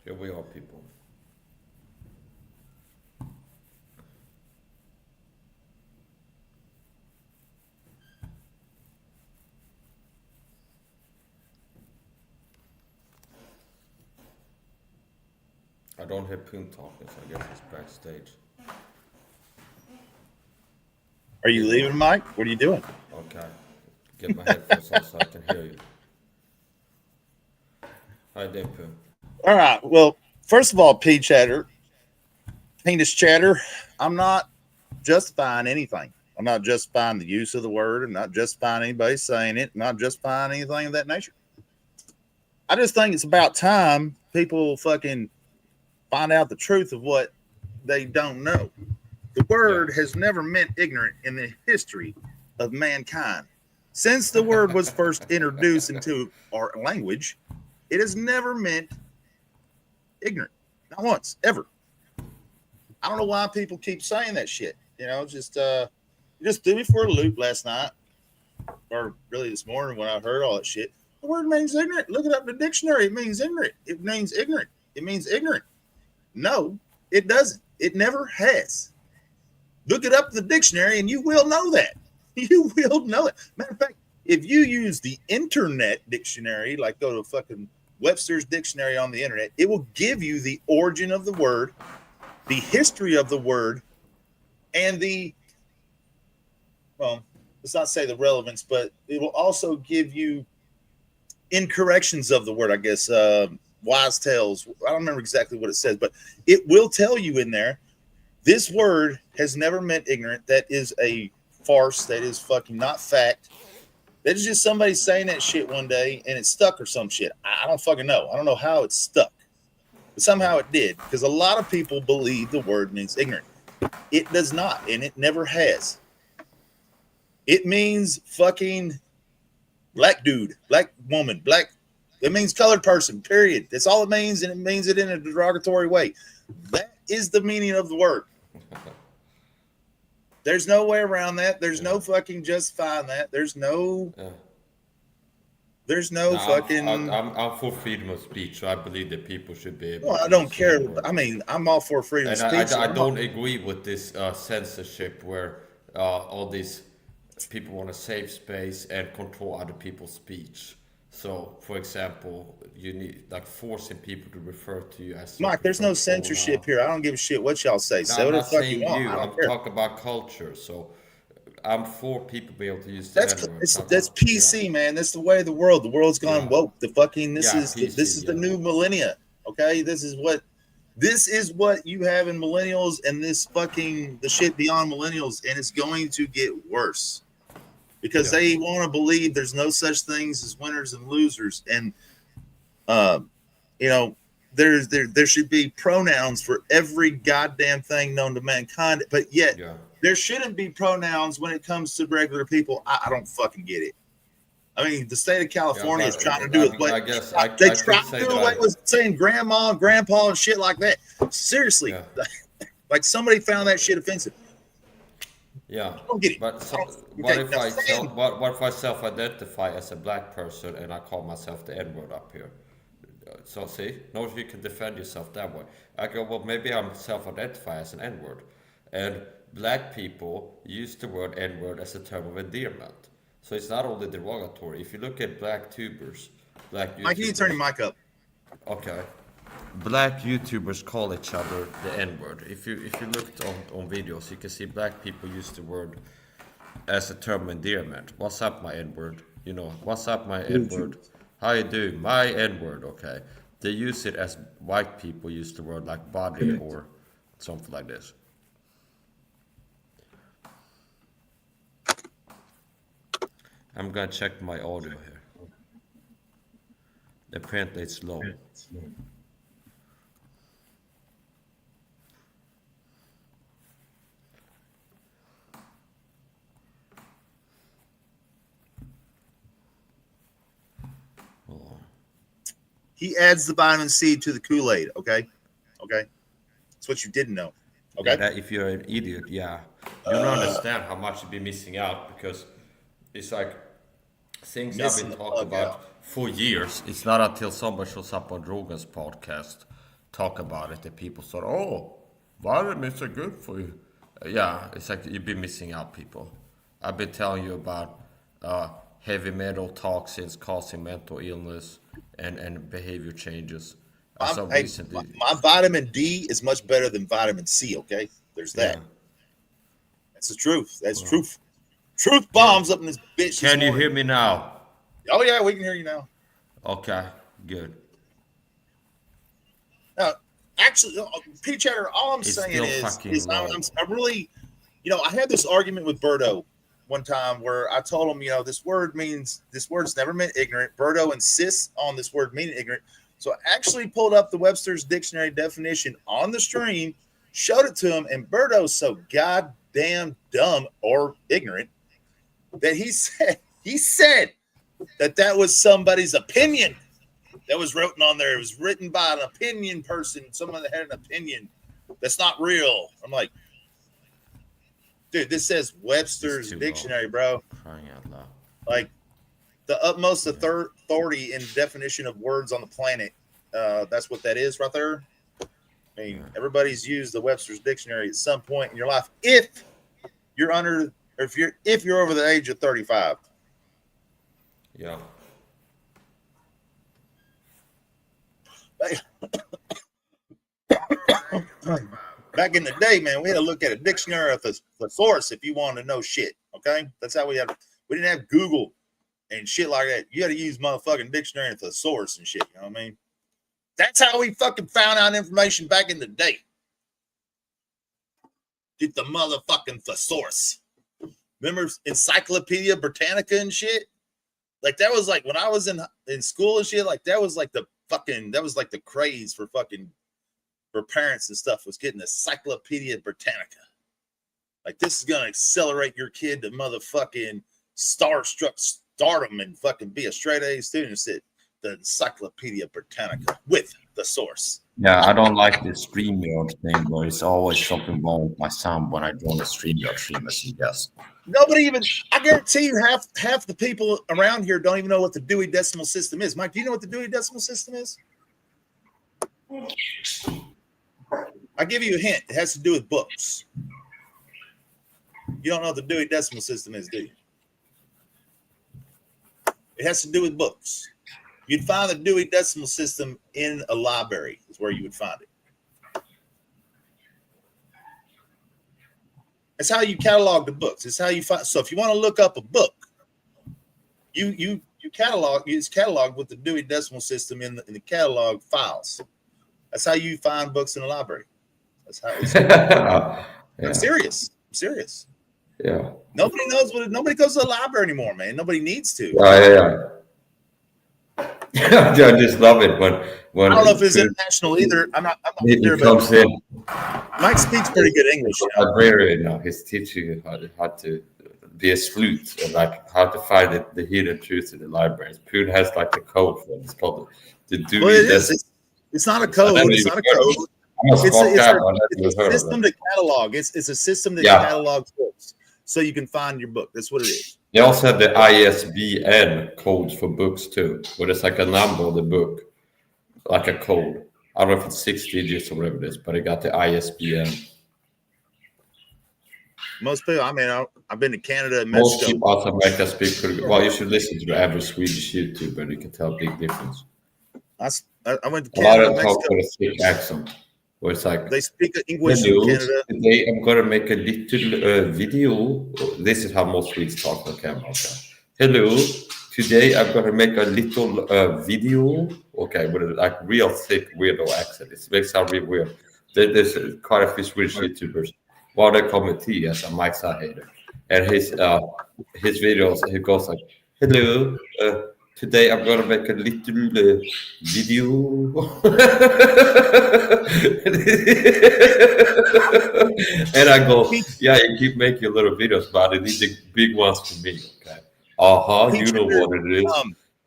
Here we are, people. I don't hear Poon talking, so I guess he's backstage. Are you leaving, Mike? What are you doing? Okay. Get my headphones on so I can hear you. Hi there, Poon. All right. Well, first of all, penis chatter, I'm not justifying anything. I'm not justifying the use of the word. I'm not justifying anybody saying it. I'm not justifying anything of that nature. I just think it's about time people fucking find out the truth of what they don't know. The word has never meant ignorant in the history of mankind. Since the word was first introduced into our language, it has never meant ignorant. Not once, ever. I don't know why people keep saying that shit. Just threw me for a loop last night, or really this morning when I heard all that shit. The word means ignorant. Look it up in the dictionary. It means ignorant. It means ignorant. It means ignorant. No, it doesn't. It never has. Look it up in the dictionary and you will know that. You will know it. Matter of fact, if you use the internet dictionary, like go to fucking Webster's dictionary on the internet, it will give you the origin of the word, the history of the word, and let's not say the relevance, but it will also give you incorrections of the word, I guess, wise tales. I don't remember exactly what it says, but it will tell you in there, this word has never meant ignorant. That is a farce. That is fucking not fact. That is just somebody saying that shit one day and it stuck or some shit. I don't fucking know. I don't know how it stuck, but somehow it did, because a lot of people believe the word means ignorant. It does not, and it never has. It means fucking black dude, black woman, black. It means colored person, period. That's all it means, and it means it in a derogatory way. That is the meaning of the word. There's no way around that. There's no fucking justifying that. There's no fucking. I'm for freedom of speech, so I believe that people should be able Well, I to don't use the care. N-word. I mean, I'm all for freedom of And speech. I don't agree with this censorship where all these people want to save space and control other people's speech. So, for example, you need like forcing people to refer to you as Mike, there's no censorship here. I don't give a shit what y'all say. No, Say I'm what the not fuck you saying want. you. I I'm don't care. talking about culture. So, I'm for people being able to use the N-word. That's PC, man. That's the way of the world. The world's gone woke. The fucking this is the new millennia. Okay, this is what you have in millennials, and this fucking the shit beyond millennials, and it's going to get worse because they want to believe there's no such things as winners and losers, and you know there should be pronouns for every goddamn thing known to mankind, but yet there shouldn't be pronouns when it comes to regular people. I don't fucking get it. I mean, the state of California is trying to do it, but they try to do away with saying grandma and grandpa and shit like that. Seriously, like somebody found that shit offensive. Yeah, I don't get it. but what if I self-identify as a black person and I call myself the N-word up here? So see, no, you can defend yourself that way. I go, well, maybe I'm self-identify as an N-word, and black people use the word N-word as a term of endearment. So it's not only derogatory. If you look at black YouTubers, Mike, you need to turn your mic up. Okay. Black YouTubers call each other the N-word. If you looked on videos, you can see black people use the word as a term of endearment. What's up, my N-word? You know, what's up, my N-word? How you doing? My N-word, okay. They use it as white people use the word like body or something like this. I'm gonna check my audio here. Apparently it's low. Hold on. He adds the vitamin C to the Kool-Aid. Okay, that's what you didn't know. Okay, That if you're an idiot, you don't understand how much you'd be missing out, because it's like things I've been talking about for years. It's not until somebody shows up on Rogan's podcast talk about it, and people start, oh, vitamins are good for you. Yeah, it's like you've been missing out, people. I've been telling you about heavy metal toxins causing mental illness and behavior changes. As of Hey, recently, my vitamin D is much better than vitamin C. Okay, there's yeah. that. That's the truth. That's Well, truth. Truth bombs up in this bitch this can you hear morning. me now? Oh yeah, we can hear you now. Okay, good. Now, actually, P Chatter, all I'm It's saying still is fucking low. I'm really, I had this argument with Berto one time where I told him, this word's never meant ignorant. Berto insists on this word meaning ignorant. So I actually pulled up the Webster's dictionary definition on the stream, showed it to him, and Berto's so goddamn dumb or ignorant that he said that was somebody's opinion that was written on there. It was written by an opinion person, someone that had an opinion that's not real. I'm like, dude, this says Webster's dictionary, bro. Crying out loud. Like the utmost authority in definition of words on the planet. That's what that is right there. I mean, everybody's used the Webster's dictionary at some point in your life. If you're under, or if you're over the age of 35. Yeah. Back in the day, man, we had to look at a dictionary of thesaurus if you wanted to know shit. Okay, that's how we had. We didn't have Google and shit like that. You had to use motherfucking dictionary and thesaurus and shit. You know what I mean? That's how we fucking found out information back in the day. Get the motherfucking thesaurus. Remember Encyclopedia Britannica and shit? Like that was like when I was in school and shit. Like that was like the craze for parents and stuff, was getting Encyclopedia Britannica. Like this is gonna accelerate your kid to motherfucking starstruck stardom and fucking be a straight A student. Said the Encyclopedia Britannica with the source. Yeah, I don't like the StreamYard thing, but it's always something wrong with my sound when I join the StreamYard stream, as you guess. Nobody even, I guarantee you half the people around here don't even know what the Dewey Decimal System is. Mike, do you know what the Dewey Decimal System is? I'll give you a hint. It has to do with books. You don't know what the Dewey Decimal System is, do you? It has to do with books. You'd find the Dewey Decimal System in a library is where you would find it. That's how you catalog the books. It's how you find. So if you want to look up a book, you catalog. It's cataloged with the Dewey Decimal System in the catalog files. That's how you find books in the library. That's how it's. Yeah. I'm serious. I'm serious. Yeah. Nobody knows what. Nobody goes to the library anymore, man. Nobody needs to. Yeah. I just love it when I don't know if it's international either. I'm not sure, comes in. Mike speaks pretty good English. Librarian now, he's teaching you how to be a sleuth and like how to find the hidden truth in the libraries. Poon has like a code for it. It's called the Dewey. Well, it's not a code. It's not a code. It's a system to catalog. It's a system that catalogs books, so you can find your book. That's what it is. They also have the ISBN codes for books too, where it's like a number of the book, like a code. I don't know if it's 6 digits or whatever it is, but it got the ISBN. Most people, I mean, I've been to Canada and Most Mexico. people out of America speak pretty good. Well, you should listen to the average Swedish YouTuber, and you can tell a big difference. I went to Canada. A lot of them them talk with a thick accent, where it's like, they speak English in Canada. Today I'm going to make a little video. This is how most Swedes talk on camera. Okay. Hello, today I'm going to make a little video. Okay, with a like real thick weirdo accent. It makes sound really weird. There's quite a few Swedish YouTubers. One they call me T as a Mike hater, and his videos he goes like, "Hello, today I'm gonna make a little video," and I go, "Yeah, you keep making little videos, but I need the big ones for me." Okay, you know what it is.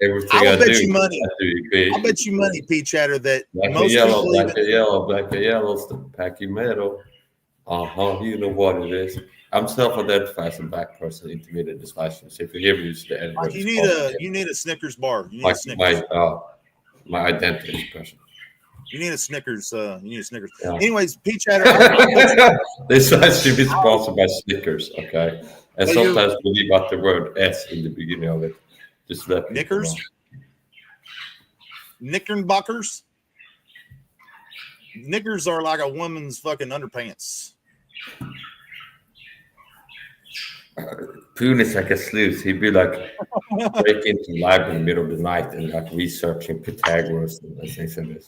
Everything I bet do, you money. I'll bet you money, P Chatter, that black most and people yellow, black and yellow's the packy metal. You know what it is. I'm self-identified as a black person, intermediate dyslexia. So if you hear me use the N-word, you need a Snickers bar. You need a Snickers. My identity expression. You need a Snickers. You need a Snickers. Yeah. Anyways, Pete Chatter, I'll bet you, This has to be sponsored by Snickers, okay? And so you sometimes we leave out the word S in the beginning of it. Just let people know. Knickers, Knickerbockers. Knickers are like a woman's fucking underpants. Poon is like a sleuth. He'd be like break into the library in the middle of the night and like researching Pythagoras and things like this.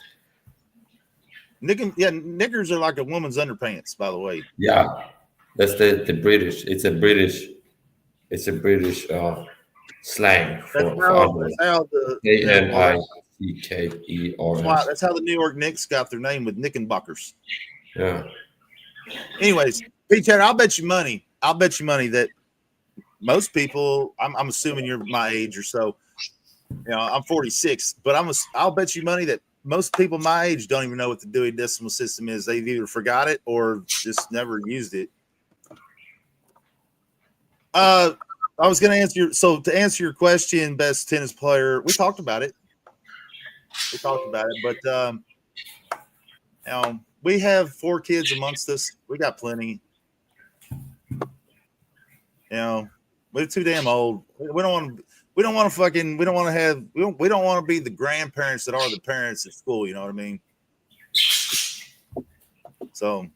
Knickers are like a woman's underpants, by the way. Yeah, that's the British. It's a British slang That's for how underwear. the Knickers. that's how the New York Knicks got their name, with Knickerbockers. Yeah. Anyways, Pete Chatter, I'll bet you money that most people, I'm assuming you're my age or so. You know, I'm 46, but I'll bet you money that most people my age don't even know what the Dewey Decimal System is. They've either forgot it or just never used it. I was going to answer to answer your question, best tennis player. We talked about it, but you know, we have 4 kids amongst us. We got plenty. You know, we're too damn old. We don't want to be the grandparents that are the parents at school. You know what I mean? So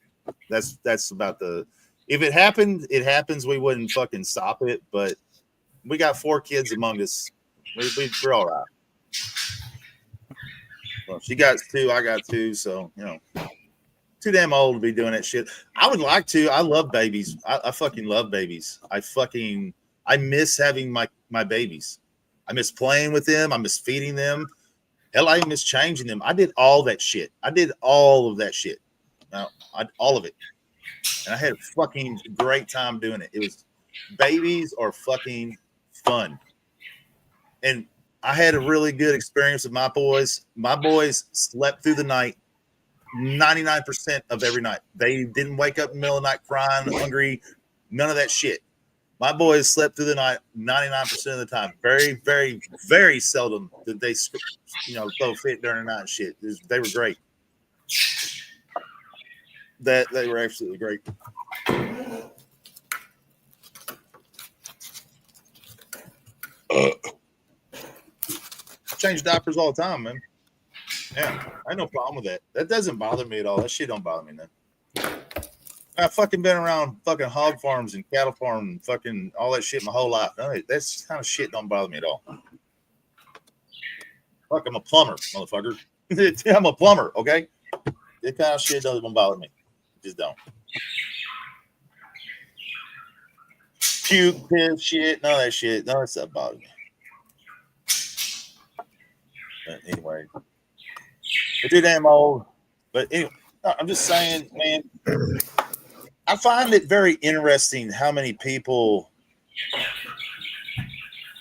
that's about if it happened, it happens. We wouldn't fucking stop it, but we got 4 kids among us. We're all right. Well, she got 2, I got 2, so you know, too damn old to be doing that shit. I would like to. I love babies. I fucking love babies. I miss having my babies. I miss playing with them. I miss feeding them. Hell, I miss changing them. I did all that shit. I did all of that shit. All of it. And I had a fucking great time doing it. It was babies are fucking fun. And I had a really good experience with my boys. My boys slept through the night 99% of every night. They didn't wake up in the middle of the night crying, hungry, none of that shit. My boys slept through the night 99% of the time. Very, very, very seldom did they, throw fit during the night and shit. They were great. They were absolutely great. Change diapers all the time, man. Yeah, I had no problem with that. That doesn't bother me at all. That shit don't bother me, man. I've fucking been around fucking hog farms and cattle farms and fucking all that shit my whole life. No, that's kind of shit don't bother me at all. Fuck, I'm a plumber, motherfucker. I'm a plumber, okay? That kind of shit doesn't bother me. It just don't. Puke, piss, shit, none of that shit. None of that stuff bothers me. But anyway, we're too damn old. But anyway, I'm just saying, man, I find it very interesting how many people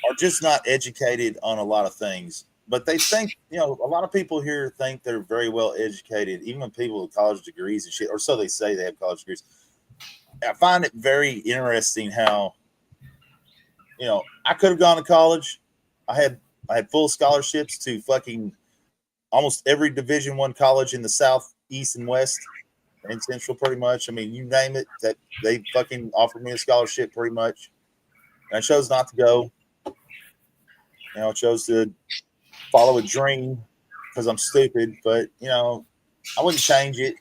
are just not educated on a lot of things. But they think, a lot of people here think they're very well educated, even people with college degrees and shit, or so they say they have college degrees. I find it very interesting how, I could have gone to college. I had full scholarships to fucking almost every Division I college in the South, East, and West, and Central, pretty much. I mean, you name it, that they fucking offered me a scholarship, pretty much. And I chose not to go. I chose to follow a dream because I'm stupid, but I wouldn't change it.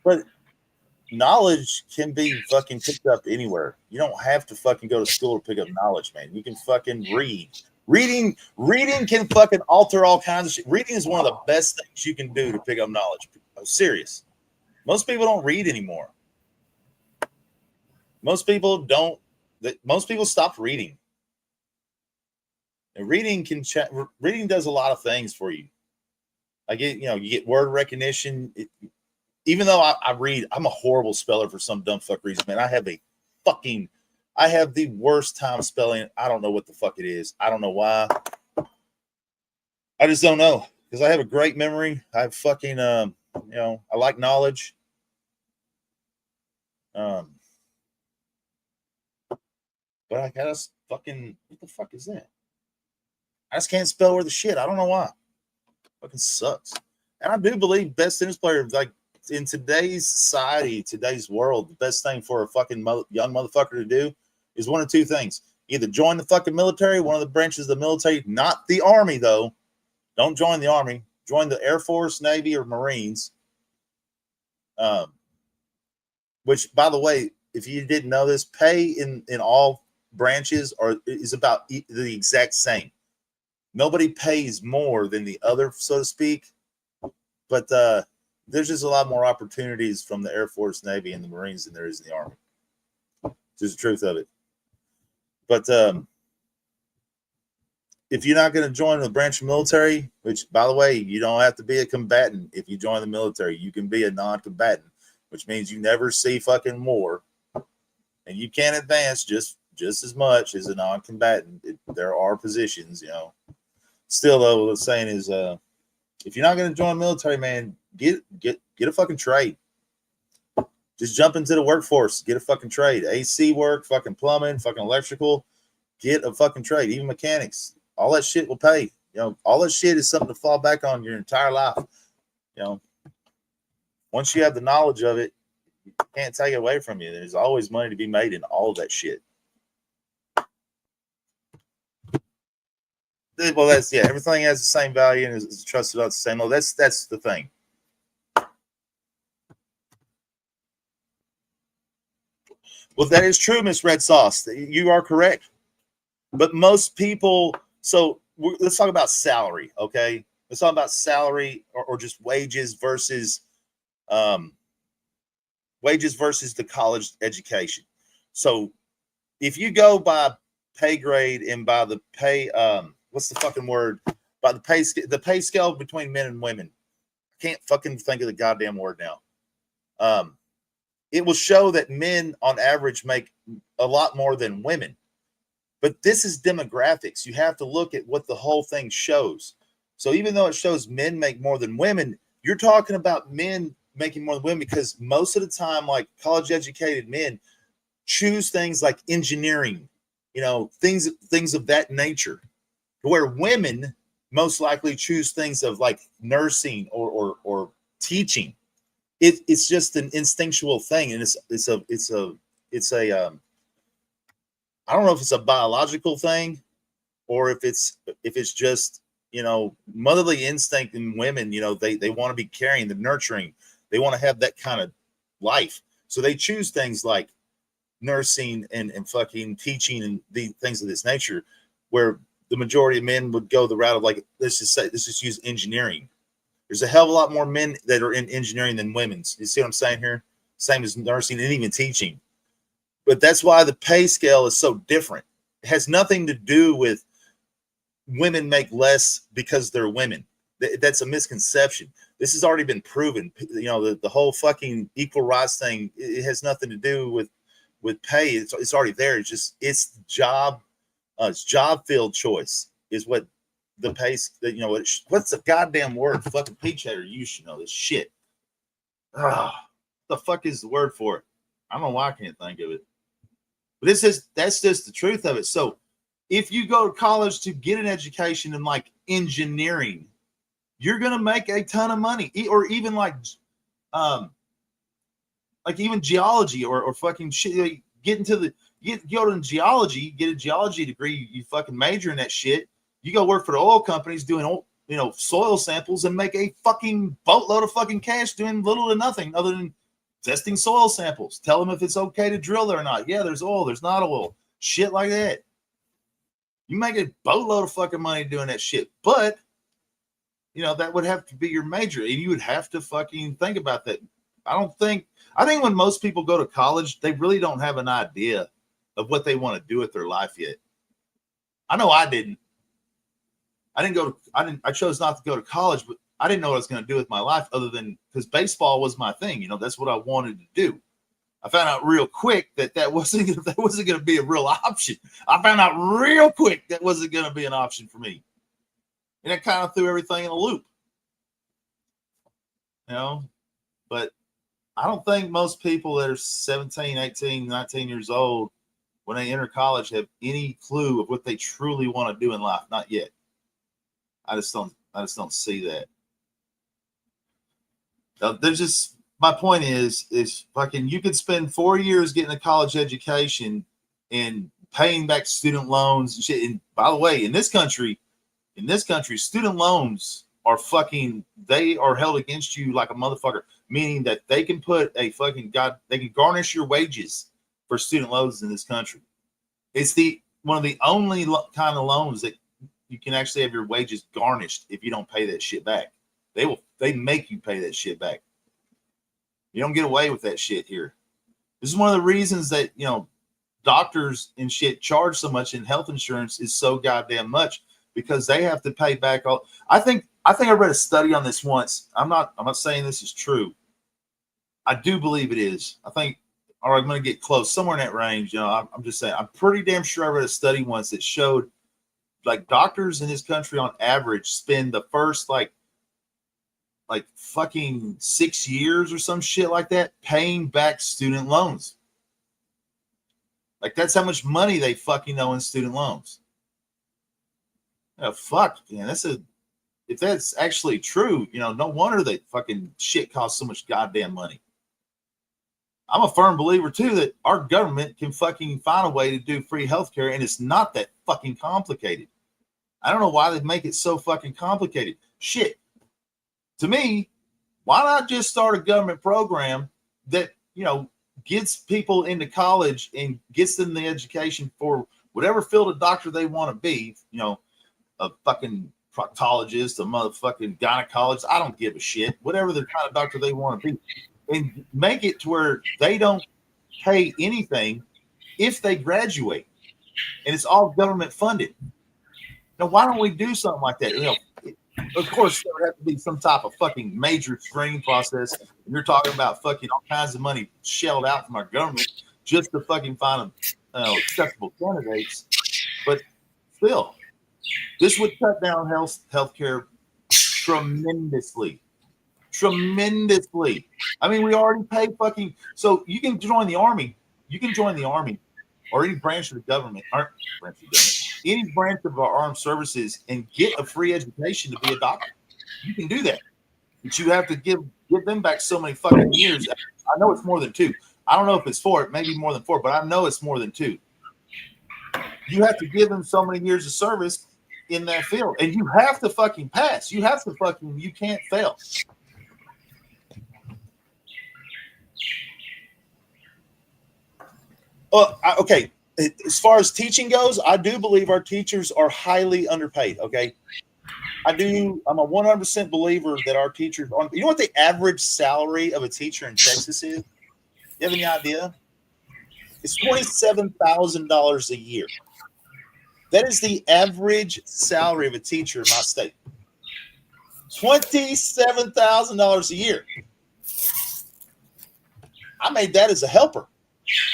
But knowledge can be fucking picked up anywhere. You don't have to fucking go to school to pick up knowledge, man. You can fucking read. Reading can fucking alter all kinds of shit. Reading is one of the best things you can do to pick up knowledge. I'm serious. Most people don't read anymore. Most people stopped reading. And reading does a lot of things for you. You get word recognition. Even though I read, I'm a horrible speller for some dumb fuck reason, man. I have the worst time spelling. I don't know what the fuck it is. I don't know why. I just don't know, because I have a great memory. I have fucking, I like knowledge. But I gotta fucking, what the fuck is that? I just can't spell worth the shit. I don't know why. Fucking sucks. And I do believe best tennis player, like in today's society, today's world, the best thing for a fucking young motherfucker to do is one of two things. Either join the fucking military, one of the branches of the military, not the army though. Don't join the army. Join the Air Force, Navy, or Marines. Which, by the way, if you didn't know this, pay in all branches is about the exact same. Nobody pays more than the other, so to speak. But there's just a lot more opportunities from the Air Force, Navy, and the Marines than there is in the Army. Just the truth of it. But if you're not going to join the branch of military, which, by the way, you don't have to be a combatant if you join the military. You can be a non-combatant, which means you never see fucking war. And you can advance just as much as a non-combatant. There are positions, Still, though, what I'm saying is if you're not going to join the military, man, get a fucking trade. Just jump into the workforce. Get a fucking trade. AC work, fucking plumbing, fucking electrical. Get a fucking trade. Even mechanics. All that shit will pay. All that shit is something to fall back on your entire life. Once you have the knowledge of it, you can't take it away from you. There's always money to be made in all of that shit. Well, everything has the same value and is trusted on the same level. That's the thing. Well, that is true, Miss Red Sauce. You are correct. But most people, let's talk about salary, okay? Let's talk about salary or just wages versus the college education. So if you go by pay grade and by the pay, what's the fucking word? By the pay scale between men and women. I can't fucking think of the goddamn word now. It will show that men on average make a lot more than women. But this is demographics. You have to look at what the whole thing shows. So even though it shows men make more than women, you're talking about men making more than women because most of the time, like college educated men choose things like engineering, things of that nature, where women most likely choose things of like nursing or teaching. It's just an instinctual thing, and it's a I don't know if it's a biological thing or if it's just motherly instinct in women. They want to be caring, the nurturing. They want to have that kind of life, so they choose things like nursing and fucking teaching and the things of this nature, where the majority of men would go the route of like, let's just use engineering. There's a hell of a lot more men that are in engineering than women's. You see what I'm saying here? Same as nursing and even teaching. But that's why the pay scale is so different. It has nothing to do with women make less because they're women. That's a misconception. This has already been proven. The whole fucking equal rights thing, it has nothing to do with pay. It's already there. It's job field choice is what the pay. What's the goddamn word? Fucking peach header. You should know this shit. What the fuck is the word for it? I don't know why I can't think of it. But that's just the truth of it. So if you go to college to get an education in like engineering, you're gonna make a ton of money. Or even like even geology or fucking shit. Go to geology, get a geology degree, you fucking major in that shit. You go work for the oil companies doing soil samples and make a fucking boatload of fucking cash doing little to nothing other than testing soil samples. Tell them if it's okay to drill there or not. Yeah, there's oil, there's not oil. Shit like that. You make a boatload of fucking money doing that shit. But, that would have to be your major. And you would have to fucking think about that. I think when most people go to college, they really don't have an idea of what they want to do with their life yet. I know I didn't. I chose not to go to college, but I didn't know what I was going to do with my life other than because baseball was my thing. That's what I wanted to do. I found out real quick that wasn't going to be a real option. I found out real quick that wasn't going to be an option for me. And it kind of threw everything in a loop. But I don't think most people that are 17, 18, 19 years old when they enter college have any clue of what they truly want to do in life. Not yet. I just don't see that. There's just my point is fucking you could spend 4 years getting a college education and paying back student loans and shit. And by the way, in this country, student loans are fucking, they are held against you like a motherfucker, meaning that they can put a fucking they can garnish your wages for student loans in this country. It's one of the only kind of loans that you can actually have your wages garnished if you don't pay that shit back. They make you pay that shit back. You don't get away with that shit here. This is one of the reasons that, doctors and shit charge so much, and health insurance is so goddamn much, because they have to pay back all. I think I read a study on this once. I'm not saying this is true. I do believe it is. I think, or I'm going to get close, somewhere in that range. I'm just saying, I'm pretty damn sure I read a study once that showed like doctors in this country on average spend the first like fucking 6 years or some shit like that paying back student loans. Like that's how much money they fucking owe in student loans. Fuck, man. If that's actually true, no wonder that fucking shit costs so much goddamn money. I'm a firm believer too that our government can fucking find a way to do free healthcare, and it's not that fucking complicated. I don't know why they make it so fucking complicated. Shit. To me, why not just start a government program that, gets people into college and gets them the education for whatever field of doctor they want to be, a fucking proctologist, a motherfucking gynecologist, I don't give a shit, whatever the kind of doctor they want to be, and make it to where they don't pay anything if they graduate, and it's all government funded. Now, why don't we do something like that? Of course, there would have to be some type of fucking major screening process. You're talking about fucking all kinds of money shelled out from our government just to fucking find acceptable candidates. But still, this would cut down healthcare tremendously. Tremendously. I mean, we already pay fucking. So you can join the army. You can join the army or any branch of the government, any branch of our armed services, and get a free education to be a doctor. You can do that, but you have to give them back so many fucking years. I know it's more than 2. I don't know if it's 4, maybe more than 4, but I know it's more than 2. You have to give them so many years of service in that field, and you have to fucking pass. You can't fail. Okay. As far as teaching goes, I do believe our teachers are highly underpaid. Okay. I'm a 100% believer that our teachers are. You know what the average salary of a teacher in Texas is? You have any idea? It's $27,000 a year. That is the average salary of a teacher in my state. $27,000 a year. I made that as a helper.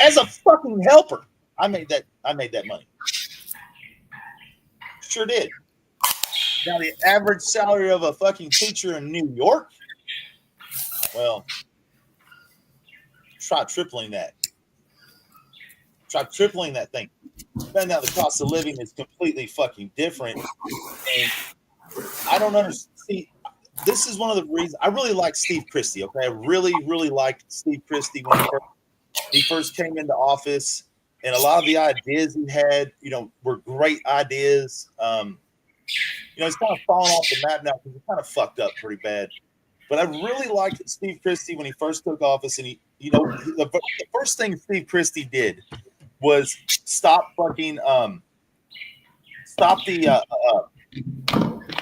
As a fucking helper, I made that money. Sure did. Now the average salary of a fucking teacher in New York, well, try tripling that. Try tripling that thing. Then now the cost of living is completely fucking different. And I don't understand. See, this is one of the reasons I really like Steve Christie. Okay, I really, really liked Steve Christie when he first came into office, and a lot of the ideas he had, were great ideas. He's kind of fallen off the map now because he kind of fucked up pretty bad. But I really liked Steve Christie when he first took office, and the first thing Steve Christie did was stop the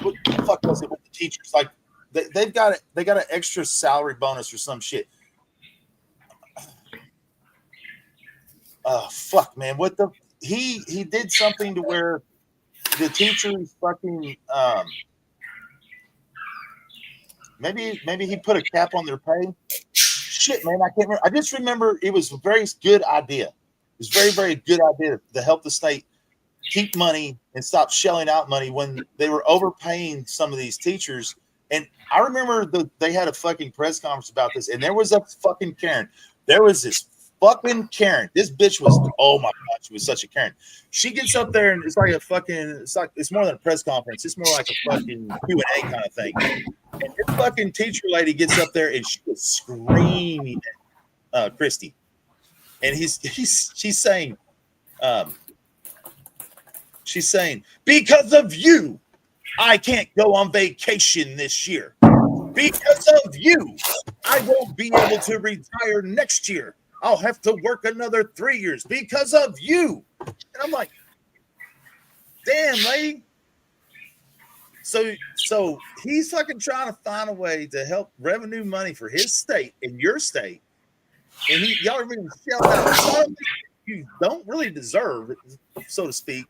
what the fuck was it with the teachers? Like they got an extra salary bonus or some shit. Fuck, man. He did something to where the teachers fucking maybe he put a cap on their pay. Shit, man, I can't remember. I just remember it was a very good idea. It was very, very good idea to help the state keep money and stop shelling out money when they were overpaying some of these teachers. And I remember they had a fucking press conference about this, and there was a fucking Karen. There was this fucking Karen. This bitch was, oh my god, she was such a Karen. She gets up there and it's like a fucking, it's more than a press conference. It's more like a fucking Q&A kind of thing. And this fucking teacher lady gets up there and she was screaming at Christy. And she's saying, because of you, I can't go on vacation this year. Because of you, I won't be able to retire next year. I'll have to work another 3 years because of you. And I'm like, damn, lady. So he's fucking trying to find a way to help revenue money for his state and your state. And y'all are being shelled out something you don't really deserve, so to speak.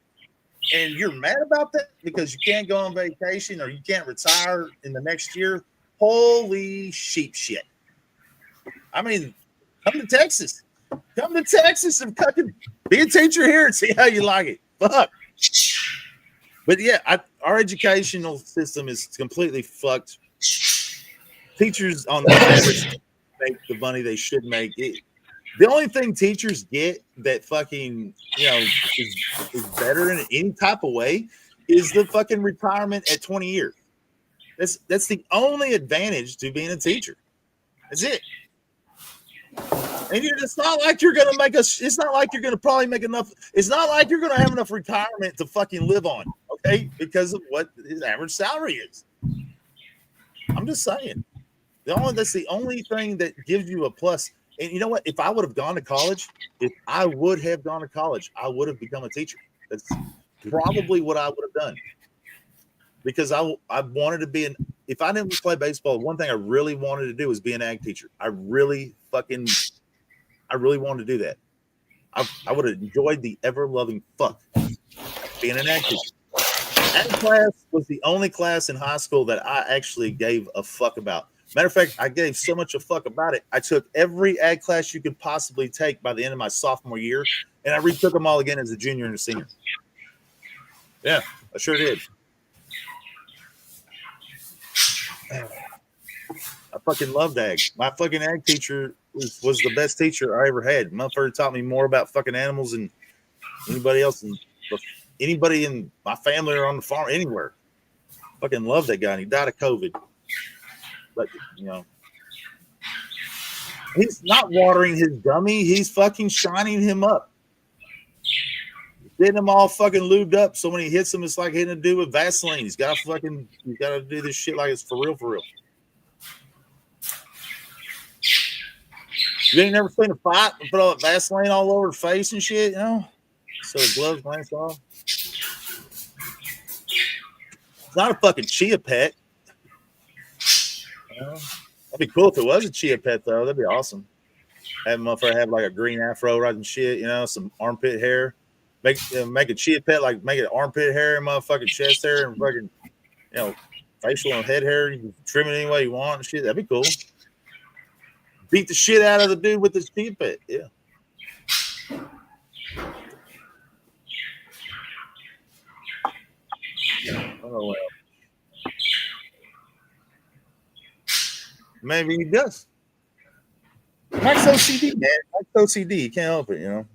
And you're mad about that because you can't go on vacation or you can't retire in the next year. Holy sheep shit. I mean, come to Texas. Come to Texas and fucking be a teacher here and see how you like it. Fuck. But yeah, our educational system is completely fucked. Teachers on the average make the money they should make. The only thing teachers get that fucking, is better in any type of way is the fucking retirement at 20 years. That's the only advantage to being a teacher. That's it. And it's not like you're gonna it's not like you're gonna probably make enough. It's not like you're gonna have enough retirement to fucking live on, okay? Because of what his average salary is. I'm just saying. That's the only thing that gives you a plus. And you know what? If I would have gone to college, I would have become a teacher. That's probably what I would have done. Because I wanted to be if I didn't play baseball, one thing I really wanted to do was be an ag teacher. I really wanted to do that. I would have enjoyed the ever-loving fuck being an ag teacher. Ag class was the only class in high school that I actually gave a fuck about. Matter of fact, I gave so much a fuck about it. I took every ag class you could possibly take by the end of my sophomore year, and I retook them all again as a junior and a senior. Yeah, I sure did. I fucking loved ag. My fucking ag teacher was the best teacher I ever had. Motherfucker taught me more about fucking animals than anybody else, anybody in my family or on the farm anywhere. Fucking loved that guy, and he died of COVID. But he's not watering his dummy. He's fucking shining him up, getting him all fucking lubed up. So when he hits him, it's like hitting a dude with Vaseline. He's got to do this shit like it's for real, for real. You ain't never seen a fight and put all that Vaseline all over the face and shit, So the gloves glance off. It's not a fucking chia pet. That'd be cool if it was a chia pet, though. That'd be awesome. Have a motherfucker have like a green afro right and shit, some armpit hair. Make a chia pet, like make it armpit hair and motherfucking chest hair and fucking, facial and head hair. You can trim it any way you want and shit. That'd be cool. Beat the shit out of the dude with his chia pet. Yeah. Oh, well. Maybe he does. Mike's OCD, man. Mike's OCD. He can't help it,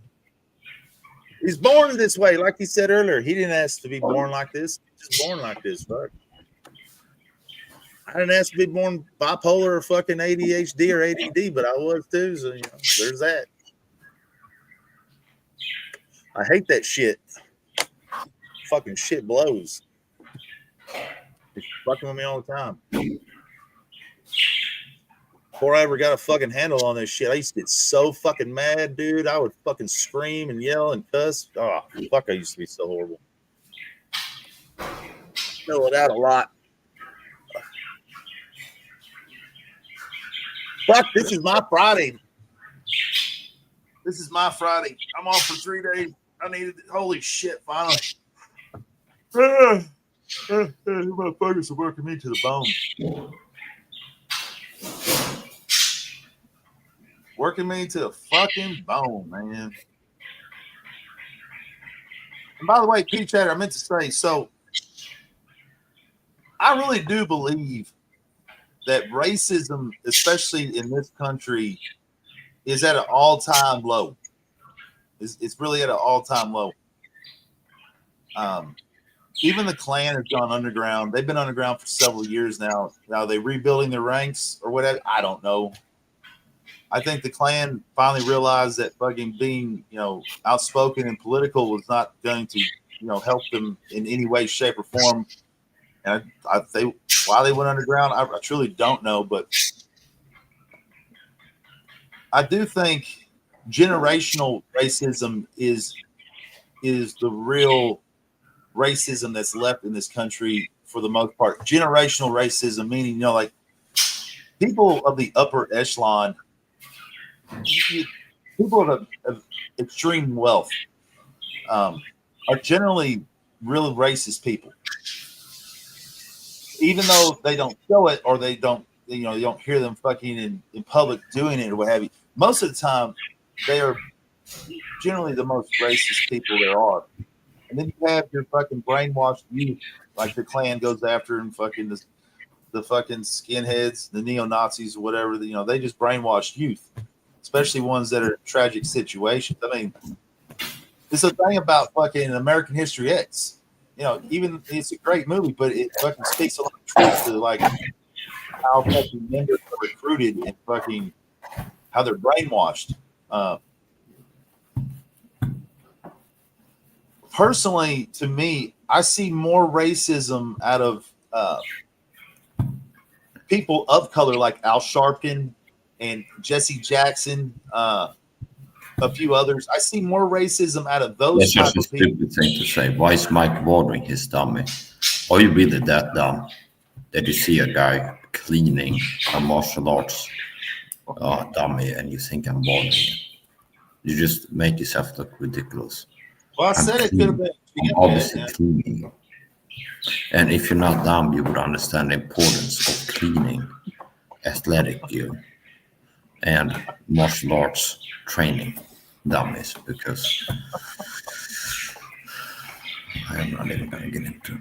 He's born this way. Like he said earlier, he didn't ask to be born like this. He's just born like this, fuck. I didn't ask to be born bipolar or fucking ADHD or ADD, but I was too, so, there's that. I hate that shit. Fucking shit blows. It's fucking with me all the time. Before I ever got a fucking handle on this shit, I used to get so fucking mad, dude. I would fucking scream and yell and cuss. Oh, fuck, I used to be so horrible. Fill it out a lot. Fuck, this is my Friday. This is my Friday. I'm off for 3 days. I needed it. Holy shit, finally. Motherfuckers are working me to the bone. Working me to the fucking bone, man. And by the way, P Chatter, I meant to say, so I really do believe that racism, especially in this country, is at an all-time low. It's really at an all-time low. Even the Klan has gone underground. They've been underground for several years now. Now they rebuilding their ranks or whatever. I don't know. I think the Klan finally realized that fucking being, outspoken and political was not going to, help them in any way, shape, or form. And why they went underground, I truly don't know. But I do think generational racism is the real racism that's left in this country for the most part. Generational racism, meaning, like people of the upper echelon, people of extreme wealth are generally really racist people. Even though they don't show it or they don't, you don't hear them fucking in public doing it or what have you. Most of the time, they are generally the most racist people there are. And then you have your fucking brainwashed youth, like the Klan goes after and fucking the fucking skinheads, the neo-Nazis, or whatever. They just brainwash youth, especially ones that are in tragic situations. I mean, it's a thing about fucking American History X. Even it's a great movie, but it fucking speaks a lot of truth to like how fucking members are recruited and fucking how they're brainwashed. Personally, to me, I see more racism out of people of color like Al Sharpton and Jesse Jackson, a few others. I see more racism out of those That's type just a of people. stupid thing to say. Why is Mike watering his dummy? Are you really that dumb that you see a guy cleaning a martial arts dummy and you think I'm watering it? You just make yourself look ridiculous. Well, I said it could have been. I'm obviously cleaning. And if you're not dumb, you would understand the importance of cleaning athletic gear and martial arts training dummies, because I'm not even going to get into.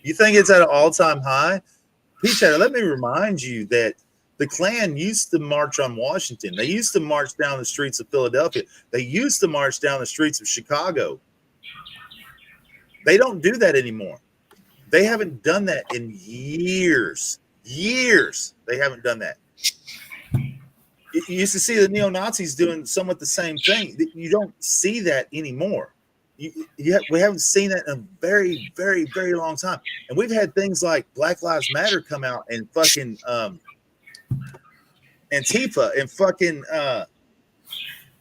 You think it's at an all-time high? Peter, let me remind you that the Klan used to march on Washington. They used to march down the streets of Philadelphia. They used to march down the streets of Chicago. They don't do that anymore. They haven't done that in years. Years. They haven't done that. You used to see the neo-Nazis doing somewhat the same thing. You don't see that anymore. We haven't seen that in a very, very, very long time. And we've had things like Black Lives Matter come out and fucking Antifa and fucking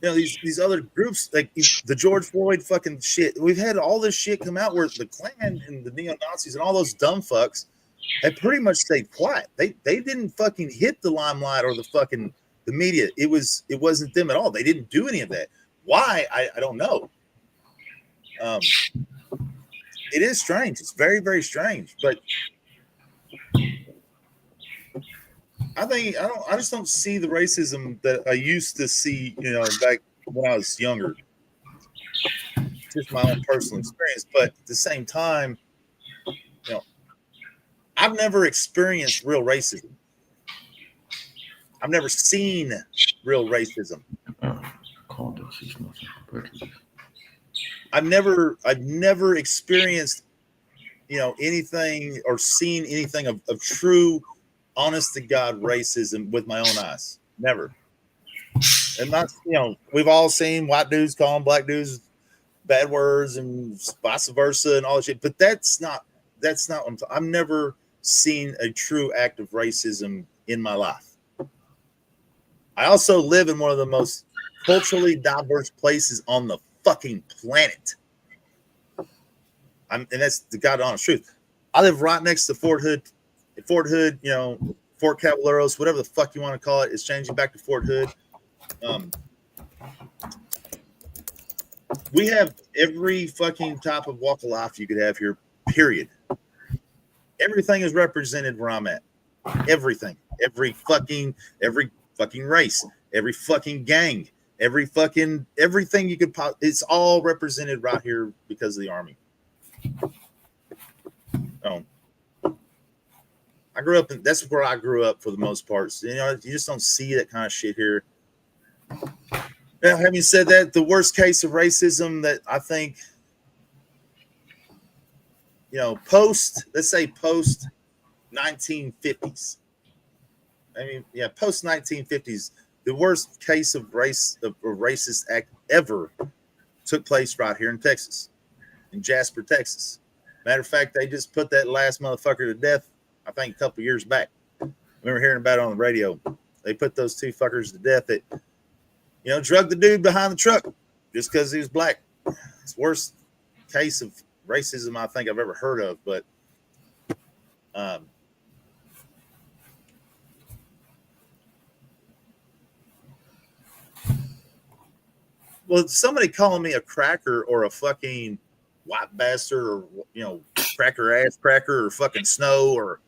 these other groups like the George Floyd fucking shit. We've had all this shit come out where the Klan and the neo-Nazis and all those dumb fucks have pretty much stayed quiet. They didn't fucking hit the limelight or the media. It wasn't them at all. They didn't do any of that. Why? I don't know. It is strange. It's very, very strange. But I just don't see the racism that I used to see, back when I was younger. Just my own personal experience. But at the same time, I've never experienced real racism. I've never seen real racism. I've never experienced, anything or seen anything of true, honest to God racism with my own eyes. Never. And not, we've all seen white dudes calling black dudes bad words and vice versa and all that shit. But that's not what I've never seen a true act of racism in my life. I also live in one of the most culturally diverse places on the fucking planet. And that's the God honest truth. I live right next to Fort Hood, Fort Caballeros, whatever the fuck you want to call it. It's changing back to Fort Hood. We have every fucking type of walk of life you could have here, period. Everything is represented where I'm at. Everything. Every fucking race, every fucking gang, everything you could it's all represented right here because of the Army. Oh, I grew up that's where I grew up for the most part. So, you know, you just don't see that kind of shit here. Now, having said that, the worst case of racism that I think, you know, let's say post 1950s. I mean, yeah, post 1950s, the worst case of racist act ever took place right here in Texas, in Jasper, Texas. Matter of fact, they just put that last motherfucker to death, I think, a couple years back. I remember hearing about it on the radio. They put those two fuckers to death that, you know, drugged the dude behind the truck just because he was black. It's the worst case of racism I think I've ever heard of. But well, somebody calling me a cracker or a fucking white bastard or, you know, cracker ass cracker or fucking snow or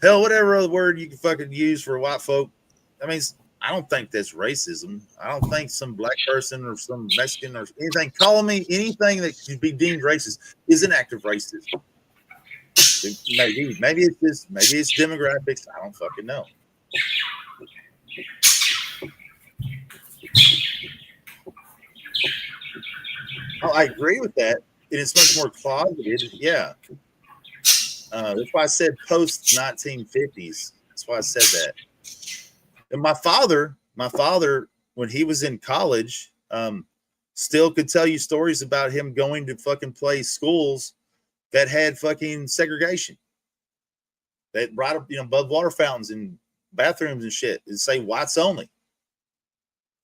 hell, whatever other word you can fucking use for white folk. I mean, I don't think that's racism. I don't think some black person or some Mexican or anything calling me anything that should be deemed racist is an act of racism. Maybe it's demographics. I don't fucking know. Oh, I agree with that. It's much more closeted. Yeah. That's why I said post 1950s. That's why I said that. And my father, when he was in college, still could tell you stories about him going to fucking play schools that had fucking segregation. That right up, you know, above water fountains and bathrooms and shit, and say whites only.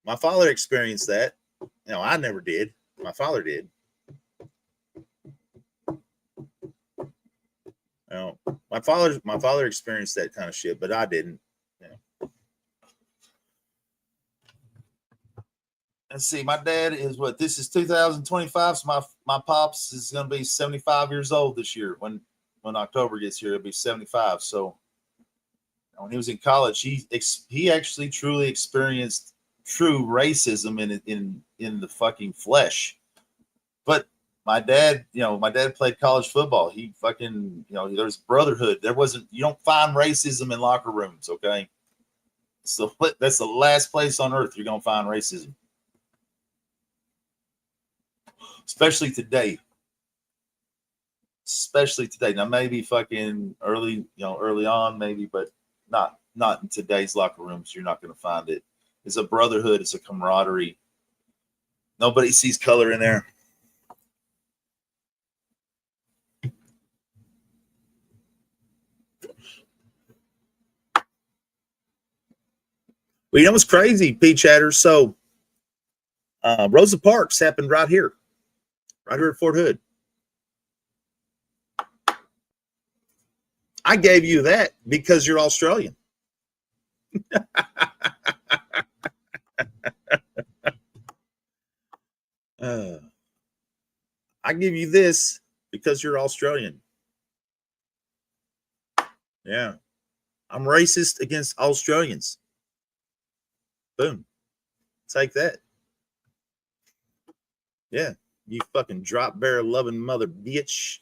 My father experienced that. You know, I never did. My father did. You know, my father experienced that kind of shit, but I didn't. You know. Let's see, my dad is what? This is 2025, so my pops is going to be 75 years old this year. When October gets here, it'll be 75. So when he was in college, he actually truly experienced true racism in the fucking flesh. But my dad played college football. He fucking, you know, there's brotherhood. You don't find racism in locker rooms, okay? So that's the last place on earth you're gonna find racism. Especially today. Now maybe fucking early on, maybe, but not in today's locker rooms. You're not gonna find it. It's a brotherhood, it's a camaraderie. Nobody sees color in there. Well, you know what's crazy, P Chatter? So Rosa Parks happened right here at Fort Hood. I gave you that because you're Australian. I give you this because you're Australian. Yeah. I'm racist against Australians. Boom. Take that. Yeah. You fucking drop bear loving mother bitch.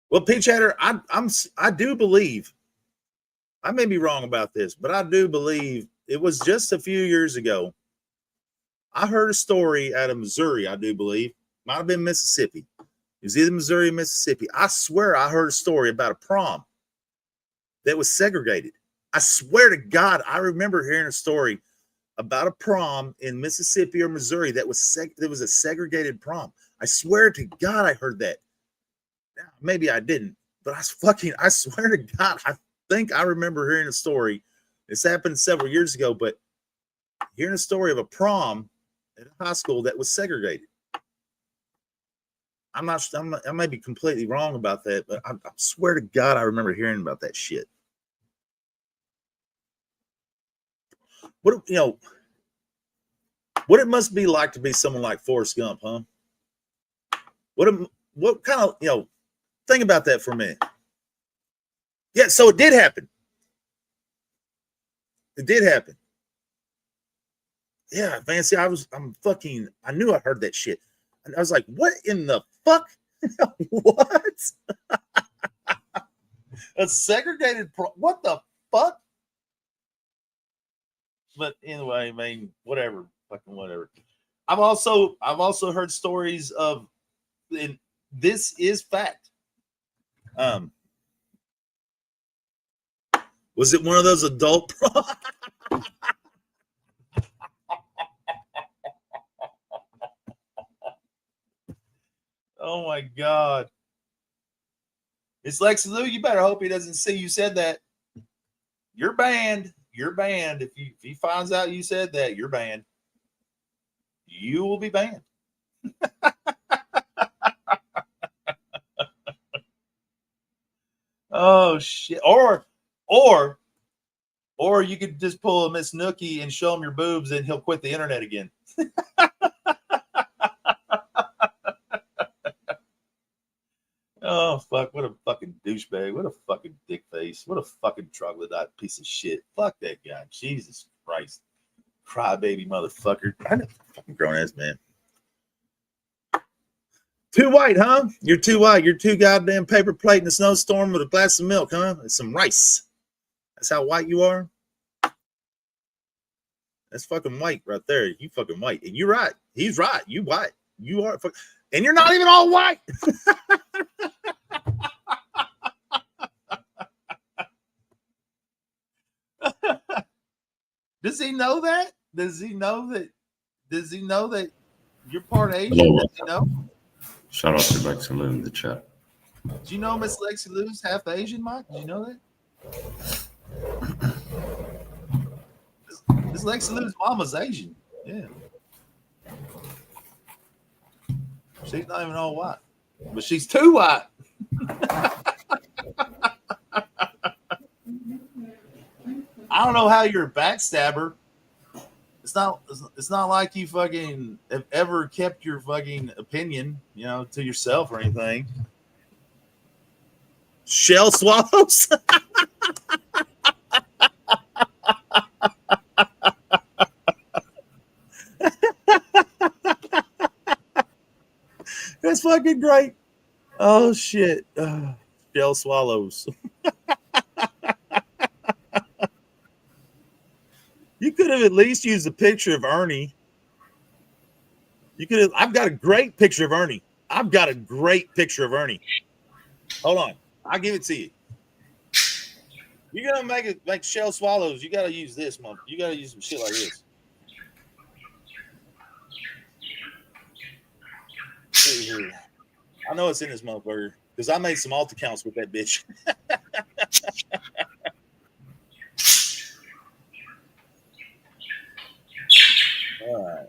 Well, P Chatter, I do believe, I may be wrong about this, but I do believe it was just a few years ago. I heard a story out of Missouri, I do believe. Might have been Mississippi. It was either Missouri or Mississippi. I swear I heard a story about a prom that was segregated. I swear to God, I remember hearing a story about a prom in Mississippi or Missouri that was a segregated prom. I swear to God I heard that. Now, maybe I didn't, but I swear to God, I think I remember hearing a story. This happened several years ago, but hearing a story of a prom at a high school that was segregated. I may be completely wrong about that, but I swear to God, I remember hearing about that shit. What it must be like to be someone like Forrest Gump, huh? What what kind of, think about that for a minute. Yeah, so it did happen. It did happen. Yeah, man. See, I knew I heard that shit. And I was like, what in the fuck? What? A segregated what the fuck? But anyway, I mean, whatever. Fucking whatever. I've also heard stories of, and this is fact. Was it one of those adult Oh my god. It's Lex Lou, you better hope he doesn't see you said that. You're banned. You're banned. If he finds out you said that, you're banned. You will be banned. Oh shit. Or you could just pull a Miss Nookie and show him your boobs and he'll quit the internet again. Oh fuck, what a fucking douchebag. What a fucking dick face. What a fucking troglodyte piece of shit. Fuck that guy. Jesus Christ. Crybaby motherfucker. I know, fucking grown ass man. Too white, huh? You're too white. You're too goddamn paper plate in a snowstorm with a glass of milk, huh? And some rice. That's how white you are? That's fucking white right there. You fucking white. And you're right. He's right. You white. You are. And you're not even all white. Does he know that? Does he know that you're part Asian? Hello. Does he know? Shout out to Lexi Lou in the chat. Do you know Miss Lexi Lou's half Asian, Mike? Do you know that? Miss Lexi Lou's mama's Asian. Yeah. She's not even all white. But she's too white. I don't know how you're a backstabber. It's not like you fucking have ever kept your fucking opinion, to yourself or anything. Shell swallows. That's fucking great. Oh shit. Shell swallows. You could have at least used a picture of Ernie. I've got a great picture of Ernie. Hold on. I'll give it to you. You're gonna make shell swallows. You gotta use this, man. You gotta use some shit like this. See here. I know it's in this motherfucker because I made some alt accounts with that bitch. All right.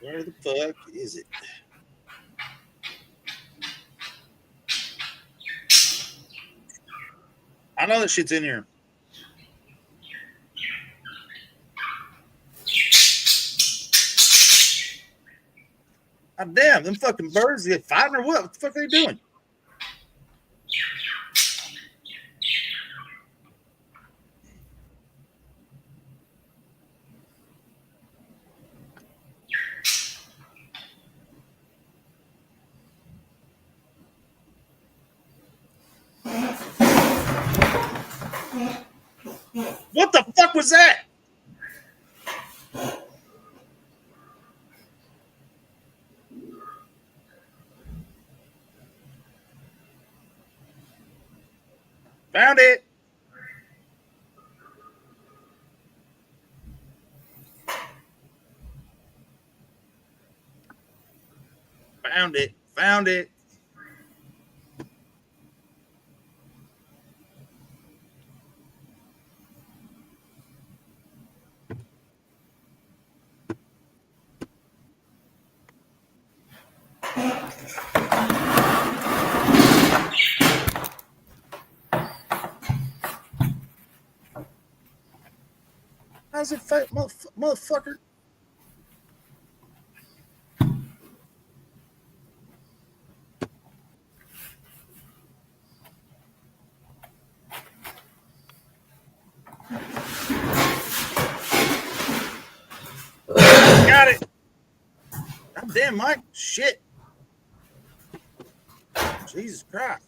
Where the fuck is it? I know that shit's in here. God damn, them fucking birds, they fighting or what? What the fuck are they doing? What the fuck was that? Found it. Found it. How's it fake, motherfucker? Got it. God damn, Mike. Shit. Jesus Christ.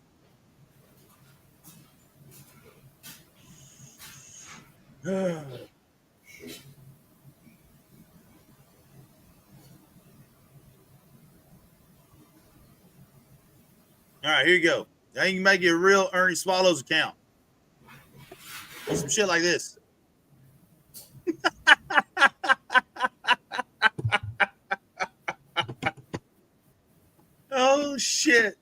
All right, here you go. Now you can make your real Ernie Swallows account. Some shit like this. Oh shit.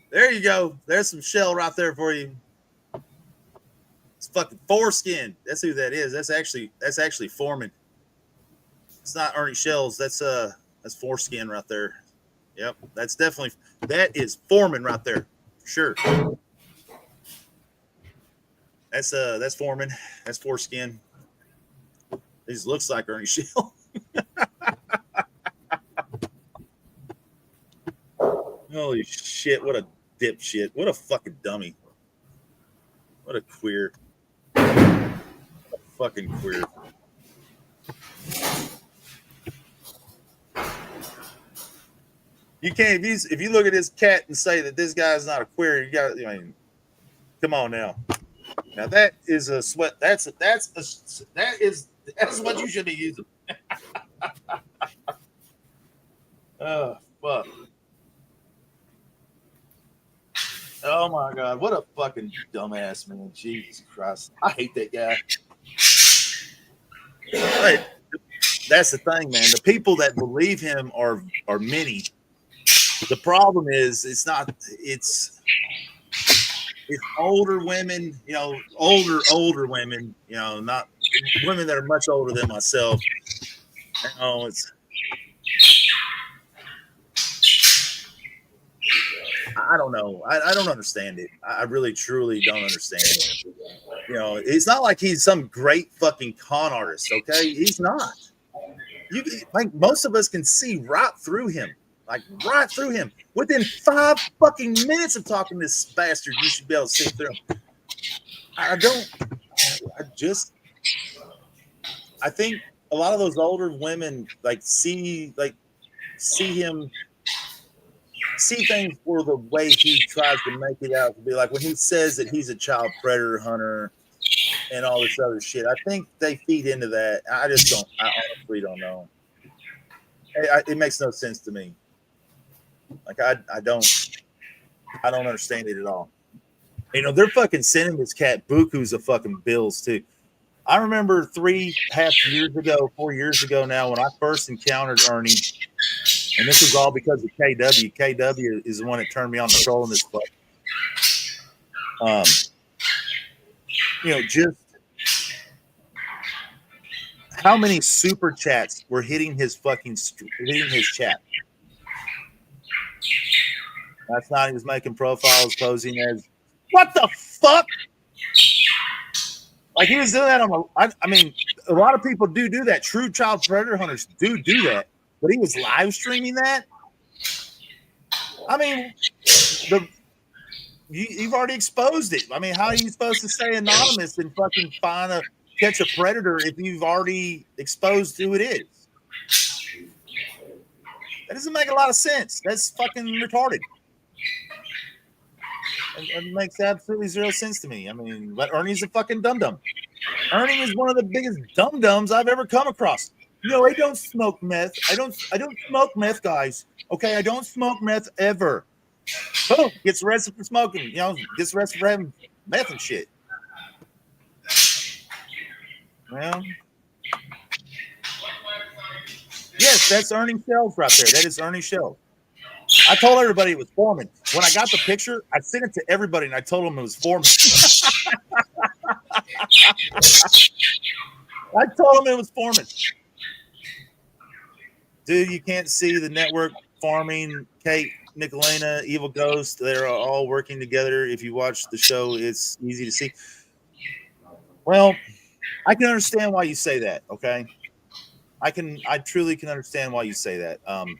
There you go. There's some shell right there for you. It's fucking foreskin. That's who that is. That's actually Foreman. It's not Ernie Shells. That's foreskin right there. Yep. That is Foreman right there. Sure. That's Foreman. That's foreskin. This looks like Ernie Shell. Holy shit, what a dipshit. What a fucking dummy. What a queer. Fucking queer. You can't if you look at this cat and say that this guy's not a queer, you got, I mean, come on now. Now that is a sweat. That's what you should be using. Oh fuck. Oh my god, what a fucking dumbass, man. Jesus Christ. I hate that guy. But that's the thing, man. The people that believe him are many. The problem is it's older women, older women, not women that are much older than myself. I don't know. I don't understand it. I really, truly don't understand it. It's not like he's some great fucking con artist, okay? He's not. Like most of us can see right through him. Like right through him. Within 5 fucking minutes of talking to this bastard, you should be able to see through him. I think a lot of those older women see him, see things for the way he tries to make it out to be. Like when he says that he's a child predator hunter and all this other shit, I think they feed into that. I honestly don't know. It makes no sense to me. Like I don't understand it at all. They're fucking sending this cat bukus of fucking bills too. I remember 4 years ago now, when I first encountered Ernie, and this was all because of KW. KW is the one that turned me on to trolling this fuck. Just how many super chats were hitting his chat. Last night he was making profiles, posing as, what the fuck? Like he was doing that I mean, a lot of people do that. True child predator hunters do that. But he was live streaming that. I mean, you've already exposed it. I mean, how are you supposed to stay anonymous and fucking catch a predator if you've already exposed who it is? That doesn't make a lot of sense. That's fucking retarded. It makes absolutely zero sense to me. I mean, but Ernie's a fucking dum-dum. Ernie is one of the biggest dum-dums I've ever come across. No, I don't smoke meth. I don't smoke meth, guys. Okay, I don't smoke meth ever. Boom, gets arrested for smoking. Gets arrested for having meth and shit. Well, yes, that's Ernie Shells right there. That is Ernie Shells. I told everybody it was Foreman. When I got the picture, I sent it to everybody, and I told them it was Foreman. I told them it was Foreman. dude, you can't see the network farming. Kate, Nicolina, Evil Ghost, they're all working together. If you watch the show, it's easy to see. Well, I can understand why you say that. Okay, I truly can understand why you say that. I'm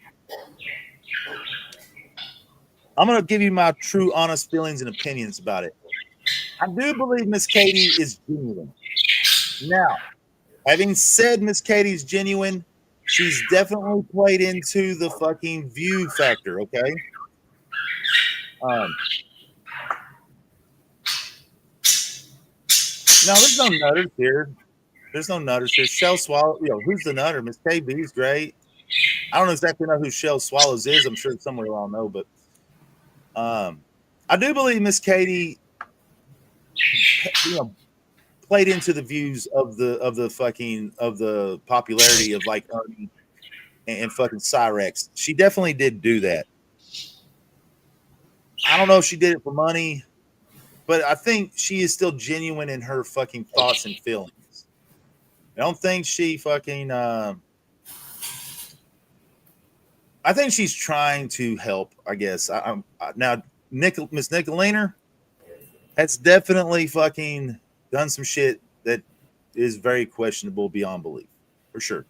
gonna give you my true, honest feelings and opinions about it. I do believe Miss Katie is genuine. Now, having said Miss Katie's genuine, she's definitely played into the fucking view factor. Okay. No, there's no nutters here. There's no nutters here. Shell Swallow, who's the nutter? Miss KB's great. I don't exactly know who Shell Swallows is. I'm sure somewhere you all know, but I do believe Miss Katie, played into the views of the popularity of like Ernie and fucking Cyrex. She definitely did do that. I don't know if she did it for money, but I think she is still genuine in her fucking thoughts and feelings. I don't think she fucking. I think she's trying to help. I guess. Now, Miss Nicoliner has definitely fucking done some shit that is very questionable beyond belief, for sure.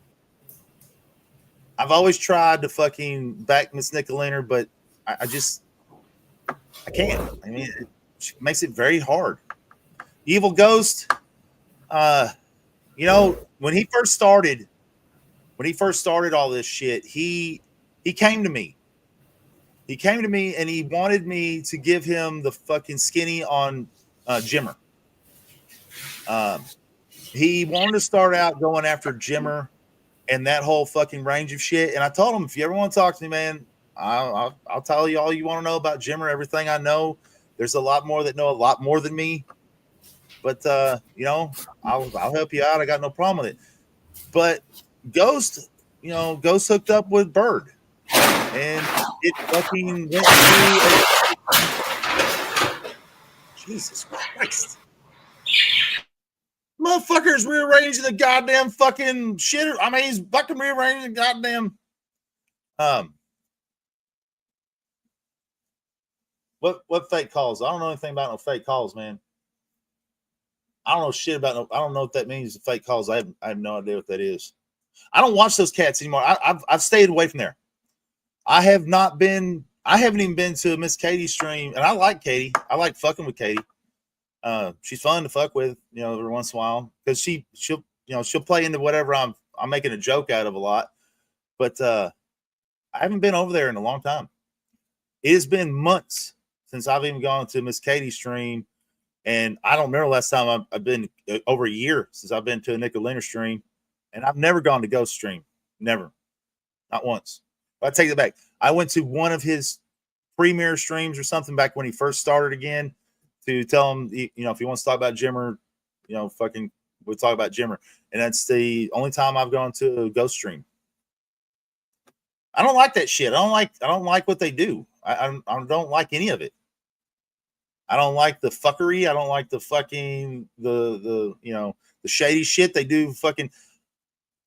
I've always tried to fucking back Miss Nicoliner, but I just I can't. I mean, it makes it very hard. Evil Ghost, when he first started all this shit, he came to me. He came to me and he wanted me to give him the fucking skinny on Jimmer. He wanted to start out going after Jimmer and that whole fucking range of shit. And I told him, if you ever want to talk to me, man, I'll tell you all you want to know about Jimmer, everything I know. There's a lot more that know a lot more than me. But I'll help you out. I got no problem with it. But Ghost, Ghost hooked up with Bird. And it fucking went through Jesus Christ. Motherfuckers rearranging the goddamn fucking shit. I mean, he's fucking rearranging the goddamn. What fake calls? I don't know anything about no fake calls, man. I don't know shit about no. I don't know what that means. Fake calls. I have no idea what that is. I don't watch those cats anymore. I've stayed away from there. I haven't even been to Miss Katie's stream, and I like Katie. I like fucking with Katie. She's fun to fuck with, every once in a while because she'll play into whatever I'm making a joke out of a lot. But I haven't been over there in a long time. It has been months since I've even gone to Miss Katie's stream, and I don't remember last time I've been over a year since I've been to a Nicolina stream, and I've never gone to Ghost stream, never, not once. But I take it back. I went to one of his premiere streams or something back when he first started again to tell him, if he wants to talk about Jimmer, fucking we'll talk about Jimmer. And that's the only time I've gone to a Ghost stream. I don't like that shit. I don't like what they do. I don't like any of it. I don't like the fuckery. I don't like the fucking the shady shit they do. Fucking,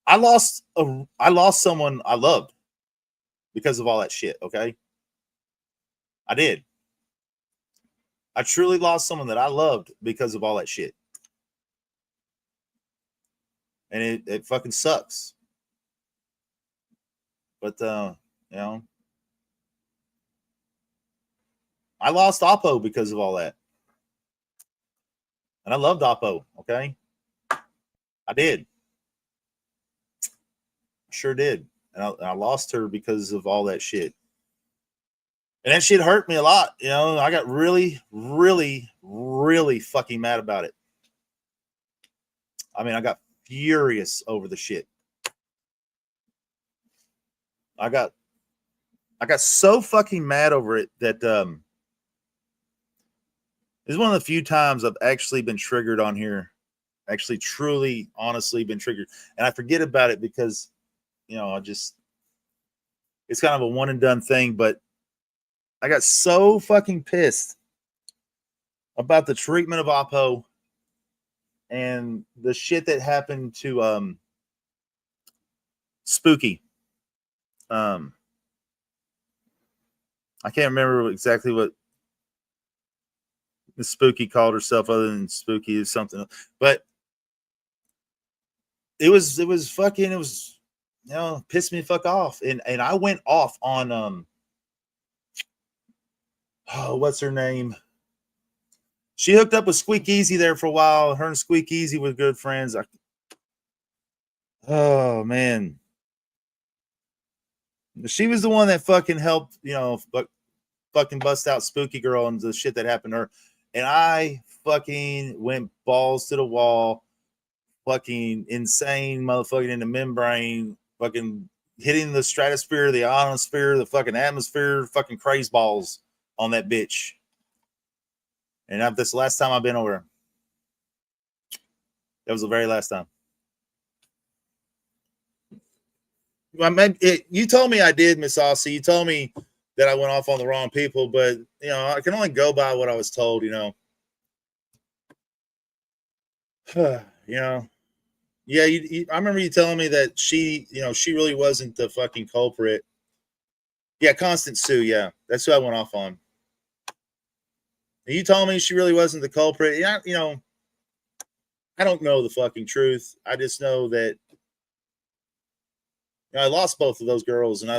I lost someone I loved because of all that shit. Okay, I did. I truly lost someone that I loved because of all that shit, and it fucking sucks. But I lost Oppo because of all that. And I loved Oppo, okay? I did. Sure did. And I lost her because of all that shit. And that shit hurt me a lot. I got really, really, really fucking mad about it. I mean, I got furious over the shit. I got so fucking mad over it that it's one of the few times I've actually been triggered on here. Actually, truly, honestly been triggered. And I forget about it because, it's kind of a one and done thing. But I got so fucking pissed about the treatment of Oppo and the shit that happened to Spooky. I can't remember exactly what Miss Spooky called herself, other than Spooky or something. But it was fucking, it was, pissed me the fuck off. And I went off on oh, what's her name? She hooked up with Squeak Easy there for a while. Her and Squeak Easy were good friends. Oh man. She was the one that fucking helped, fucking bust out Spooky Girl and the shit that happened to her. And I fucking went balls to the wall, fucking insane motherfucking in the membrane, fucking hitting the stratosphere, the ionosphere, the fucking atmosphere, fucking craze balls on that bitch. And that's the last time I've been over there. That was the very last time. You told me I did, Miss Aussie. You told me that I went off on the wrong people, but I can only go by what I was told. Yeah. I remember you telling me that she really wasn't the fucking culprit. Yeah, Constance Sue. Yeah, that's who I went off on. And you told me she really wasn't the culprit. Yeah, I don't know the fucking truth. I just know that. I lost both of those girls, and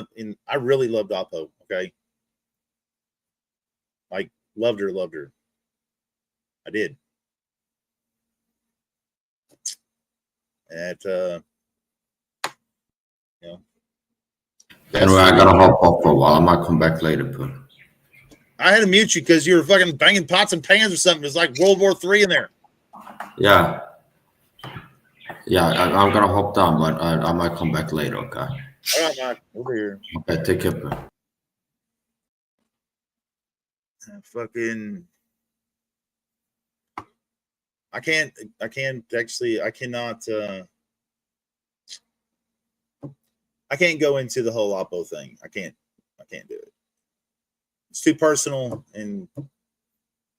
I really loved Oppo. Okay, like loved her. I did. And Anyway, I gotta hop off for a while. I might come back later, but I had to mute you because you were fucking banging pots and pans or something. It's like World War III in there. Yeah. I'm gonna hop down, but I might come back later. Okay. All right, Mike, over here. Okay, take care, bro. Fucking. I cannot. I can't go into the whole Oppo thing. I can't do it. It's too personal and a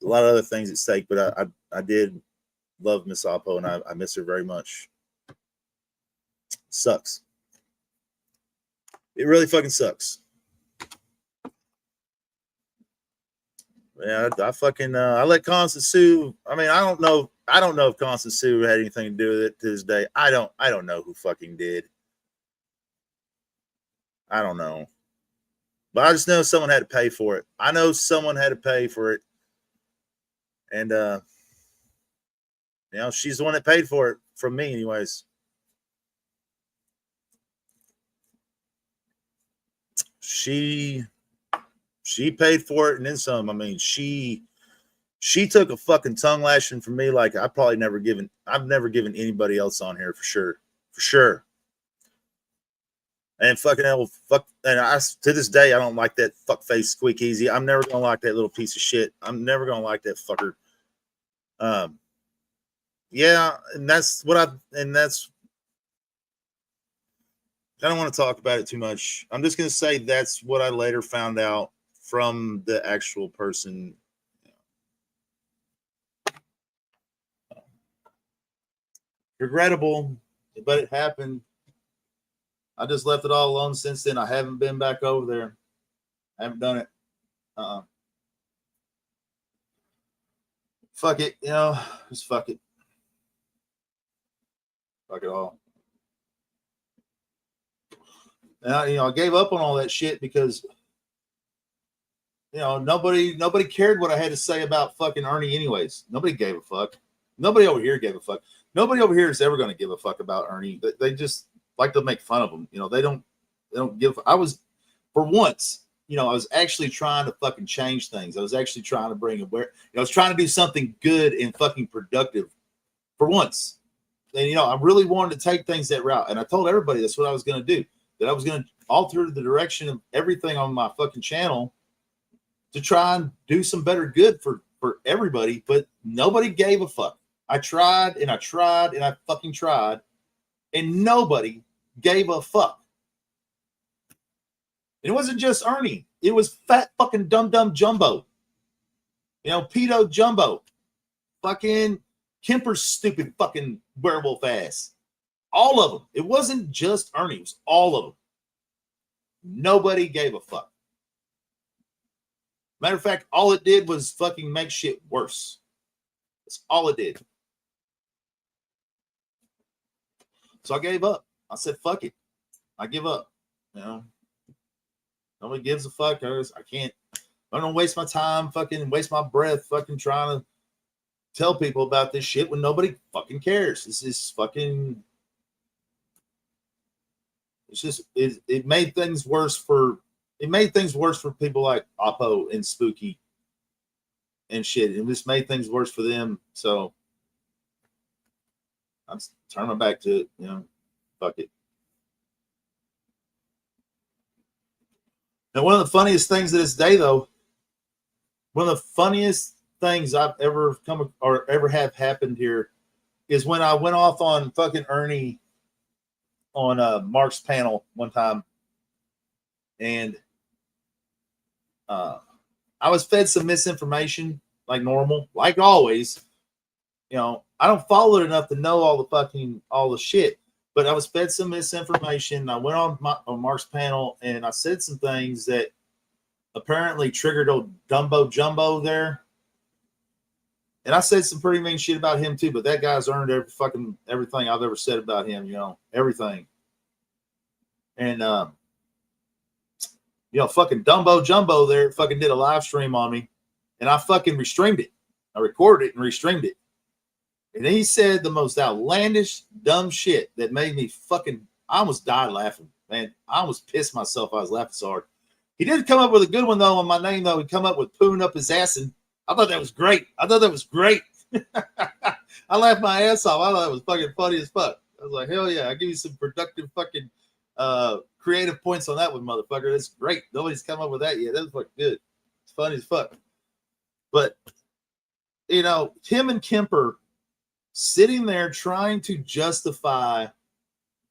lot of other things at stake. But I did love Miss Oppo, and I miss her very much. Sucks. It really fucking sucks. Yeah, I fucking I let Constance Sue. I mean, I don't know if Constance Sue had anything to do with it to this day. I don't know who fucking did. I don't know. But I just know someone had to pay for it. I know someone had to pay for it. And she's the one that paid for it from me anyways. She paid for it and then some. I mean, she took a fucking tongue lashing from me like I've never given anybody else on here for sure. And fucking hell, and to this day I don't like that fuckface Squeak Easy. I'm never gonna like that little piece of shit. I'm never gonna like that fucker. Yeah, and that's I don't want to talk about it too much. I'm just gonna say that's what I later found out from the actual person. Regrettable, but it happened. I just left it all alone since then. I haven't been back over there. I haven't done it. Fuck it, just fuck it. Fuck it all. And I gave up on all that shit because nobody cared what I had to say about fucking Ernie anyways. Nobody gave a fuck. Nobody over here gave a fuck. Nobody over here is ever going to give a fuck about Ernie. They just like to make fun of him. They don't give. I was, for once, I was actually trying to fucking change things. I was actually trying to bring aware. I was trying to do something good and fucking productive for once. And, I really wanted to take things that route. And I told everybody that's what I was going to do, that I was going to alter the direction of everything on my fucking channel to try and do some better good for everybody. But nobody gave a fuck. I tried and I tried and I fucking tried, and nobody gave a fuck. And it wasn't just Ernie. It was fat fucking dumb Jumbo. Pedo Jumbo. Fucking Kemper's stupid fucking werewolf ass. All of them. It wasn't just Ernie. It was all of them. Nobody gave a fuck. Matter of fact, all it did was fucking make shit worse. That's all it did. So I gave up. I said, fuck it. I give up. You know, nobody gives a fuck. I can't. I don't waste my time, fucking waste my breath, fucking trying to tell people about this shit when nobody fucking cares. This is fucking. It's just it made things worse for people like Oppo and Spooky and shit. It just made things worse for them. So I'm turning my back to it. You know, fuck it. Now, one of the funniest things to this day, though, one of the funniest things I've ever come or ever have happened here is when I went off on fucking Ernie on Mark's panel one time, and I was fed some misinformation like normal, like always. You know, I don't follow it enough to know all the shit, but I was fed some misinformation. I went on Mark's panel and I said some things that apparently triggered old Dumbo Jumbo there. And I said some pretty mean shit about him too, but that guy's earned everything I've ever said about him, you know, everything. And you know, fucking Dumbo Jumbo there fucking did a live stream on me, and I fucking restreamed it. I recorded it and restreamed it. And he said the most outlandish, dumb shit that made me fucking, I almost died laughing, man. I almost pissed myself. I was laughing so hard. He did come up with a good one, though, on my name, though. He come up with pooing up his ass, and I thought that was great. I laughed my ass off. I thought that was fucking funny as fuck. I was like, hell yeah, I'll give you some productive fucking creative points on that one, motherfucker. That's great. Nobody's come up with that yet. That's fucking good. It's funny as fuck. But, you know, him and Kemper sitting there trying to justify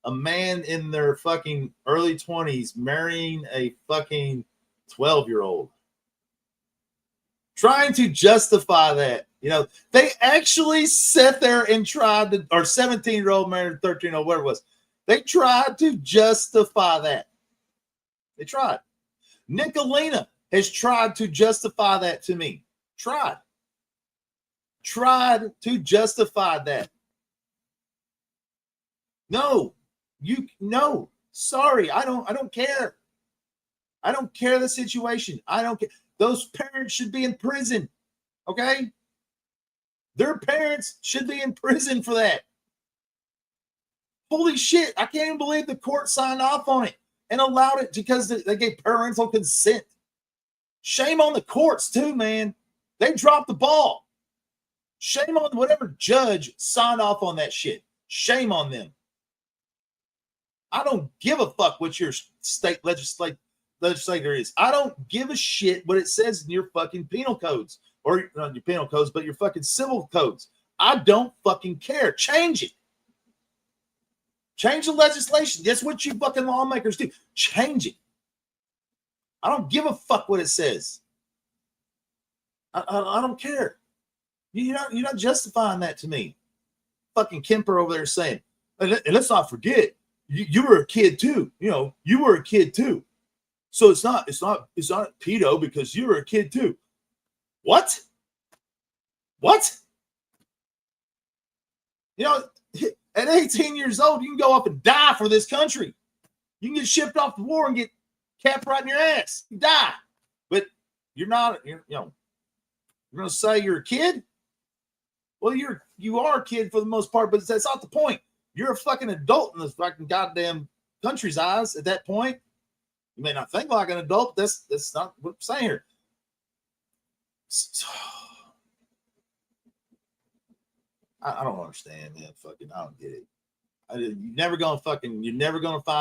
a man in their fucking early 20s marrying a fucking 12-year-old. Trying to justify that. You know, they actually sat there and tried to, or 17-year-old married a 13-year-old, whatever it was. They tried to justify that. They tried. Nicolina has tried to justify that to me. Tried to justify that. No, sorry, I don't care. I don't care the situation. I don't care. Those parents should be in prison. Okay? Their parents should be in prison for that. Holy shit, I can't even believe the court signed off on it and allowed it because they gave parental consent. Shame on the courts too, man. They dropped the ball. Shame on whatever judge signed off on that shit. Shame on them. I don't give a fuck what your state legislator is. I don't give a shit what it says in your fucking penal codes, or not your penal codes, but your fucking civil codes. I don't fucking care. Change it. Change the legislation. That's what you fucking lawmakers do. Change it. I don't give a fuck what it says. I don't care. You're not justifying that to me. Fucking Kemper over there saying, and let's not forget, you were a kid too. You know, you were a kid too. So it's not pedo because you were a kid too. What? You know, at 18 years old, you can go up and die for this country. You can get shipped off the war and get capped right in your ass. You die. But you're going to say you're a kid? Well, you are a kid for the most part, but that's not the point. You're a fucking adult in this fucking goddamn country's eyes at that point. You may not think like an adult. That's not what I'm saying here. I don't understand, man. Fucking, I don't get it. You're never gonna find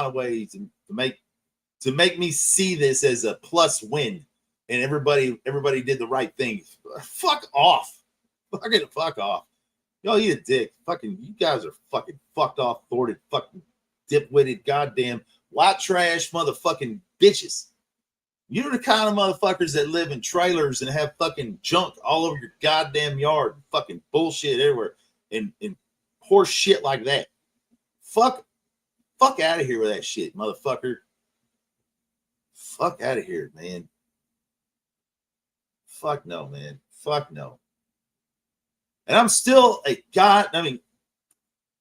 a way to make me see this as a plus win. And everybody did the right thing. Fuck off. Fuck off. Y'all eat a dick. Fucking, you guys are fucking fucked off, thwarted, fucking dip-witted, goddamn white trash motherfucking bitches. You're the kind of motherfuckers that live in trailers and have fucking junk all over your goddamn yard, fucking bullshit everywhere, and horse shit like that. Fuck out of here with that shit, motherfucker. Fuck out of here, man. Fuck no, man. Fuck no. And I'm still a god. I mean,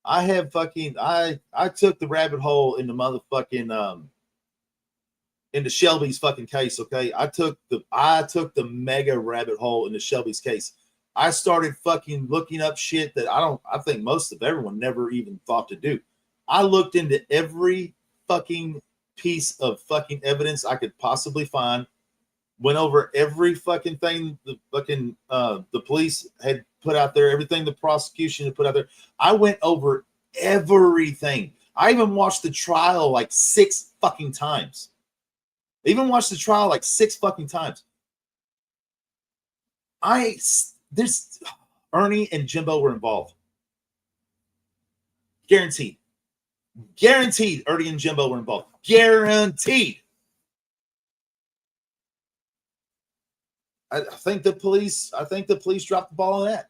I have fucking I took the rabbit hole into motherfucking into Shelby's fucking case. Okay, I took the mega rabbit hole into Shelby's case. I started fucking looking up shit that I think most of everyone never even thought to do. I looked into every fucking piece of fucking evidence I could possibly find. Went over every fucking thing the fucking the police had put out there, everything the prosecution had put out there. I went over everything. I even watched the trial like 6 fucking times. I even watched the trial like 6 fucking times. There's Ernie and Jimbo were involved. Guaranteed. Guaranteed Ernie and Jimbo were involved. Guaranteed. I think the police dropped the ball on that.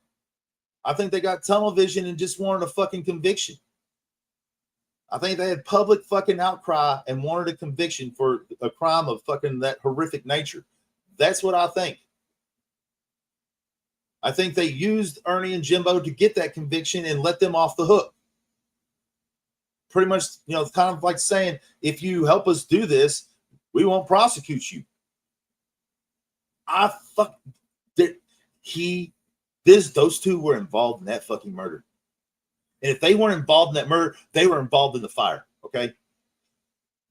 I think they got tunnel vision and just wanted a fucking conviction. I think they had public fucking outcry and wanted a conviction for a crime of fucking that horrific nature. That's what I think. I think they used Ernie and Jimbo to get that conviction and let them off the hook. Pretty much, it's kind of like saying, if you help us do this, we won't prosecute you. Those two were involved in that fucking murder. And if they weren't involved in that murder, they were involved in the fire. Okay.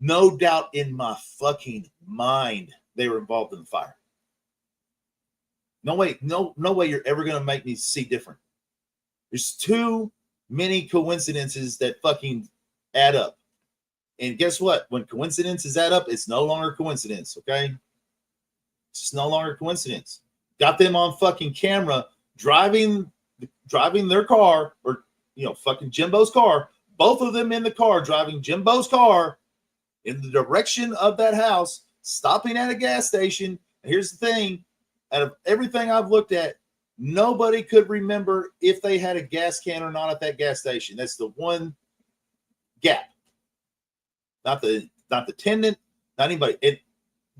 No doubt in my fucking mind, they were involved in the fire. No way you're ever going to make me see different. There's too many coincidences that fucking add up. And guess what? When coincidences add up, it's no longer coincidence. Okay. It's just no longer coincidence. Got them on fucking camera driving their car, or fucking Jimbo's car. Both of them in the car driving Jimbo's car in the direction of that house, stopping at a gas station. And here's the thing: out of everything I've looked at, nobody could remember if they had a gas can or not at that gas station. That's the one gap. Not the tenant, not anybody.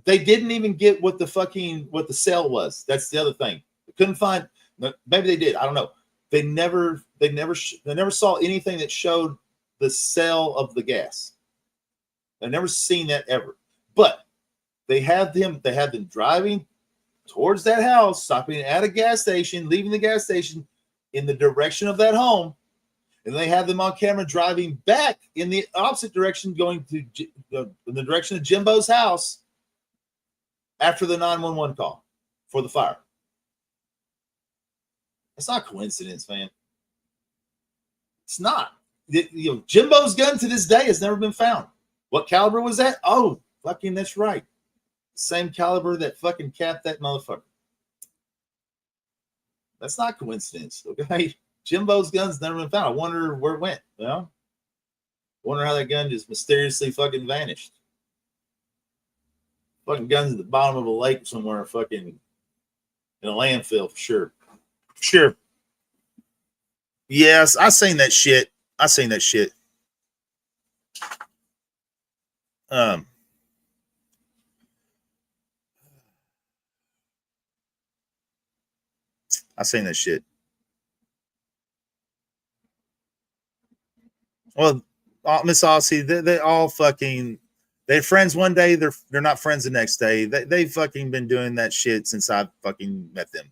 They didn't even get what the sale was. That's the other thing. They couldn't find. Maybe they did. I don't know. They never saw anything that showed the sale of the gas. They've never seen that ever. But they had them driving towards that house, stopping at a gas station, leaving the gas station in the direction of that home, and they had them on camera driving back in the opposite direction, going to in the direction of Jimbo's house after the 911 call for the fire. It's not coincidence, man. It's not. Jimbo's gun to this day has never been found. What caliber was that? Oh, fucking that's right. Same caliber that fucking capped that motherfucker. That's not coincidence, okay? Jimbo's gun's never been found. I wonder where it went. Wonder how that gun just mysteriously fucking vanished. Fucking guns at the bottom of a lake somewhere, fucking in a landfill for sure. Sure. Yes, I seen that shit. I seen that shit. I seen that shit. Well, Miss Aussie, they all fucking. They're friends one day. They're not friends the next day. They've fucking been doing that shit since I fucking met them.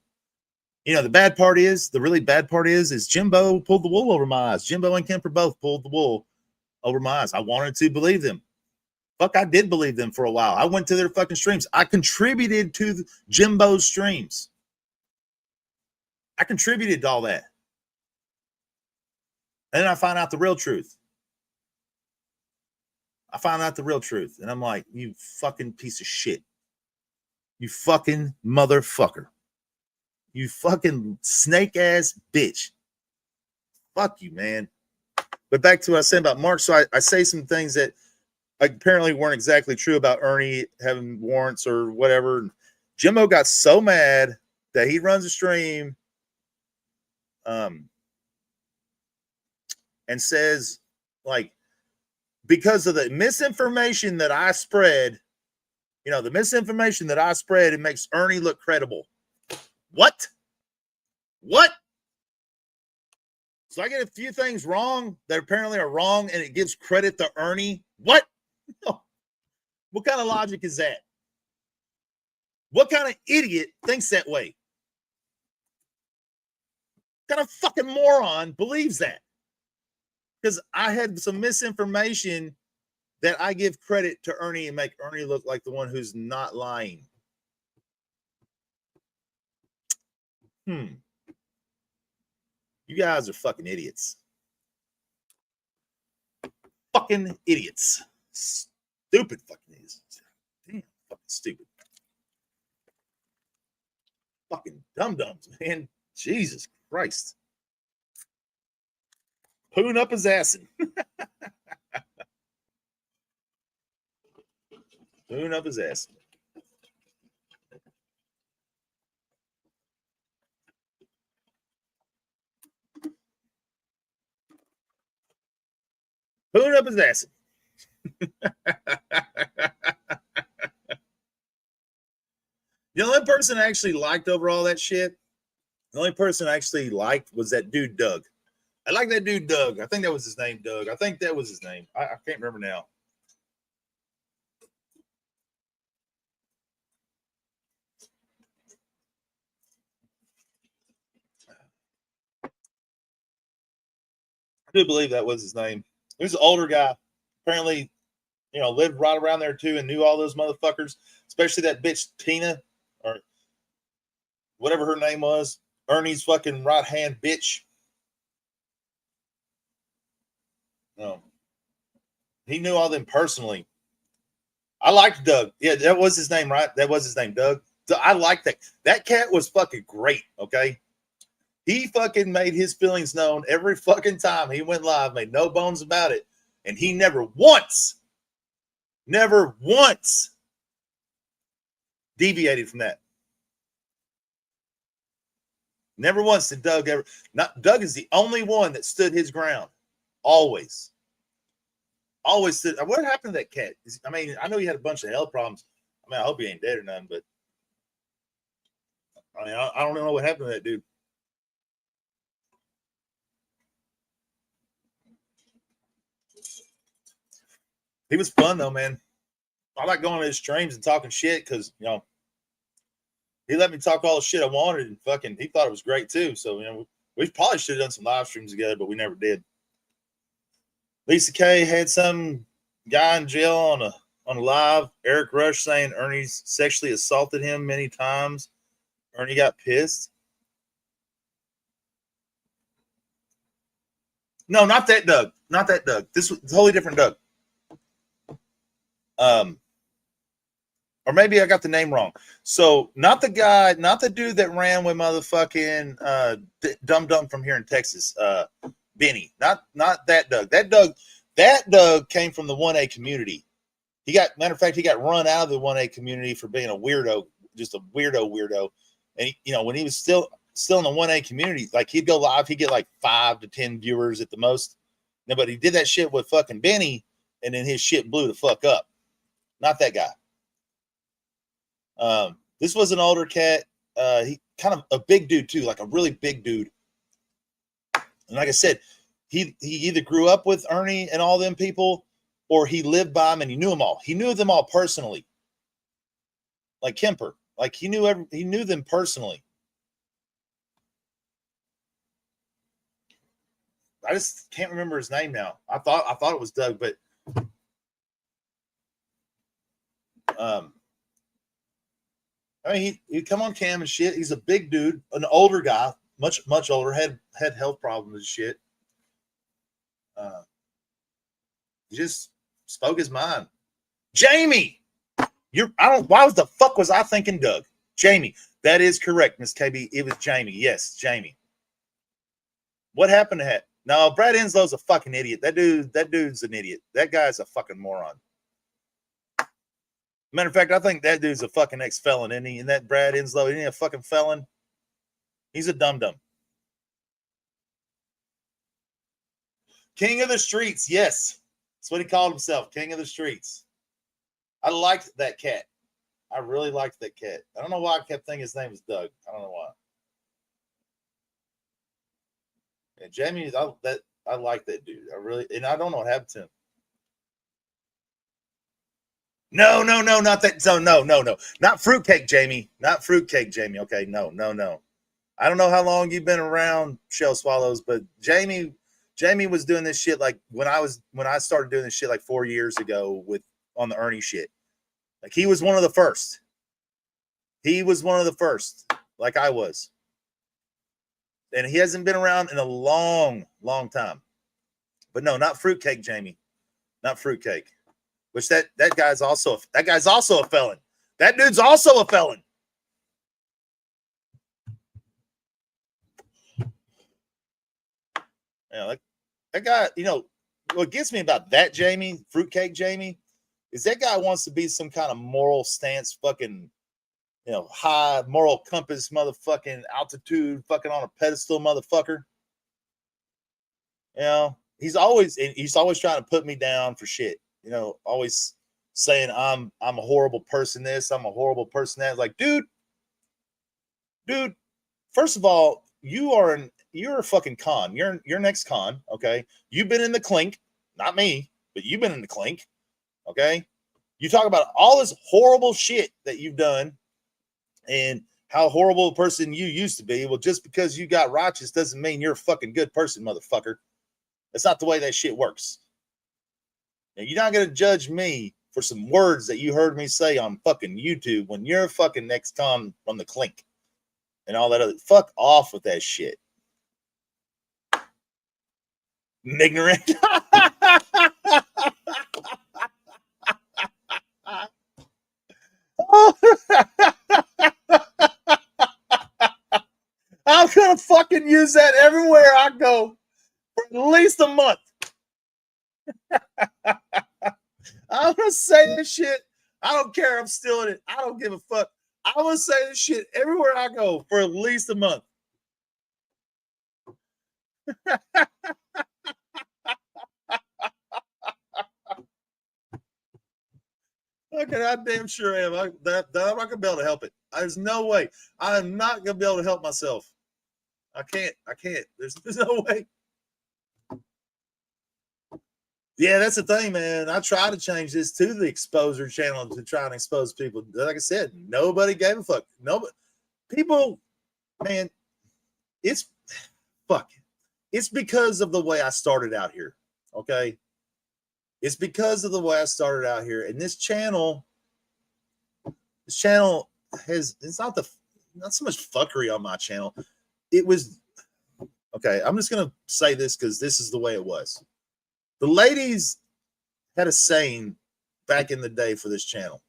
The really bad part is Jimbo pulled the wool over my eyes. Jimbo and Kemper both pulled the wool over my eyes. I wanted to believe them. Fuck, I did believe them for a while. I went to their fucking streams. I contributed to Jimbo's streams. I contributed to all that. And then I find out the real truth. And I'm like, you fucking piece of shit. You fucking motherfucker. You fucking snake ass bitch. Fuck you, man. But back to what I said about Mark. So I say some things that apparently weren't exactly true about Ernie having warrants or whatever. Jimbo got so mad that he runs a stream and says, like, because of the misinformation that I spread You know, the misinformation that I spread, it makes Ernie look credible. What? What? So I get a few things wrong that apparently are wrong, and it gives credit to Ernie. What? What kind of logic is that? What kind of idiot thinks that way? What kind of fucking moron believes that? Because I had some misinformation that I give credit to Ernie and make Ernie look like the one who's not lying. You guys are fucking idiots. Fucking idiots. Stupid fucking idiots. Damn, fucking stupid. Fucking dum-dums, man. Jesus Christ. Pooing up his assin'. Pooing up his ass. Pooing up his ass. The only person I actually liked over all that shit, the only person I actually liked was that dude, Doug. I like that dude, Doug. I think that was his name, Doug. I think that was his name. I can't remember now. I do believe that was his name. He was an older guy. Apparently, you know, lived right around there too and knew all those motherfuckers, especially that bitch Tina or whatever her name was. Ernie's fucking right hand bitch. No. He knew all them personally. I liked Doug. Yeah, that was his name, right? That was his name, Doug. I liked that. That cat was fucking great, okay? He fucking made his feelings known every fucking time he went live, made no bones about it. And he never once deviated from that. Never once did Doug ever. Doug is the only one that stood his ground. Always stood. What happened to that cat? I mean, I know he had a bunch of health problems. I mean, I hope he ain't dead or nothing, but I mean, I don't know what happened to that dude. He was fun though, man. I like going to his streams and talking shit because, you know, he let me talk all the shit I wanted and fucking he thought it was great too. So, you know, we probably should have done some live streams together, but we never did. Lisa K had some guy in jail on a live. Eric Rush saying Ernie's sexually assaulted him many times. Ernie got pissed. No, not that Doug. Not that Doug. This was a totally different Doug. Or maybe I got the name wrong. So not the guy, not the dude that ran with motherfucking Dum Dum from here in Texas, Benny. Not that Doug. That Doug came from the 1A community. Matter of fact, he got run out of the 1A community for being a weirdo, just a weirdo. And you know, when he was still in the 1A community, like he'd go live, he'd get like 5 to 10 viewers at the most. No, but he did that shit with fucking Benny, and then his shit blew the fuck up. Not that guy. This was an older cat. He kind of a big dude too, like a really big dude. And like I said, he either grew up with Ernie and all them people, or he lived by them and he knew them all. He knew them all personally. Like Kemper. Like he knew them personally. I just can't remember his name now. I thought it was Doug, but I mean, he'd come on cam and shit. He's a big dude, an older guy, much older, had health problems and shit. He just spoke his mind. Jamie, why the fuck was I thinking Doug? Jamie, that is correct, Miss KB. It was Jamie. Yes, Jamie. What happened to that? No, Brad Enslow's a fucking idiot. That dude's an idiot. That guy's a fucking moron. Matter of fact, I think that dude's a fucking ex-felon, isn't he? And that Brad Enslow, isn't he a fucking felon? He's a dum-dum. King of the streets, yes. That's what he called himself, King of the streets. I liked that cat. I really liked that cat. I don't know why I kept thinking his name was Doug. I don't know why. And Jamie, I like that dude. I really, and I don't know what happened to him. No, not that. So no, not fruitcake, Jamie. Not fruitcake, Jamie. Okay, no. I don't know how long you've been around Shell Swallows, but Jamie was doing this shit like when I started doing this shit like 4 years ago on the Ernie shit. Like he was one of the first. He was one of the first, like I was. And he hasn't been around in a long, long time. But no, not fruitcake, Jamie. Not fruitcake. Which that guy's also a felon. That dude's also a felon. Yeah, like that guy, what gets me about that Jamie, fruitcake Jamie, is that guy wants to be some kind of moral stance, fucking, high moral compass, motherfucking altitude, fucking on a pedestal, motherfucker. He's always trying to put me down for shit. Always saying I'm a horrible person. This, I'm a horrible person. That. Like, dude. First of all, you're a fucking con. You're next con. Okay, you've been in the clink, not me, but you've been in the clink. Okay, you talk about all this horrible shit that you've done and how horrible a person you used to be. Well, just because you got righteous doesn't mean you're a fucking good person, motherfucker. That's not the way that shit works. And you're not going to judge me for some words that you heard me say on fucking YouTube when you're a fucking next con from the clink and all that other. Fuck off with that shit. Ignorant. I'm going to fucking use that everywhere I go for at least a month. I'm going to say this shit. I don't care. I'm stealing it. I don't give a fuck. I'm going to say this shit everywhere I go for at least a month. Okay, I damn sure am. I'm not going to be able to help it. There's no way. I'm not going to be able to help myself. I can't. There's no way. Yeah, that's the thing, man. I try to change this to the exposure channel to try and expose people. Like I said, nobody gave a fuck. Nobody. People, man, it's fuck. It's because of the way I started out here. Okay. It's because of the way I started out here. And this channel has, it's not so much fuckery on my channel. It was, okay, I'm just going to say this because this is the way it was. The ladies had a saying back in the day for this channel.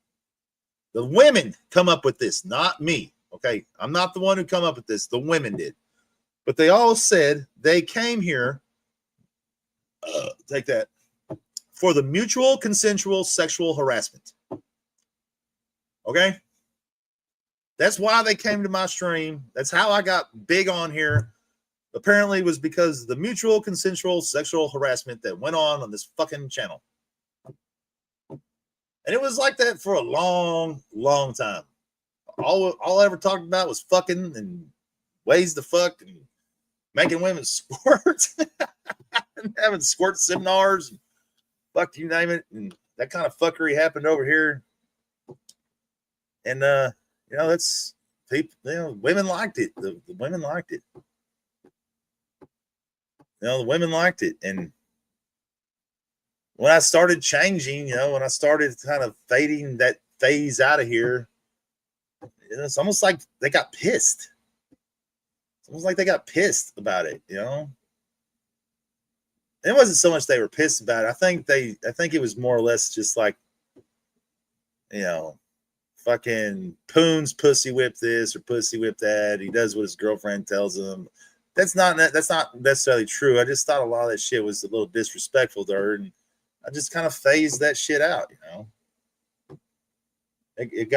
The women come up with this, not me. Okay, I'm not the one who come up with this. The women did. But they all said they came here, take that, for the mutual consensual sexual harassment. Okay? That's why they came to my stream. That's how I got big on here. Apparently it was because of the mutual consensual sexual harassment that went on this fucking channel. And it was like that for a long, long time. All I ever talked about was fucking and ways to fuck and making women squirt and having squirt seminars. Fuck, you name it. And that kind of fuckery happened over here. And, that's people, women liked it. The women liked it. The women liked it. And when I started changing, when I started kind of fading that phase out of here, it's almost like they got pissed. It's almost like they got pissed about it, It wasn't so much they were pissed about it. I think it was more or less just like, fucking Poons pussy whip this or pussy whip that. He does what his girlfriend tells him. That's not necessarily true. I just thought a lot of that shit was a little disrespectful to her, and I just kind of phased that shit out. It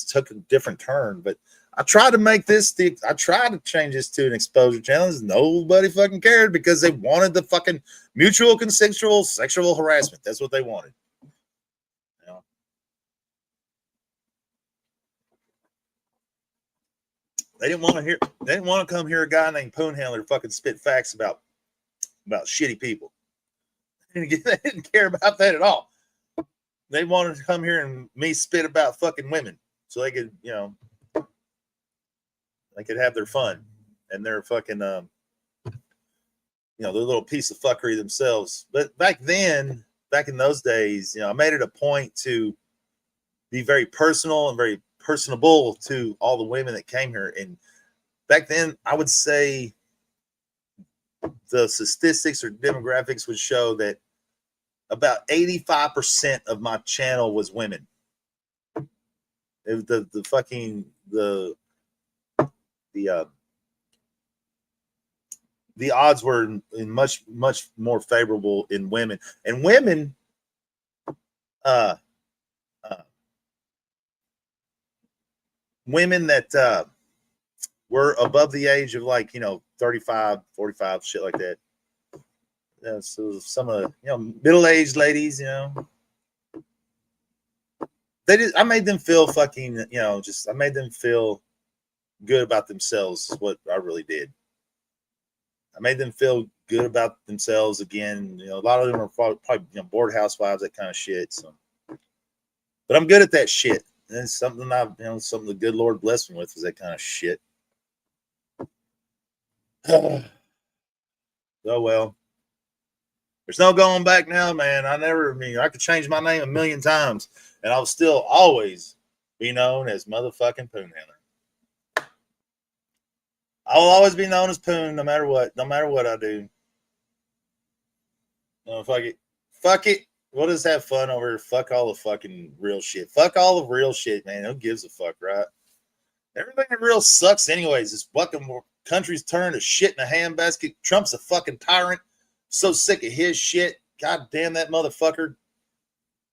took a different turn, but I tried to make this. I tried to change this to an exposure channel. Nobody fucking cared because they wanted the fucking mutual consensual sexual harassment. That's what they wanted. They didn't want to hear. They didn't want to come hear a guy named Poonhandler fucking spit facts about shitty people. They didn't care about that at all. They wanted to come here and me spit about fucking women, so they could, they could have their fun and their fucking, their little piece of fuckery themselves. But back then, back in those days, I made it a point to be very personal and very personable to all the women that came here. And back then, I would say the statistics or demographics would show that about 85% of my channel was women. It was the odds were in much more favorable in women, and women women that were above the age of 35, 45, shit like that. So some of middle-aged ladies, I made them feel fucking, I made them feel good about themselves is what I really did. I made them feel good about themselves again. A lot of them are probably bored housewives, that kind of shit. So, but I'm good at that shit. And it's something something the good Lord blessed me with is that kind of shit. Oh well. There's no going back now, man. I could change my name a million times and I'll still always be known as motherfucking Poonhandler. I will always be known as Poon no matter what I do. Fuck it. Fuck it. We'll just have fun over here. Fuck all the fucking real shit. Fuck all the real shit, man. Who gives a fuck, right? Everything that real sucks anyways. This fucking country's turned to shit in a handbasket. Trump's a fucking tyrant. So sick of his shit. God damn that motherfucker.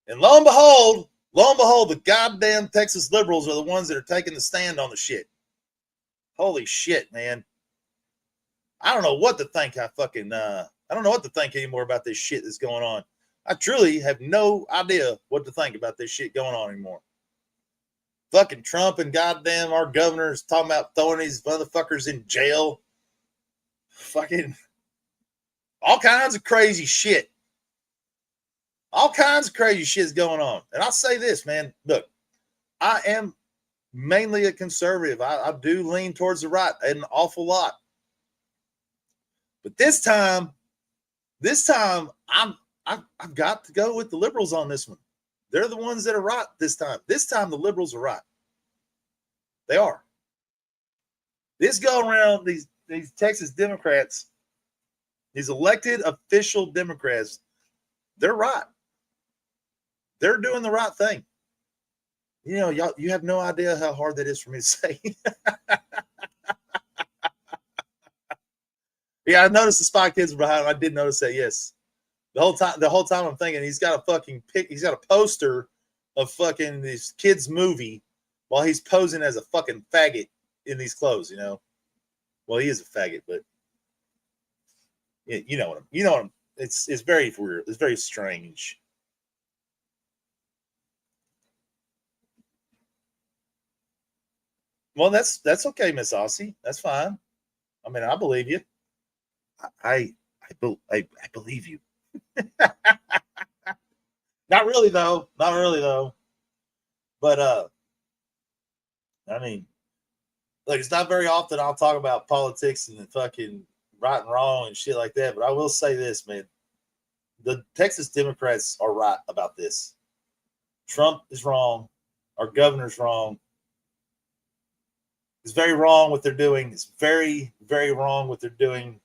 And lo and behold, the goddamn Texas liberals are the ones that are taking the stand on the shit. Holy shit, man. I don't know what to think. I don't know what to think anymore about this shit that's going on. I truly have no idea what to think about this shit going on anymore. Fucking Trump and goddamn our governors talking about throwing these motherfuckers in jail. Fucking all kinds of crazy shit. All kinds of crazy shit is going on. And I'll say this, man. Look, I am mainly a conservative. I do lean towards the right an awful lot. But this time I've got to go with the liberals on this one. They're the ones that are right this time. This time the liberals are right. They are. This go around, these Texas Democrats, these elected official Democrats, they're right. They're doing the right thing. Y'all, you have no idea how hard that is for me to say. Yeah, I noticed the Spy Kids were behind him. I did notice that, yes. The whole time I'm thinking he's got a poster of fucking this kid's movie while he's posing as a fucking faggot in these clothes, Well, he is a faggot, but you know what I'm it's very weird. It's very strange. Well, that's okay, Miss Aussie. That's fine. I mean, I believe you. I believe you. Not really though. But I mean, look, it's not very often I'll talk about politics and fucking right and wrong and shit like that. But I will say this, man. The Texas Democrats are right about this. Trump is wrong. Our governor's wrong. It's very wrong what they're doing. It's very, very wrong what they're doing.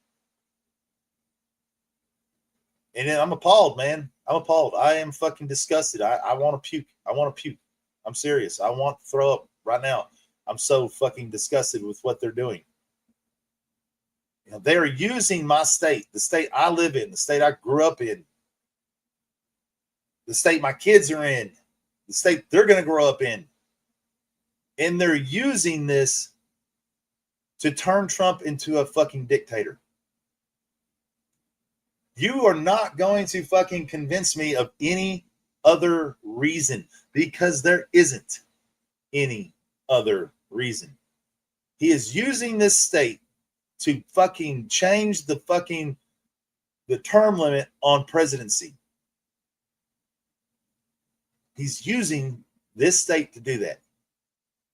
And I'm appalled, man. I'm appalled. I am fucking disgusted. I want to puke. I'm serious. I want to throw up right now. I'm so fucking disgusted with what they're doing. They are using my state, the state I live in, the state I grew up in, the state my kids are in, the state they're going to grow up in. And they're using this to turn Trump into a fucking dictator. You are not going to fucking convince me of any other reason, because there isn't any other reason. He is using this state to fucking change the term limit on presidency. He's using this state to do that.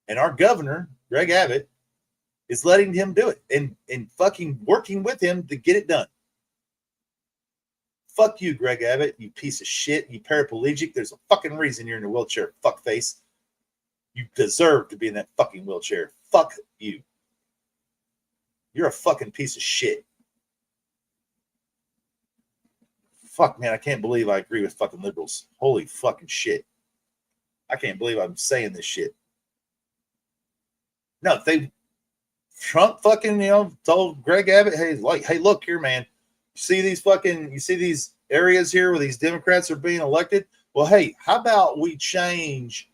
And our governor, Greg Abbott, is letting him do it and fucking working with him to get it done. Fuck you, Greg Abbott, you piece of shit, you paraplegic. There's a fucking reason you're in a wheelchair, fuckface. You deserve to be in that fucking wheelchair. Fuck you. You're a fucking piece of shit. Fuck, man, I can't believe I agree with fucking liberals. Holy fucking shit. I can't believe I'm saying this shit. No, Trump fucking, told Greg Abbott, hey, look here, man. You see these areas here where these Democrats are being elected? Well, hey, how about we change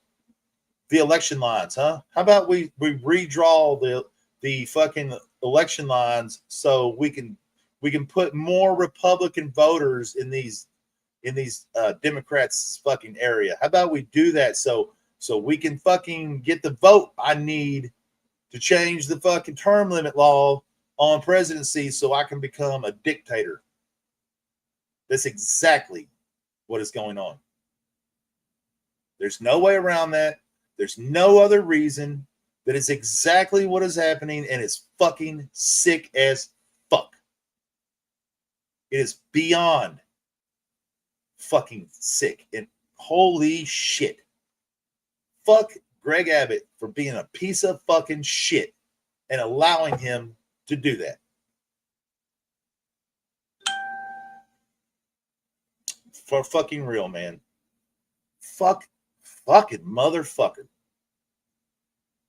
the election lines, huh? How about we redraw the fucking election lines so we can put more Republican voters in these Democrats fucking area? How about we do that so we can fucking get the vote I need to change the fucking term limit law on presidency so I can become a dictator? That's exactly what is going on. There's no way around that. There's no other reason. That is exactly what is happening, and it's fucking sick as fuck. It is beyond fucking sick. And holy shit. Fuck Greg Abbott for being a piece of fucking shit and allowing him to do that. For fucking real, man. Fucking motherfucker.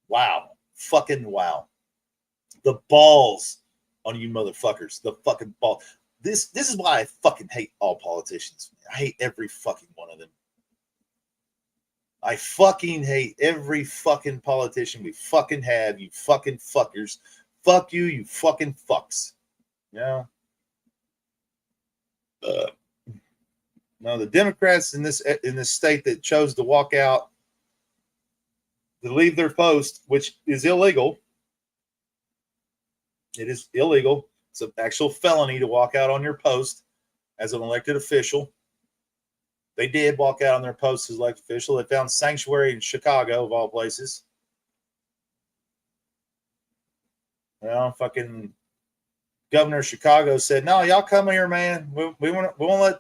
Wow. Fucking wow. The balls on you motherfuckers. The fucking ball. This is why I fucking hate all politicians. I hate every fucking one of them. I fucking hate every fucking politician we fucking have. You fucking fuckers. Fuck you, you fucking fucks. Yeah. No, the Democrats in this state that chose to walk out, to leave their post, which is illegal. It is illegal. It's an actual felony to walk out on your post as an elected official. They did walk out on their post as elected official. They found sanctuary in Chicago, of all places. Well, fucking governor of Chicago said, "No, y'all come here, man. We won't let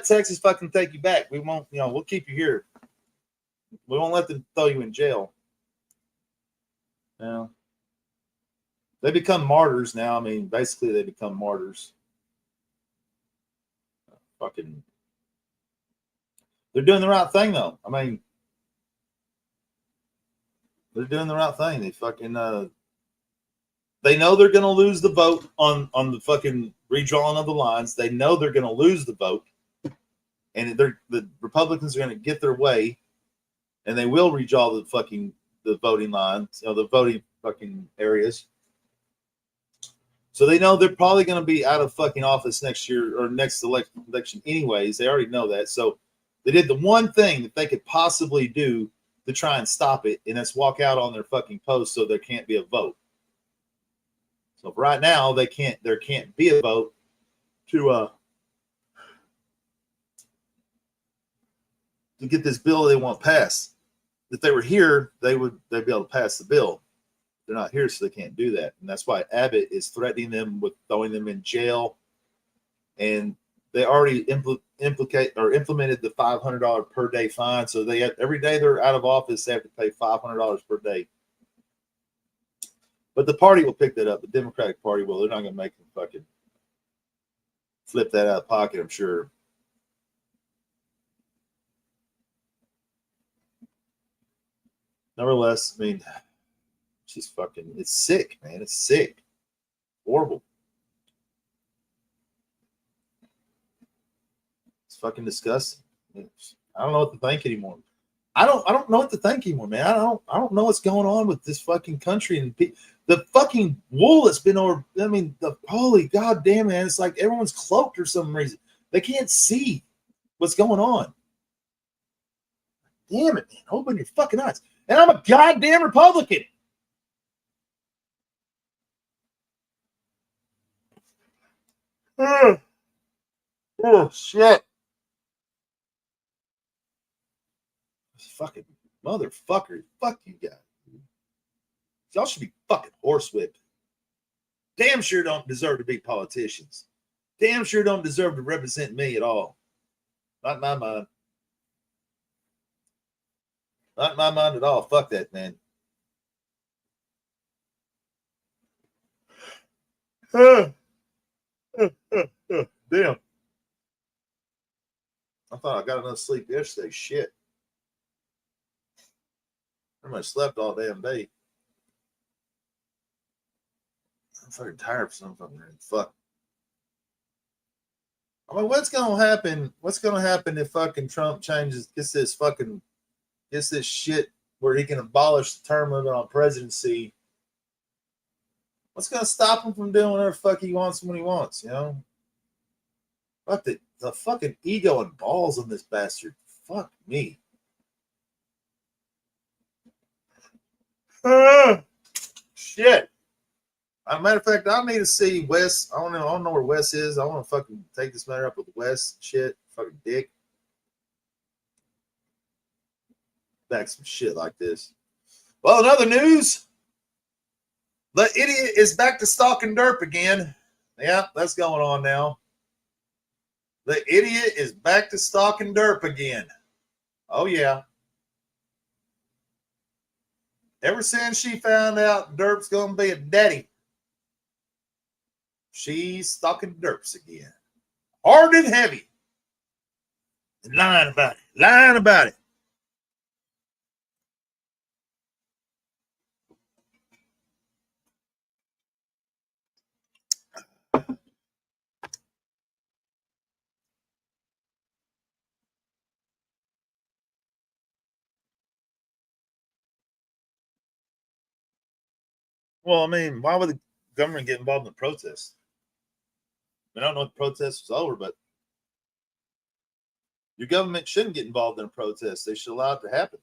Texas fucking take you back. We won't, we'll keep you here. We won't let them throw you in jail." Now, they become martyrs now. I mean, basically, they become martyrs. Fucking, they're doing the right thing, though. I mean, they're doing the right thing. They fucking, they know they're going to lose the vote on the fucking redrawing of the lines. They know they're going to lose the vote, and the Republicans are going to get their way, and they will redraw the voting lines, the voting fucking areas. So they know they're probably going to be out of fucking office next year or next election anyways. They already know that. So they did the one thing that they could possibly do to try and stop it, and that's walk out on their fucking post so there can't be a vote. So right now there can't be a vote to get this bill they want passed. If they were here, they'd be able to pass the bill. They're not here, so they can't do that. And that's why Abbott is threatening them with throwing them in jail. And they already implemented the $500 per day fine. So every day they're out of office, they have to pay $500 per day. But the party will pick that up. The Democratic Party will. They're not going to make them fucking flip that out of pocket, I'm sure. Nevertheless, I mean, it's sick, man. It's sick. Horrible. It's fucking disgusting. I don't know what to think anymore. I don't know what to think anymore, man. I don't know what's going on with this fucking country and the fucking wool that's been over. I mean, the holy goddamn, man. It's like everyone's cloaked for some reason. They can't see what's going on. Damn it, man. Open your fucking eyes. And I'm a goddamn Republican. Oh shit! Fucking motherfucker! Fuck you guys! Y'all should be fucking horsewhipped. Damn sure don't deserve to be politicians. Damn sure don't deserve to represent me at all. Not in my mind. Not in my mind at all. Fuck that, man. Damn. I thought I got enough sleep yesterday. Shit. I pretty much slept all damn day. I'm fucking tired for some fucking reason. Fuck. I mean, what's gonna happen? What's gonna happen if fucking Trump gets this shit where he can abolish the term limit on presidency? What's gonna stop him from doing whatever the fuck he wants when he wants? You know, fuck the fucking ego and balls on this bastard. Fuck me. Shit. As a matter of fact, I need to see Wes. I don't know where Wes is. I want to fucking take this matter up with Wes. Shit, fucking dick. Back some shit like this. Well, in other news, the idiot is back to stalking derp again. Yeah, that's going on now. The idiot is back to stalking derp again. Oh yeah. Ever since she found out derp's gonna be a daddy, she's stalking derps again. Hard and heavy. And lying about it. Lying about it. Well, I mean, why would the government get involved in the protest? I don't know if the protest was over, but your government shouldn't get involved in a protest. They should allow it to happen.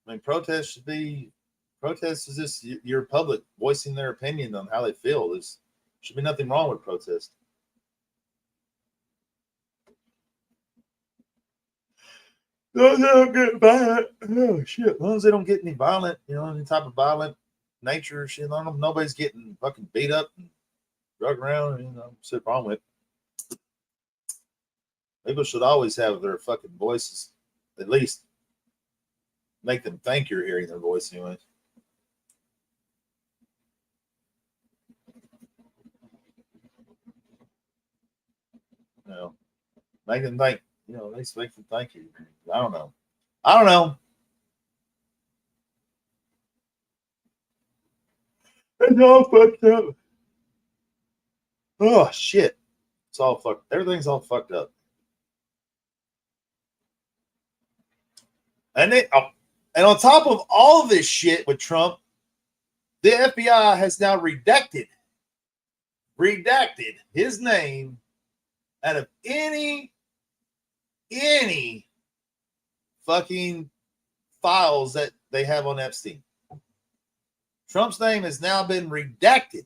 I mean, protest is just your public voicing their opinion on how they feel. There should be nothing wrong with protest. As long as they don't get violent. Oh shit! As long as they don't get any violent, any type of violent nature, shit. Nobody's getting fucking beat up and drug around. Shit wrong with it. People should always have their fucking voices, at least make them think you're hearing their voice anyway. Make them think, at least make them think you. I don't know. It's all fucked up. Oh shit. It's all fucked. Everything's all fucked up. And on top of all of this shit with Trump, the FBI has now redacted his name out of any fucking files that they have on Epstein. Trump's name has now been redacted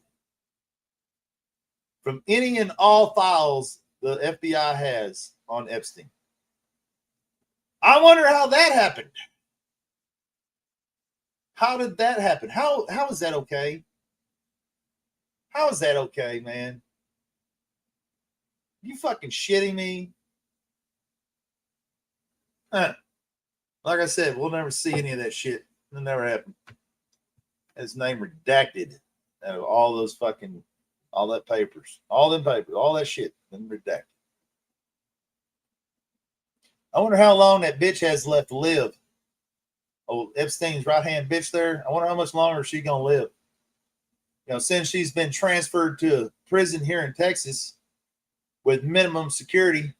from any and all files the FBI has on Epstein. I wonder how that happened. How did that happen? How is that okay? How is that okay, man? You fucking shitting me? Like I said, we'll never see any of that shit. It'll never happen. His name redacted out of all those fucking, all that papers, all them papers, all that shit, then redacted. I wonder how long that bitch has left to live. Oh, Epstein's right-hand bitch there. I wonder how much longer she's going to live. Since she's been transferred to a prison here in Texas with minimum security,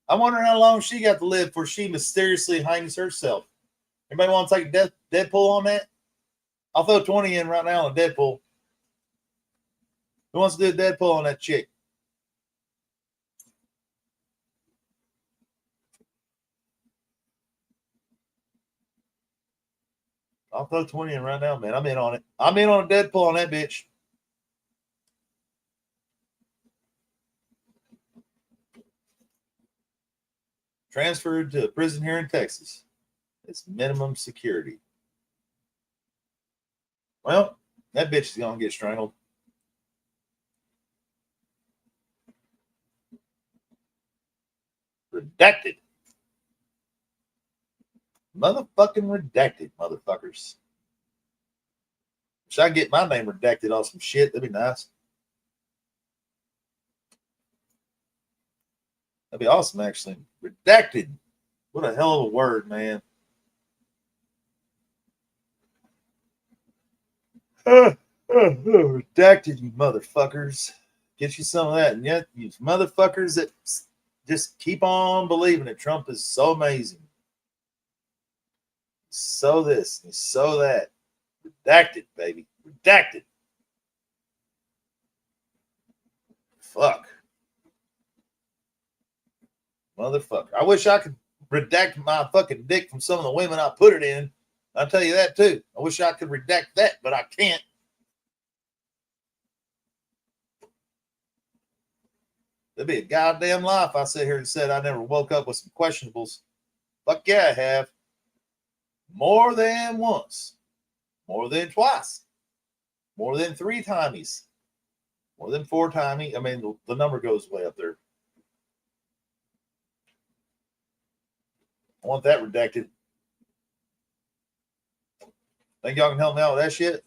I wonder how long she got to live before she mysteriously hangs herself. Anybody want to take a Deadpool on that? I'll throw 20 in right now on Deadpool. Who wants to do a Deadpool on that chick? I'll throw 20 in right now, man. I'm in on it. I'm in on a Deadpool on that bitch. transferred to a prison here in Texas. It's minimum security. Well, that bitch is going to get strangled. Redacted. Motherfucking redacted, motherfuckers. Should I get my name redacted off some shit? That'd be nice. That'd be awesome, actually. Redacted. What a hell of a word, man. Redacted, you motherfuckers. Get you some of that. And yet, you motherfuckers that just keep on believing that Trump is so amazing. So this and so that. Redacted, baby. Redacted. Fuck. Motherfucker. I wish I could redact my fucking dick from some of the women I put it in. I'll tell you that too. I wish I could redact that, but I can't. There'd be a goddamn lie if I sit here and said I never woke up with some questionables. Fuck yeah, I have. More than once. More than twice. More than 3 times. More than 4 times. I mean, the number goes way up there. I want that redacted. Think y'all can help me out with that shit?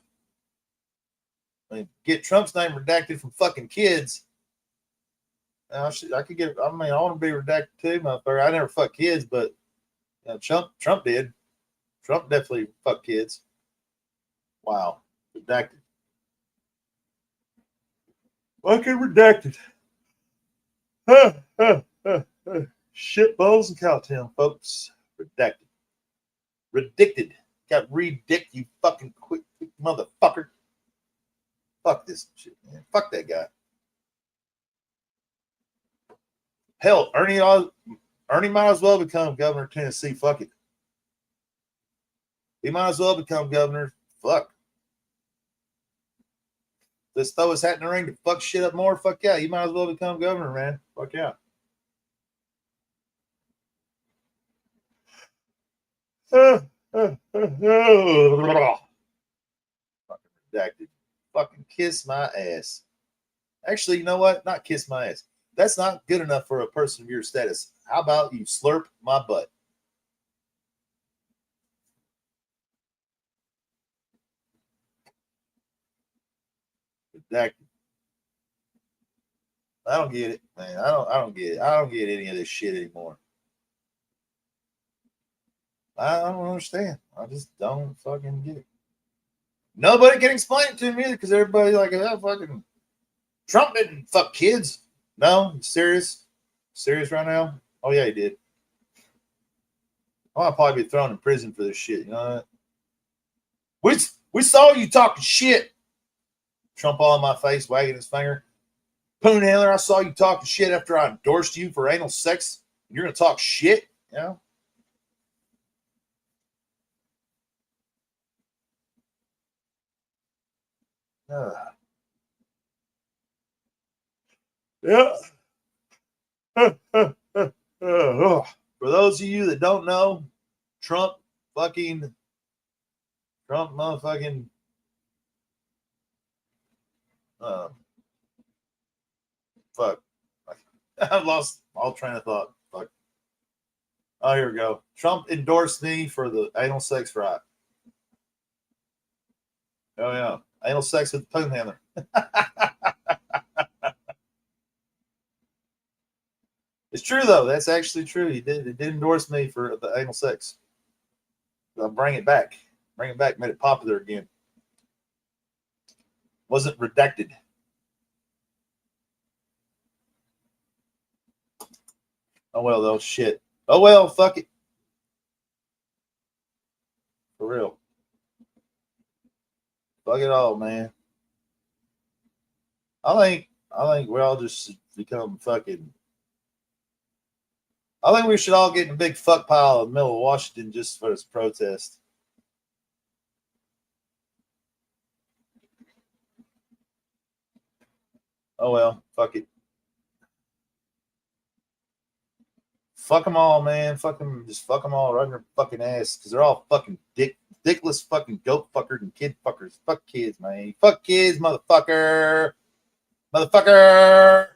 I mean, get Trump's name redacted from fucking kids. I could get. I mean, I want to be redacted too, motherfucker. I never fucked kids, but you know, Trump did. Trump definitely fucked kids. Wow, redacted. Fucking redacted. Shit balls and cowtown, folks. Redacted. Redicted. Got redict, you fucking quick motherfucker. Fuck this shit, man. Fuck that guy. Hell, Ernie might as well become governor of Tennessee. Fuck it. He might as well become governor. Fuck. Let's throw his hat in the ring to fuck shit up more. Fuck yeah. He might as well become governor, man. Fuck yeah. Fucking redacted. Fucking kiss my ass. Actually, you know what? Not kiss my ass. That's not good enough for a person of your status. How about you slurp my butt? Redacted. I don't get it, man. I don't get it. I don't get any of this shit anymore. I don't understand. I just don't fucking get it. Nobody can explain it to me because everybody's like, oh, fucking Trump didn't fuck kids. No, serious? Serious right now? Oh, yeah, he did. I'll probably be thrown in prison for this shit. You know what? We saw you talking shit. Trump all in my face, wagging his finger. Poonhandler, I saw you talking shit after I endorsed you for anal sex. You're going to talk shit? You know? Yeah. For those of you that don't know, Trump motherfucking fuck. I've lost all train of thought. Fuck. Oh, here we go. Trump endorsed me for the anal sex right. Oh yeah. Anal sex with the Poonhandler. It's true though. That's actually true. He did endorse me for the anal sex. I'll bring it back. Bring it back. Made it popular again. Wasn't redacted. Oh well, though. Shit. Oh well. Fuck it. For real. Fuck it all, man. I think we all just become fucking. I think we should all get in a big fuck pile in the middle of Washington just for this protest. Oh well, fuck it. fuck them all, man. Just fuck them all right in their fucking ass because they're all fucking dickless fucking goat fuckers and kid fuckers. Fuck kids, man. Fuck kids, motherfucker. Motherfucker.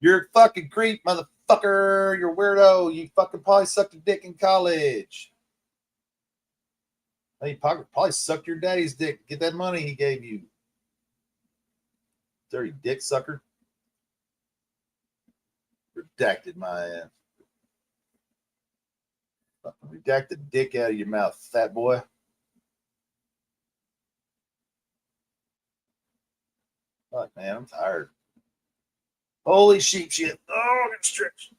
You're a fucking creep, motherfucker. You're a weirdo. You fucking probably sucked a dick in college. Hey, you probably sucked your daddy's dick. Get that money he gave you. Dirty dick sucker. Redacted my ass. Fucking redact the dick out of your mouth, fat boy. Fuck, man, I'm tired. Holy sheep shit. Oh, I'm gonna stretch.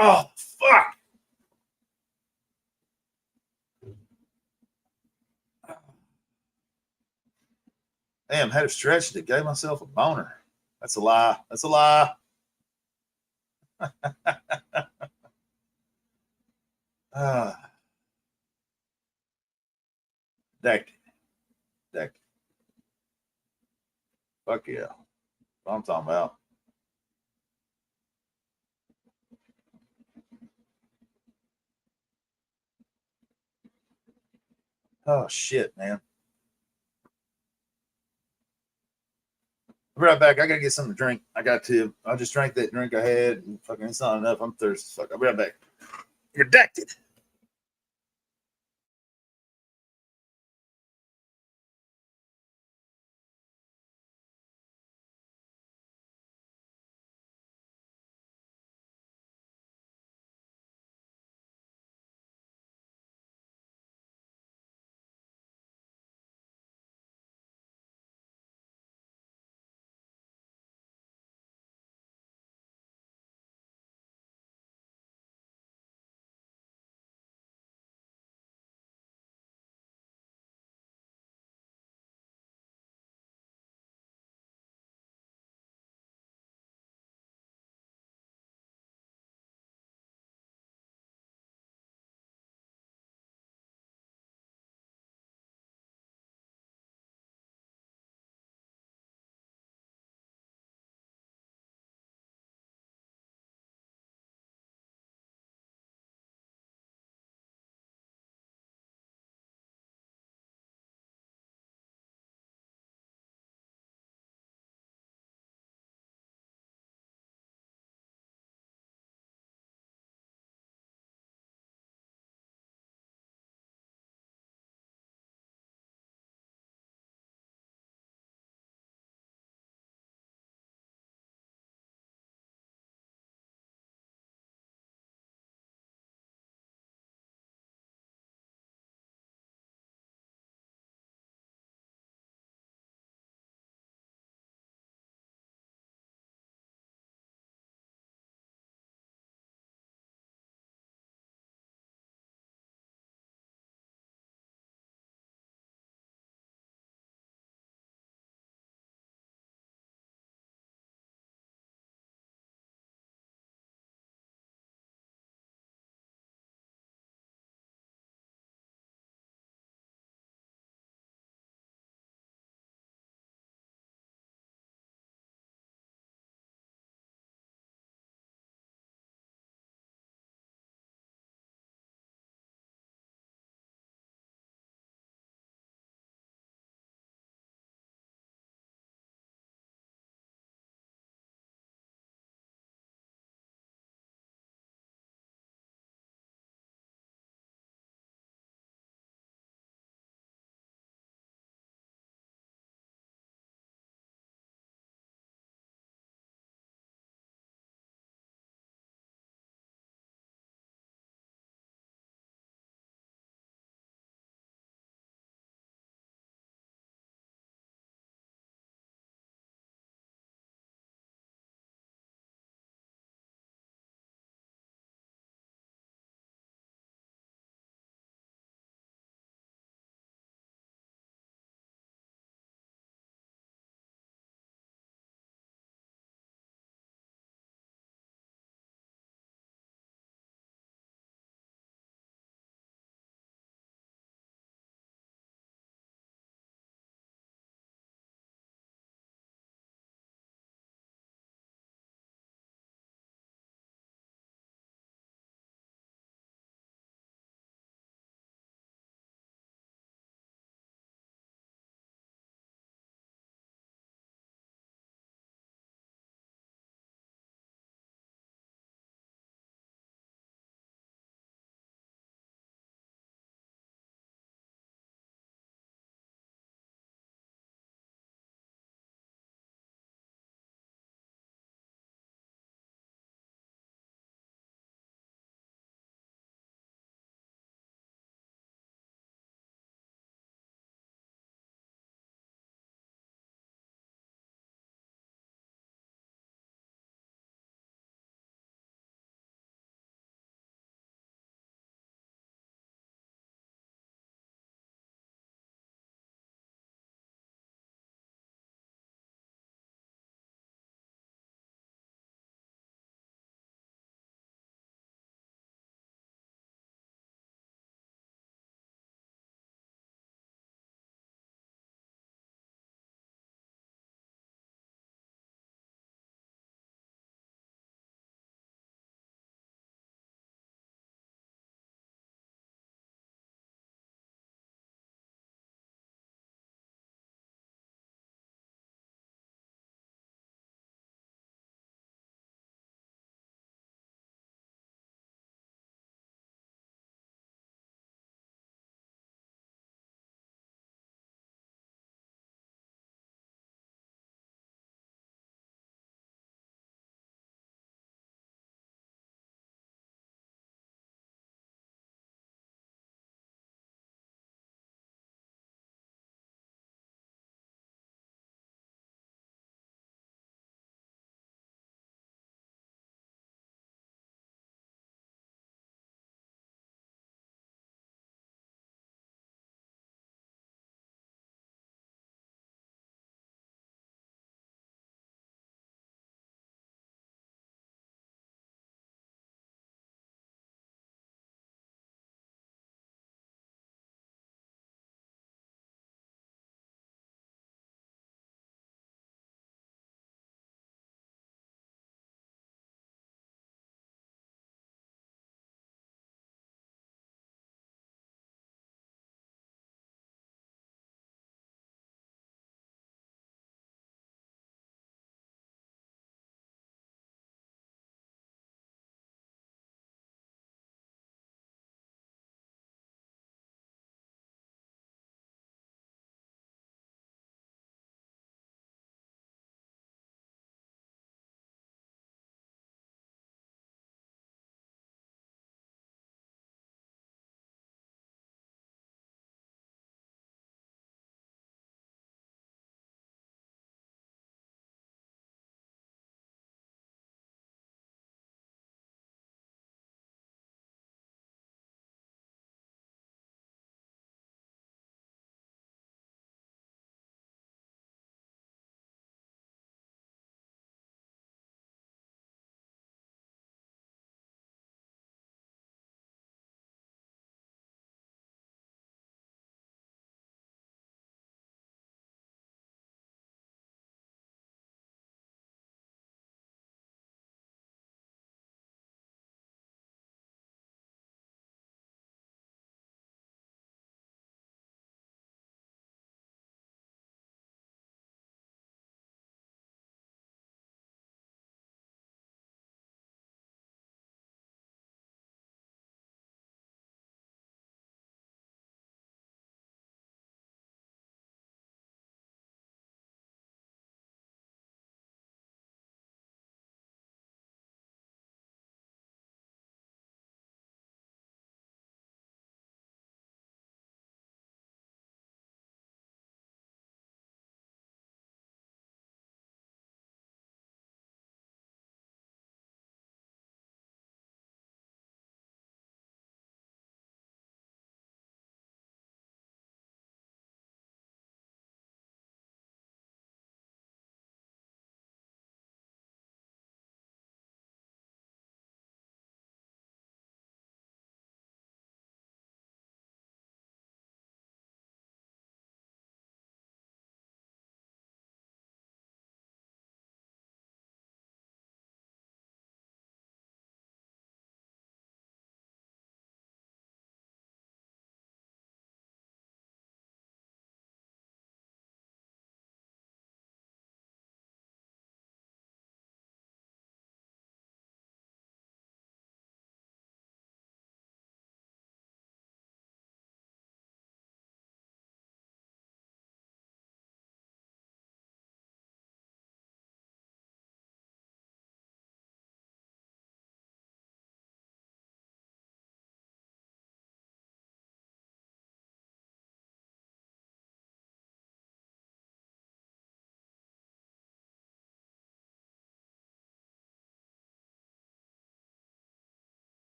Oh, fuck. Damn, had a stretch that gave myself a boner. That's a lie. That's a lie. Decked it. Decked it. Fuck yeah. That's what I'm talking about. Oh shit, man. I'll be right back. I gotta get something to drink. I just drank that drink I had. And fucking, it's not enough. I'm thirsty. Fuck. I'll be right back. Redacted.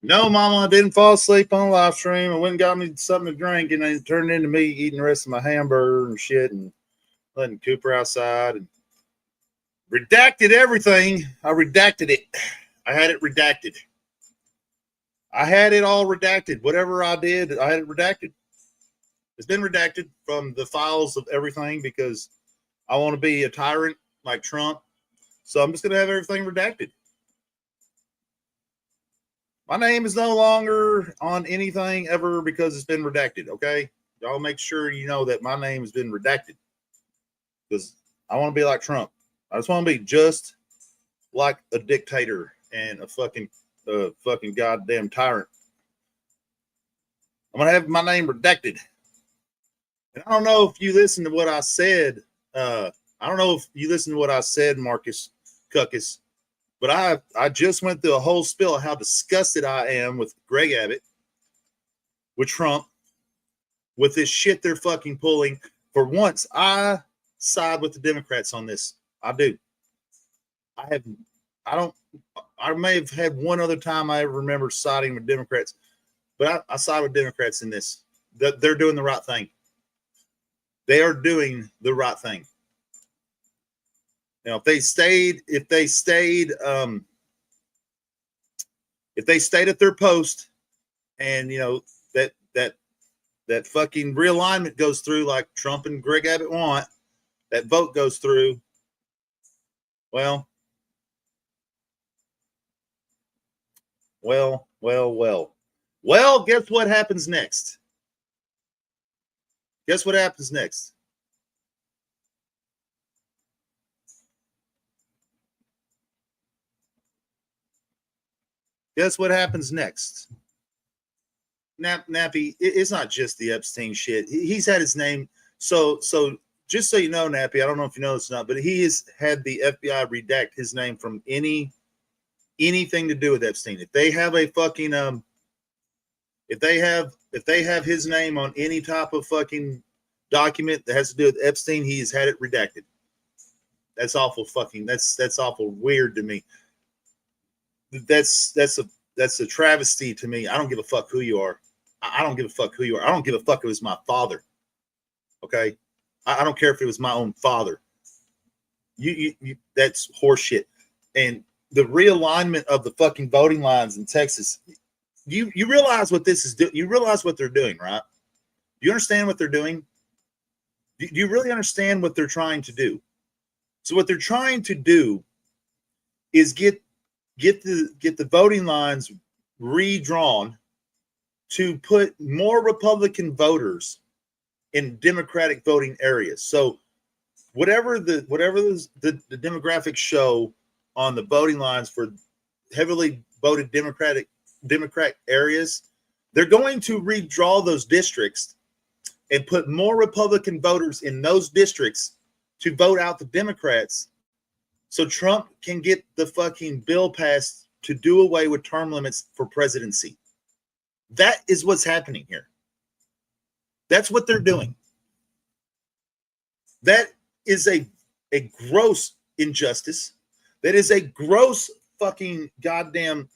No, Mama, I didn't fall asleep on the live stream. I went and got me something to drink, and it turned into me eating the rest of my hamburger and shit, and letting Cooper outside and redacted everything. I redacted it. I had it redacted. I had it all redacted. Whatever I did, I had it redacted. It's been redacted from the files of everything because I want to be a tyrant like Trump. So I'm just going to have everything redacted. My name is no longer on anything ever because it's been redacted, okay? Y'all make sure you know that my name has been redacted because I want to be like Trump. I just want to be just like a dictator and a fucking goddamn tyrant. I'm going to have my name redacted. And I don't know if you listened to what I said. I don't know if you listened to what I said, Marcus Cuckus. But I just went through a whole spiel of how disgusted I am with Greg Abbott, with Trump, with this shit they're fucking pulling. For once, I side with the Democrats on this. I do. I may have had one other time I ever remember siding with Democrats, but I side with Democrats in this. They're doing the right thing. They are doing the right thing. Now, if they stayed at their post, and that fucking realignment goes through like Trump and Greg Abbott want, that vote goes through. Well, guess what happens next? Guess what happens next? Guess what happens next? Nappy, it's not just the Epstein shit. He's had his name. So just so you know, Nappy, I don't know if you know this or not, but he has had the FBI redact his name from anything to do with Epstein. If they have a fucking if they have his name on any type of fucking document that has to do with Epstein, he has had it redacted. That's awful fucking that's awful weird to me. That's a travesty to me. I don't give a fuck who you are. I don't give a fuck who you are. I don't give a fuck if it was my father. Okay, I don't care if it was my own father. You that's horseshit. And the realignment of the fucking voting lines in Texas. You realize what this is doing? You realize what they're doing, right? Do you understand what they're doing? Do you really understand what they're trying to do? So what they're trying to do is get the voting lines redrawn to put more Republican voters in Democratic voting areas. So whatever the demographics show on the voting lines for heavily voted Democrat areas, they're going to redraw those districts and put more Republican voters in those districts to vote out the Democrats, so Trump can get the fucking bill passed to do away with term limits for presidency. That is what's happening here. That's what they're doing. That is a gross injustice. That is a gross fucking goddamn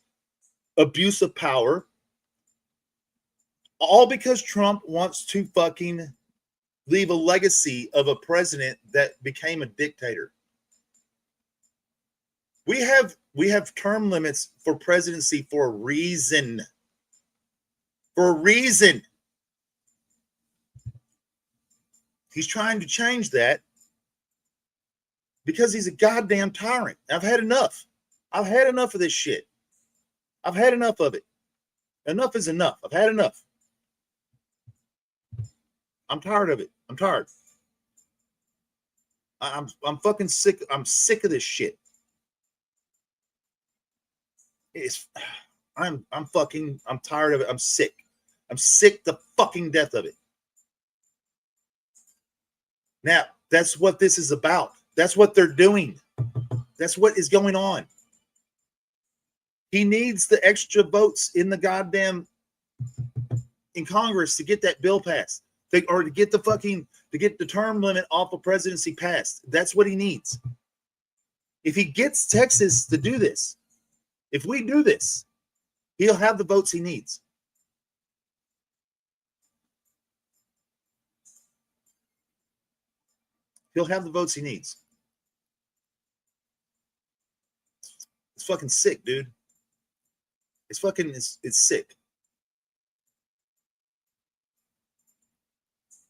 abuse of power. All because Trump wants to fucking leave a legacy of a president that became a dictator. We have term limits for presidency for a reason. For a reason. He's trying to change that because he's a goddamn tyrant. I've had enough. I've had enough of this shit. I've had enough of it. Enough is enough. I've had enough. I'm tired of it. I'm tired. I'm fucking sick. I'm sick of this shit. I'm tired of it. I'm sick. I'm sick to fucking death of it. Now, that's what this is about. That's what they're doing. That's what is going on. He needs the extra votes in the goddamn in Congress to get that bill passed. Or to get the term limit off of presidency passed. That's what he needs. If he gets Texas to do this, if we do this, He'll have the votes he needs. He'll have the votes he needs. It's fucking sick, dude. It's sick.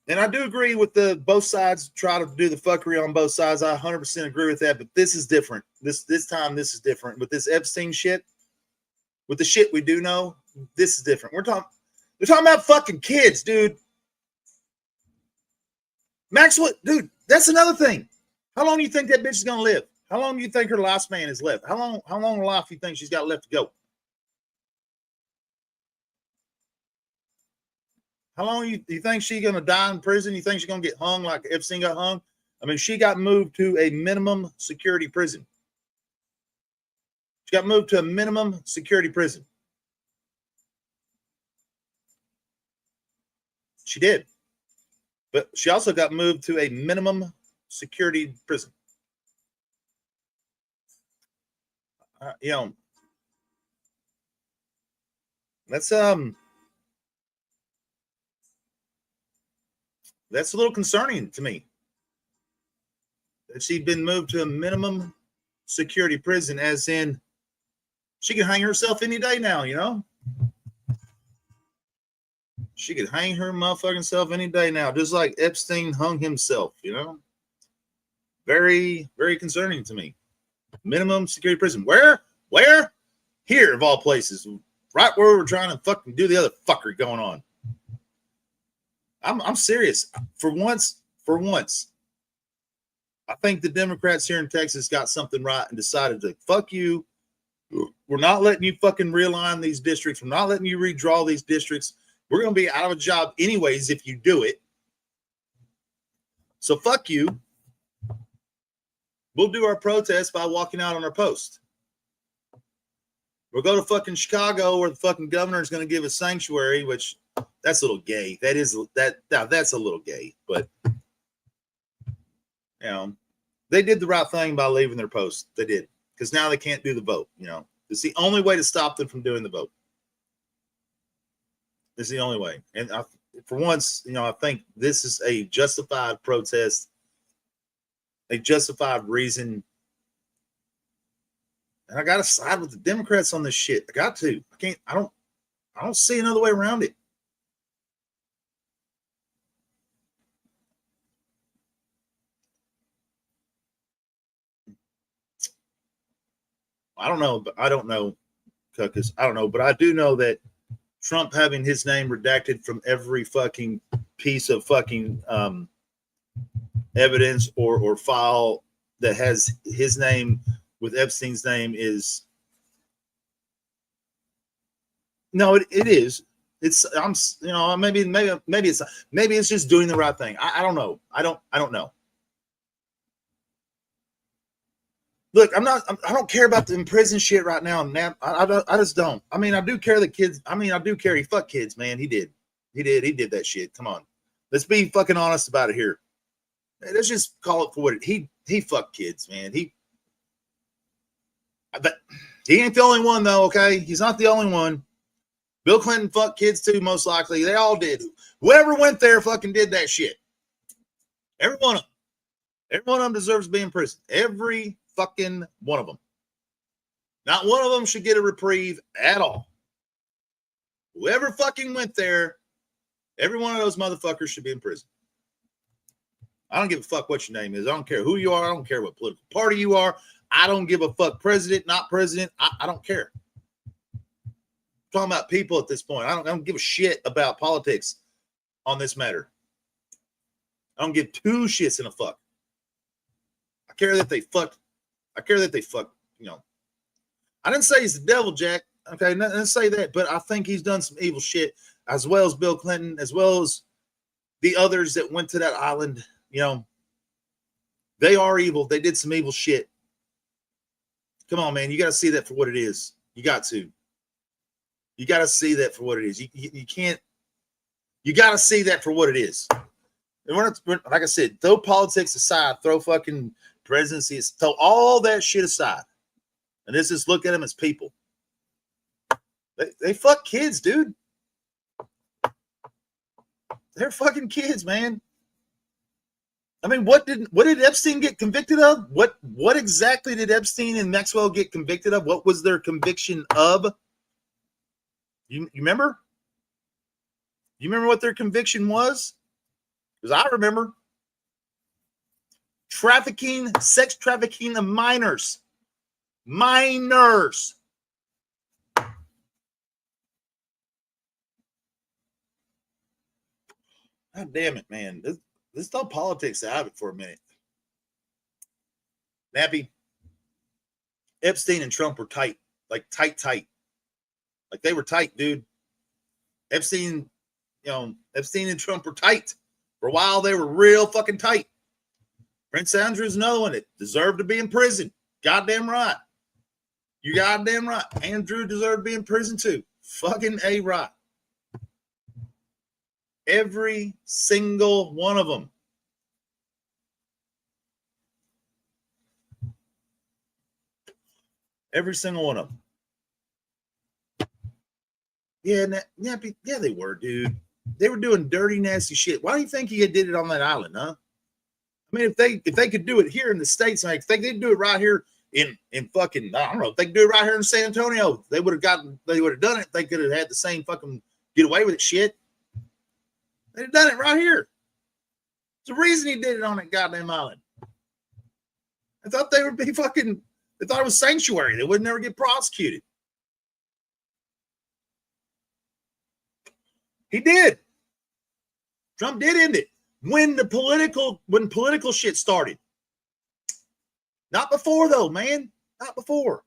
And I do agree with the both sides try to do the fuckery on both sides. I 100% agree with that, but this is different. This time this is different. With this Epstein shit, with the shit we do know, this is different. They're talking about fucking kids, dude. Maxwell, dude, that's another thing. How long do you think that bitch is gonna live? How long do you think her lifespan is left? How long life do you think she's got left to go? How long you think she's gonna die in prison? You think she's gonna get hung like Epstein got hung? I mean, she got moved to a minimum security prison. She got moved to a minimum security prison. She did. But she also got moved to a minimum security prison. You know, that's a little concerning to me. That she'd been moved to a minimum security prison, as in she could hang herself any day now, you know? She could hang her motherfucking self any day now, just like Epstein hung himself, you know? Very, very concerning to me. Minimum security prison. Where? Here, of all places. Right where we're trying to fucking do the other fuckery going on. I'm serious. For once, I think the Democrats here in Texas got something right and decided to fuck you. We're not letting you fucking realign these districts. We're not letting you redraw these districts. We're going to be out of a job anyways if you do it. So fuck you. We'll do our protest by walking out on our post. We'll go to fucking Chicago where the fucking governor is going to give us sanctuary, which that's a little gay. That's a little gay, but you know, they did the right thing by leaving their post. They did, because now they can't do the vote. You know, it's the only way to stop them from doing the vote. It's the only way. And for once, you know, I think this is a justified protest, a justified reason. And I got to side with the Democrats on this shit. I got to. I don't see another way around it. I don't know, but I don't know, Cuckus. I don't know, but I do know that Trump having his name redacted from every fucking piece of fucking evidence or file that has his name with Epstein's name is no, it is. It's you know, maybe it's just doing the right thing. I don't know. I don't know. Look, I don't care about the prison shit right now. I just don't. I mean, I do care the kids. I mean, I do care. He fucked kids, man. He did that shit. Come on. Let's be fucking honest about it here. Let's just call it for what he fucked kids, man. But he ain't the only one though, okay? He's not the only one. Bill Clinton fucked kids too, most likely. They all did. Whoever went there fucking did that shit. Every one of them. Every one of them deserves to be in prison. Every fucking one of them. Not one of them should get a reprieve at all. Whoever fucking went there, every one of those motherfuckers should be in prison. I don't give a fuck what your name is. I don't care who you are. I don't care what political party you are. I don't give a fuck. President, not president. I don't care. I'm talking about people at this point. I don't give a shit about politics on this matter. I don't give two shits in a fuck. I care that they fucked. You know. I didn't say he's the devil, Jack. Okay, I didn't say that, but I think he's done some evil shit, as well as Bill Clinton, as well as the others that went to that island. You know, they are evil. They did some evil shit. Come on, man. You got to see that for what it is. You got to. You got to see that for what it is. You can't. You got to see that for what it is. And we're like I said, throw politics aside, throw fucking presidencies, throw all that shit aside, and let's just look at them as people. They fuck kids, dude. They're fucking kids, man. I mean, what did Epstein get convicted of? What exactly did Epstein and Maxwell get convicted of? What was their conviction of? You remember? You remember what their conviction was? Because I remember. Sex trafficking of minors. Minors. God damn it, man. Let's throw politics out of it for a minute. Nappy, Epstein and Trump were tight. Like tight. Like they were tight, dude. Epstein and Trump were tight. For a while, they were real fucking tight. Prince Andrew's another one that deserved to be in prison. Goddamn right. You goddamn right. Andrew deserved to be in prison too. Fucking A right. Every single one of them. Every single one of them. Yeah, they were, dude. They were doing dirty, nasty shit. Why do you think he did it on that island, huh? I mean, if they could do it here in the States, like if they could do it right here in fucking, I don't know, if they could do it right here in San Antonio, they would have done it. They could have had the same fucking get away with it shit. They'd have done it right here. There's a reason he did it on that goddamn island. I thought they would be fucking, they thought it was sanctuary. They would never get prosecuted. He did. Trump did end it. When political shit started. Not before though, man. Not before.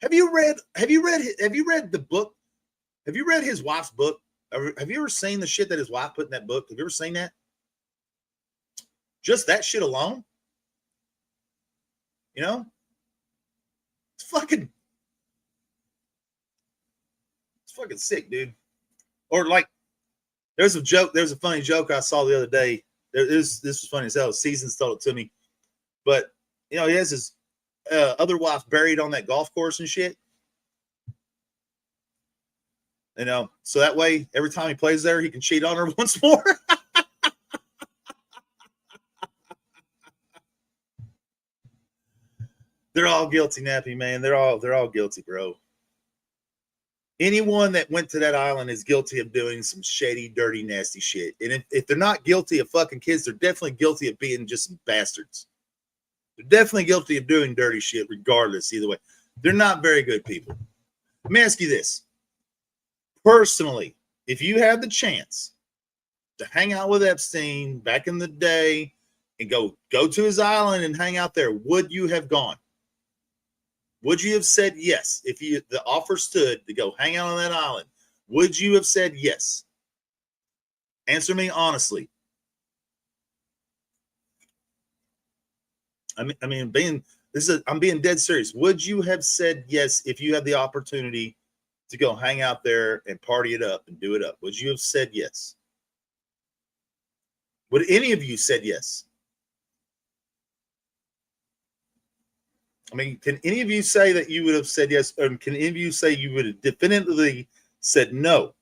Have you read the book? Have you read his wife's book? Have you ever seen the shit that his wife put in that book? Have you ever seen that? Just that shit alone? You know? It's fucking sick, dude. Or like, there's a funny joke I saw the other day. This was funny as hell. Seasons told it to me. But, you know, he has his other wife buried on that golf course and shit. You know, so that way, every time he plays there, he can cheat on her once more. They're all guilty, Nappy, man. They're all guilty, bro. Anyone that went to that island is guilty of doing some shady, dirty, nasty shit. And if they're not guilty of fucking kids, they're definitely guilty of being just some bastards. They're definitely guilty of doing dirty shit, regardless, either way. They're not very good people. Let me ask you this. Personally, if you had the chance to hang out with Epstein back in the day and go to his island and hang out there, would you have gone? Would you have said yes if the offer stood to go hang out on that island? Would you have said yes? Answer me honestly. I'm being dead serious. Would you have said yes if you had the opportunity to go hang out there and party it up and do it up? Would you have said yes? Would any of you said yes? I mean, can any of you say that you would have said yes? Or can any of you say you would have definitively said no?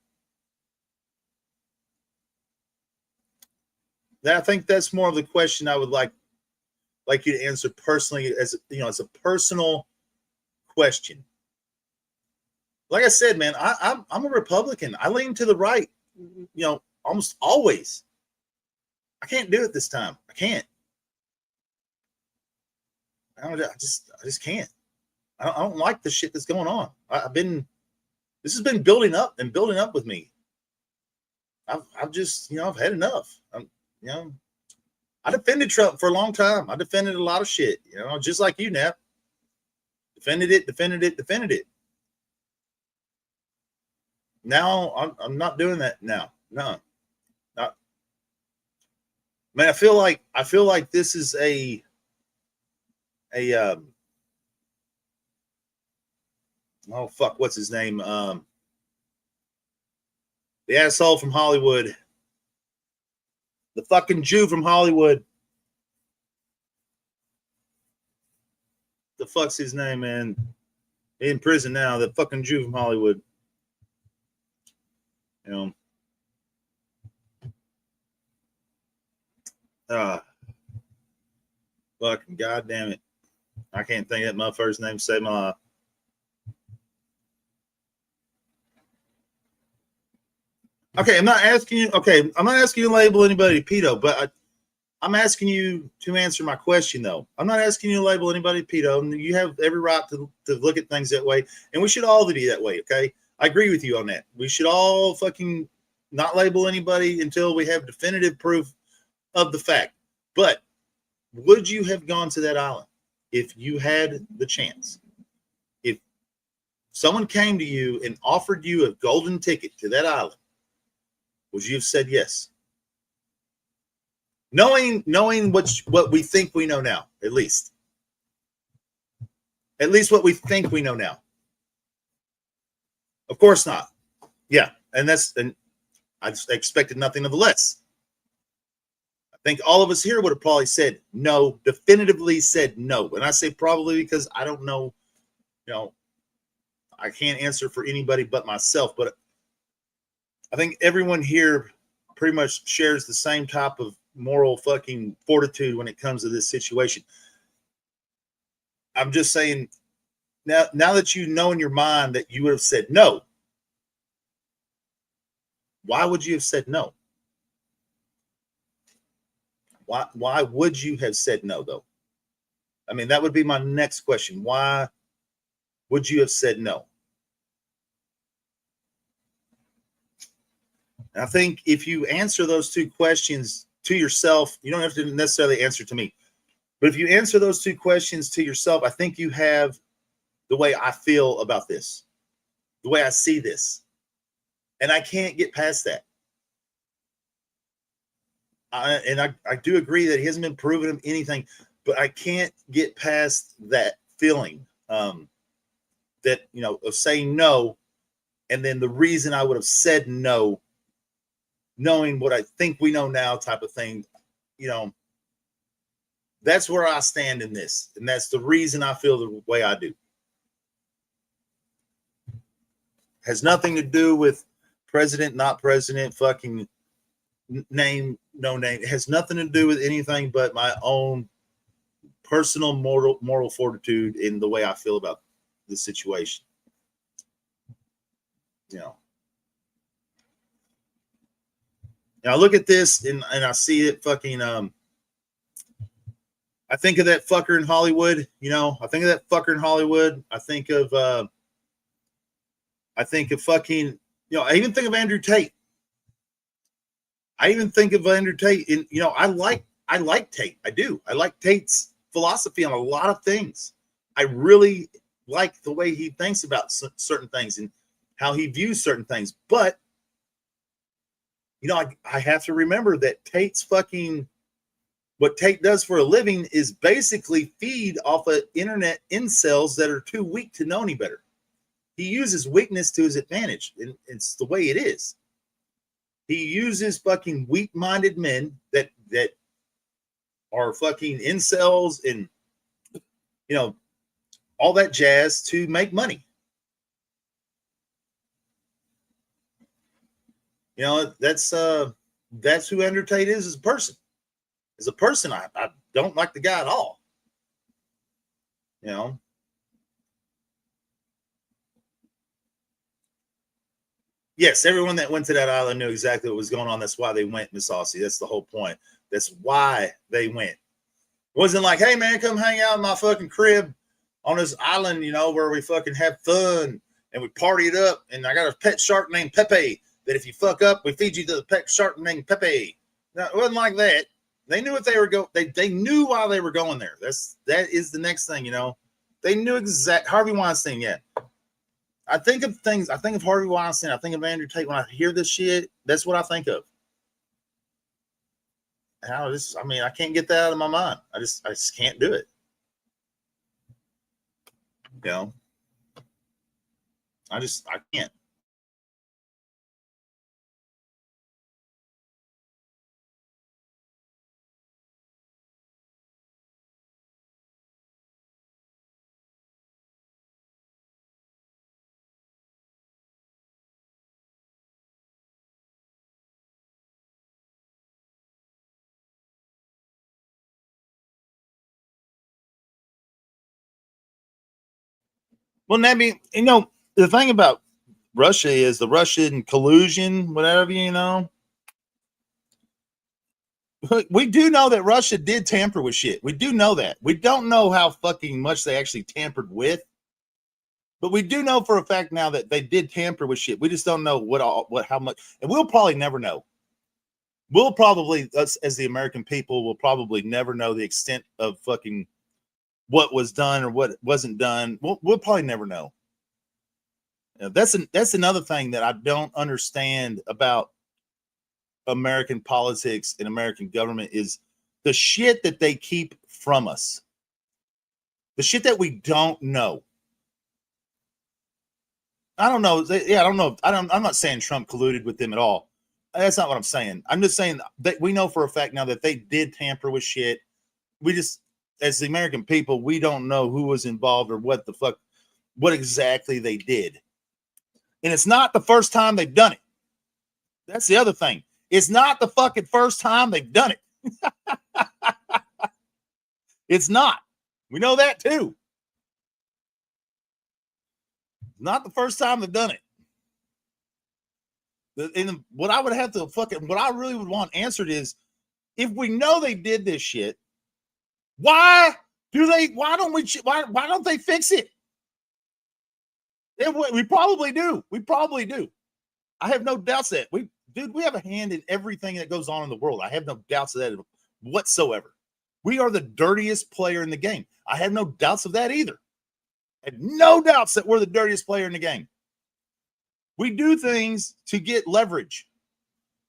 I think that's more of the question I would like you to answer personally, as a personal question. Like I said, man, I'm a Republican. I lean to the right, almost always. I can't do it this time. I can't. I just can't. I don't like the shit that's going on. This has been building up with me. I've had enough. I defended Trump for a long time. I defended a lot of shit, just like you, Nap. Defended it. Now I'm not doing that now. No, not. Man, I feel like this is oh fuck, what's his name? The asshole from Hollywood. The fucking Jew from Hollywood. The fuck's his name, man? In prison now. The fucking Jew from Hollywood. You know, fucking goddamn it. I can't think of that motherfucker's name to save my life. Okay, I'm not asking you. Okay, I'm not asking you to label anybody pedo, but I'm asking you to answer my question, though. I'm not asking you to label anybody pedo. And you have every right to look at things that way, and we should all be that way. Okay, I agree with you on that. We should all fucking not label anybody until we have definitive proof of the fact. But would you have gone to that island if you had the chance? If someone came to you and offered you a golden ticket to that island, would you have said yes? Knowing what we think we know now, at least what we think we know now. Of course not. Yeah, and I expected nothing of the less. I think all of us here would have probably said no, definitively said no. And I say probably because I don't know, I can't answer for anybody but myself, but I think everyone here pretty much shares the same type of moral fucking fortitude when it comes to this situation. I'm just saying, now that you know in your mind that you would have said no, why would you have said no? Why would you have said no, though? I mean, that would be my next question. Why would you have said no? And I think if you answer those two questions to yourself, you don't have to necessarily answer to me. But if you answer those two questions to yourself, I think you have the way I feel about this, the way I see this. And I can't get past that. I do agree that he hasn't been proven of anything, but I can't get past that feeling that, of saying no. And then the reason I would have said no, knowing what I think we know now type of thing, that's where I stand in this. And that's the reason I feel the way I do. Has nothing to do with president, not president, fucking name, no name. It has nothing to do with anything but my own personal moral fortitude in the way I feel about the situation. Now I look at this and I see it fucking I think of that fucker in Hollywood, I think of that fucker in Hollywood. I think of fucking, I even think of Andrew Tate. And I like Tate. I do. I like Tate's philosophy on a lot of things. I really like the way he thinks about certain things and how he views certain things. But I have to remember that what Tate does for a living is basically feed off of internet incels that are too weak to know any better. He uses weakness to his advantage, and it's the way it is. He uses fucking weak-minded men that are fucking incels and all that jazz to make money. That's who Andrew Tate is as a person. As a person, I don't like the guy at all. Yes, everyone that went to that island knew exactly what was going on. That's why they went, Miss Aussie. That's the whole point. That's why they went. It wasn't like, hey, man, come hang out in my fucking crib on this island, where we fucking have fun and we party it up. And I got a pet shark named Pepe that if you fuck up, we feed you to the pet shark named Pepe. No, it wasn't like that. They knew what they were going. They knew why they were going there. That is the next thing, They knew exact Harvey Weinstein, yeah. I think of things. I think of Harvey Weinstein. I think of Andrew Tate. When I hear this shit, that's what I think of. I can't get that out of my mind. I just can't do it. I can't. Well, Nabby, the thing about Russia is the Russian collusion, whatever, we do know that Russia did tamper with shit. We do know that. We don't know how fucking much they actually tampered with, but we do know for a fact now that they did tamper with shit. We just don't know how much, and we'll probably never know. We'll probably, us as the American people, will probably never know the extent of fucking what was done or what wasn't done. We'll probably never know. That's another thing that I don't understand about American politics and American government is the shit that they keep from us. The shit that we don't know. I don't know. I don't know. I'm not saying Trump colluded with them at all. That's not what I'm saying. I'm just saying that we know for a fact now that they did tamper with shit. We just, as the American people, we don't know who was involved or what exactly they did. And it's not the first time they've done it. That's the other thing. It's not the fucking first time they've done it. It's not. We know that too. Not the first time they've done it. And what I would have to what I really would want answered is, if we know they did this shit, why don't they fix it? We probably do. We probably do. I have no doubts that we have a hand in everything that goes on in the world. I have no doubts of that whatsoever. We are the dirtiest player in the game. I have no doubts of that either. I have no doubts that we're the dirtiest player in the game. We do things to get leverage.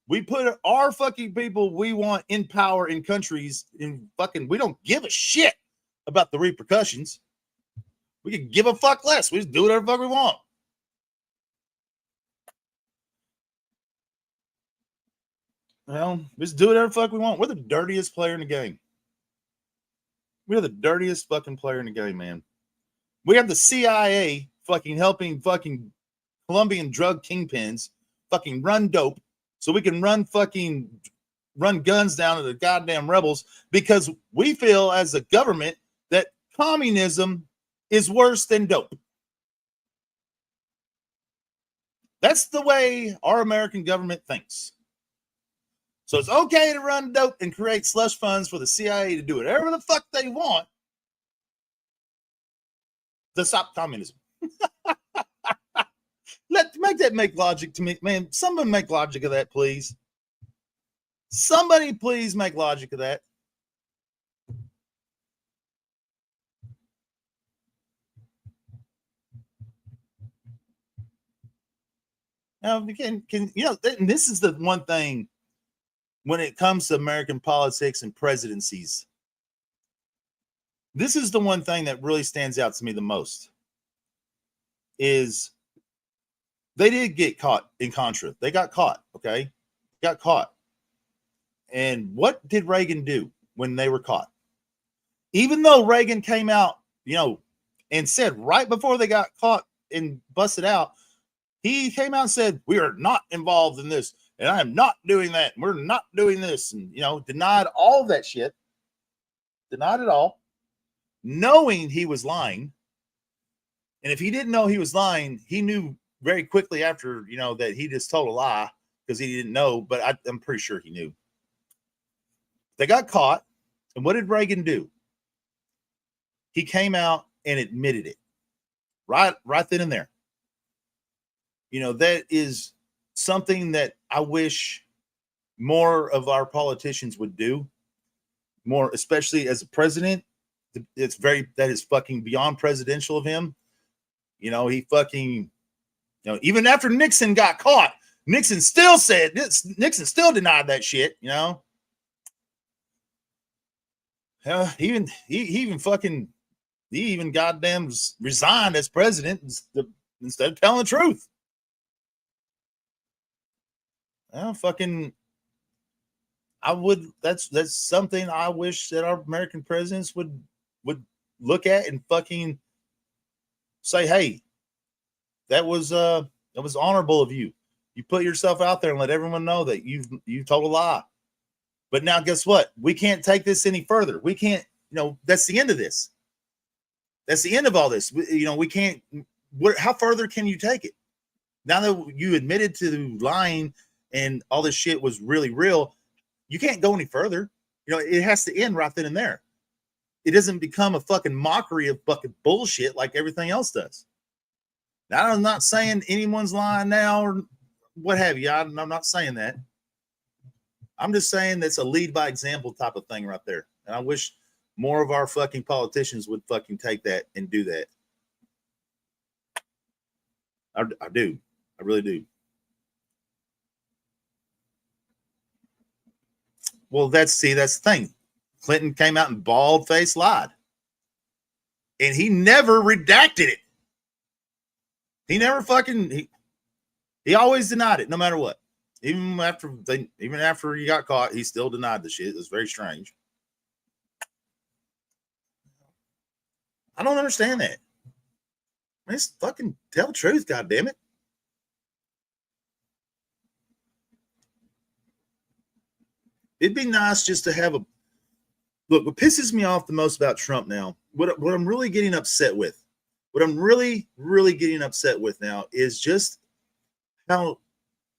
We put our fucking people we want in power in countries in fucking, we don't give a shit about the repercussions. We can give a fuck less. We just do whatever the fuck we want. Well, just do whatever the fuck we want. We're the dirtiest player in the game. We're the dirtiest fucking player in the game, man. We have the CIA fucking helping fucking Colombian drug kingpins fucking run dope so we can run guns down to the goddamn rebels because we feel as a government that communism is worse than dope. That's the way our American government thinks. So it's okay to run dope and create slush funds for the CIA to do whatever the fuck they want to stop communism. Make that make logic to me, man. Somebody make logic of that, please. Somebody please make logic of that. Now, this is the one thing when it comes to American politics and presidencies. This is the one thing that really stands out to me the most is they did get caught in Contra. They got caught, okay? Got caught. And what did Reagan do when they were caught? Even though Reagan came out, and said right before they got caught and busted out, he came out and said, we are not involved in this. And I am not doing that. We're not doing this. And, denied all that shit. Denied it all. Knowing he was lying. And if he didn't know he was lying, he knew very quickly after, that he just told a lie because he didn't know. But I'm pretty sure he knew. They got caught. And what did Reagan do? He came out and admitted it. Right then and there. That is something that I wish more of our politicians would do. More, especially as a president. That is fucking beyond presidential of him. He fucking, even after Nixon got caught, Nixon still denied that shit, He even goddamn resigned as president instead of telling the truth. That's something I wish that our American presidents would look at and fucking say, hey, that was honorable of you. You put yourself out there and let everyone know that you told a lie. But now guess what? We can't take this any further. We can't, that's the end of this. That's the end of all this. We can't. How further can you take it? Now that you admitted to lying and all this shit was really real, you can't go any further. It has to end right then and there. It doesn't become a fucking mockery of fucking bullshit like everything else does. Now, I'm not saying anyone's lying now or what have you. I'm not saying that. I'm just saying that's a lead by example type of thing right there. And I wish more of our fucking politicians would fucking take that and do that. I do. I really do. Well, that's the thing. Clinton came out and bald-faced lied. And he never redacted it. He never fucking he always denied it, no matter what. Even after he got caught, he still denied the shit. It was very strange. I don't understand that. Just fucking tell the truth, goddammit. It'd be nice just to have a look. What pisses me off the most about Trump now, what I'm really getting upset with, what I'm really, really getting upset with now is just how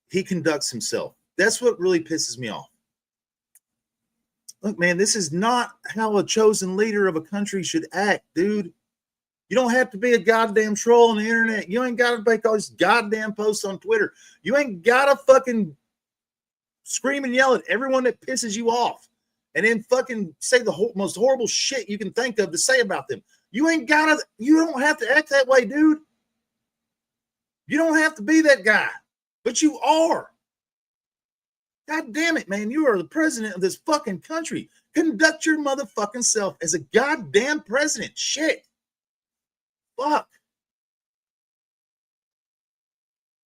he conducts himself. That's what really pisses me off. Look, man, this is not how a chosen leader of a country should act, dude. You don't have to be a goddamn troll on the internet. You ain't got to make all these goddamn posts on Twitter. You ain't got to fucking scream and yell at everyone that pisses you off and then fucking say the most horrible shit you can think of to say about them. You don't have to act that way, dude. You don't have to be that guy, but you are. God damn it, man. You are the president of this fucking country. Conduct your motherfucking self as a goddamn president. Shit. Fuck.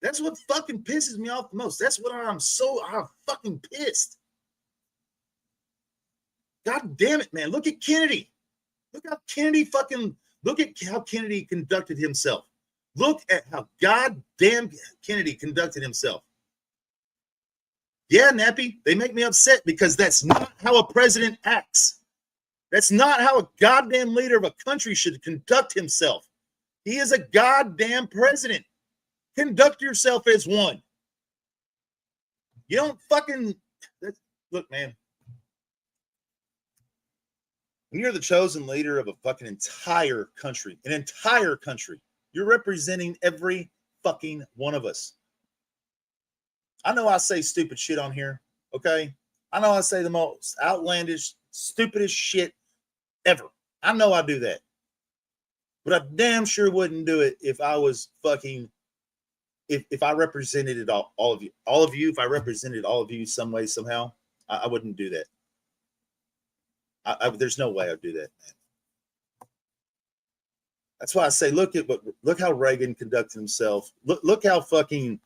That's what fucking pisses me off the most. That's what I'm fucking pissed. God damn it, man. Look at Kennedy. Look at how Kennedy conducted himself. Look at how goddamn Kennedy conducted himself. Yeah, Nappy, they make me upset because that's not how a president acts. That's not how a goddamn leader of a country should conduct himself. He is a goddamn president. Conduct yourself as one. You don't fucking look, man. When you're the chosen leader of a fucking entire country, you're representing every fucking one of us. I know I say stupid shit on here, okay? I know I say the most outlandish, stupidest shit ever. I know I do that. But I damn sure wouldn't do it if I was fucking, if I represented it all of you. All of you, if I represented all of you some way, somehow, I wouldn't do that. There's no way I'd do that, man. That's why I say, look how Reagan conducted himself. Look how fucking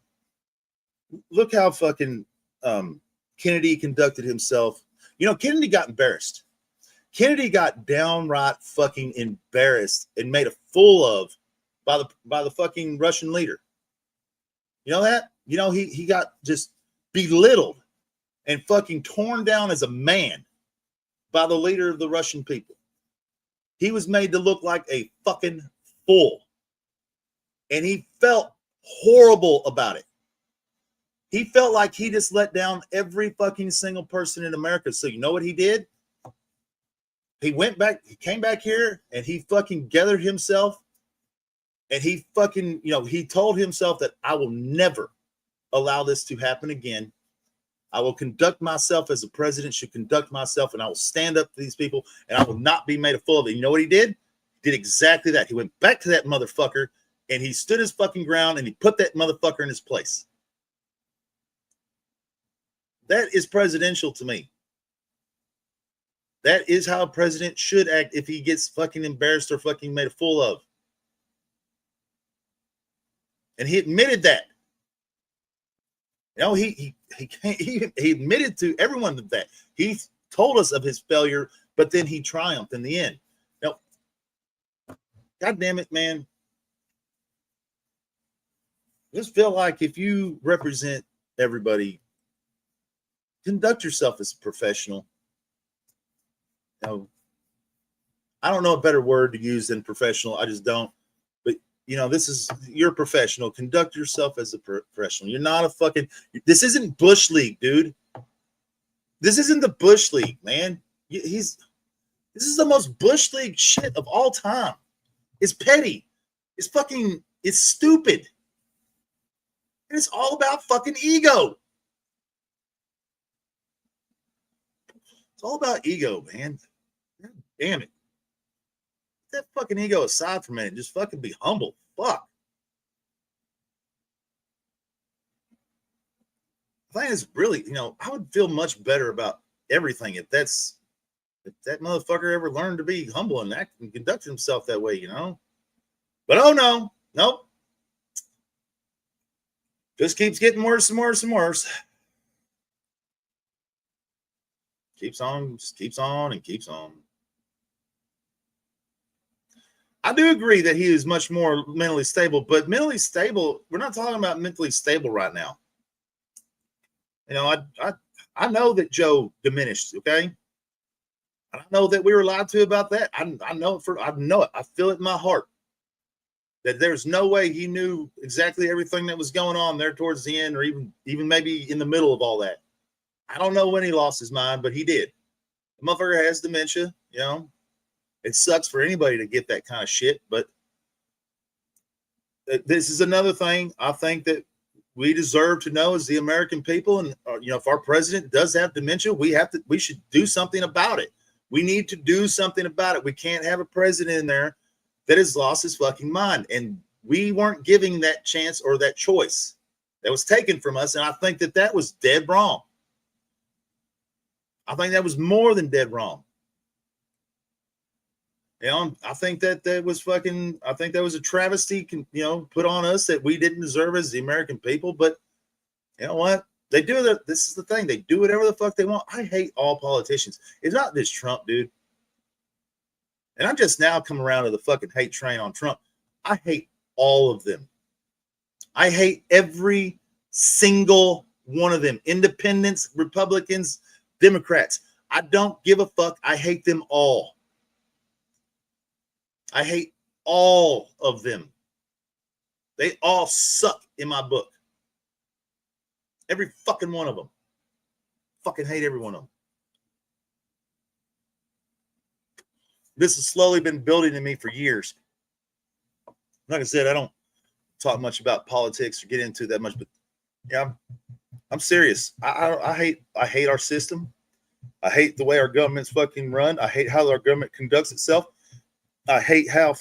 Kennedy conducted himself. Kennedy got embarrassed. Kennedy got downright fucking embarrassed and made a fool of by the fucking Russian leader. You know that? He got just belittled and fucking torn down as a man by the leader of the Russian people. He was made to look like a fucking fool. And he felt horrible about it. He felt like he just let down every fucking single person in America. So you know what he did? He came back here and he fucking gathered himself and he fucking, he told himself that I will never allow this to happen again. I will conduct myself as a president should conduct myself, and I will stand up to these people and I will not be made a fool of it. You know what he did? He did exactly that. He went back to that motherfucker and he stood his fucking ground and he put that motherfucker in his place. That is presidential to me. That is how a president should act if he gets fucking embarrassed or fucking made a fool of. And he admitted that. He admitted to everyone that. He told us of his failure, but then he triumphed in the end. Now, God damn it, man. I just feel like if you represent everybody, conduct yourself as a professional. I don't know a better word to use than professional. I just don't. But you're a professional. Conduct yourself as a professional. You're not a fucking. This isn't Bush League, dude. This isn't the Bush League, man. This is the most Bush League shit of all time. It's petty. It's stupid. And it's all about fucking ego. It's all about ego, man. God damn it. Put that fucking ego aside for a minute. Just fucking be humble. Fuck. I think it's really, I would feel much better about everything if that motherfucker ever learned to be humble and act and conduct himself that way, But oh no, nope. Just keeps getting worse and worse and worse. Keeps on, just keeps on and keeps on. I do agree that he is much more mentally stable, but mentally stable, we're not talking about mentally stable right now. I know that Joe diminished, okay? I know that we were lied to about that. I know it. I feel it in my heart that there's no way he knew exactly everything that was going on there towards the end, or even maybe in the middle of all that. I don't know when he lost his mind, but he did. The motherfucker has dementia, It sucks for anybody to get that kind of shit, but this is another thing I think that we deserve to know as the American people. And, if our president does have dementia, we should do something about it. We need to do something about it. We can't have a president in there that has lost his fucking mind. And we weren't giving that chance or that choice that was taken from us. And I think that was dead wrong. I think that was more than dead wrong. I think that was a travesty, put on us that we didn't deserve as the American people. But you know what? They do that. This is the thing. They do whatever the fuck they want. I hate all politicians. It's not just Trump, dude. And I'm just now come around to the fucking hate train on Trump. I hate all of them. I hate every single one of them. Independents, Republicans, Democrats. I don't give a fuck. I hate them all. I hate all of them. They all suck in my book. Every fucking one of them. Fucking hate every one of them. This has slowly been building in me for years. Like I said, I don't talk much about politics or get into that much, but yeah, I'm serious. I hate our system. I hate the way our government's fucking run. I hate how our government conducts itself. I hate how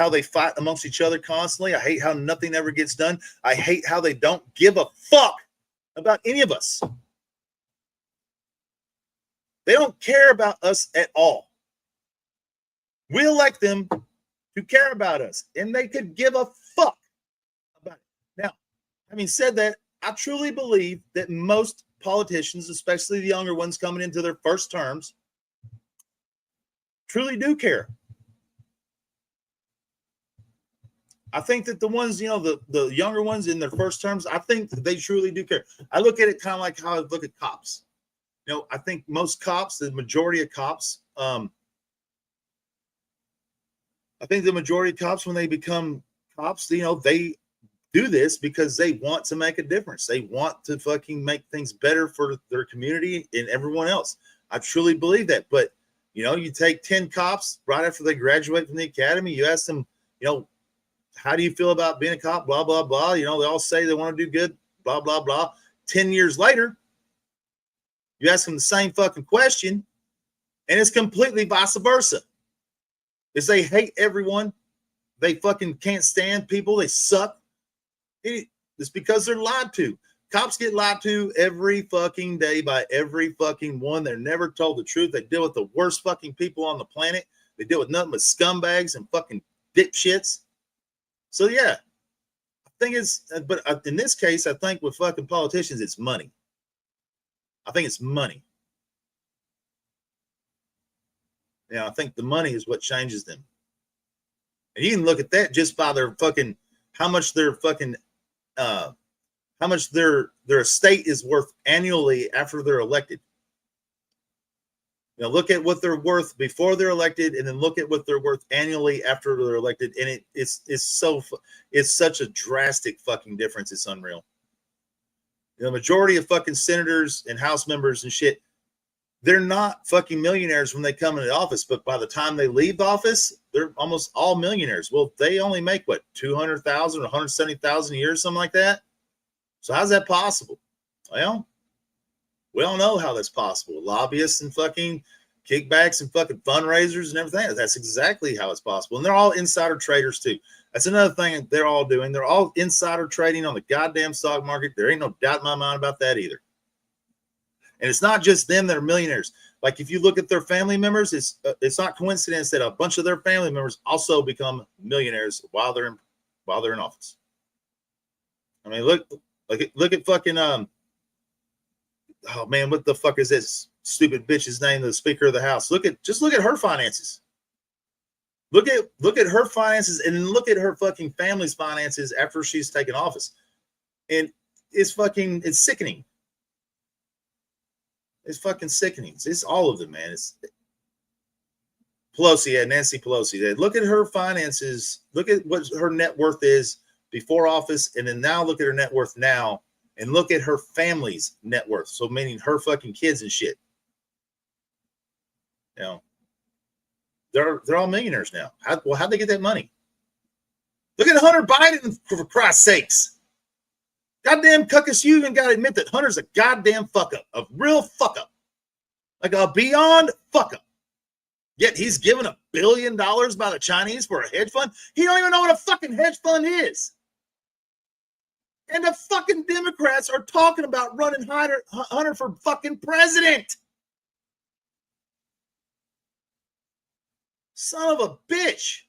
they fight amongst each other constantly. I hate how nothing ever gets done. I hate how they don't give a fuck about any of us. They don't care about us at all. We elect them to care about us, and they could give a fuck about it. Now, having said that, I truly believe that most politicians, especially the younger ones coming into their first terms, truly do care. I think that the ones, the younger ones in their first terms, I think that they truly do care. I look at it kind of like how I look at cops. I think most cops, the majority of cops, I think the majority of cops, when they become cops, they do this because they want to make a difference. They want to fucking make things better for their community and everyone else. I truly believe that. But, you take 10 cops right after they graduate from the academy, you ask them, how do you feel about being a cop? Blah, blah, blah. They all say they want to do good, blah, blah, blah. 10 years later, you ask them the same fucking question, and it's completely vice versa. Is they hate everyone. They fucking can't stand people. They suck. It's because they're lied to. Cops get lied to every fucking day by every fucking one. They're never told the truth. They deal with the worst fucking people on the planet. They deal with nothing but scumbags and fucking dipshits. So yeah, I think but in this case, I think with fucking politicians, it's money. I think it's money. I think the money is what changes them. And you can look at that just by their fucking, how much their estate is worth annually after they're elected. Look at what they're worth before they're elected, and then look at what they're worth annually after they're elected, and it's such a drastic fucking difference. It's unreal. The majority of fucking senators and House members and shit, they're not fucking millionaires when they come into office, but by the time they leave office, they're almost all millionaires. Well, they only make what, 200,000 or 170,000 a year, something like that. So how's that possible? Well, we all know how that's possible. Lobbyists and fucking kickbacks and fucking fundraisers and everything. That's exactly how it's possible. And they're all insider traders too. That's another thing they're all doing. They're all insider trading on the goddamn stock market. There ain't no doubt in my mind about that either. And it's not just them that are millionaires. Like if you look at their family members, it's not coincidence that a bunch of their family members also become millionaires while they're in office. I mean, look at fucking oh man, what the fuck is this stupid bitch's name? The Speaker of the House. Look at her finances. Look at her finances, and then look at her fucking family's finances after she's taken office, and it's sickening. It's fucking sickening. It's all of them, man. It's Pelosi, Nancy Pelosi. Look at her finances. Look at what her net worth is before office, and then now look at her net worth now. And look at her family's net worth. So meaning her fucking kids and shit. They're all millionaires now. How'd they get that money? Look at Hunter Biden, for Christ's sakes. Goddamn cuckus, you even got to admit that Hunter's a goddamn fuck up. A real fuck up. Like a beyond fuck up. Yet he's given $1 billion by the Chinese for a hedge fund. He don't even know what a fucking hedge fund is. And the fucking Democrats are talking about running Hunter for fucking president. Son of a bitch.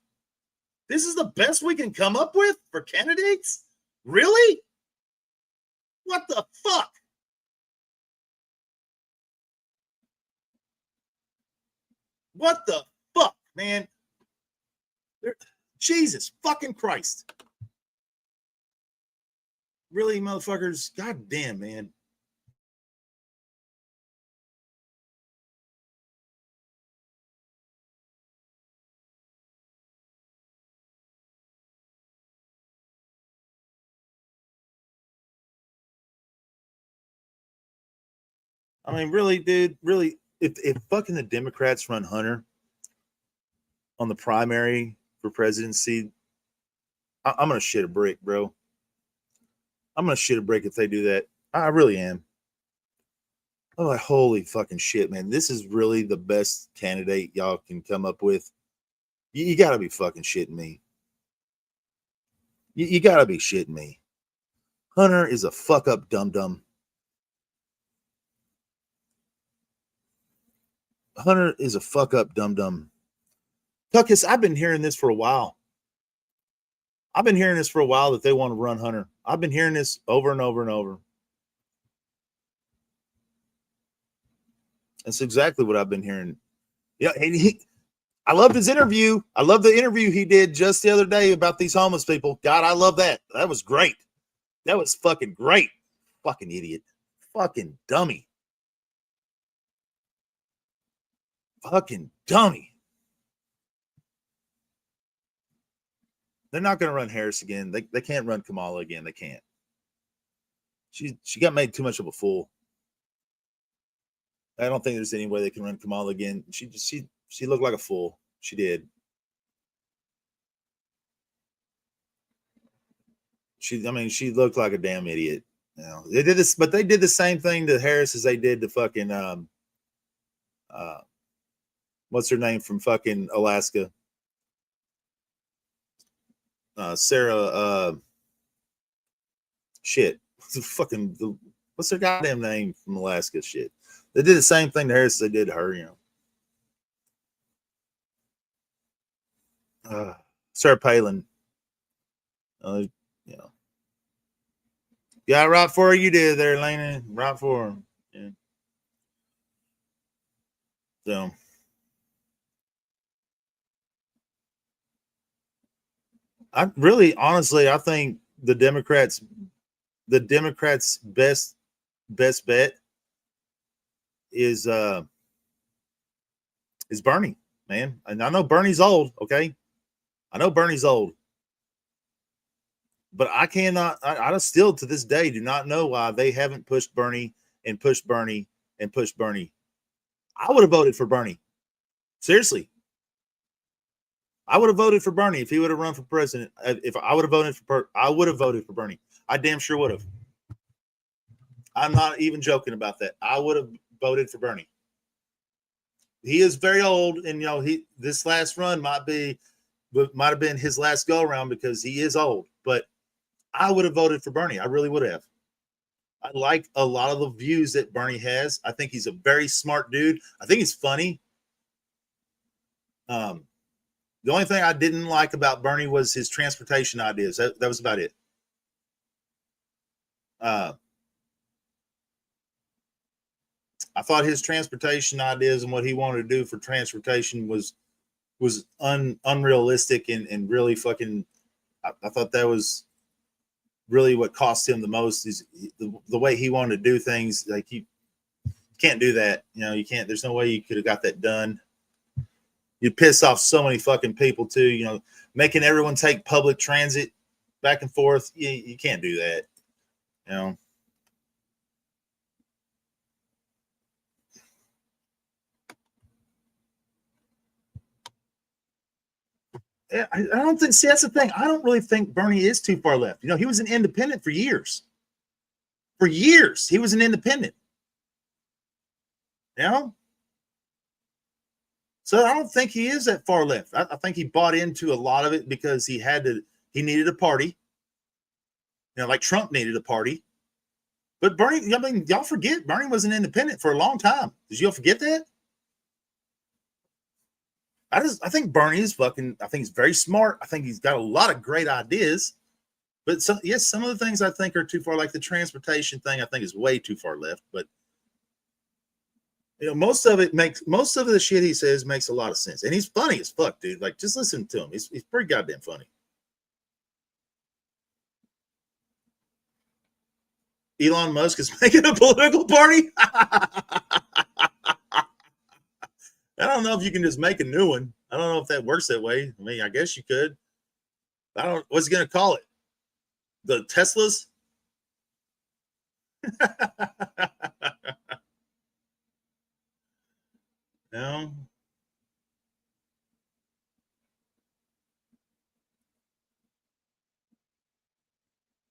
This is the best we can come up with for candidates? Really? What the fuck? What the fuck, man? Jesus fucking Christ. Really, motherfuckers? God damn, man. I mean, really, dude, really, if fucking the Democrats run Hunter on the primary for presidency, I'm going to shit a brick, bro. I'm going to shit a brick if they do that. I really am. I'm like, holy fucking shit, man. This is really the best candidate y'all can come up with. You got to be fucking shitting me. You got to be shitting me. Hunter is a fuck up dum-dum. Hunter is a fuck up dum-dum. Tuckus, I've been hearing this for a while. That they want to run Hunter. I've been hearing this over and over and over. That's exactly what I've been hearing. Yeah, I loved his interview. I love the interview he did just the other day about these homeless people. God, I love that. That was great. That was fucking great. Fucking idiot. Fucking dummy. Fucking dummy. They're not going to run Harris again. They can't run Kamala again. They can't. She got made too much of a fool. I don't think there's any way they can run Kamala again. She looked like a fool. She did. She looked like a damn idiot. They did this, but they did the same thing to Harris as they did to fucking what's her name from fucking Alaska? Sarah shit. What's her goddamn name from Alaska? Shit. They did the same thing to Harris as they did to her, Sarah Palin. Yeah, right for her, you did there, Lena. Right for her. Yeah. So I think the Democrats' best bet is is Bernie, man. And I know Bernie's old, okay? I know Bernie's old. But I cannot, I still to this day do not know why they haven't pushed Bernie and pushed Bernie and pushed Bernie. I would have voted for Bernie. Seriously. I would have voted for Bernie if he would have run for president. If I would have voted for, I would have voted for Bernie. I damn sure would have. I'm not even joking about that. I would have voted for Bernie. He is very old, and this last run might have been his last go around because he is old. But I would have voted for Bernie. I really would have. I like a lot of the views that Bernie has. I think he's a very smart dude. I think he's funny. The only thing I didn't like about Bernie was his transportation ideas. That was about it. I thought his transportation ideas and what he wanted to do for transportation was unrealistic and really fucking. I thought that was really what cost him the most is the way he wanted to do things. Like you can't do that. You can't. There's no way you could have got that done. You'd piss off so many fucking people too. Making everyone take public transit back and forth. You can't do that. I don't think. See, that's the thing. I don't really think Bernie is too far left. He was an independent for years. For years, he was an independent. So I don't think he is that far left. I think he bought into a lot of it because he needed a party. Like Trump needed a party. But Bernie, y'all forget Bernie was an independent for a long time. Did y'all forget that? I think Bernie is I think he's very smart. I think he's got a lot of great ideas. But some of the things I think are too far, like the transportation thing, I think is way too far left. But most of the shit he says makes a lot of sense. And he's funny as fuck, dude. Like, just listen to him. He's pretty goddamn funny. Elon Musk is making a political party. I don't know if you can just make a new one. I don't know if that works that way. I mean, I guess you could. What's he going to call it? The Teslas? No.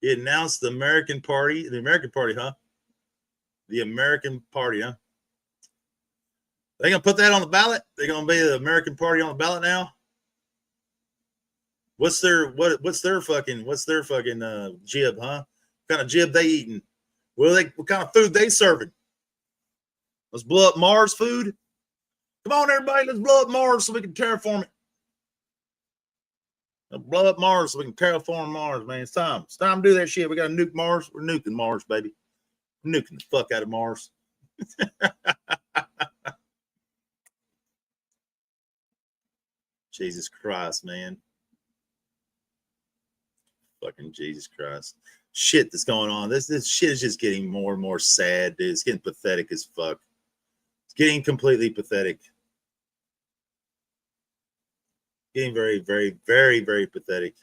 He announced the American Party. The American Party, huh? The American Party, huh? They gonna put that on the ballot? They're gonna be the American Party on the ballot now? What's their fucking jib, huh? What kind of jib they eating? What kind of food they serving? Let's blow up Mars food. Come on, everybody, let's blow up Mars so we can terraform it. Let's blow up Mars so we can terraform Mars, man. It's time. It's time to do that shit. We got to nuke Mars. We're nuking Mars, baby. We're nuking the fuck out of Mars. Jesus Christ, man. Fucking Jesus Christ. Shit that's going on. This shit is just getting more and more sad, dude. It's getting pathetic as fuck. It's getting completely pathetic. Getting very, very, very, very pathetic.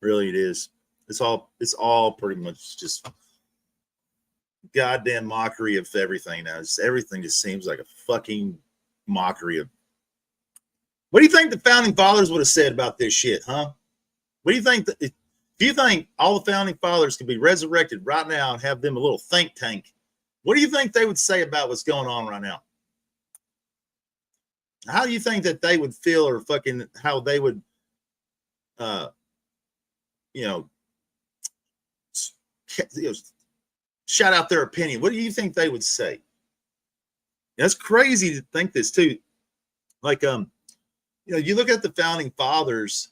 Really, it is. It's all pretty much just goddamn mockery of everything now. Everything just seems like a fucking mockery of. What do you think the founding fathers would have said about this shit, huh? What do you think? If you think all the founding fathers could be resurrected right now and have them a little think tank, what do you think they would say about what's going on right now? How do you think that they would feel, or fucking how they would, shout out their opinion? What do you think they would say? That's crazy to think this too. Like, you look at the founding fathers,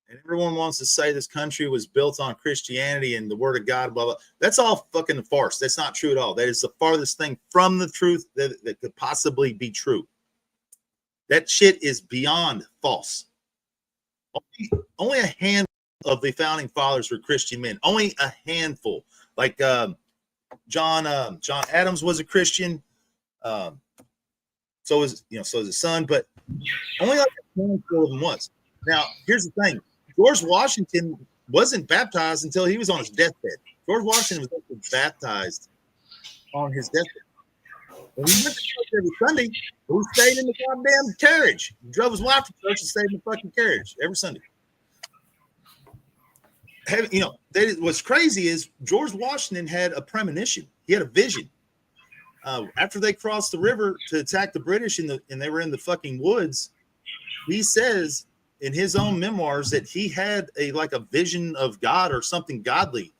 and everyone wants to say this country was built on Christianity and the Word of God, blah blah. That's all fucking a farce. That's not true at all. That is the farthest thing from the truth that could possibly be true. That shit is beyond false. Only a handful of the founding fathers were Christian men. Only a handful. Like John Adams was a Christian. So is his son, but only like a handful of them was. Now, here's the thing: George Washington wasn't baptized until he was on his deathbed. George Washington was actually baptized on his deathbed. When he went to church every Sunday, he stayed in the goddamn carriage. He drove his wife to church and stayed in the fucking carriage every Sunday. What's crazy is George Washington had a premonition. He had a vision. After they crossed the river to attack the British and they were in the fucking woods, he says in his own memoirs that he had a vision of God or something godly.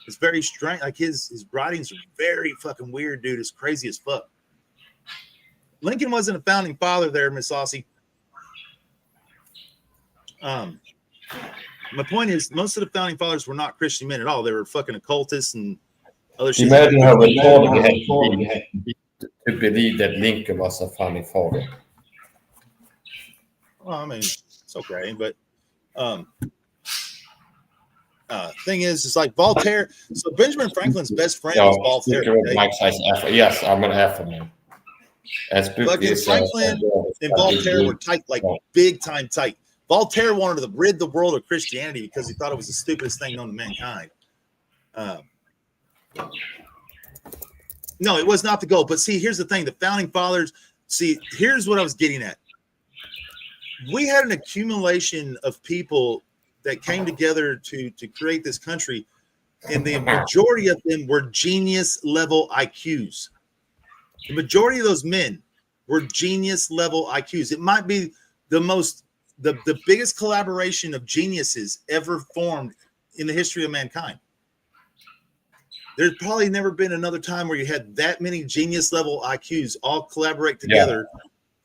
It's very strange. Like his writings are very fucking weird, dude. It's crazy as fuck. Lincoln wasn't a founding father there, Miss Aussie. My point is, most of the founding fathers were not Christian men at all. They were fucking occultists and other shit. Imagine how retarded you had to believe that Lincoln was a founding father. Well, I mean, it's okay, but thing is, it's like Voltaire. So Benjamin Franklin's best friend was Voltaire. Okay? Yes, I'm an F man. Fucking Franklin and Voltaire were tight, like big time tight. Voltaire wanted to rid the world of Christianity because he thought it was the stupidest thing known to mankind. No, it was not the goal. But see, here's the thing: the founding fathers. See, here's what I was getting at. We had an accumulation of people that came together to create this country, and the majority of them were genius level IQs. The majority of those men were genius level IQs. It might be the biggest collaboration of geniuses ever formed in the history of mankind. There's probably never been another time where you had that many genius level IQs all collaborate together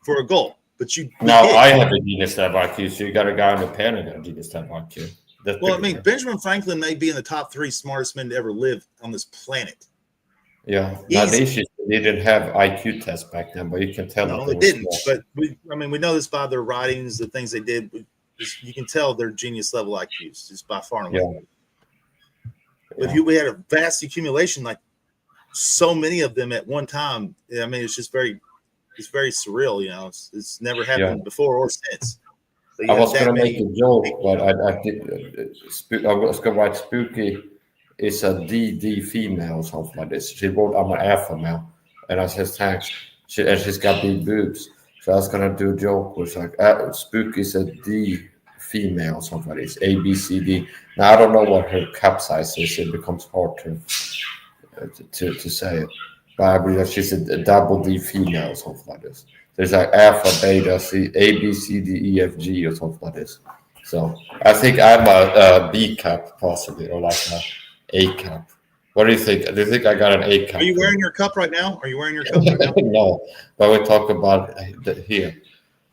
for a goal. But I have a genius level IQ, so you got a guy in the Pentagon genius level IQ. Benjamin Franklin may be in the top 3 smartest men to ever live on this planet. Yeah, now they didn't have IQ tests back then, but you can tell. No, they didn't. Smart. But we know this by their writings, the things they did. You can tell they're genius level IQs, just by far and away. But we had a vast accumulation, like so many of them at one time. I mean, it's very surreal. You know, it's never happened before or since. I was going to make a joke, but I was going to write spooky. It's a DD female or something like this. She wrote, I'm an alpha male. And I said, thanks. She's got big boobs. So I was going to do a joke, which like, spooky is a D female or something like this. A, B, C, D. Now, I don't know what her cup size is. It becomes hard to say it. But I believe she's a double D female or something like this. There's like alpha, beta, C, A, B, C, D, E, F, G or something like this. So I think I'm a B cup possibly, or like a cup. What do you think? Do you think I got an A cup? Are you wearing your cup right now? Are you wearing your cup right now? No, but we talk about here.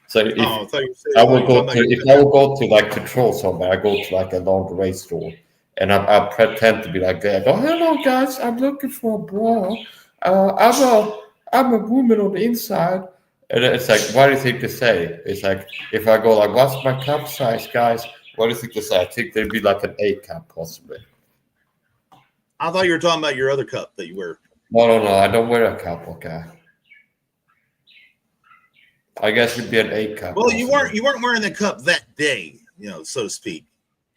So if I would go to like control somewhere, I go to like a lingerie store, and I pretend to be like that. I go, hello guys, I'm looking for a bra. I'm a woman on the inside, and it's like, what do you think to say? It's like if I go like, what's my cup size, guys? What do you think to say? I think there'd be like an A cup possibly. I thought you were talking about your other cup that you wear. No. I don't wear a cup, okay. I guess it'd be an A cup. Well, you weren't wearing the cup that day, so to speak.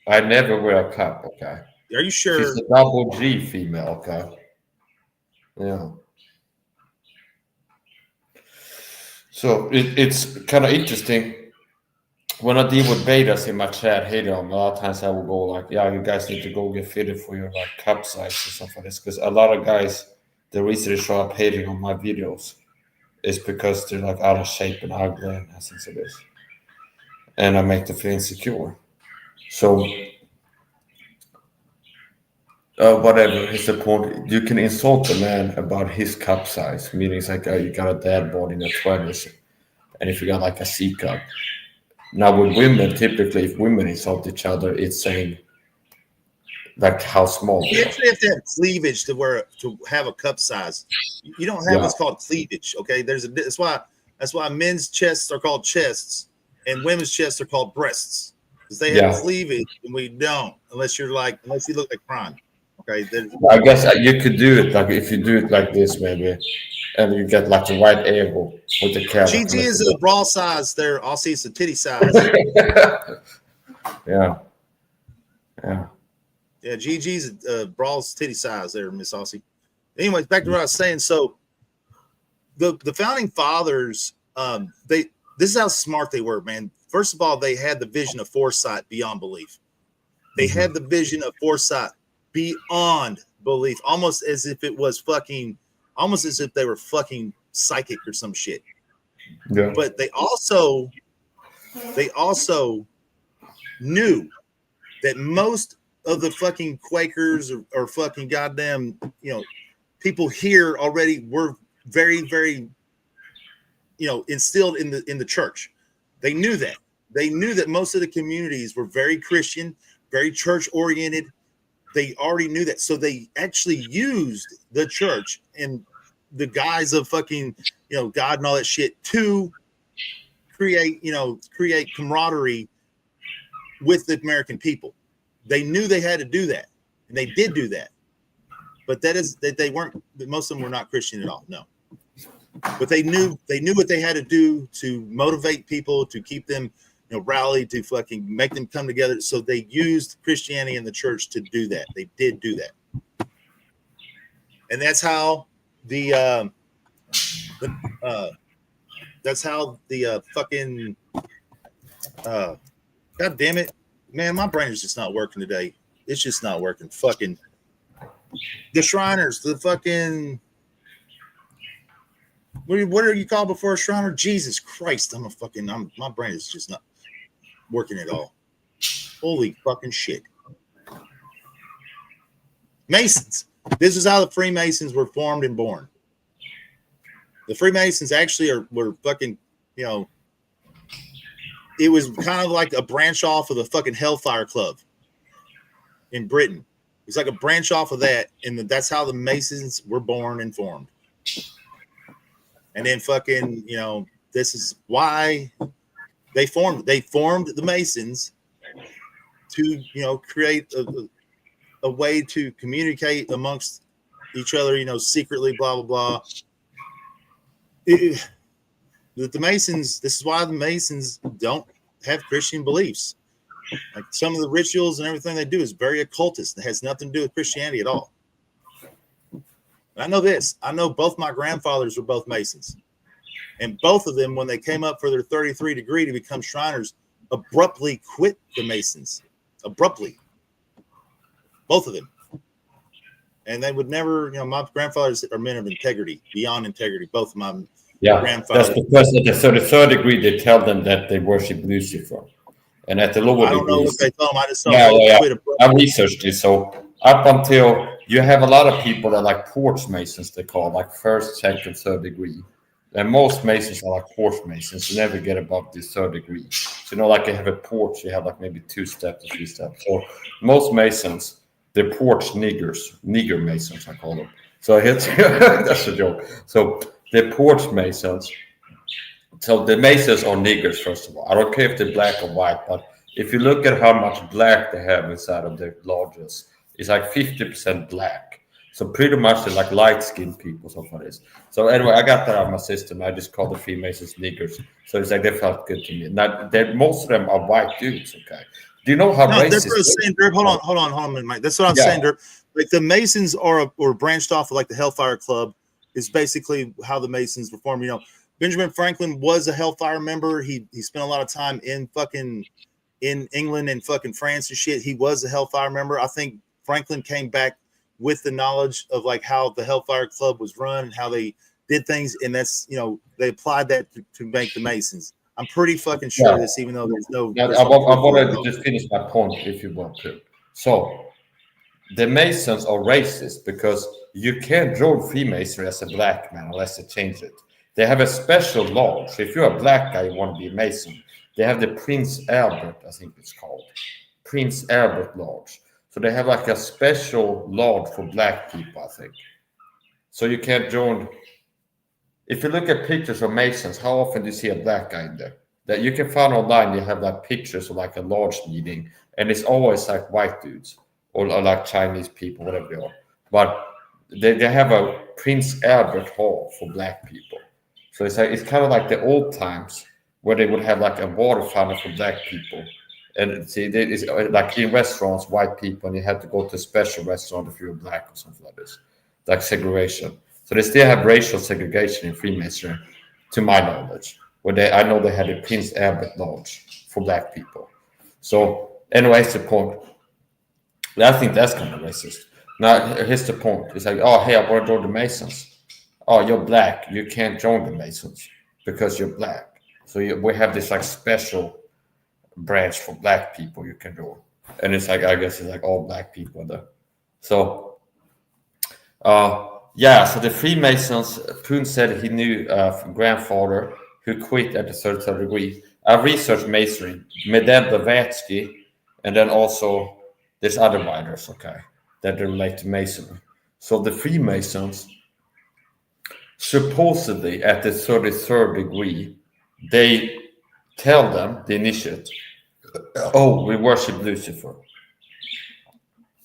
I never wear a cup, okay. Are you sure? She's a double G female, okay. Yeah. So it's kind of interesting. When I deal with betas in my chat, a lot of times I will go like, yeah, you guys need to go get fitted for your like cup size or something like this. Because a lot of guys, the reason they show up hating on my videos is because they're like out of shape and ugly and essence of this. And I make them feel insecure. So whatever is the point. You can insult a man about his cup size, meaning it's like you got a dad bod in the 20s, and if you got like a C cup. Now with women, typically if women insult each other, it's saying like how small. You actually have to have cleavage to have a cup size. You don't have what's called cleavage. Okay, that's why men's chests are called chests and women's chests are called breasts, because they have cleavage and we don't, unless you look like Prime. Okay, I guess you could do it like if you do it like this maybe, and you get like the right angle with the camera. GG is a bra size there. I'll see it's a titty size. Yeah. Yeah, GG's brawl's titty size there, Miss Aussie. Anyways, back to what I was saying. So the founding fathers, this is how smart they were, man. First of all, they had the vision of foresight beyond belief. They had the vision of foresight beyond belief, almost as if it was almost as if they were fucking psychic or some shit. Yeah. But they also knew that most of the fucking Quakers or fucking goddamn, people here already were very, very, instilled in the church. They knew that. They knew that most of the communities were very Christian, very church oriented. They already knew that. So they actually used the church and the guise of fucking, God and all that shit to create camaraderie with the American people. They knew they had to do that, and they did do that. But most of them were not Christian at all. No. But they knew what they had to do to motivate people, to keep them, rallied, to fucking make them come together. So they used Christianity and the church to do that. They did do that. And that's how the fucking God damn it, man, my brain is just not working today. It's just not working. Fucking the Shriners, the fucking what are you called before a Shriner? Jesus Christ, my brain is just not working at all. Holy fucking shit. Masons. This is how the Freemasons were formed and born. The Freemasons actually were fucking, it was kind of like a branch off of the fucking Hellfire Club in Britain. It's like a branch off of that, and that's how the Masons were born and formed. And then fucking, this is why they formed the Masons to, create a way to communicate amongst each other, secretly, blah, blah, blah. The Masons, this is why the Masons don't have Christian beliefs. Like some of the rituals and everything they do is very occultist. It has nothing to do with Christianity at all. I know this. I know both my grandfathers were both Masons. And both of them, when they came up for their 33 degree to become Shriners, abruptly quit the Masons. Abruptly. Both of them. And they would never, my grandfathers are men of integrity, beyond integrity. Both of my grandfathers. That's because at the 33rd degree, they tell them that they worship Lucifer. And at the lower I don't know what they tell them. I just know I researched this. So up until you have a lot of people that are like porch masons, they call like first, second, third degree. And most masons are like porch masons. You never get above this third degree. So, like they have a porch, you have like maybe 2 steps or 3 steps. So most masons, they're porch nigger masons, I call them. So that's a joke. So they're porch masons. So the masons are niggers, first of all. I don't care if they're black or white, but if you look at how much black they have inside of their lodges, it's like 50% black. So pretty much they're like light-skinned people, so for this. So anyway, I got that out of my system. I just call the Freemasons niggers. So it's like they felt good to me. Now, most of them are white dudes, okay? Do you know how racist? That's what I was saying, Derp. Hold on, Mike. That's what I'm saying, Derp. Like the Masons are branched off of like the Hellfire Club is basically how the Masons were formed. Benjamin Franklin was a Hellfire member. He spent a lot of time in England and fucking France and shit. He was a Hellfire member. I think Franklin came back with the knowledge of like how the Hellfire Club was run and how they did things, and that's they applied that to make the Masons. I'm pretty fucking sure of this, even though there's no. I want to just finish my point if you want to. So the Masons are racist because you can't join Freemasonry as a black man unless they change it. They have a special lodge. So if you're a black guy, you want to be a Mason. They have the Prince Albert, I think it's called, Prince Albert Lodge. So they have like a special lodge for black people, I think. So you can't join. If you look at pictures of Masons, how often do you see a black guy in there? That you can find online, you have like pictures of like a lodge meeting, and it's always like white dudes or like Chinese people, whatever they are. But they have a Prince Albert Hall for black people. So it's kind of like the old times where they would have like a water fountain for black people. And see, it's like in restaurants, white people, and you had to go to a special restaurant if you were black or something like this, like segregation. So they still have racial segregation in Freemasonry, to my knowledge. I know they had a Prince Albert Lodge for black people. So, anyways, the point. I think that's kind of racist. Now, here's the point. It's like, oh, hey, I want to join the Masons. Oh, you're black. You can't join the Masons because you're black. So we have this like special branch for black people you can join. And it's like, I guess it's like all black people there. So, yeah, so the Freemasons, Poon said he knew a grandfather who quit at the third degree. I researched Masonry, Medeb Blavatsky, and then also there's other writers, okay, that relate to Masonry. So the Freemasons, supposedly at the 33rd degree, they tell them, the initiate, oh, we worship Lucifer.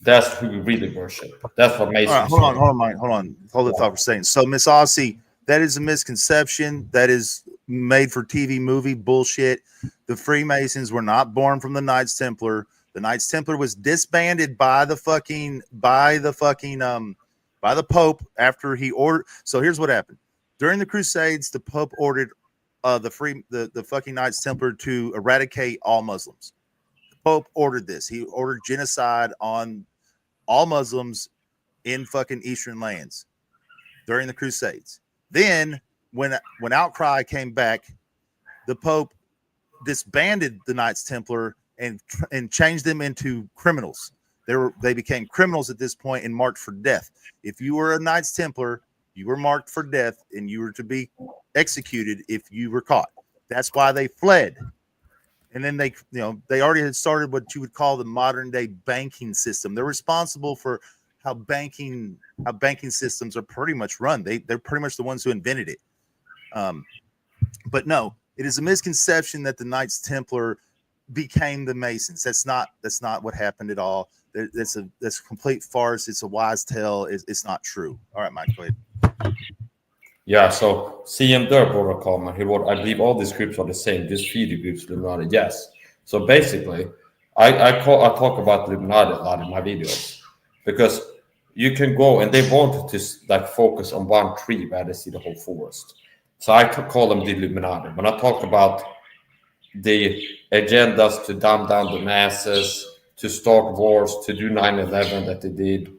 That's who we really worship. That's what Masons. All right, hold on. Hold the thought for a second. So, Miss Aussie, that is a misconception. That is made for TV movie bullshit. The Freemasons were not born from the Knights Templar. The Knights Templar was disbanded by the Pope after he ordered. So here's what happened during the Crusades. The Pope ordered the fucking Knights Templar to eradicate all Muslims. The Pope ordered this. He ordered genocide on all Muslims in fucking Eastern lands during the Crusades. Then when outcry came back, the Pope disbanded the Knights Templar and changed them into criminals. They became criminals at this point and marked for death. If you were a Knights Templar, you were marked for death and you were to be executed if you were caught. That's why they fled. And then they already had started what you would call the modern day banking system. They're responsible for how banking systems are pretty much run. They're pretty much the ones who invented it. But no, it is a misconception that the Knights Templar became the Masons. That's not what happened at all. That's a complete farce. It's a wise tale. It's not true. All right, Mike, go ahead. Yeah, so CM Durr wrote a comment. He wrote, I believe all these groups are the same, just feed the groups Illuminati. Yes. So basically, I talk about Illuminati a lot in my videos because you can go and they want to like focus on one tree where they see the whole forest. So I call them the Illuminati. When I talk about the agendas to dumb down the masses, to start wars, to do 9/11 that they did,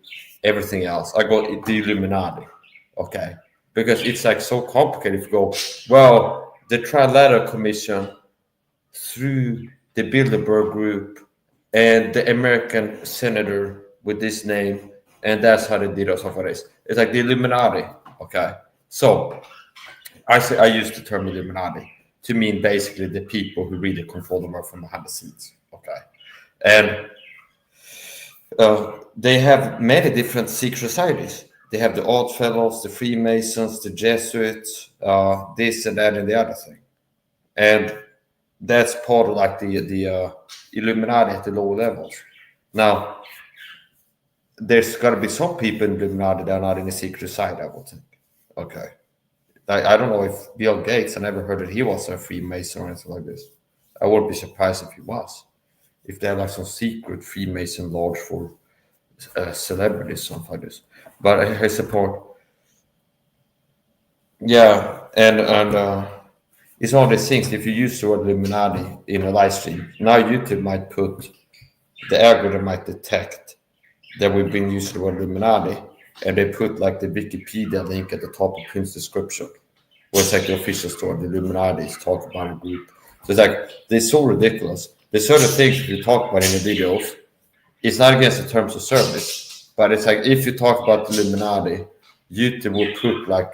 everything else, I go the Illuminati. Okay. Because it's like so complicated if you go, well, the Trilateral Commission through the Bilderberg Group and the American senator with this name, and that's how they did or something like this. It's like the Illuminati, okay? So I use the term Illuminati to mean basically the people who really control the world from behind the scenes, okay? And they have many different secret societies. They have the Oddfellows, the Freemasons, the Jesuits, this and that and the other thing. And that's part of like the Illuminati at the lower levels. Now, there's got to be some people in Illuminati that are not in the secret society, I would think. Okay. I don't know if Bill Gates, I never heard that he was a Freemason or anything like this. I wouldn't be surprised if he was. If they have like some secret Freemason lodge for celebrities, something like this. But I support. Yeah, and it's one of these things. If you use the word Illuminati in a live stream, now YouTube might put the algorithm might detect that we've been using the word Illuminati, and they put like the Wikipedia link at the top of Prince's description, where it's like the official story. The Illuminati is talking about a group. So it's like they're so ridiculous. There's certain things you talk about in the videos. It's not against the terms of service, but it's like if you talk about the Illuminati, YouTube will put like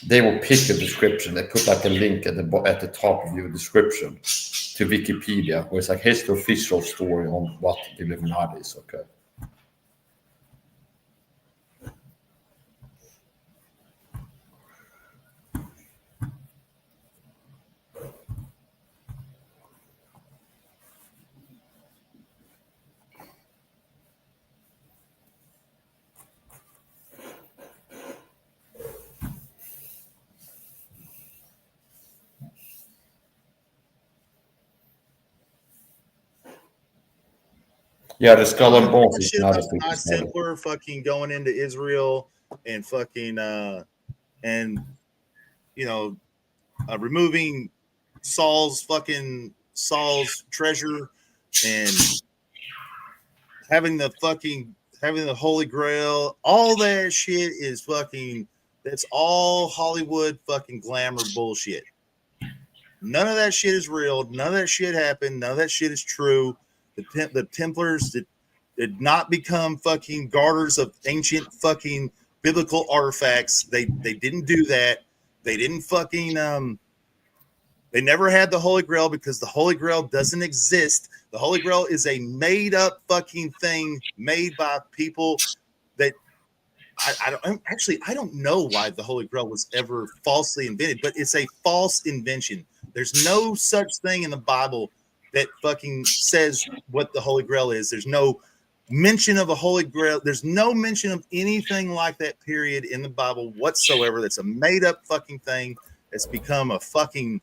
they will pick a description. They put like a link at the top of your description to Wikipedia, where it's like here's the official story on what the Illuminati is. Okay. Yeah, the skull and bones That is shit another about the thing. High Templar fucking going into Israel and fucking and you know removing Saul's treasure and having the Holy Grail. All that shit is fucking. That's all Hollywood fucking glamour bullshit. None of that shit is real. None of that shit happened. None of that shit is true. The Templars did not become fucking guarders of ancient fucking biblical artifacts. They didn't do that. They didn't fucking they never had the Holy Grail because the Holy Grail doesn't exist. The Holy Grail is a made up fucking thing made by people that I don't know why the Holy Grail was ever falsely invented, but it's a false invention. There's no such thing in the Bible that fucking says what the Holy Grail is. There's no mention of a Holy Grail. There's no mention of anything like that period in the Bible whatsoever. That's a made up fucking thing that's become a fucking.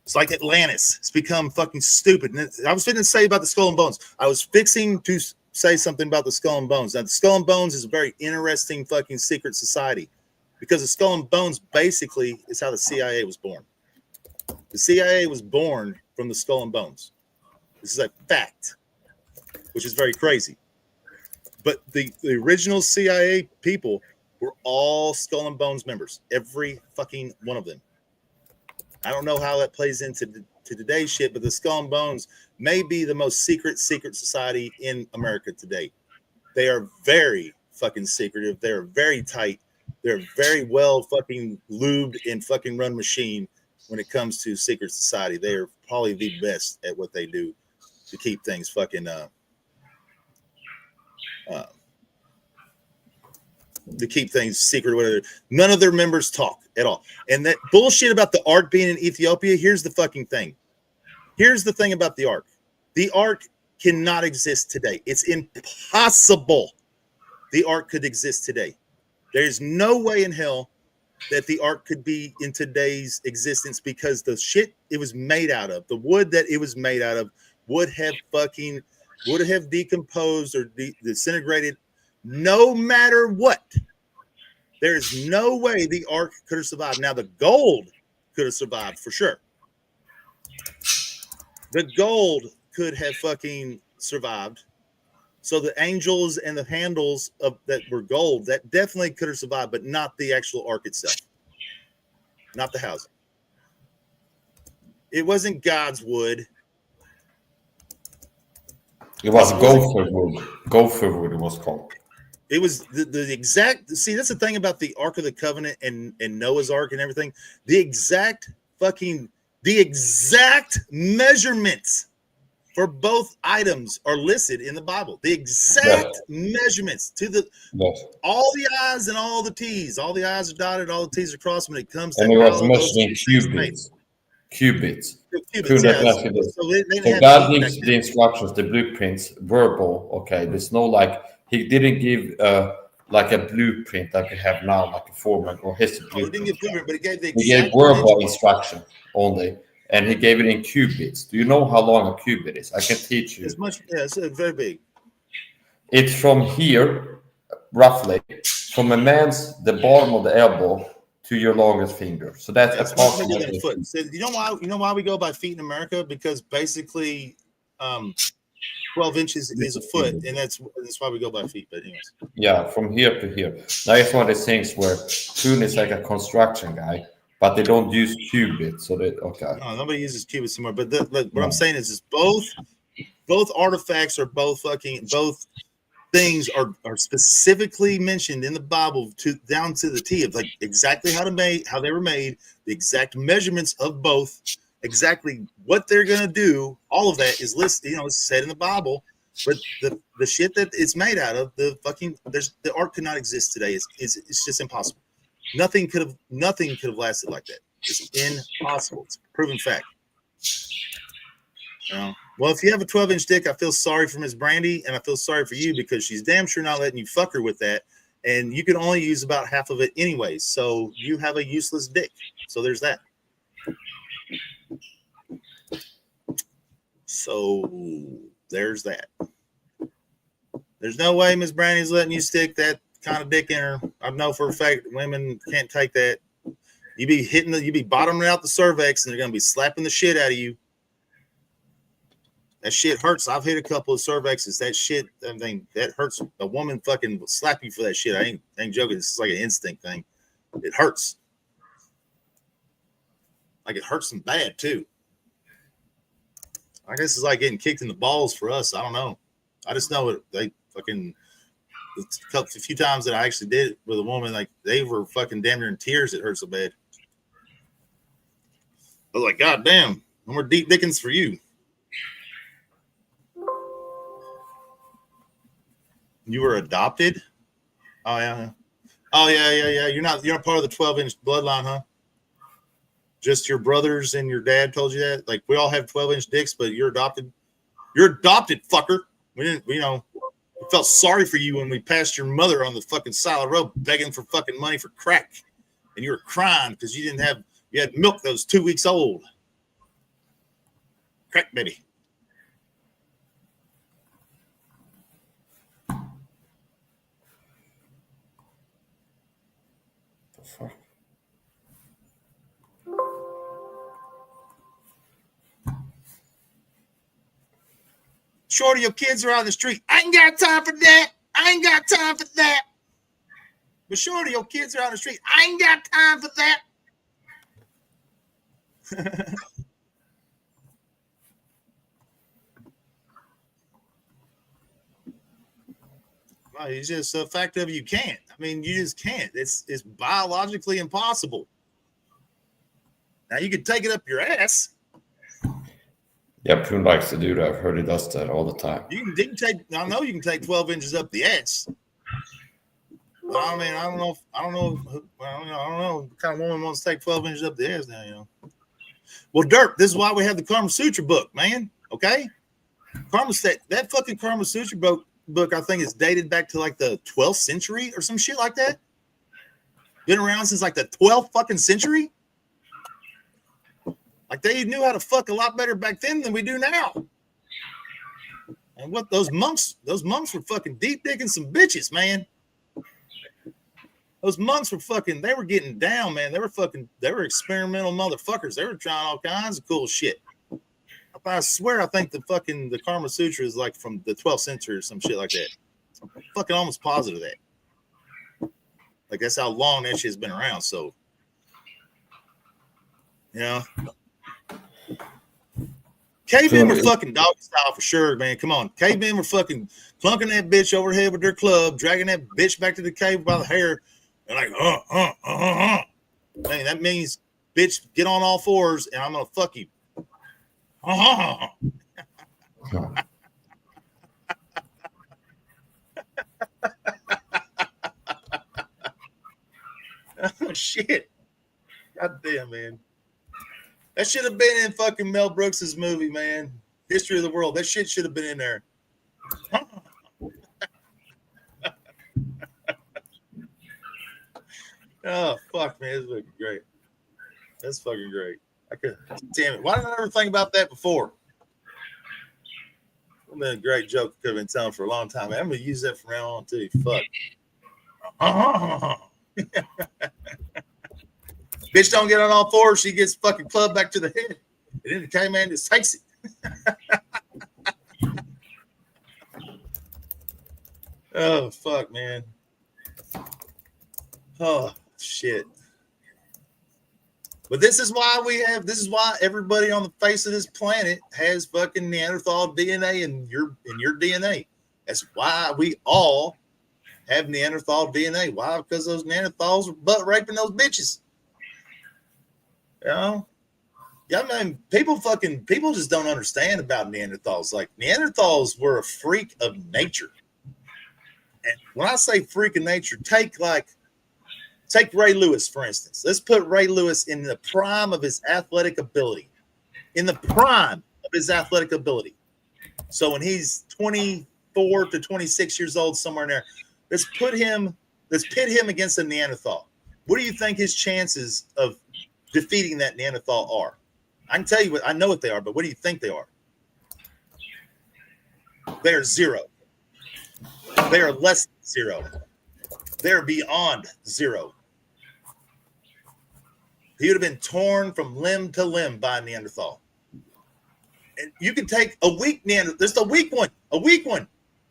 It's like Atlantis. It's become fucking stupid. And I was fixing to say about the Skull and Bones. I was fixing to say something about the Skull and Bones. Now, the Skull and Bones is a very interesting fucking secret society because the Skull and Bones basically is how the CIA was born. The CIA was born from the Skull and Bones. This is a fact, which is very crazy. But the original CIA people were all Skull and Bones members, every fucking one of them. I don't know how that plays into today's shit, but the Skull and Bones may be the most secret society in America today. They are very fucking secretive. They're very tight. They're very well fucking lubed and fucking run machine when it comes to secret society. They are probably the best at what they do to keep things fucking to keep things secret. Whatever. None of their members talk at all. And that bullshit about the Ark being in Ethiopia. Here's the fucking thing. Here's the thing about the Ark. The Ark cannot exist today. It's impossible the Ark could exist today. There's no way in hell that the Ark could be in today's existence because the shit it was made out of, the wood that it was made out of, would have decomposed or disintegrated no matter what. There's no way the Ark could have survived. Now, the gold could have survived for sure. The gold could have fucking survived. So the angels and the handles of that were gold, that definitely could have survived, but not the actual Ark itself. Not the housing. It wasn't God's wood. It was gopher wood. Gopher wood it was called. It was the exact. See, that's the thing about the Ark of the Covenant and Noah's Ark and everything. The exact measurements for both items are listed in the Bible. The exact measurements to the all the I's and all the T's. All the I's are dotted, all the T's are crossed when it comes to. And it was measured in cubits. Cubits. So God gives the instructions, the blueprints, verbal. Okay, there's no like he didn't give like a blueprint like we have now, like a format or history. He didn't give blueprint, but he gave the exact. He gave verbal instruction only, and he gave it in cubits. Do you know how long a cubit is? I can teach you. It's much. Yeah, it's very big. It's from here, roughly, from the bottom of the elbow to your longest finger. So that's approximately a foot. So you know why we go by feet in America? Because basically 12 inches is a foot, and that's why we go by feet. But anyways. Yeah, from here to here. Now it's one of these things where Kuhn is like a construction guy, but they don't use cubits. So they No, nobody uses cubits anymore. But what I'm saying is both artifacts are both things are specifically mentioned in the Bible down to the T of like exactly how they were made, the exact measurements of both, exactly what they're gonna do. All of that is listed, it's said in the Bible. But the shit that it's made out of, the Ark could not exist today. It's just impossible. Nothing could have lasted like that. It's impossible. It's a proven fact. Well, if you have a 12-inch dick, I feel sorry for Miss Brandy, and I feel sorry for you because she's damn sure not letting you fuck her with that, and you can only use about half of it anyways. So you have a useless dick. So there's that. So there's that. There's no way Miss Brownie's letting you stick that kind of dick in her. I know for a fact women can't take that. You be bottoming out the cervix, and they're gonna be slapping the shit out of you. That shit hurts. I've hit a couple of cervixes. That shit, I mean, that hurts. A woman fucking will slap you for that shit. I ain't joking. It's like an instinct thing. It hurts. Like it hurts them bad too. I guess it's like getting kicked in the balls for us. I don't know. I just know it. They fucking a few times that I actually did it with a woman, like they were fucking damn near in tears. It hurt so bad. I was like, God damn, no more deep dickens for you. You were adopted? Oh yeah. Oh yeah. You're not part of the 12-inch bloodline, huh? Just your brothers and your dad told you that? Like we all have 12-inch dicks, but you're adopted. You're adopted, fucker. We felt sorry for you when we passed your mother on the fucking side of the road begging for fucking money for crack. And you were crying because you had milk that was 2 weeks old. Crack baby. Shorty, your kids are on the street. I ain't got time for that. I ain't got time for that. But shorty, your kids are on the street. I ain't got time for that. Well, it's just a fact of you can't. I mean, you just can't. It's biologically impossible. Now you can take it up your ass. Yeah, Poon likes to do that. I've heard he does that all the time. You can take. I know you can take 12 inches up the ass. But I mean, I don't know what kind of woman wants to take 12 inches up the ass now. Well, Dirk, this is why we have the Kama Sutra book, man. Okay, that fucking Kama Sutra book, I think is dated back to like the 12th century or some shit like that. Been around since like the 12th fucking century. Like they knew how to fuck a lot better back then than we do now. And what those monks were fucking deep dicking some bitches, man. Those monks were fucking, they were getting down, man. They were experimental motherfuckers. They were trying all kinds of cool shit. I swear, I think the Kama Sutra is like from the 12th century or some shit like that. I'm fucking almost positive of that. Like that's how long that shit's been around. So, cavemen were fucking dog style for sure, man. Come on. Cavemen were fucking plunking that bitch over the head with their club, dragging that bitch back to the cave by the hair. And like, Man, that means, bitch, get on all fours and I'm going to fuck you. Oh, shit. God damn, man. That should have been in fucking Mel Brooks's movie, man. History of the World. That shit should have been in there. Oh, fuck, man. That's fucking great. That's fucking great. Damn it. Why didn't I ever think about that before? That's been a great joke I could have been telling for a long time. Man, I'm going to use that from now on, too. Fuck. Bitch don't get on all fours. She gets fucking clubbed back to the head. And then the caveman just takes it. Oh, fuck, man. Oh, shit. But this is why everybody on the face of this planet has fucking Neanderthal DNA in your DNA. That's why we all have Neanderthal DNA. Why? Because those Neanderthals were butt raping those bitches. Yeah, man, people just don't understand about Neanderthals. Like Neanderthals were a freak of nature. And when I say freak of nature, take Ray Lewis, for instance. Let's put Ray Lewis in the prime of his athletic ability. So when he's 24 to 26 years old, somewhere in there, let's pit him against a Neanderthal. What do you think his chances of defeating that Neanderthal are? I can tell you I know what they are, but what do you think they are? They are zero. They are less than zero. They're beyond zero. He would have been torn from limb to limb by a Neanderthal. And you can take a weak Neanderthal, there's a weak one,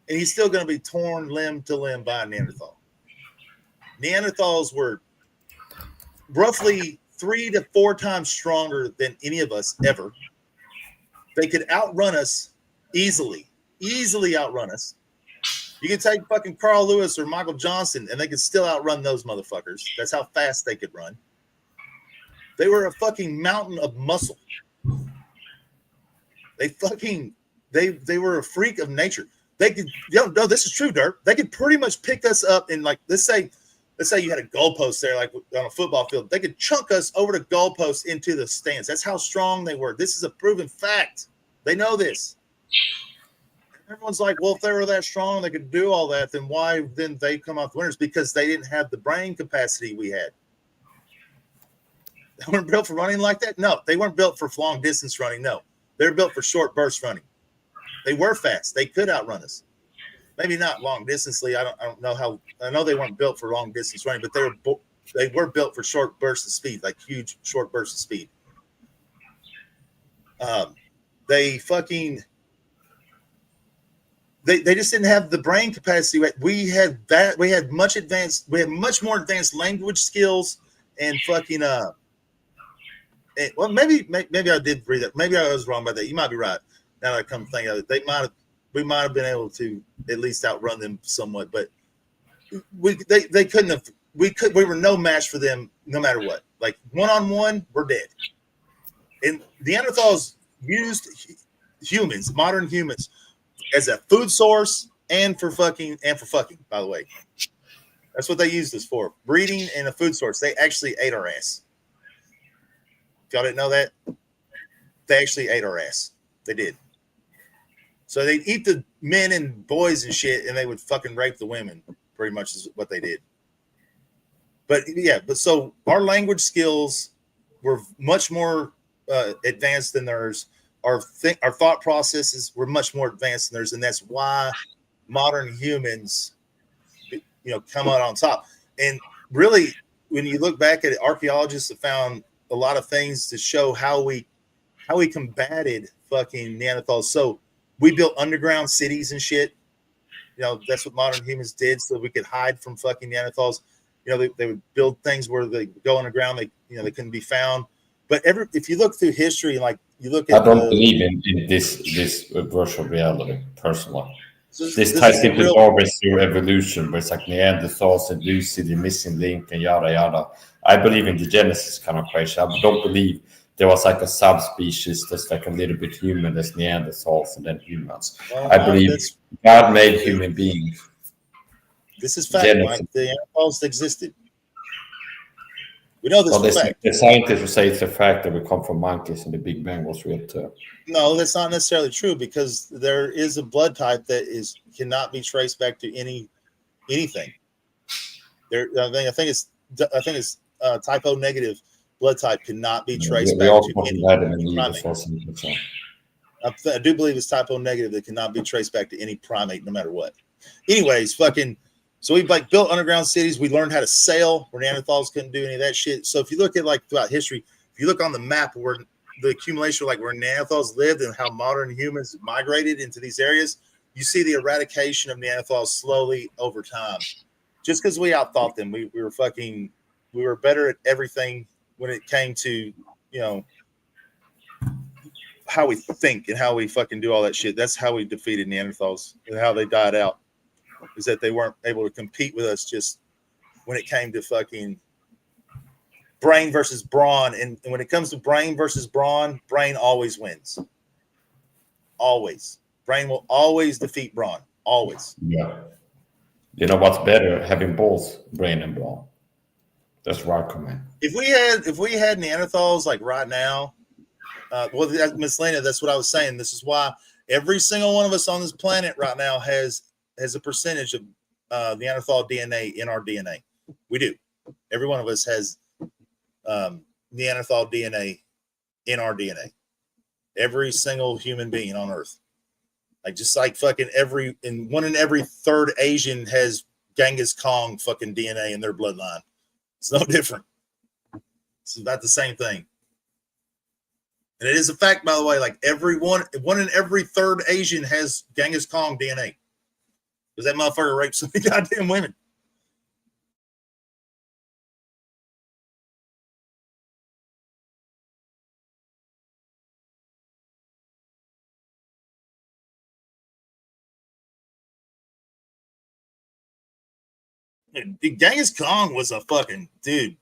and he's still going to be torn limb to limb by a Neanderthal. Neanderthals were roughly 3 to 4 times stronger than any of us ever. They could outrun us easily outrun us. You could take fucking Carl Lewis or Michael Johnson, and they could still outrun those motherfuckers. That's how fast they could run. They were a fucking mountain of muscle. They were a freak of nature. They could, no, this is true, Dirk. They could pretty much pick us up and, like, let's say you had a goalpost there, like on a football field. They could chunk us over the goalpost into the stands. That's how strong they were. This is a proven fact. They know this. Everyone's like, well, if they were that strong, they could do all that, then why then they come off winners? Because they didn't have the brain capacity we had. They weren't built for running like that? No, they weren't built for long distance running. No, they were built for short burst running. They were fast. They could outrun us. Maybe not long distancely. I don't know how. I know they weren't built for long distance running, but they were built for short bursts of speed, like huge short bursts of speed. They just didn't have the brain capacity. We had that. We had much more advanced language skills and fucking well, maybe I did read that. Maybe I was wrong about that. You might be right. Now that I come to think of it, we might have been able to at least outrun them somewhat, but they couldn't have. We were no match for them no matter what. Like one-on-one, we're dead. And Neanderthals used humans, modern humans, as a food source and for fucking, by the way. That's what they used us for. Breeding and a food source. They actually ate our ass. If y'all didn't know that, they actually ate our ass. They did. So they'd eat the men and boys and shit, and they would fucking rape the women. Pretty much is what they did. But yeah, so our language skills were much more advanced than theirs. Our thought processes were much more advanced than theirs, and that's why modern humans, come out on top. And really, when you look back at it, archaeologists have found a lot of things to show how we combated fucking Neanderthals. So we built underground cities and shit. That's what modern humans did, so we could hide from fucking Neanderthals. They would build things where they go underground. They couldn't be found. But if you look through history, like you look at, I don't believe in this virtual reality personally. This ties into Darwin's evolution, where it's like Neanderthals and Lucy, the missing link, and yada yada. I believe in the Genesis kind of question. I don't believe there was like a subspecies that's like a little bit human as Neanderthals and then humans. I believe God made human beings. This is fact, Mike. The Neanderthals existed. We know this for fact. The scientists would say it's a fact that we come from monkeys and the Big Bang was real too. No, that's not necessarily true, because there is a blood type that cannot be traced back to anything. I think it's type O negative blood type cannot be traced back to any primate. I do believe it's type O negative that cannot be traced back to any primate, no matter what. Anyways, so we built underground cities. We learned how to sail where Neanderthals couldn't do any of that shit. So if you look at throughout history, if you look on the map where the accumulation, where Neanderthals lived and how modern humans migrated into these areas, you see the eradication of Neanderthals slowly over time. Just because we outthought them, we were better at everything when it came to how we think and how we fucking do all that shit. That's how we defeated Neanderthals and how they died out. Is that they weren't able to compete with us just when it came to fucking brain versus brawn. And when it comes to brain versus brawn, brain always wins. Always. Brain will always defeat brawn. Always. Yeah. You know what's better? Having both brain and brawn. That's where I come in. If we had Neanderthals like right now, Miss Lena, that's what I was saying. This is why every single one of us on this planet right now has a percentage of Neanderthal DNA in our DNA. We do. Every one of us has Neanderthal DNA in our DNA. Every single human being on Earth. Like just like fucking one in every third Asian has Genghis Khan fucking DNA in their bloodline. It's no different. It's about the same thing. And it is a fact, by the way, like one in every third Asian has Genghis Khan DNA. Because that motherfucker raped so many goddamn women. Dude, Genghis Khan was a fucking dude.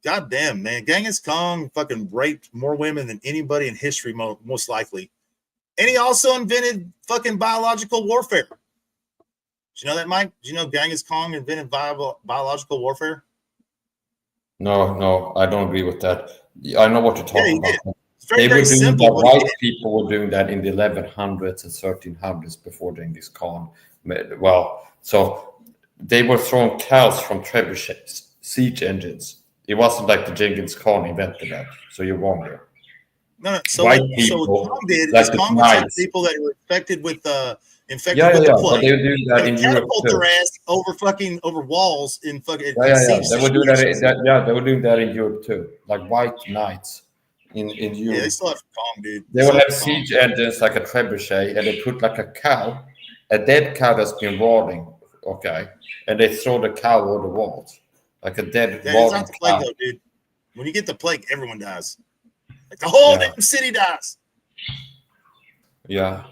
Goddamn, man. Genghis Khan fucking raped more women than anybody in history, most likely. And he also invented fucking biological warfare. Did you know that, Mike? Did you know Genghis Khan invented biological warfare? No, I don't agree with that. I know what you're talking about. It's very, They were doing simple. that. White people were doing that in the 1100s and 1300s before Genghis Khan. Well, so they were throwing cows from trebuchet siege engines. It wasn't like the Genghis Khan invented that. So you're wrong there. No. So white what people, Khan did like is Khan had people that were infected with the plague. But they were doing that in Europe too. Their ass over walls in fucking. They were doing that. They were doing that in Europe too, like white knights in Europe. Yeah, they still have Kong, dude. They would have siege engines like a trebuchet, and they put like a dead cow that's been rotting, okay, and they throw the cow over the walls, like a dead rotting it's not the plague, though, dude. When you get the plague, everyone dies. Like the whole damn city dies. Yeah.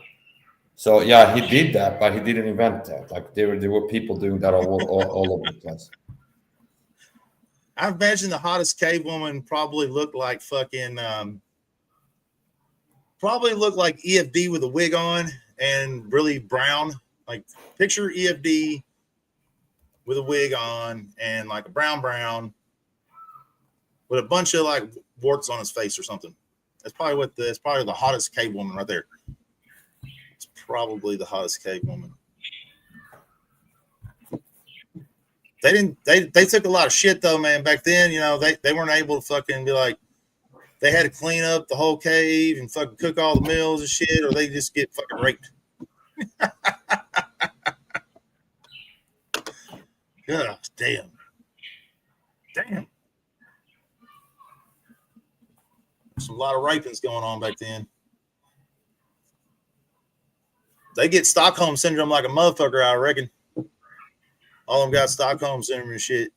So yeah, he did that, but he didn't invent that. Like there were people doing that all over the place. I imagine the hottest cave woman probably looked like fucking EFD with a wig on and really brown. Like picture EFD with a wig on and like a brown with a bunch of like warts on his face or something. That's probably the hottest cave woman right there. It's probably the hottest cave woman. They took a lot of shit though, man. Back then, you know, they weren't able to fucking be like, they had to clean up the whole cave and fucking cook all the meals and shit, or they just get fucking raped. God damn. There's a lot of rapings going on back then. They get Stockholm syndrome like a motherfucker, I reckon. All of them got Stockholm syndrome and shit.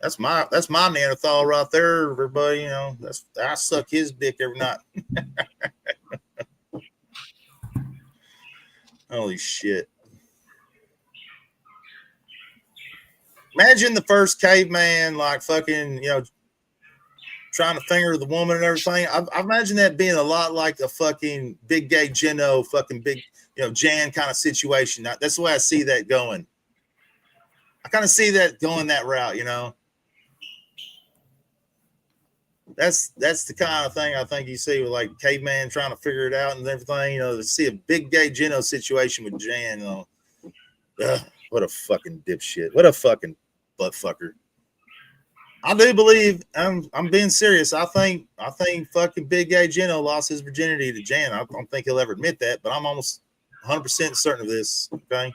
That's my Neanderthal right there, everybody. You know, I suck his dick every night. Holy shit. Imagine the first caveman, like fucking, you know, trying to finger the woman and everything. I imagine that being a lot like a fucking big gay Geno, fucking big, you know, Jan kind of situation. That's the way I see that going. I kind of see that going that route, you know. That's the kind of thing I think you see with like caveman trying to figure it out and everything, you know, to see a big gay Geno situation with Jan, you know. What a fucking dipshit. What a fucking butt fucker. I do believe I'm being serious. I think fucking big gay Geno lost his virginity to Jan. I don't think he'll ever admit that, but I'm almost 100% certain of this. Okay.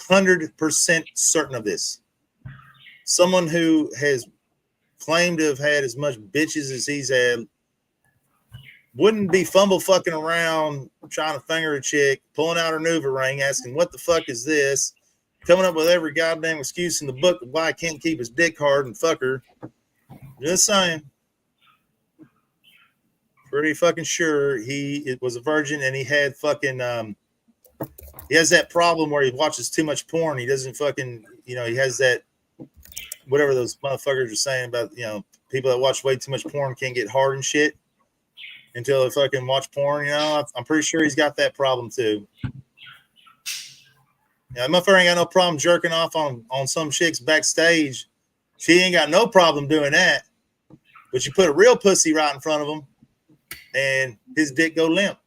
100% certain of this. Someone who has claimed to have had as much bitches as he's had wouldn't be fumble fucking around trying to finger a chick, pulling out her Nuva ring, asking what the fuck is this, coming up with every goddamn excuse in the book of why I can't keep his dick hard and fuck her. Just saying. Pretty fucking sure it was a virgin and he had fucking he has that problem where he watches too much porn. He doesn't fucking, you know, he has that whatever those motherfuckers are saying about, you know, people that watch way too much porn can't get hard and shit until they fucking watch porn, you know. I'm pretty sure he's got that problem too. Yeah, motherfucker ain't got no problem jerking off on some chicks backstage. She ain't got no problem doing that. But you put a real pussy right in front of him and his dick go limp.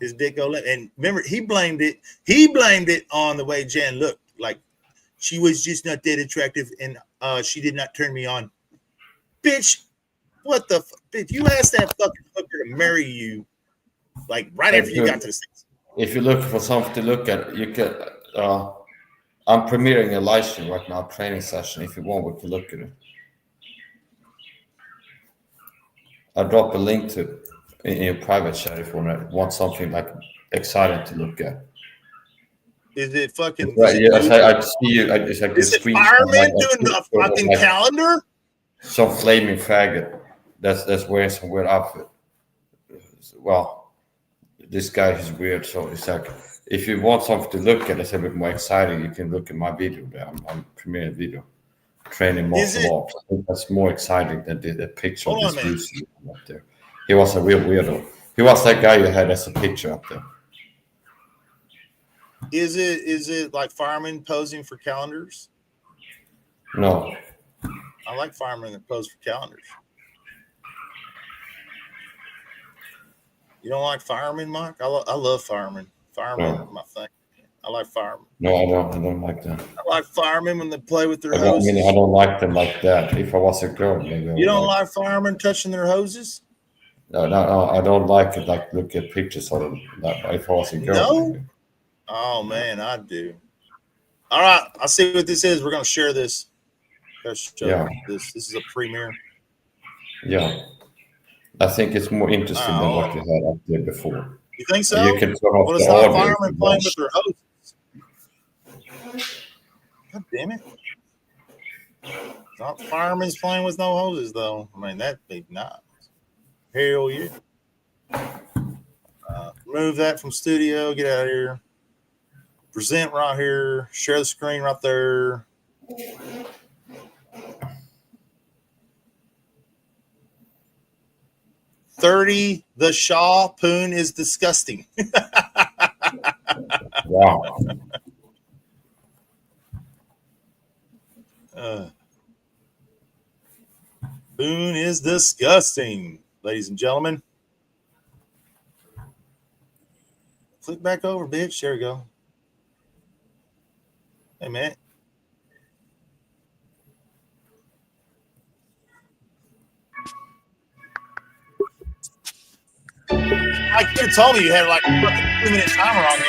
And remember, he blamed it on the way Jan looked. Like she was just not that attractive and she did not turn me on. Bitch, what the bitch? You asked that fucking hooker to marry you Like right after you got to the States. If you're looking for something to look at, you can. I'm premiering a live stream right now, training session. If you want, we can look at it. I'll drop a link to it in your private chat if you want something like exciting to look at. Is it fucking? Right, yeah, I see you. It's like Is the it screen. fireman doing the fucking like calendar? some flaming faggot that's wearing some weird outfit. Well, this guy is weird, so it's like if you want something to look at that's a bit more exciting, you can look at my video there. I'm premiering a video, training martial arts. I think that's more exciting than the picture of this Bruce up there. He was a real weirdo. He was that guy you had as a picture up there. Is it like firemen posing for calendars? No. I like firemen that pose for calendars. You don't like firemen, Mike? I love firemen. Firemen are my thing. I like firemen. No, I don't like that. I like firemen when they play with their hoses. I don't like them like that. If I was a girl, maybe. You don't like firemen touching their hoses? No, I don't like it. Like look at pictures of them. If I was a girl. No. Maybe. Oh man, I do. All right, I see what this is. We're gonna share this. Yeah. This is a premiere. Yeah. I think it's more interesting than what you had up there before. You think so? You can turn off it's the not audio. firemen playing with their hoses. God damn it. It's not firemen's playing with no hoses, though. I mean, that'd be nice. Hell yeah. Remove that from studio. Get out of here. Present right here. Share the screen right there. $30. The Shaw Poon is disgusting. Wow. Poon is disgusting, ladies and gentlemen. Flip back over, bitch. There we go. Hey, man. I could have told me you had like a fucking 2-minute timer on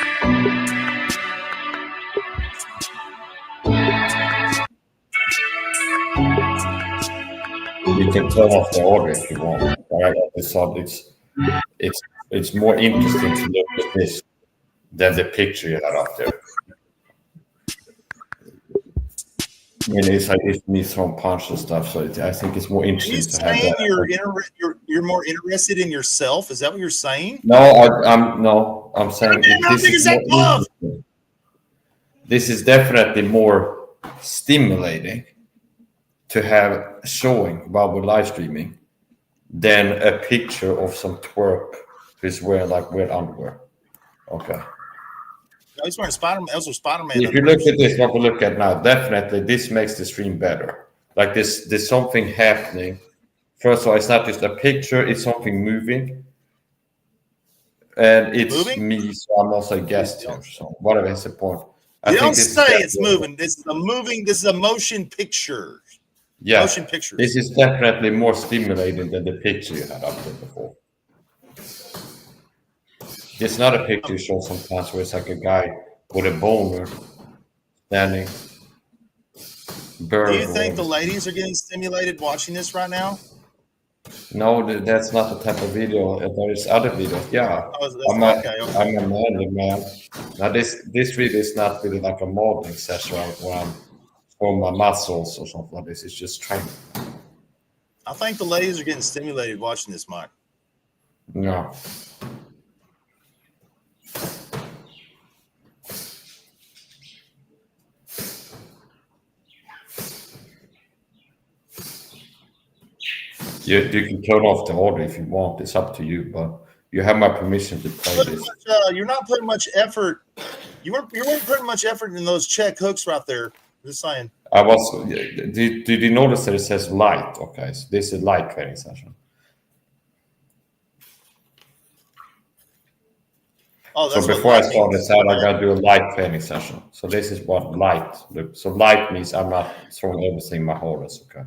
You can turn off the audio if you want. It's more interesting to look at this than the picture you had up there. I mean, it's like it needs some punch and stuff, so I think it's more interesting to have that. You're more interested in yourself? Is that what you're saying? No, I'm saying this is definitely more stimulating to have showing while we're live streaming than a picture of some twerp who's wearing like weird underwear. Okay. No, he's wearing Spider-Man. Those are Spider-Man. If you look at this, what we look at now, definitely this makes the stream better. Like there's something happening. First of all, it's not just a picture; it's something moving, and it's moving? Me. So I'm also a guest here. So whatever is the point? You don't say it's moving. This is a moving. This is a motion picture. Yeah, motion picture. This is definitely more stimulating than the picture you had up there before. It's not a picture you show sometimes where it's like a guy with a boner standing. Do you think the ladies are getting stimulated watching this right now? No, that's not the type of video. There's other videos. Yeah, I'm a manly man. Now this video is not really like a modeling session where I'm showing my muscles or something like this. It's just training. I think the ladies are getting stimulated watching this, Mike. No. You can turn off the audio if you want. It's up to you, but you have my permission to play this. You're not putting much effort. You weren't putting much effort in those check hooks right there. Just saying. I was. Did you notice that it says light? Okay, so this is light training session. Oh, that's so before I start this out, I gotta do a light training session. So this is what light. So light means I'm not throwing everything in my holders. Okay.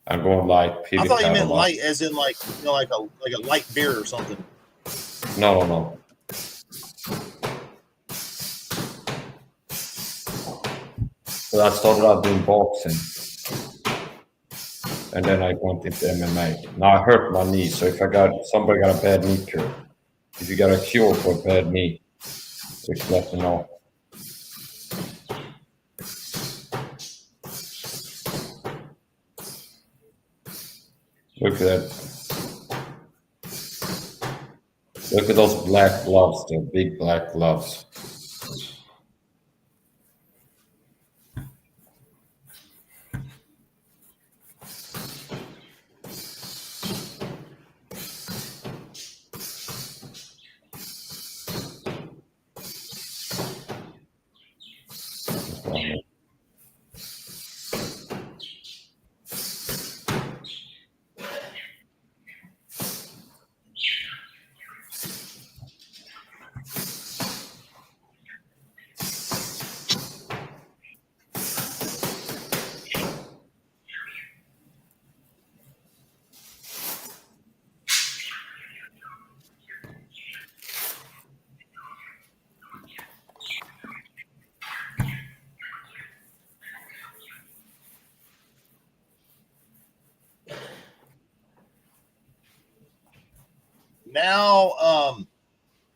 I'm going light. I thought you meant light as in like a light beer or something. No. So I started out doing boxing, and then I went into MMA. Now I hurt my knee, so if somebody got a bad knee cure, if you got a cure for a bad knee, just let me know. Look at that. Look at those black gloves, the big black gloves.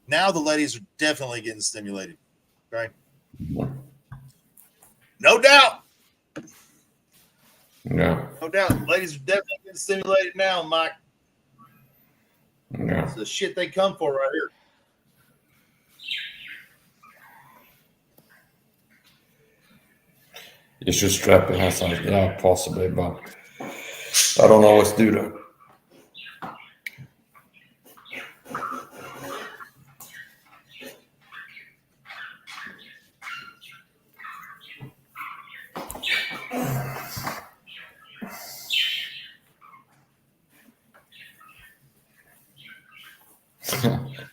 Now the ladies are definitely getting stimulated, right? No doubt. Yeah. No doubt. Ladies are definitely getting stimulated now, Mike. Yeah. It's the shit they come for right here. You should strap your hands on. Yeah, possibly, but I don't always do that.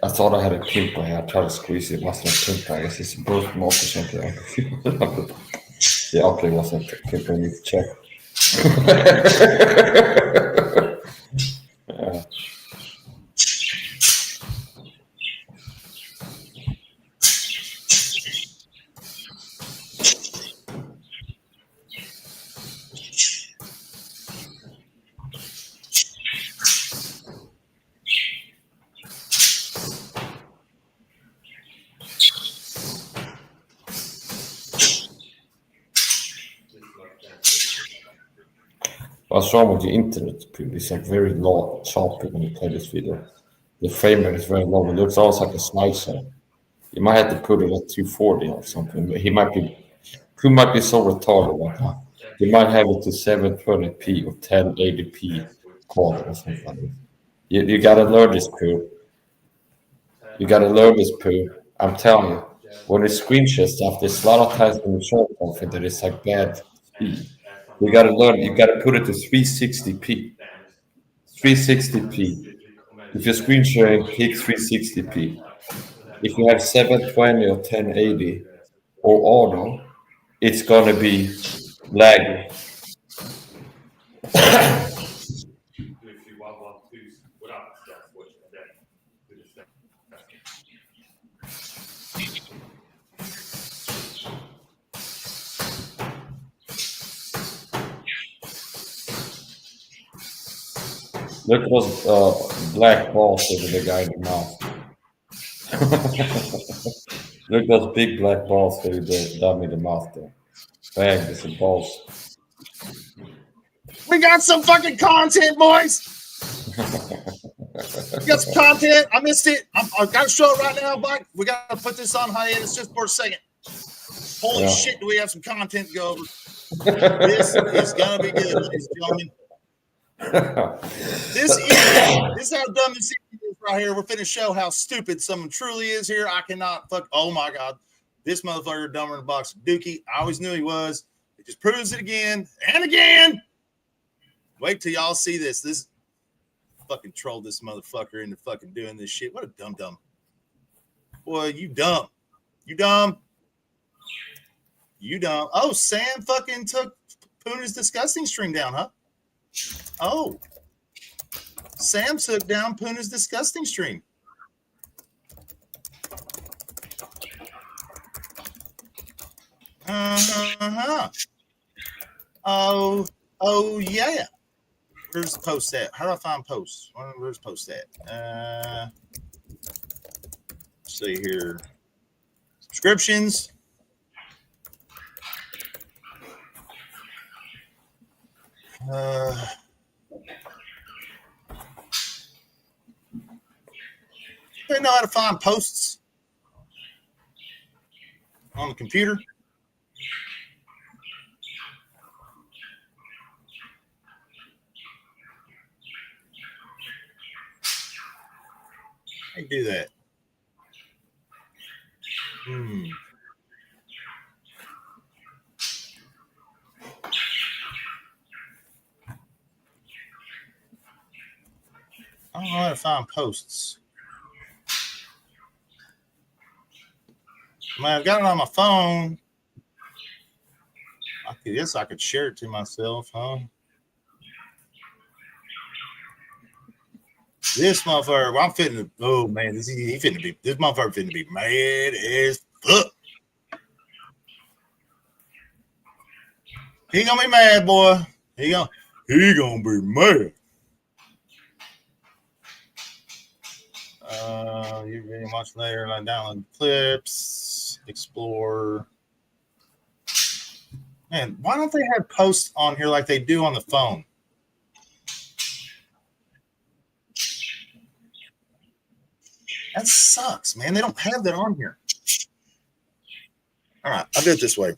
I thought I had a pimp eye. I tried to squeeze it. It wasn't a pimp eye. I guess it's a birthmark or something. Yeah, okay, it wasn't a pimp eye. I need to check. Yeah. What's wrong with the internet? It's like very low, choppy when you play this video. The frame rate is very low. It looks almost like a slicer. You might have to put it at 240 or something. But he might be so retarded like that. He might have it to 720p or 1080p quality or something like that. You gotta learn this, poo. You gotta learn this, poo. I'm telling you, when you screenshot stuff, there's a lot of times when you show something that it's like bad speed. You gotta learn. You gotta put it to 360p. 360p. If you're screen sharing, click 360p. If you have 720 or 1080 or auto, it's gonna be laggy. Look at those black balls over the guy in the mouth. Look at those big black balls over the dummy in the mouth there. Bang, there's some balls. We got some fucking content, boys. We got some content. I missed it. I got to show it right now, Mike. We got to put this on hiatus just for a second. Holy shit, do we have some content to go over? This is going to be good, ladies and gentlemen. This is how dumb this is right here. We're finna show how stupid someone truly is here. I cannot fuck. Oh my god, this motherfucker dumber than a box of Dookie. I always knew he was. It just proves it again and again. Wait till y'all see this. This fucking trolled this motherfucker into fucking doing this shit. What a dumb. Boy, you dumb. You dumb. Oh, Sam fucking took Puna's disgusting stream down, huh? Oh, Sam took down Puna's disgusting stream. Uh-huh. Yeah. Where's the post at? How do I find posts? Where's post at? Let's see here. Subscriptions. They know how to find posts on the computer. How you do that? I don't know how to find posts. I mean, I've got it on my phone. I guess I could share it to myself, huh? This motherfucker, well, I'm fitting to, oh man, this motherfucker fitting to be mad as fuck. He gonna be mad, boy. He gonna be mad. You can watch later, like download clips, explore. Man, why don't they have posts on here like they do on the phone? That sucks, man. They don't have that on here. All right, I'll do it this way.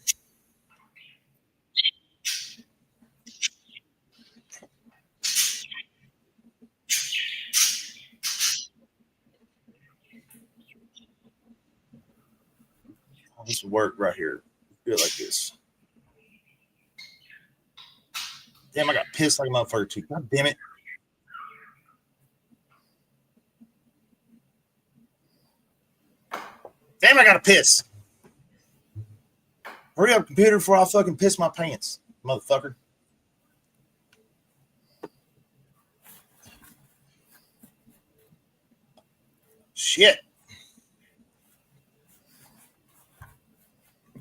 Oh, this will work right here. Do it like this. Damn, I got pissed like a motherfucker too. God damn it. Damn, I gotta piss. Hurry up, computer, before I fucking piss my pants, motherfucker. Shit.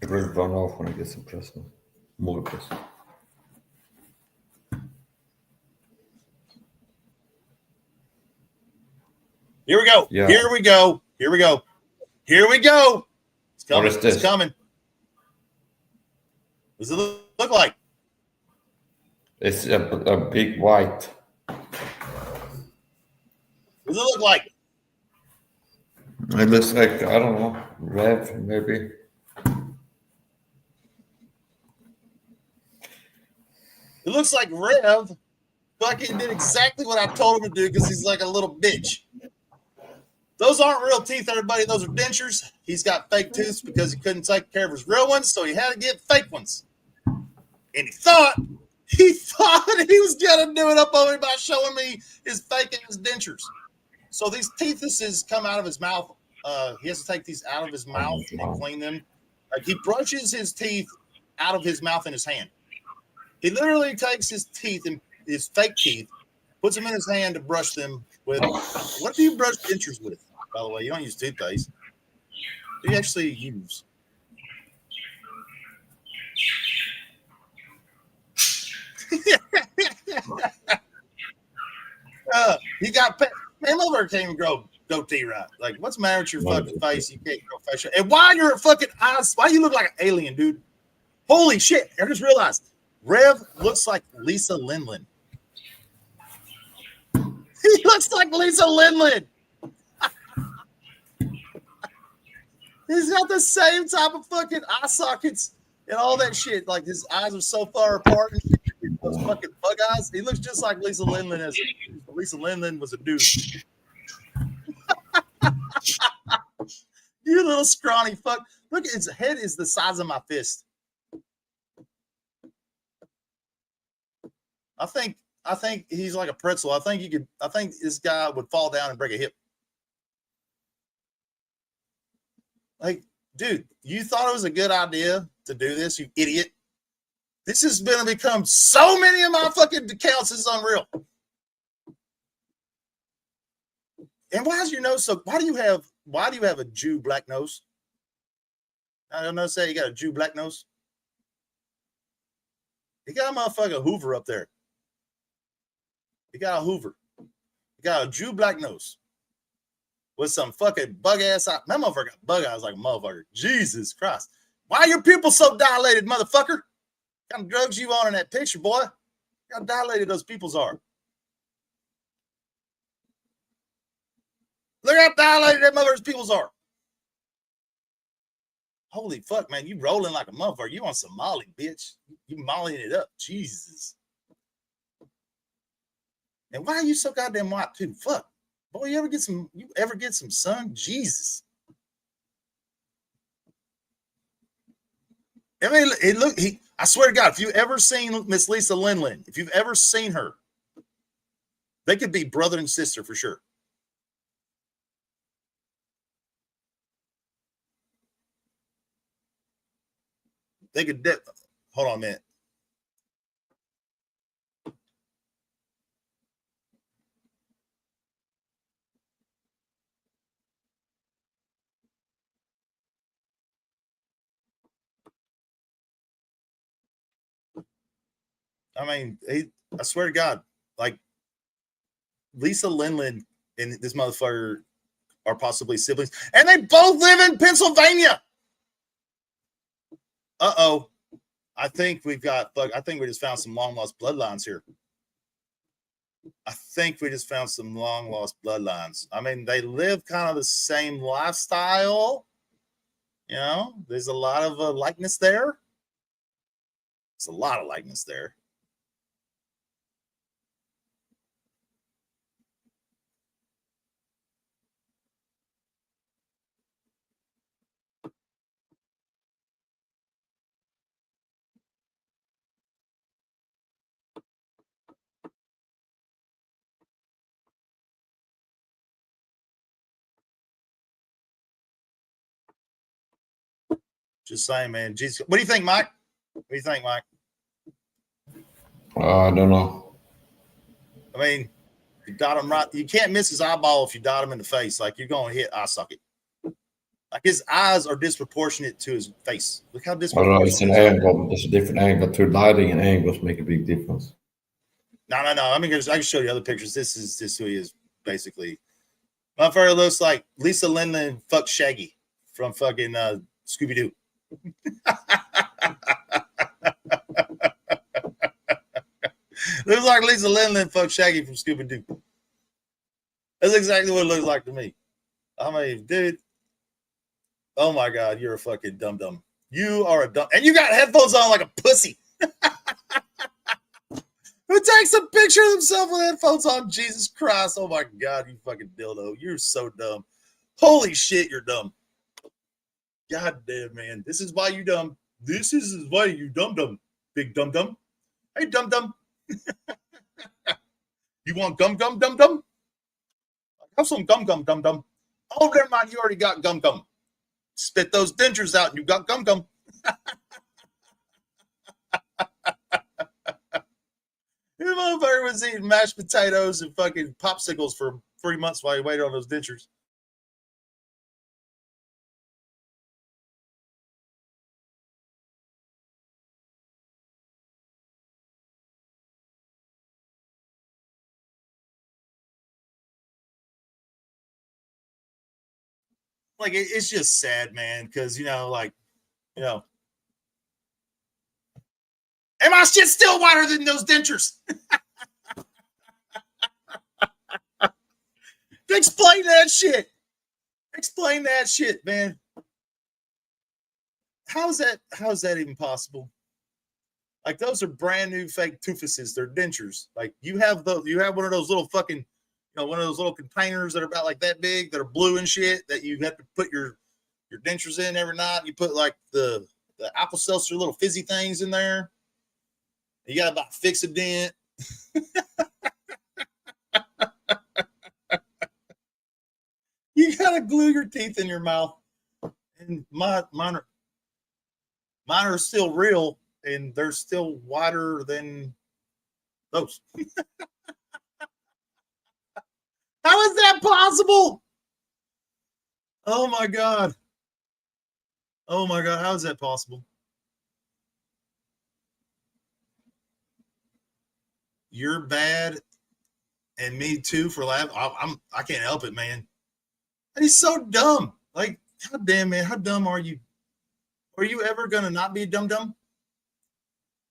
It will run off when I get some press. More press. Here we go. Yeah. Here we go. Here we go. Here we go. It's coming. What is this? It's coming. What does it look like? It's a big white. What does it look like? It looks like, I don't know, Rev maybe. It looks like Rev fucking did exactly what I told him to do because he's like a little bitch. Those aren't real teeth, everybody. Those are dentures. He's got fake teeth because he couldn't take care of his real ones, so he had to get fake ones. And he thought he was gonna do it up on me by showing me his fake ass dentures. So these teethuses come out of his mouth. He has to take these out of his mouth and clean them. Like he brushes his teeth out of his mouth in his hand. He literally takes his teeth and his fake teeth, puts them in his hand to brush them with. What do you brush dentures with? By the way, you don't use toothpaste. What do you actually use? You got man, motherfucker can't even grow goatee right. Like, what's the matter with your fucking face? You can't grow facial. And why your fucking eyes? Why you look like an alien, dude? Holy shit! I just realized Rev looks like Lisa Lindland. He looks like Lisa Lindland. He's got the same type of fucking eye sockets and all that shit. Like his eyes are so far apart and shit. Those fucking bug eyes. He looks just like Lisa Lindland Lisa Lindland was a dude. You little scrawny fuck. Look, his head is the size of my fist. I think he's like a pretzel. I think this guy would fall down and break a hip. Like, dude, you thought it was a good idea to do this, you idiot. This is going to become so many of my fucking accounts. This is unreal. And why is your nose so? Why do you have a Jew black nose? I don't know. Say you got a Jew black nose. He got a motherfucking Hoover up there. He got a Hoover. He got a Jew black nose with some fucking bug ass eye. That motherfucker got bug eyes like a motherfucker. Jesus Christ. Why are your pupils so dilated, motherfucker? What kind of drugs you on in that picture, boy? How dilated those pupils are. Look how dilated that motherfucker's pupils are. Holy fuck, man. You rolling like a motherfucker. You on some Molly, bitch. You mollying it up. Jesus. And why are you so goddamn white too? Fuck. Boy, you ever get some sun? Jesus. I mean, I swear to God, if you've ever seen Miss Lisa Linlin, if you've ever seen her, they could be brother and sister for sure. They could hold on a minute. I mean, I swear to God, like Lisa Linlin and this motherfucker are possibly siblings, and they both live in Pennsylvania. Uh-oh. I think we just found some long lost bloodlines here. I think we just found some long lost bloodlines. I mean, they live kind of the same lifestyle. You know, there's a lot of likeness there. There's a lot of likeness there. Just saying, man. Jesus. What do you think, Mike? What do you think, Mike? I don't know. I mean, you dot him right. You can't miss his eyeball if you dot him in the face. Like, you're going to hit eye socket. Like, his eyes are disproportionate to his face. Look how disproportionate. It's an angle. It's a different angle. Too. Lighting and angles make a big difference. No. I mean, I can show you other pictures. This is who he is, basically. Motherfucker looks like Lisa Linlin fuck Shaggy from fucking Scooby-Doo. Looks like Lisa Linlin fuck Shaggy from Scooby-Doo. That's exactly what it looks like to me. I mean, dude. Oh my God, you're a fucking dum-dum. You are a dumb, and you got headphones on like a pussy. Who takes a picture of himself with headphones on? Jesus Christ. Oh my God, you fucking dildo. You're so dumb. Holy shit, you're dumb. God damn, man. This is why you dumb. This is why you dum-dum. Big dum-dum. Hey, dum-dum. You want gum-gum, dum-dum? Have some gum-gum, dum-dum. Oh, never mind. You already got gum-gum. Spit those dentures out and you got gum-gum. Your motherfucker was eating mashed potatoes and fucking popsicles for 3 months while he waited on those dentures. Like, it's just sad, man, because, you know, like, you know, and my shit's still whiter than those dentures. Explain that shit. Explain that shit, man. How's that even possible? Like, those are brand new fake toofuses. They're dentures. Like, you have one of those little fucking, you know, one of those little containers that are about like that big that are blue and shit that you have to put your dentures in every night. You put like the apple seltzer little fizzy things in there. You got to about fix a dent. You got to glue your teeth in your mouth. And mine are still real, and they're still wider than those. How is that possible? Oh my God. Oh my God. How is that possible? you're bad and me too for laughing. I can't help it, man. And he's so dumb. Like, God damn, man, how dumb are you? Are you ever gonna not be dumb?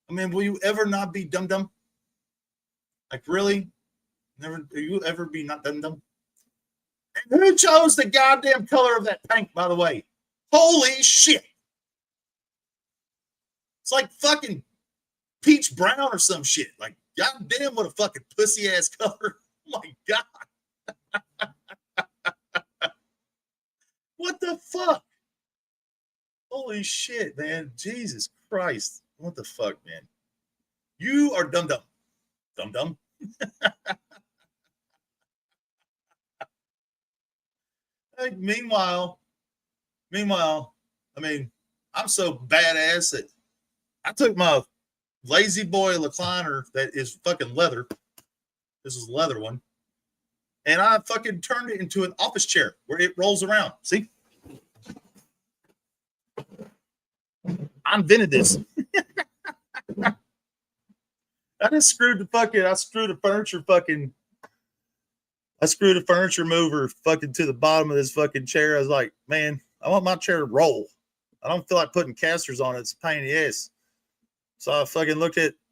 I mean, will you ever not be dumb? Like, really? Never? Will you ever be not dumb? And who chose the goddamn color of that tank, by the way? Holy shit! It's like fucking peach brown or some shit. Like, goddamn, what a fucking pussy ass color! Oh my god! What the fuck? Holy shit, man! Jesus Christ! What the fuck, man? You are dumb. Like, meanwhile, I mean, I'm so badass that I took my lazy boy recliner that is fucking leather. This is a leather one. And I fucking turned it into an office chair where it rolls around. See? I invented this. I screwed the furniture mover fucking to the bottom of this fucking chair. I was like, man, I want my chair to roll. I don't feel like putting casters on it. It's a pain in the ass. So I fucking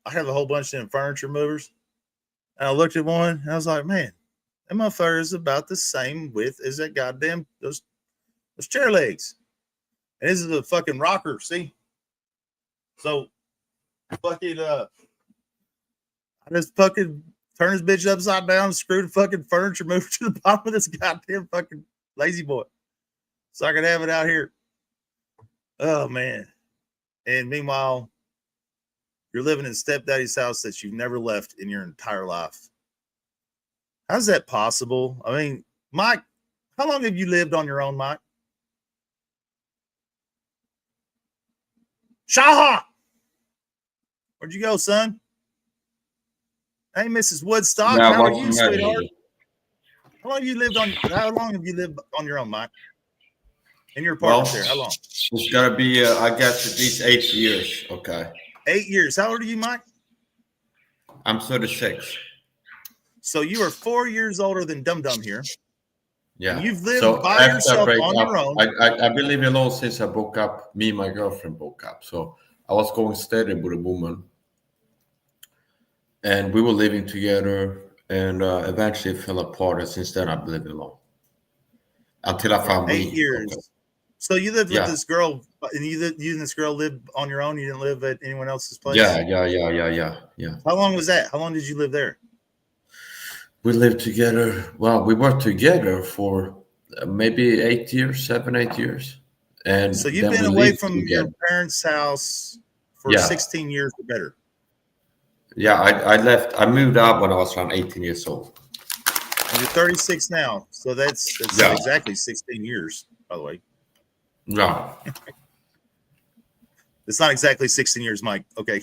I have a whole bunch of them furniture movers. And I looked at one and I was like, man, that motherfucker is about the same width as that goddamn, those chair legs. And this is a fucking rocker, see? So fucking, I just fucking turn this bitch upside down and screw the fucking furniture mover to the bottom of this goddamn fucking lazy boy. So I can have it out here. Oh, man. And meanwhile, you're living in stepdaddy's house that you've never left in your entire life. How's that possible? I mean, Mike, how long have you lived on your own, Mike? Shaha! Where'd you go, son? Hey, Mrs. Woodstock, Yeah, how are what's you, the matter? sweetheart? How long have you lived on your own, Mike? In your Well, apartment there? How long? it's gotta be, I guess, at least 8 years. Okay. 8 years. How old are you, Mike? I'm 36. So you are 4 years older than Dum Dum here. Yeah. And you've lived So by after I yourself break on up, your own. I've been living alone since I broke up. Me and my girlfriend broke up. So I was going steady with a woman. And we were living together. And eventually it fell apart. And since then, I've been living alone. Until I found 8 weed. years. Okay. So you lived with Yeah. this girl, and you and this girl lived on your own. You didn't live at anyone else's place. Yeah. How long was that? How long did you live there? We lived together. Well, we were together for maybe 8 years, 7, 8 years. And So you've then been we away lived from together. your parents' house for Yeah. 16 years or better. Yeah, I left. I moved out when I was around 18 years old. And you're 36 now. So that's Yeah. exactly 16 years, by the way. No, It's not exactly 16 years, Mike. Okay.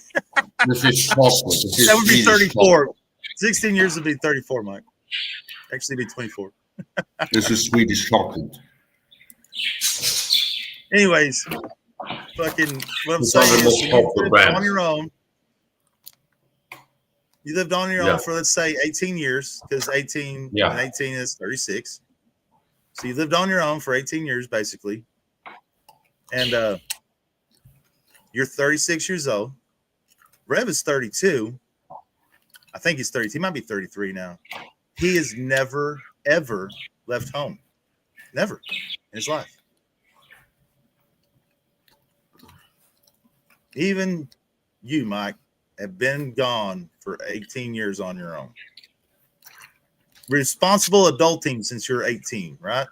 this is chocolate. This is That would be Swedish 34. chocolate. 16 years would be 34, Mike. Actually, it'd be 24. This is Swedish chocolate. Anyways, fucking what I'm It's saying one of the is most you popular lived brands. on your own. You lived on your Yeah. own for, let's say, 18 years, because 18 Yeah. and 18 is 36. So you lived on your own for 18 years, basically. And you're 36 years old. Rev is 32. I think he's 32. He might be 33 now. He has never, ever left home. Never in his life. Even you, Mike, have been gone for 18 years on your own. Responsible adulting since you're 18, right?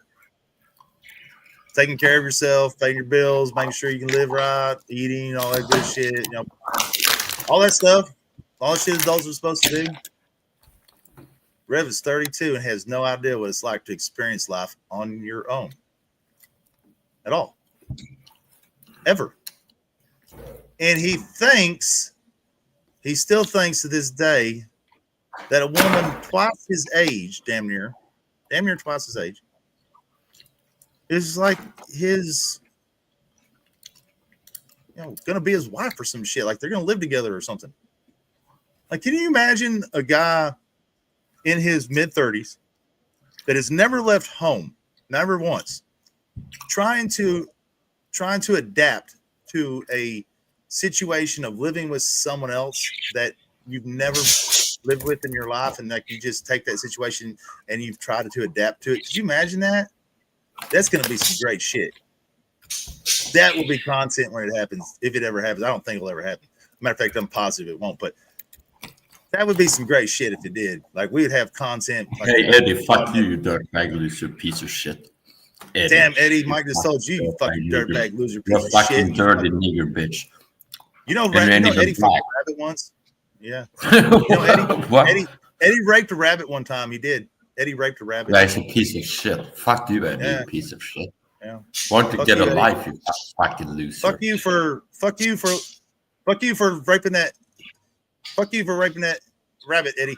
Taking care of yourself, paying your bills, making sure you can live right, eating, all that good shit, you know, all that stuff, all the shit adults are supposed to do. Rev is 32 and has no idea what it's like to experience life on your own at all, ever. And he still thinks to this day that a woman twice his age, damn near twice his age, is like his, gonna be his wife or some shit. Like they're gonna live together or something. Like, can you imagine a guy in his mid-30s that has never left home, never once, trying to adapt to a situation of living with someone else that you've never lived with in your life, and like you just take that situation and you've tried to adapt to it? Could you imagine that? That's going to be some great shit. That will be content when it happens, if it ever happens. I don't think it'll ever happen. Matter of fact, I'm positive it won't, but that would be some great shit if it did. Like, we would have content. Like, Hey, Eddie, fuck you, you dirtbag loser piece of shit. Eddie. Damn, Eddie, Mike just told you, you fucking dirtbag loser piece You're of fucking shit. dirty nigger bitch. You know, And Eddie even fucked a rabbit once? Yeah. You know, What? Eddie raped a rabbit one time. He did. Eddie raped a rabbit. That's a piece of shit. Fuck you, Eddie, Yeah. you piece of shit. Yeah. Want to Fuck get you, a Eddie. life, you fucking loser. Fuck you for raping that. Fuck you for raping that rabbit, Eddie.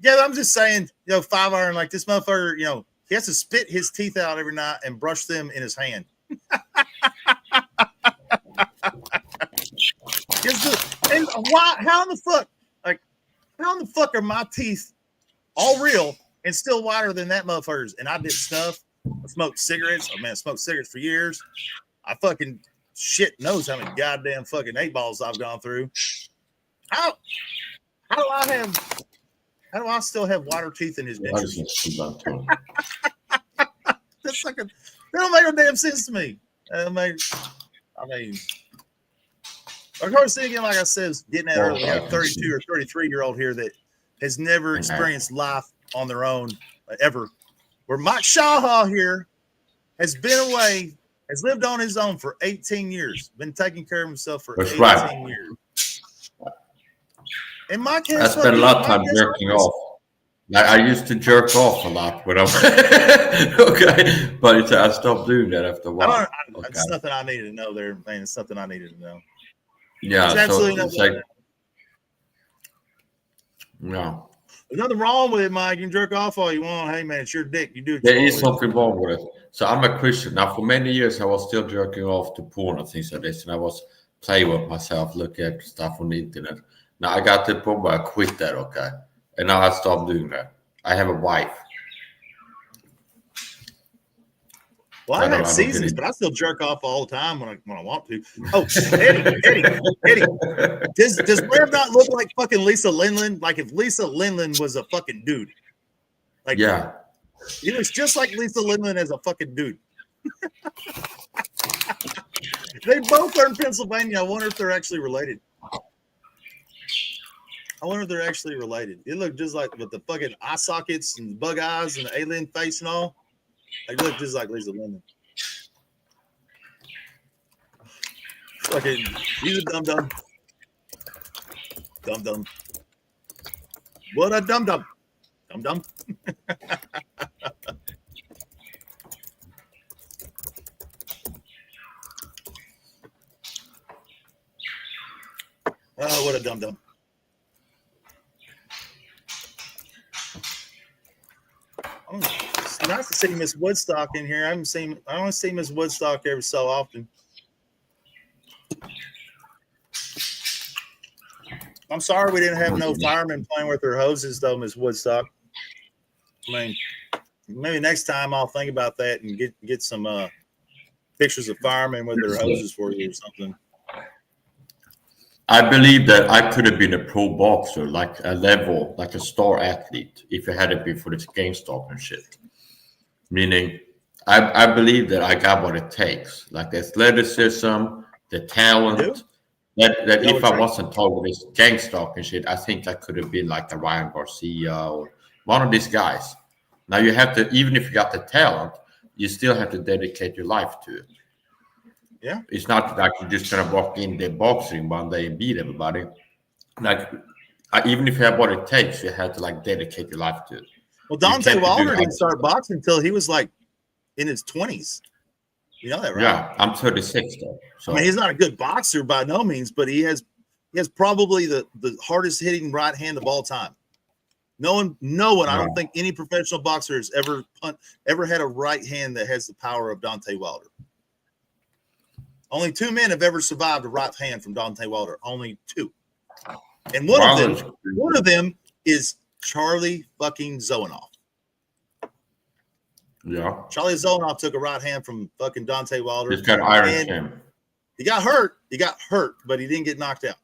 Yeah, I'm just saying, 5 iron, like this motherfucker, he has to spit his teeth out every night and brush them in his hand. And why? How in the fuck are my teeth all real and still whiter than that motherfucker's? And I did snuff. I smoked cigarettes. Oh man, I smoked cigarettes for years. I fucking shit knows how many goddamn fucking 8 balls I've gone through. How do I still have whiter teeth in his dentures? That's like that don't make no damn sense to me. I mean, of course, then again, like I said, getting at earlier, we have a 32 or 33-year-old here that has never experienced life on their own ever. Where Mike Shaha here has been away, has lived on his own for 18 years, been taking care of himself for 18 years. And Mike has I spent a lot of time jerking off. I used to jerk off a lot when I was okay, but I stopped doing that after a while. It's nothing I needed to know there, man. It's something I needed to know. Yeah, it's absolutely it's like, no. There's nothing wrong with it, Mike. You can jerk off all you want. Hey, man, it's your dick. You do it. There is something wrong with it. So I'm a Christian. Now, for many years, I was still jerking off to porn and things like this, and I was playing with myself, looking at stuff on the internet. Now, I got to the point where I quit that, okay? And now I stopped doing that. I have a wife. Well, I have seasons, but I still jerk off all the time when I want to. Oh, Eddie. Does Rev not look like fucking Lisa Lindland? Like if Lisa Lindland was a fucking dude. Like, yeah. He looks just like Lisa Lindland as a fucking dude. They both are in Pennsylvania. I wonder if they're actually related. They look just like with the fucking eye sockets and bug eyes and the alien face and all. They look just like Lisa Lindland. Fucking, he's a dum-dum. Dum-dum. What a dum-dum. Dum-dum. Oh, what a dum-dum. Oh, it's nice to see Miss Woodstock in here. I only see Miss Woodstock every so often. I'm sorry we didn't have no firemen playing with their hoses, though, Miss Woodstock. I mean, maybe next time I'll think about that and get some pictures of firemen with their hoses for you or something. I believe that I could have been a pro boxer, like a star athlete, if it hadn't been for this GameStop and shit. Meaning, I believe that I got what it takes, like the athleticism, the talent. That if I wasn't told with this GameStop and shit, I think I could have been like a Ryan Garcia or one of these guys. Now you have to, even if you got the talent, you still have to dedicate your life to it. Yeah, it's not like you're just gonna walk in the boxing one day and beat everybody. Like, even if you have what it takes, you have to like dedicate your life to it. Well, Dante Wilder didn't start boxing until he was like in his 20s. You know that, right? Yeah, I'm 36 though. So I mean, he's not a good boxer by no means, but he has probably the hardest hitting right hand of all time. No one. I don't think any professional boxer has ever had a right hand that has the power of Dante Wilder. Only 2 men have ever survived a right hand from Dante Wilder. Only 2. And one of them is Charlie fucking Zonoff. Yeah. Charlie Zonoff took a right hand from fucking Dante Wilder. He's got Iron Champ. He got hurt. He got hurt, but he didn't get knocked out.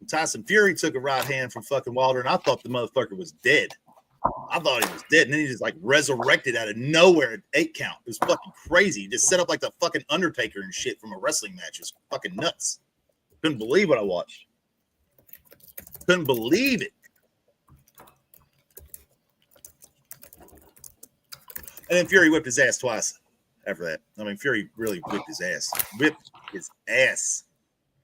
Tyson Fury took a right hand from fucking Wilder, and I thought the motherfucker was dead. I thought he was dead, and then he just like resurrected out of nowhere at 8 count. It was fucking crazy. He just set up like the fucking Undertaker and shit from a wrestling match. It was fucking nuts. Couldn't believe what I watched. Couldn't believe it. And then Fury whipped his ass twice after that. I mean, Fury really whipped his ass. Whipped his ass.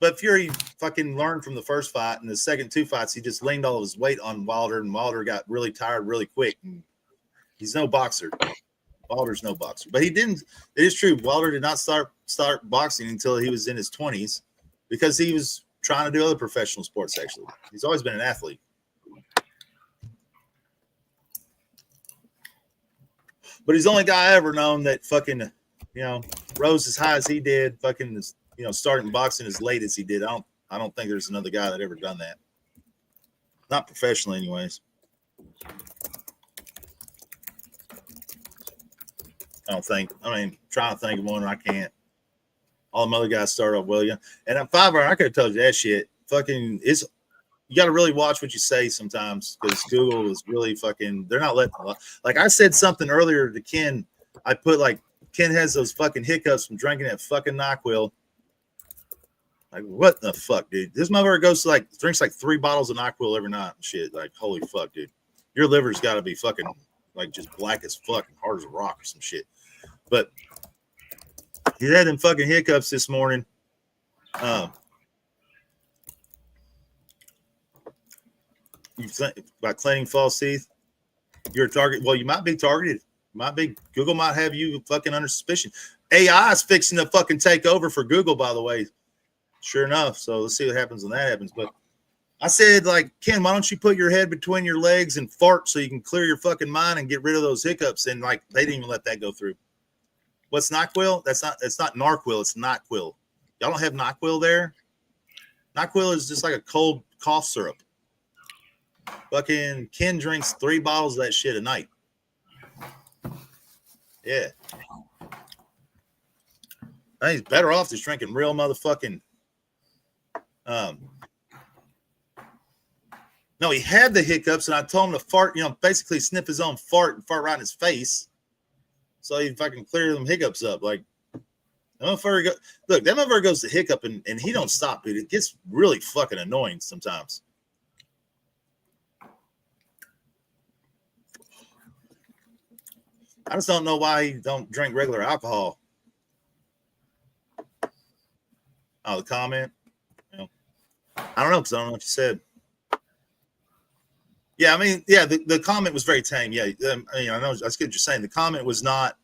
But Fury fucking learned from the first fight. And the second 2 fights, he just leaned all of his weight on Wilder, and Wilder got really tired really quick. And he's no boxer. Wilder's no boxer. But he didn't. It is true. Wilder did not start boxing until he was in his 20s because he was trying to do other professional sports, actually. He's always been an athlete. But he's the only guy I ever known that fucking, rose as high as he did, fucking, starting boxing as late as he did. I don't think there's another guy that ever done that. Not professionally, anyways. I don't think. I mean, trying to think of one, I can't. All them other guys start off well, yeah. And at 5 I could have told you that shit. Fucking, you got to really watch what you say sometimes because Google is really fucking. They're not letting. Like I said something earlier to Ken. I put like Ken has those fucking hiccups from drinking that fucking NyQuil. Like what the fuck, dude? This motherfucker goes to drinks like 3 bottles of NyQuil every night and shit. Like holy fuck, dude. Your liver's got to be fucking like just black as fuck and hard as a rock or some shit. But he had them fucking hiccups this morning. You think about cleaning false teeth? You're a target. Well, you might be targeted. Might be. Google might have you fucking under suspicion. AI is fixing to fucking take over for Google, by the way. Sure enough. So let's see what happens when that happens. But I said, like, Ken, why don't you put your head between your legs and fart so you can clear your fucking mind and get rid of those hiccups? And like, they didn't even let that go through. What's NyQuil? It's not NarQuil. It's NyQuil. Y'all don't have NyQuil there? NyQuil is just like a cold cough syrup. Fucking Ken drinks 3 bottles of that shit a night. Yeah. I think he's better off just drinking real motherfucking. No, he had the hiccups, and I told him to fart, basically sniff his own fart and fart right in his face. So he fucking clear them hiccups up. Like, that motherfucker goes to hiccup, and he don't stop, dude. It gets really fucking annoying sometimes. I just don't know why he don't drink regular alcohol. Oh, the comment? I don't know, because I don't know what you said. Yeah, I mean, yeah, the comment was very tame. Yeah, I know, that's good you're saying. The comment was not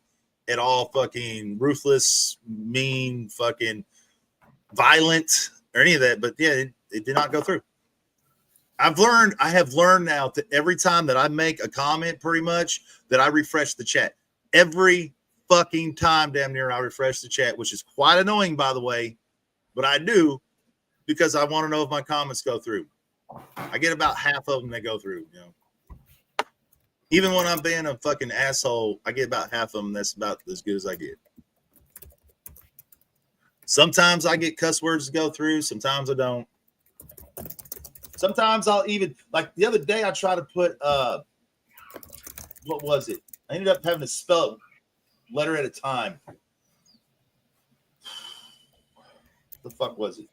at all fucking ruthless, mean, fucking violent, or any of that. But yeah, it did not go through. I have learned now that every time that I make a comment, pretty much, that I refresh the chat. Every fucking time, damn near, I refresh the chat, which is quite annoying, by the way. But I do because I want to know if my comments go through. I get about half of them that go through, Even when I'm being a fucking asshole, I get about half of them. That's about as good as I get. Sometimes I get cuss words to go through. Sometimes I don't. Sometimes I'll even, like the other day, I tried to put, what was it? I ended up having to spell it letter at a time. What the fuck was it?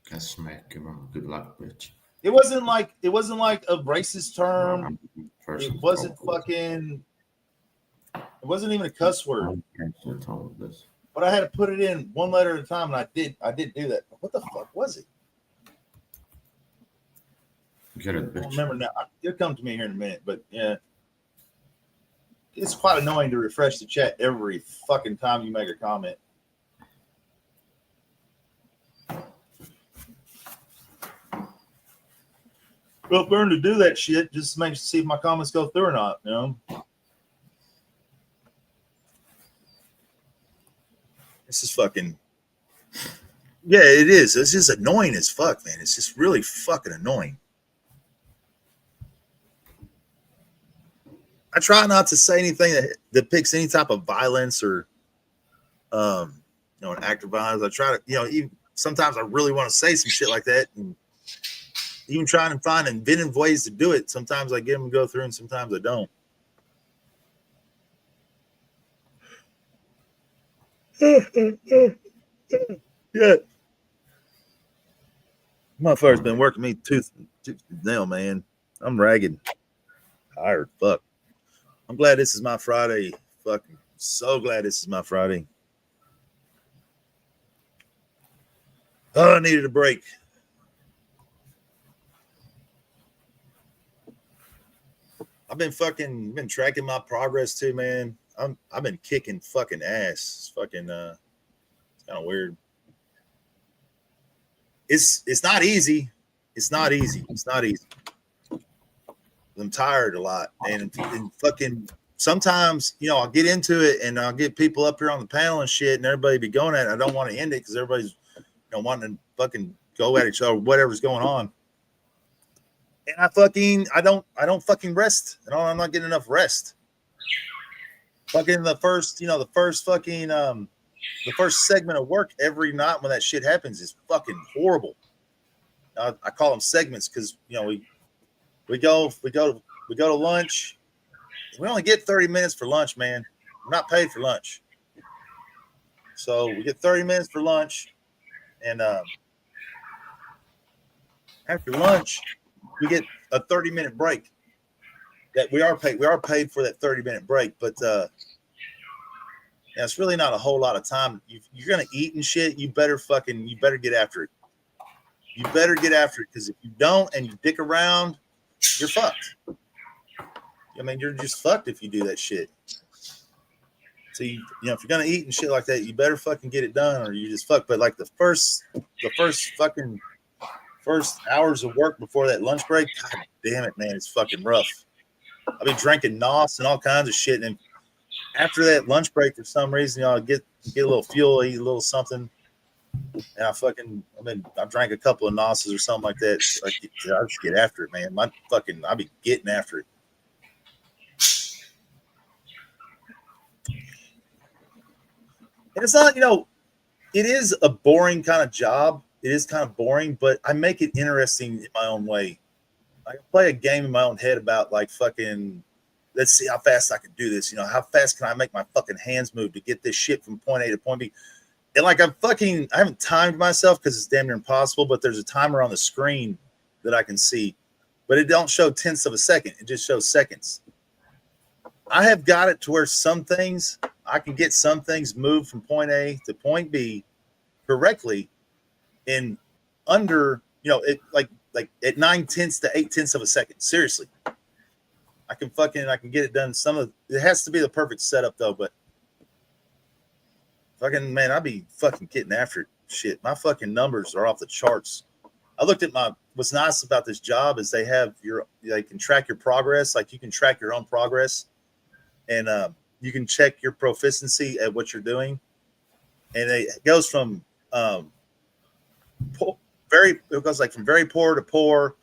Good luck, bitch. It wasn't like a racist term. It wasn't fucking. It wasn't even a cuss word. But I had to put it in one letter at a time, and I did do that. What the fuck was it? Get it, bitch. I don't remember now. It'll come to me here in a minute, but yeah. It's quite annoying to refresh the chat every fucking time you make a comment. Well, learn to do that shit just to see if my comments go through or not, This is fucking. Yeah, it is. It's just annoying as fuck, man. It's just really fucking annoying. I try not to say anything that depicts any type of violence or, an act of violence. I try to, even sometimes I really want to say some shit like that, and even trying to find inventive ways to do it. Sometimes I get them to go through, and sometimes I don't. Yeah. Motherfucker's been working me tooth nail, man. I'm ragged. Tired. Fuck. I'm glad this is my Friday. Fucking so glad this is my Friday. Oh, I needed a break. I've been tracking my progress too, man. I've been kicking fucking ass. It's fucking it's kind of weird. It's not easy. It's not easy. It's not easy. I'm tired a lot, and fucking sometimes, I'll get into it and I'll get people up here on the panel and shit, and everybody be going at it. I don't want to end it because everybody's wanting to fucking go at each other, whatever's going on. And I don't fucking rest. I'm not getting enough rest. Fucking the first segment of work every night when that shit happens is fucking horrible. I call them segments because we go to lunch. We only get 30 minutes for lunch, man. We're not paid for lunch, so we get 30 minutes for lunch, and after lunch we get a 30-minute break. That we are paid for that 30-minute break, but it's really not a whole lot of time. You're gonna eat and shit. You better get after it. You better get after it, because if you don't and you dick around, you're fucked. I mean, you're just fucked if you do that shit. So if you're gonna eat and shit like that, you better fucking get it done, or you just fucked. But like the first hours of work before that lunch break, god damn it, man, it's fucking rough. I've been drinking NOS and all kinds of shit, and after that lunch break, for some reason, I get a little fuel, eat a little something, and I drank a couple of NOSes or something like that. I just get after it, man. I be getting after it. And it's not, it is a boring kind of job. It is kind of boring, but I make it interesting in my own way. I play a game in my own head about like fucking, let's see how fast I can do this. How fast can I make my fucking hands move to get this shit from point A to point B? And like I haven't timed myself because it's damn near impossible, but there's a timer on the screen that I can see, but it don't show tenths of a second. It just shows seconds. I have got it to where I can get some things moved from point A to point B correctly in under, like at 9/10 to 8/10 of a second. Seriously. I can get it done. It has to be the perfect setup though, but fucking man, I be fucking getting after it. Shit, my fucking numbers are off the charts. I looked at what's nice about this job is they can track your progress. Like you can track your own progress, and you can check your proficiency at what you're doing. And it goes from it goes like from very poor to poor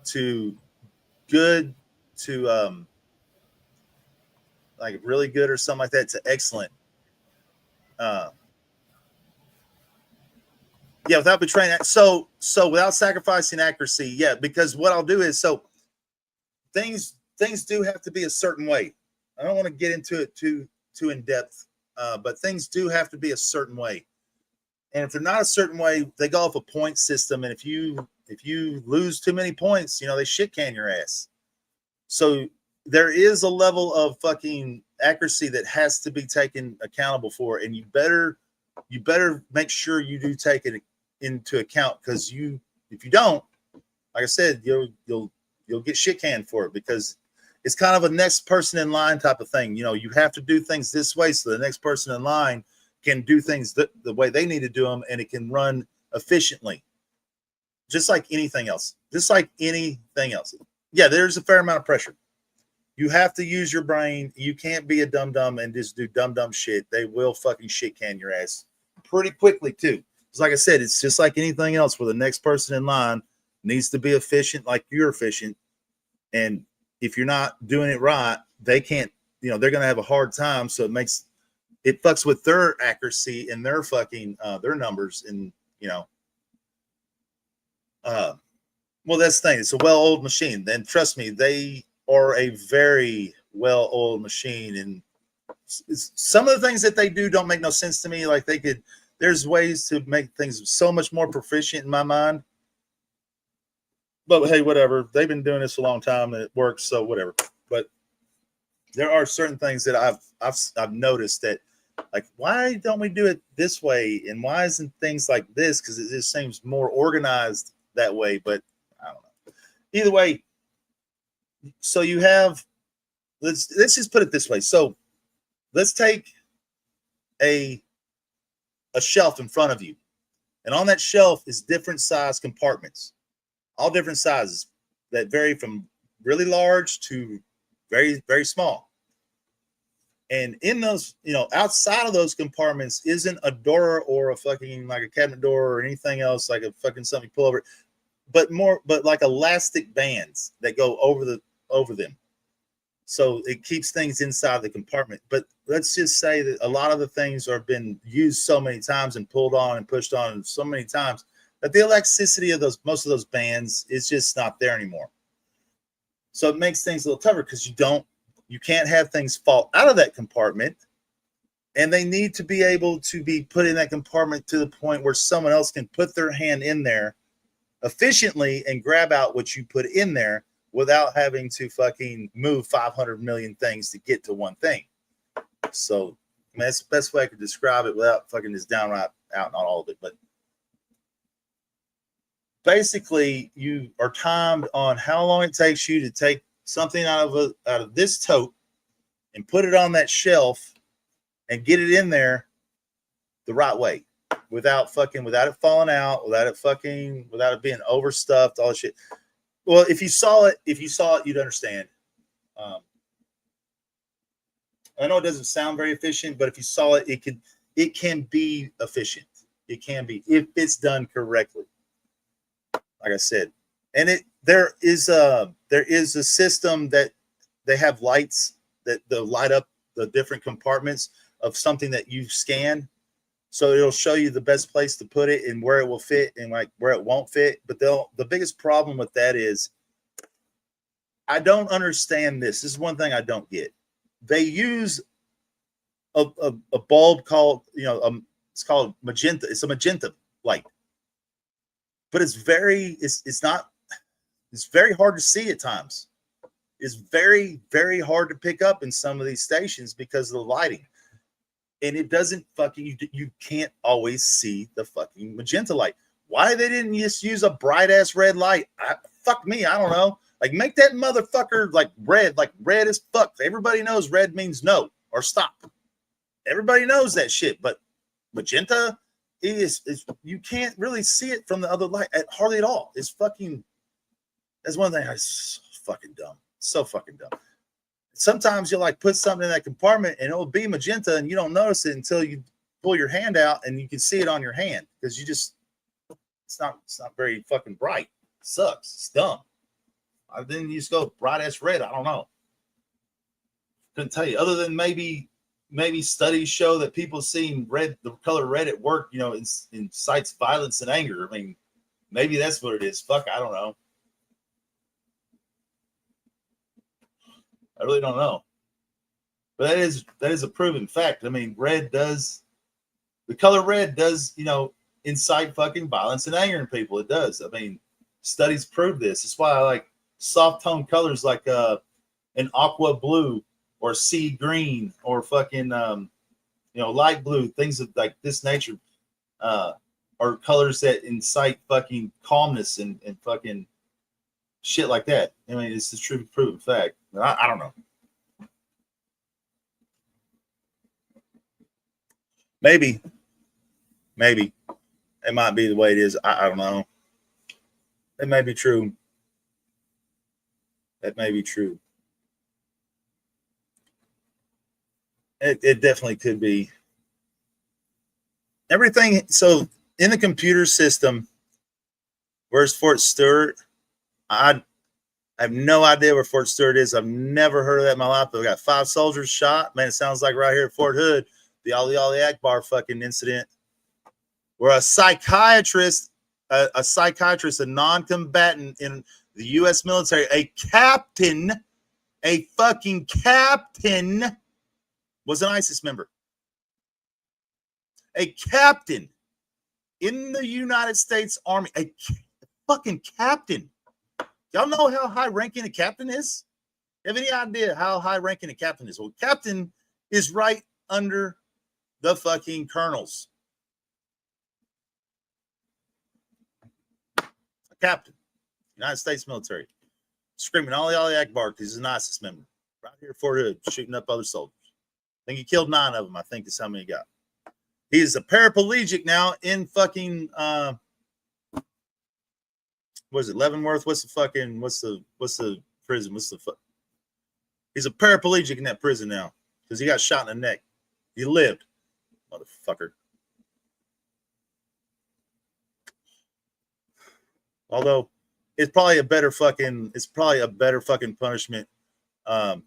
to good to like really good or something like that to excellent. Without betraying that. So without sacrificing accuracy, because what I'll do is things do have to be a certain way. I don't want to get into it too in depth, but things do have to be a certain way. And if they're not a certain way, they go off a point system. And if you lose too many points, they shit can your ass. So there is a level of fucking accuracy that has to be taken accountable for, and you better make sure you do take it into account, because if you don't, like I said, you'll get shit canned for it, because it's kind of a next person in line type of thing. You have to do things this way so the next person in line can do things the way they need to do them, and it can run efficiently, just like anything else. Yeah, there's a fair amount of pressure. You have to use your brain. You can't be a dum-dum and just do dumb shit. They will fucking shit can your ass pretty quickly too. It's like I said, it's just like anything else where the next person in line needs to be efficient like you're efficient. And if you're not doing it right, they can't, they're going to have a hard time. So it fucks with their accuracy and their fucking, their numbers. And, well, that's the thing. It's a well-oiled machine. Then trust me, they are a very well-oiled machine. And some of the things that they do don't make no sense to me. Like there's ways to make things so much more proficient in my mind. But hey, whatever. They've been doing this a long time and it works, so whatever. But there are certain things that I've noticed that, like, why don't we do it this way? And why isn't things like this? Because it just seems more organized that way. But I don't know. Either way, so you have let's just put it this way. So let's take a shelf in front of you, and on that shelf is different size compartments, all different sizes that vary from really large to very, very small. And in those, outside of those compartments isn't a door or a fucking like a cabinet door or anything else, like a fucking something you pull over, but like elastic bands that go over them. So it keeps things inside the compartment. But let's just say that a lot of the things are been used so many times and pulled on and pushed on so many times that the elasticity of most of those bands is just not there anymore. So it makes things a little tougher because you can't have things fall out of that compartment, and they need to be able to be put in that compartment to the point where someone else can put their hand in there efficiently and grab out what you put in there without having to fucking move 500 million things to get to one thing. So, I mean, that's the best way I could describe it without fucking just downright out, not all of it. But basically, you are timed on how long it takes you to take something out of this tote and put it on that shelf and get it in there the right way without it falling out, without it being overstuffed, all that shit. Well, if you saw it, you'd understand. I know it doesn't sound very efficient, but if you saw it, it can be efficient. It can be if it's done correctly. Like I said, and there is a system that they have lights that light up the different compartments of something that you scan. So it'll show you the best place to put it and where it will fit and like where it won't fit. But the biggest problem with that is I don't understand this. This is one thing I don't get. They use a bulb called, it's called magenta. It's a magenta light. But it's very hard to see at times. It's very, very hard to pick up in some of these stations because of the lighting. And it doesn't you can't always see the fucking magenta light. Why they didn't just use a bright ass red light? Fuck me, I don't know. Like make that motherfucker like red as fuck. Everybody knows red means no or stop. Everybody knows that shit. But magenta is you can't really see it from the other light hardly at all. It's fucking. That's one thing. It's fucking dumb. So fucking dumb. Sometimes you'll like put something in that compartment and it'll be magenta and you don't notice it until you pull your hand out and you can see it on your hand because it's not very fucking bright. It sucks. It's dumb. Then you just go bright ass red. I don't know. Couldn't tell you. Other than maybe studies show that people seeing the color red at work, incites violence and anger. I mean, maybe that's what it is. Fuck, I don't know. I really don't know. But that is a proven fact. I mean, the color red does, incite fucking violence and anger in people. It does. I mean, studies prove this. That's why I like soft tone colors like an aqua blue or sea green or fucking light blue, things of like this nature are colors that incite fucking calmness and fucking shit like that. I mean, it's the true proven fact. I don't know. Maybe it might be the way it is. I don't know. It may be true. That may be true. It definitely could be. Everything. So in the computer system, where's Fort Stewart? I have no idea where Fort Stewart is. I've never heard of that in my life. But we got 5 soldiers shot. Man, it sounds like right here at Fort Hood, the Ali Akbar fucking incident, where a psychiatrist, a non-combatant in the U.S. military, a captain, a fucking captain, was an ISIS member. A captain in the United States Army, a fucking captain. Y'all know how high-ranking a captain is? You have any idea how high-ranking a captain is? Well, captain is right under the fucking colonels. A captain, United States military, screaming Ali Akbar because he's an ISIS member. Right here at Fort Hood, shooting up other soldiers. I think he killed 9 of them, I think is how many he got. He is a paraplegic now in fucking what is it, Leavenworth? What's the prison? He's a paraplegic in that prison now because he got shot in the neck. He lived, motherfucker. Although it's probably a better fucking punishment to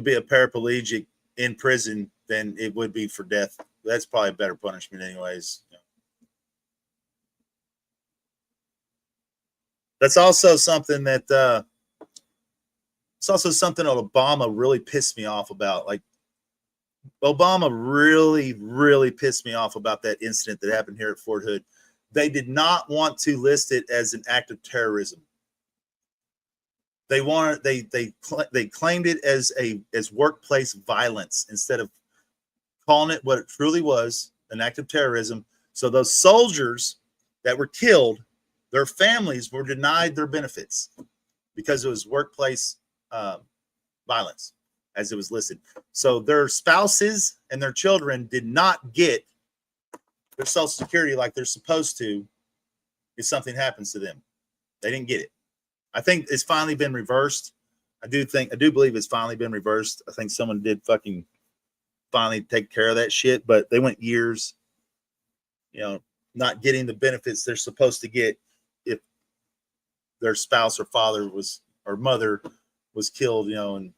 be a paraplegic in prison than it would be for death. That's probably a better punishment anyways. That's also something that Obama really pissed me off about. Like, Obama really, really pissed me off about that incident that happened here at Fort Hood. They did not want to list it as an act of terrorism. They claimed it as workplace violence instead of calling it what it truly was, an act of terrorism. So those soldiers that were killed, their families were denied their benefits because it was workplace violence, as it was listed. So their spouses and their children did not get their Social Security like they're supposed to if something happens to them. They didn't get it. I think it's finally been reversed. I do believe it's finally been reversed. I think someone did fucking finally take care of that shit, but they went years, not getting the benefits they're supposed to get if their spouse or father or mother was killed, and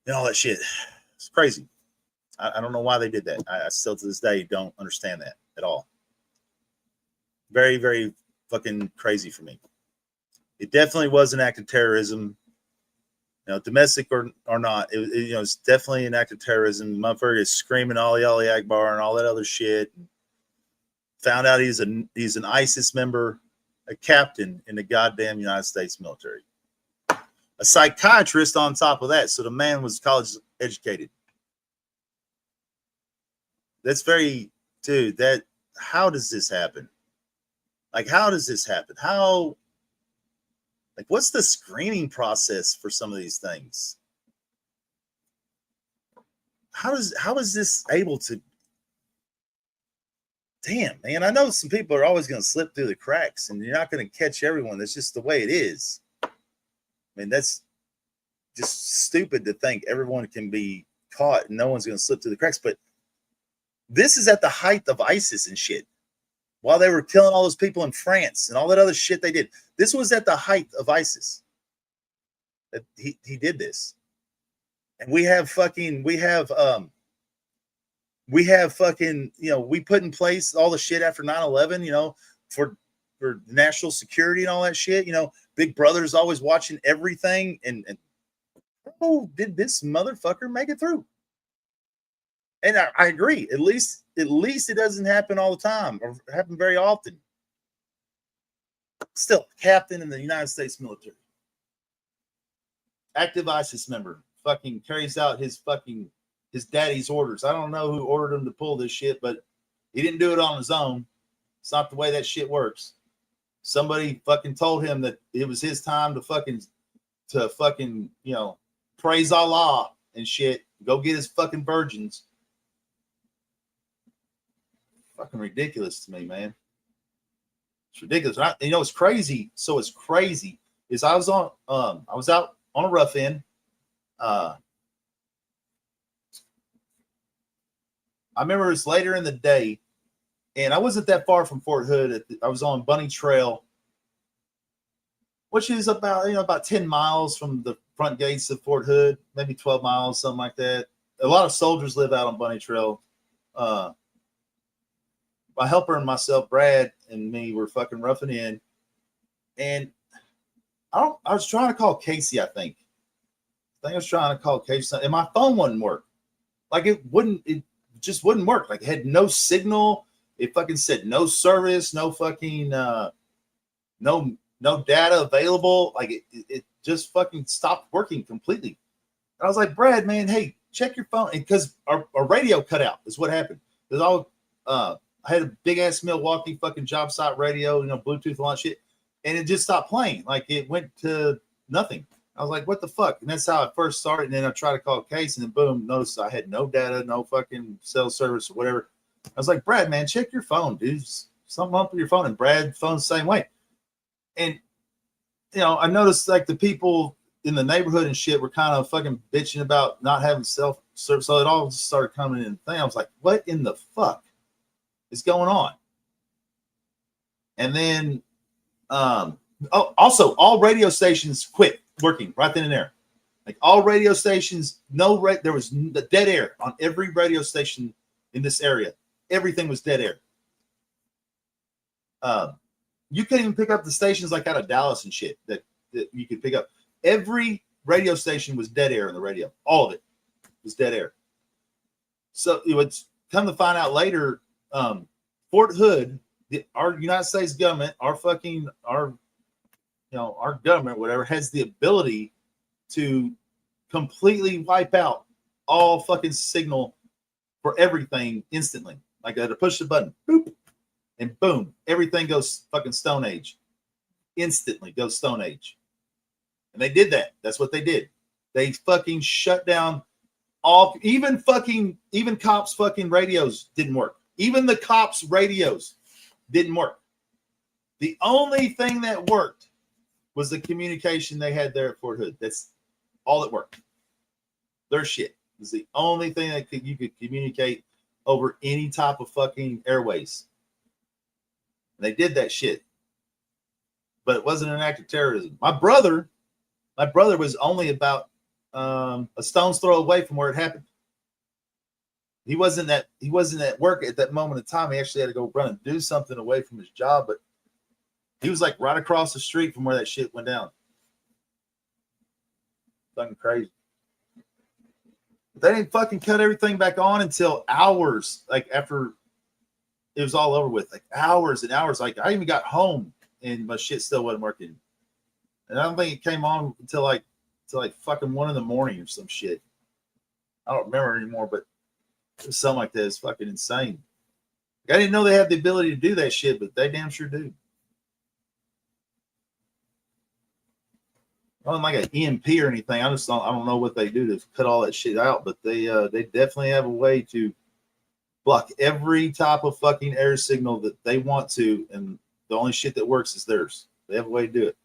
all that shit. It's crazy. I don't know why they did that. I still to this day don't understand that at all. Very, very fucking crazy for me. It definitely was an act of terrorism, domestic or not. It's definitely an act of terrorism. The motherfucker is screaming Ali Akbar and all that other shit. Found out he's an ISIS member, a captain in the goddamn United States military, a psychiatrist on top of that. So the man was college educated. That's very, dude. How does this happen? Like, how does this happen? What's the screening process for some of these things? How is this able to? Damn, man. I know some people are always going to slip through the cracks and you're not going to catch everyone. That's just the way it is. I mean, that's just stupid to think everyone can be caught and no one's going to slip through the cracks. But this is at the height of ISIS and shit. While they were killing all those people in France and all that other shit they did. This was at the height of ISIS. That he did this. And we put in place all the shit after 9/11, for national security and all that shit. Big Brother's always watching everything. And oh, did this motherfucker make it through? And I agree. At least it doesn't happen all the time or happen very often. Still, captain in the United States military. Active ISIS member. Fucking carries out his daddy's orders. I don't know who ordered him to pull this shit, but he didn't do it on his own. It's not the way that shit works. Somebody fucking told him that it was his time to fucking praise Allah and shit. Go get his fucking virgins. Fucking ridiculous to me, man. It's ridiculous. It's crazy. So it's crazy. Is I was out on a rough end. I I remember it was later in the day, and I wasn't that far from Fort Hood. I was on Bunny Trail, which is about 10 miles from the front gates of Fort Hood, maybe 12 miles, something like that. A lot of soldiers live out on Bunny Trail. My helper and myself, Brad and me, were fucking roughing in, and I was trying to call Casey. I think I was trying to call Casey, and my phone wouldn't work. Like it just wouldn't work. Like it had no signal. It fucking said no service, no fucking no data available. Like it just fucking stopped working completely. And I was like, Brad, man, hey, check your phone, because our radio cut out. Is what happened. There's all I had a big ass Milwaukee fucking job site radio, Bluetooth, all that shit, and it just stopped playing. Like it went to nothing. I was like, what the fuck? And that's how I first started. And then I tried to call Case, and then boom, notice I had no data, no fucking cell service or whatever. I was like, Brad, man, check your phone, dude. Something up with your phone. And Brad's phone's the same way. And I noticed like the people in the neighborhood and shit were kind of fucking bitching about not having cell service. So it all just started coming in. I was like, what in the fuck is going on? And then also all radio stations quit working right then and there. Like all radio stations, there was the dead air on every radio station in this area. Everything was dead air. You couldn't even pick up the stations like out of Dallas and shit that you could pick up. Every radio station was dead air on the radio. All of it was dead air. So it would come to find out later, Fort Hood, our United States government, our government, whatever, has the ability to completely wipe out all fucking signal for everything instantly. Like I had to push the button, boop, and boom, everything goes fucking Stone Age. Instantly goes Stone Age. And they did that. That's what they did. They fucking shut down even cops fucking radios didn't work. Even the cops' radios didn't work. The only thing that worked was the communication they had there at Fort Hood. That's all that worked. Their shit was the only thing that you could communicate over any type of fucking airways. They did that shit. But it wasn't an act of terrorism. My brother was only about a stone's throw away from where it happened. He wasn't at work at that moment in time. He actually had to go run and do something away from his job, but he was like right across the street from where that shit went down. Fucking crazy. But they didn't fucking cut everything back on until hours, like after it was all over with, like hours and hours. Like I even got home and my shit still wasn't working. And I don't think it came on until like fucking 1 a.m. or some shit. I don't remember anymore, but it was something like that. It's fucking insane. I didn't know they had the ability to do that shit, but they damn sure do. Not like an EMP or anything. I don't know what they do to cut all that shit out, but they definitely have a way to block every type of fucking air signal that they want to, and the only shit that works is theirs. They have a way to do it.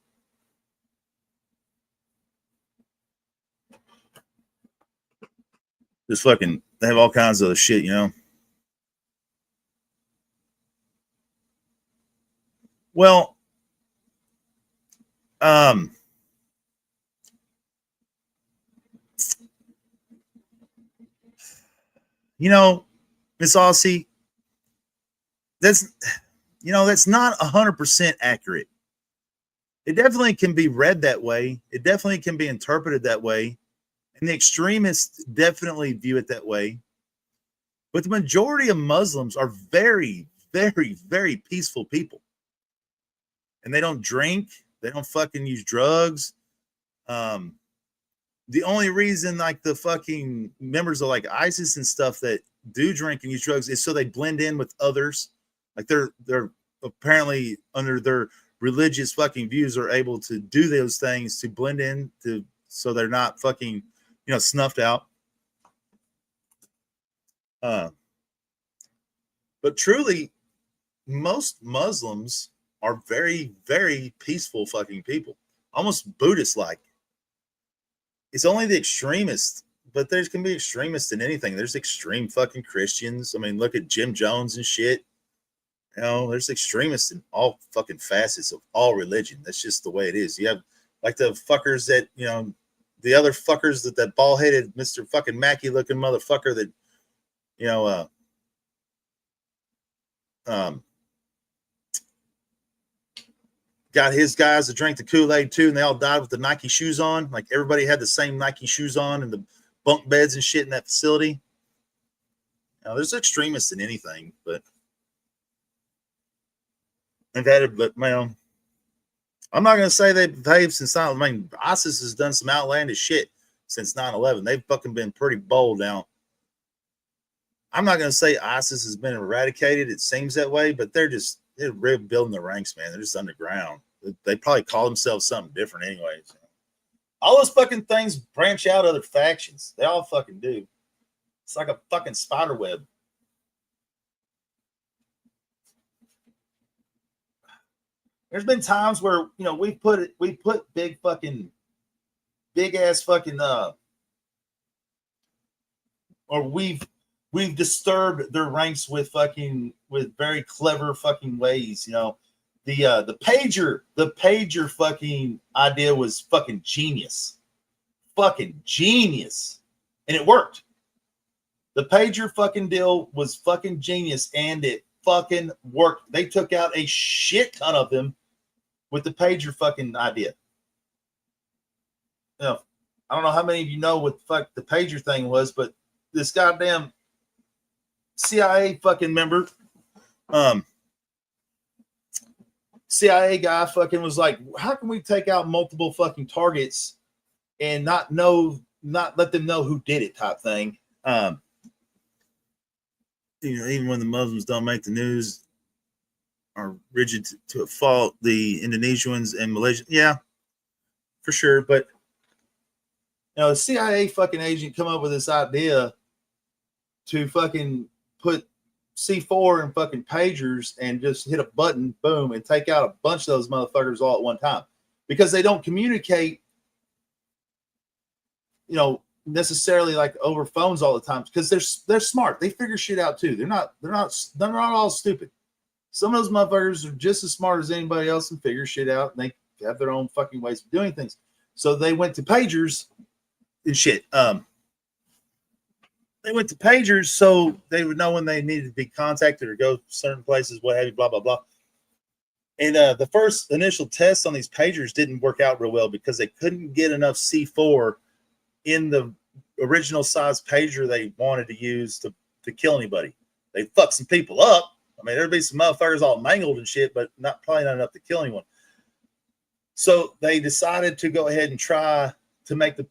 Just fucking, they have all kinds of shit, Well, Miss Aussie, that's not 100% accurate. It definitely can be read that way. It definitely can be interpreted that way. And the extremists definitely view it that way. But the majority of Muslims are very, very, very peaceful people. And they don't drink. They don't fucking use drugs. The only reason like the fucking members of like ISIS and stuff that do drink and use drugs is so they blend in with others. Like they're apparently under their religious fucking views are able to do those things to blend in so they're not fucking, snuffed out. But truly, most Muslims are very, very peaceful fucking people, almost Buddhist-like. It's only the extremists but there's can be extremists in anything. There's extreme fucking Christians. I mean, look at Jim Jones and shit. You know, there's extremists in all fucking facets of all religion. That's just the way it is. You have like the fuckers that, you know, the other fuckers that bald-headed Mr. fucking Mackey looking motherfucker that, you know, got his guys to drink the Kool-Aid too, and they all died with the Nike shoes on. Like everybody had the same Nike shoes on in the bunk beds and shit in that facility. Now, there's extremists in anything, but they've had it. But man, I'm not gonna say they've behaved since 9/11. I mean, ISIS has done some outlandish shit since 9/11. They've fucking been pretty bold now. I'm not gonna say ISIS has been eradicated. It seems that way, but they're rebuilding the ranks, man. They're just underground. They probably call themselves something different anyways. All those fucking things branch out other factions. They all fucking do. It's like a fucking spider web. There's been times where, you know, we put big ass fucking or we've disturbed their ranks with very clever fucking ways, you know. The pager fucking idea was fucking genius. Fucking genius. And it worked. The pager fucking deal was fucking genius and it fucking worked. They took out a shit ton of them with the pager fucking idea. You know, I don't know how many of you know what the fuck the pager thing was, but this goddamn CIA fucking member, CIA guy fucking was like, how can we take out multiple fucking targets and not let them know who did it type thing. You know, even when the Muslims don't make the news, are rigid to a fault. The Indonesians and Malaysia, yeah, for sure. But you know, the CIA fucking agent come up with this idea to fucking put C4 in fucking pagers and just hit a button, boom, and take out a bunch of those motherfuckers all at one time because they don't communicate, you know, necessarily like over phones all the time because they're smart. They figure shit out too. They're not all stupid. Some of those motherfuckers are just as smart as anybody else and figure shit out, and they have their own fucking ways of doing things. So they went to pagers and shit. They went to pagers so they would know when they needed to be contacted or go certain places, what have you, blah, blah, blah. And the first initial tests on these pagers didn't work out real well because they couldn't get enough C4 in the original size pager they wanted to use to kill anybody. They fucked some people up. I mean, there'd be some motherfuckers all mangled and shit, but probably not enough to kill anyone. So they decided to go ahead and try to make the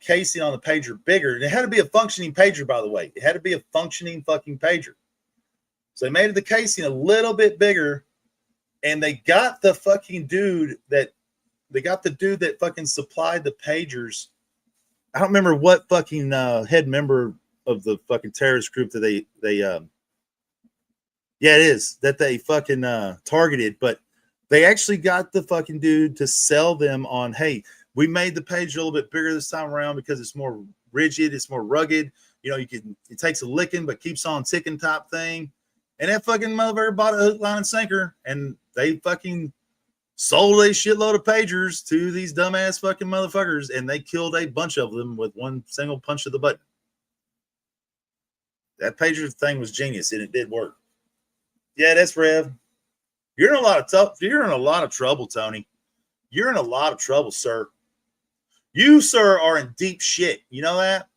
casing on the pager bigger. And it had to be a functioning pager, by the way. It had to be a functioning fucking pager. So they made the casing a little bit bigger, and they got the dude that fucking supplied the pagers. I don't remember what fucking head member of the fucking terrorist group that they yeah, it is that they fucking targeted, but they actually got the fucking dude to sell them on, hey, we made the page a little bit bigger this time around because it's more rigid, it's more rugged. You know, it takes a licking but keeps on ticking type thing. And that fucking motherfucker bought a hook, line, and sinker, and they fucking sold a shitload of pagers to these dumbass fucking motherfuckers, and they killed a bunch of them with one single punch of the button. That pager thing was genius, and it did work. Yeah, that's Rev. You're in a lot of trouble, Tony. You're in a lot of trouble, sir. You, sir, are in deep shit. You know that?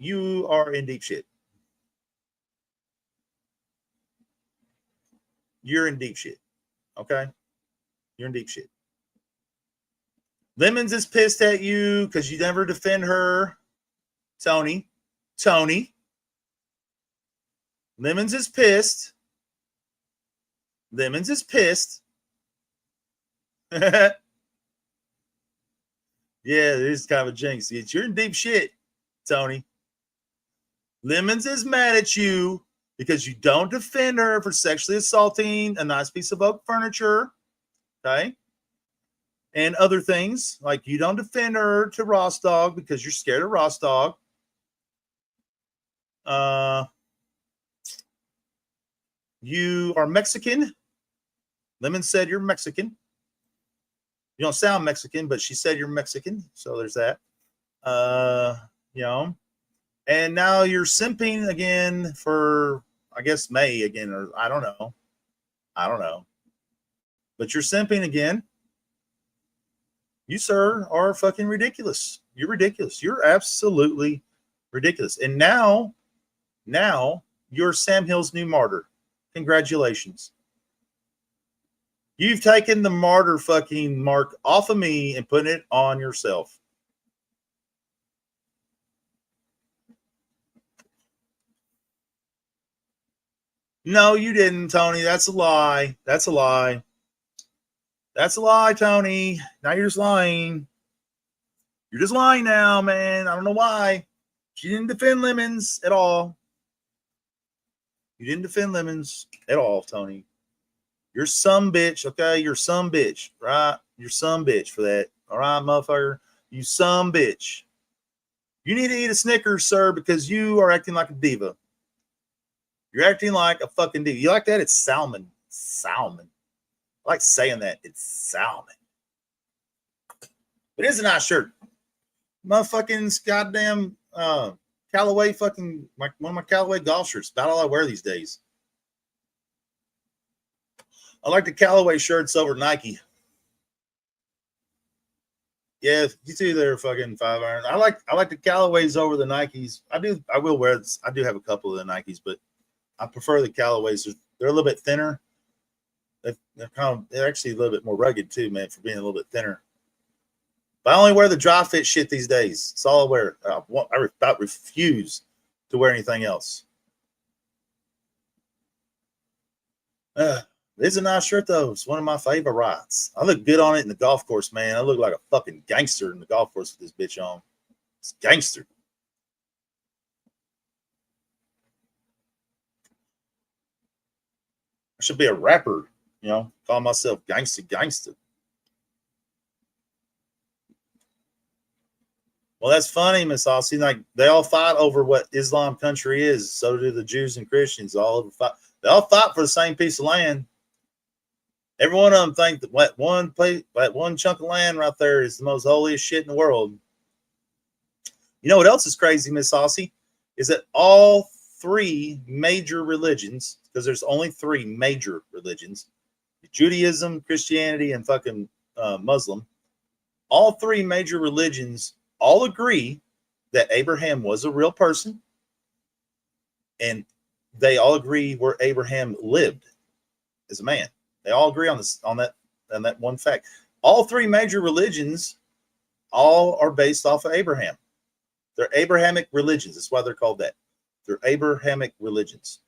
You are in deep shit. You're in deep shit. Okay? You're in deep shit. Lemons is pissed at you because you never defend her. Tony. Lemons is pissed. Lemons is pissed. Yeah, it is kind of a jinx. You're in deep shit, Tony. Lemons is mad at you because you don't defend her for sexually assaulting a nice piece of oak furniture. Okay? and other things. Like you don't defend her to Ross Dog because you're scared of Ross Dog. You are Mexican. Lemon said you're Mexican. You don't sound Mexican, but she said you're Mexican. So there's that. You know, and now you're simping again for, I guess, May again, or I don't know. But you're simping again. You, sir, are fucking ridiculous. You're ridiculous. You're absolutely ridiculous. And now you're Sam Hill's new martyr. Congratulations. You've taken the martyr fucking mark off of me and put it on yourself. No, you didn't, Tony. That's a lie. That's a lie. That's a lie, Tony. Now you're just lying. You're just lying now, man. I don't know why. She didn't defend Lemons at all. You didn't defend Lemons at all, Tony. You're some bitch, okay? You're some bitch, right? You're some bitch for that. All right, motherfucker? You some bitch. You need to eat a Snickers, sir, because you are acting like a diva. You're acting like a fucking diva. You like that? It's salmon. Salmon. I like saying that. It's salmon. But it's a nice shirt. Motherfucking goddamn Callaway fucking, one of my Callaway golf shirts. About all I wear these days. I like the Callaway shirts over Nike. Yeah, you two there fucking 5 iron. I like the Callaways over the Nikes. I will wear this. I do have a couple of the Nikes, but I prefer the Callaways. They're a little bit thinner. They're actually a little bit more rugged too, man, for being a little bit thinner. But I only wear the dry fit shit these days. That's all I wear. I refuse to wear anything else. It's a nice shirt though. It's one of my favorites. I look good on it in the golf course, man. I look like a fucking gangster in the golf course with this bitch on. It's gangster. I should be a rapper, call myself gangster. Well, that's funny, Miss Aussie. Like they all fight over what Islam country is. So do the Jews and Christians. They all fight for the same piece of land. Every one of them think that one chunk of land right there is the most holiest shit in the world. You know what else is crazy, Miss Aussie? Is that all three major religions, because there's only three major religions, Judaism, Christianity, and fucking Muslim, all three major religions all agree that Abraham was a real person, and they all agree where Abraham lived as a man. They all agree on that one fact. All three major religions all are based off of Abraham. They're Abrahamic religions. That's why they're called that. They're Abrahamic religions.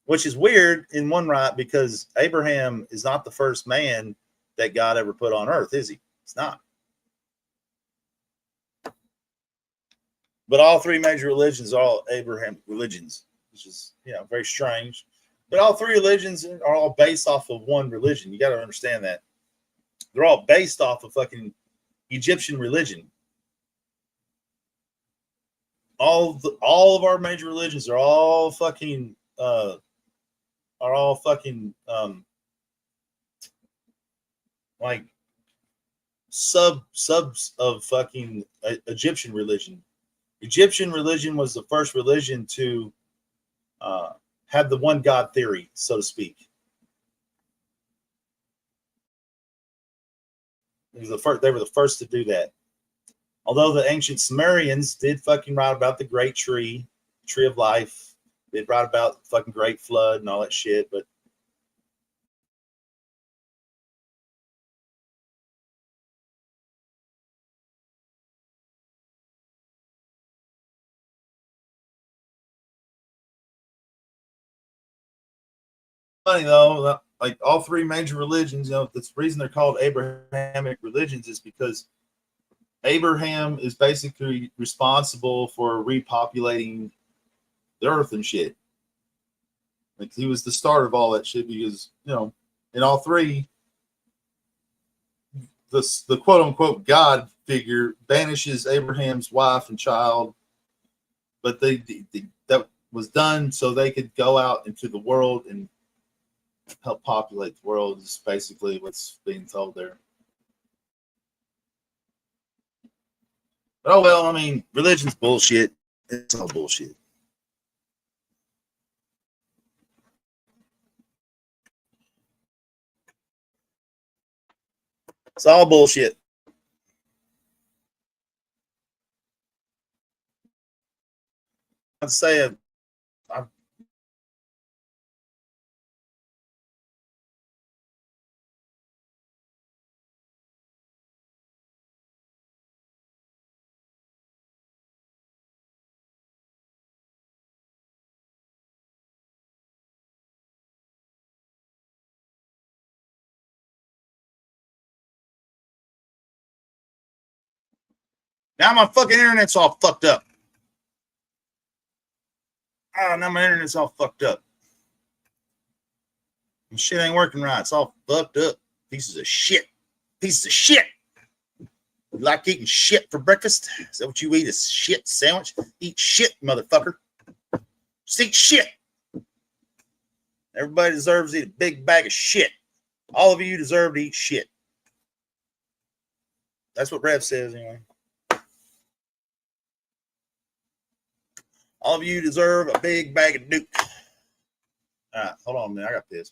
Which is weird in one right, because Abraham is not the first man that God ever put on earth, is he? It's not. But all three major religions are all Abrahamic religions, which is, very strange. But all three religions are all based off of one religion. You got to understand that. They're all based off of fucking Egyptian religion. All of our major religions are all fucking like subs of fucking Egyptian religion. Egyptian religion was the first religion to have the one God theory, so to speak. They were the first to do that. Although the ancient Sumerians did fucking write about the great tree of life. They'd write about the fucking great flood and all that shit, but funny though, like all three major religions, the reason they're called Abrahamic religions is because Abraham is basically responsible for repopulating the earth and shit. Like he was the start of all that shit because, in all three, the quote unquote God figure banishes Abraham's wife and child, but that was done so they could go out into the world and help populate the world. Is basically what's being told there. But, oh well, I mean, religion's bullshit. It's all bullshit. It's all bullshit. I'd say I now my fucking internet's all fucked up. Oh, now my internet's all fucked up. My shit ain't working right. It's all fucked up. Pieces of shit. Pieces of shit. You like eating shit for breakfast? Is that what you eat? A shit sandwich? Eat shit, motherfucker. Just eat shit. Everybody deserves to eat a big bag of shit. All of you deserve to eat shit. That's what Rev says anyway. All of you deserve a big bag of Duke. All right, hold on a minute. I got this.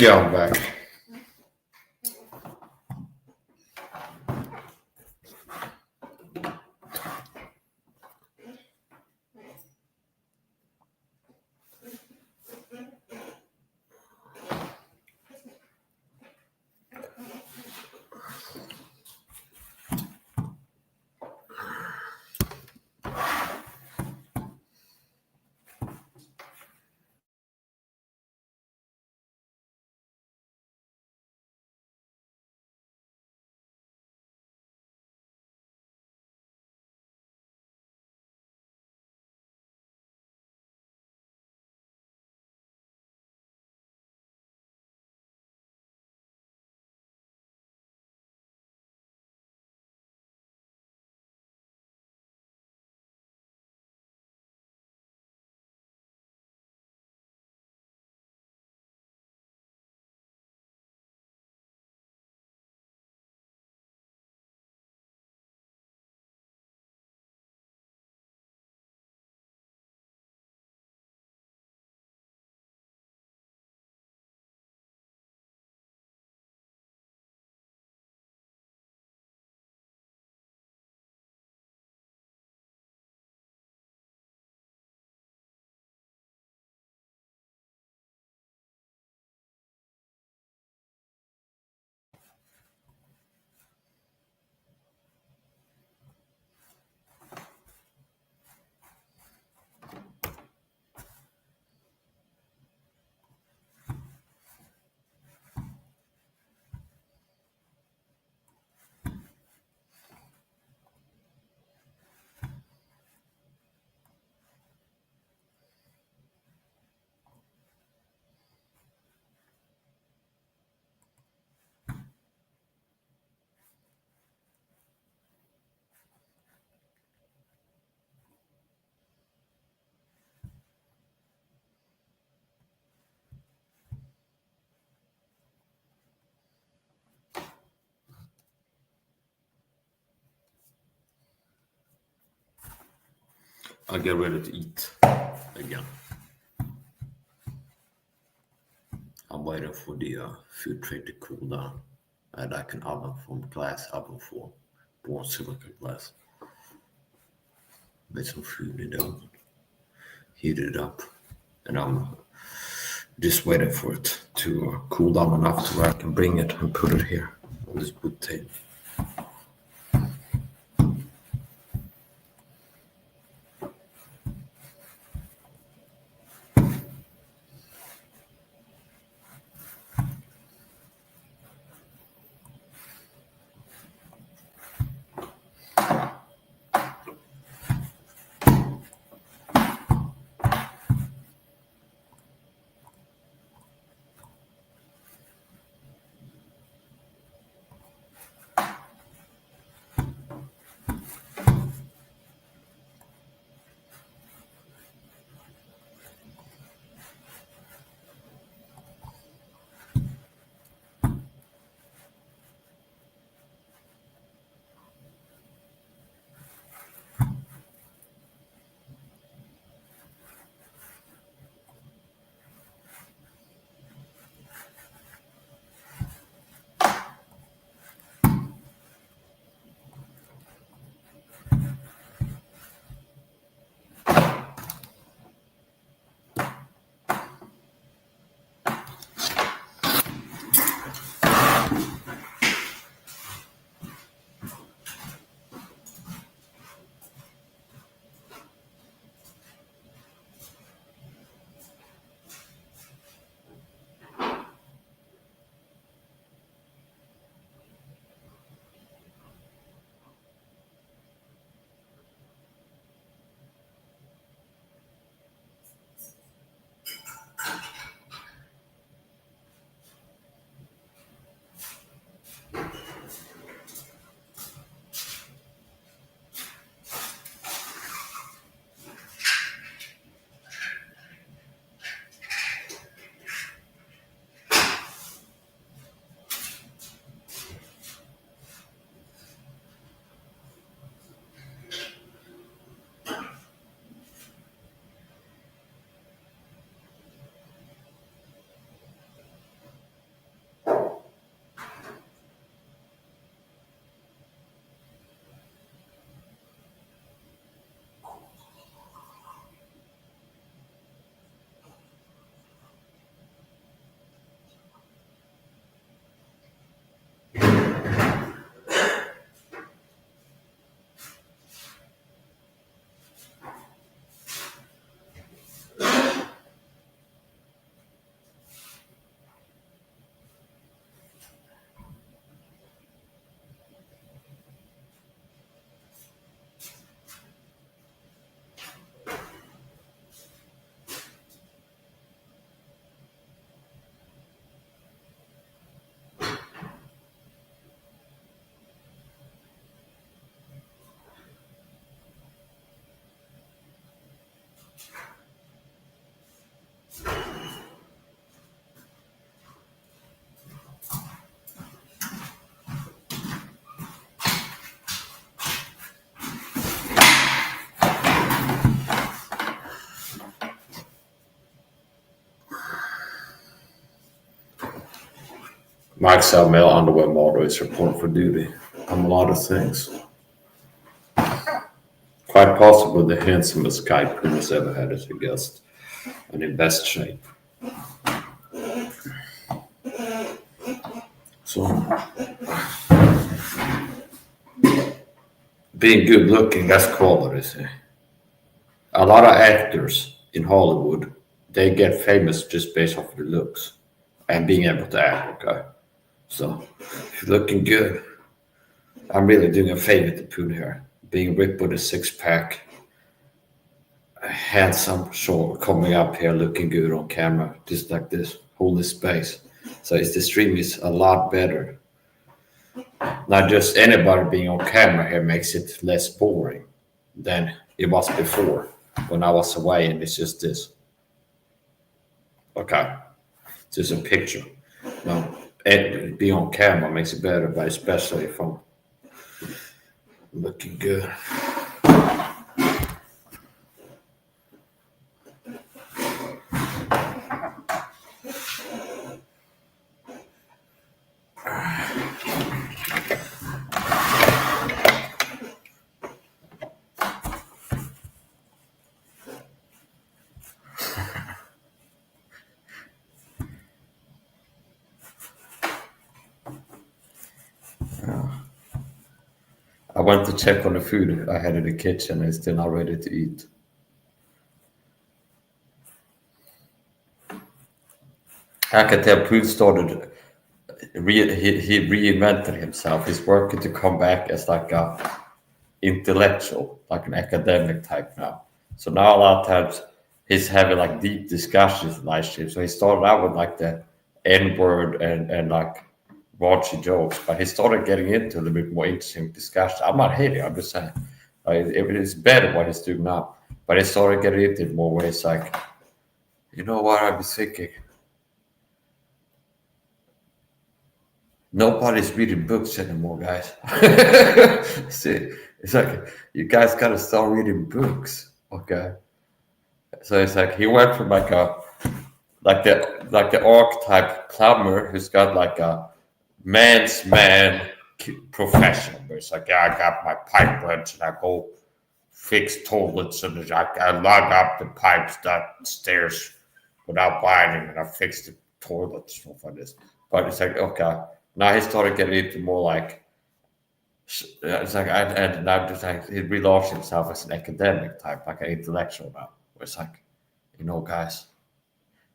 Yeah, I'm back. I'll get ready to eat again. I'm waiting for the food tray to cool down. I had like an oven from glass oven for born silica glass. Made some food in the oven, heated it up, and I'm just waiting for it to cool down enough to where I can bring it and put it here on this wood table. Mike Sell, male underwear model, is reported for duty. A lot of things. Quite possibly the handsomest guy Puma's ever had as a guest, and in best shape. So, being good looking, that's quality. See. A lot of actors in Hollywood, they get famous just based off their looks and being able to act, okay? So, if you're looking good, I'm really doing a favor to Poon here. Being ripped with a six-pack, handsome, short, coming up here, looking good on camera, just like this, holding space. So the stream is a lot better. Not just anybody being on camera here makes it less boring than it was before when I was away, and it's just this. Okay, just a picture. No, being on camera makes it better, but especially if I'm looking good. I went to check on the food I had in the kitchen. It's still not ready to eat. I can tell Poon started, he reinvented himself. He's working to come back as like a intellectual, like an academic type now. So now a lot of times he's having like deep discussions in live stream. So he started out with like the N-word and like raunchy jokes, but he started getting into a little bit more interesting discussion. I'm not hating, I'm just saying it's better what he's doing now. But he started getting into it more where it's like, you know what I was thinking? Nobody's reading books anymore, guys. See, it's like you guys gotta start reading books, okay? So it's like he went from like the archetype plumber who's got like a man's man profession, where it's like, yeah, I got my pipe wrench and I go fix toilets and I lug up the pipes downstairs without binding and I fix the toilets, stuff like this. But it's like, okay, now he started getting into more like, it's like, and now just like he relaunched himself as an academic type, like an intellectual now. Where it's like, you know, guys,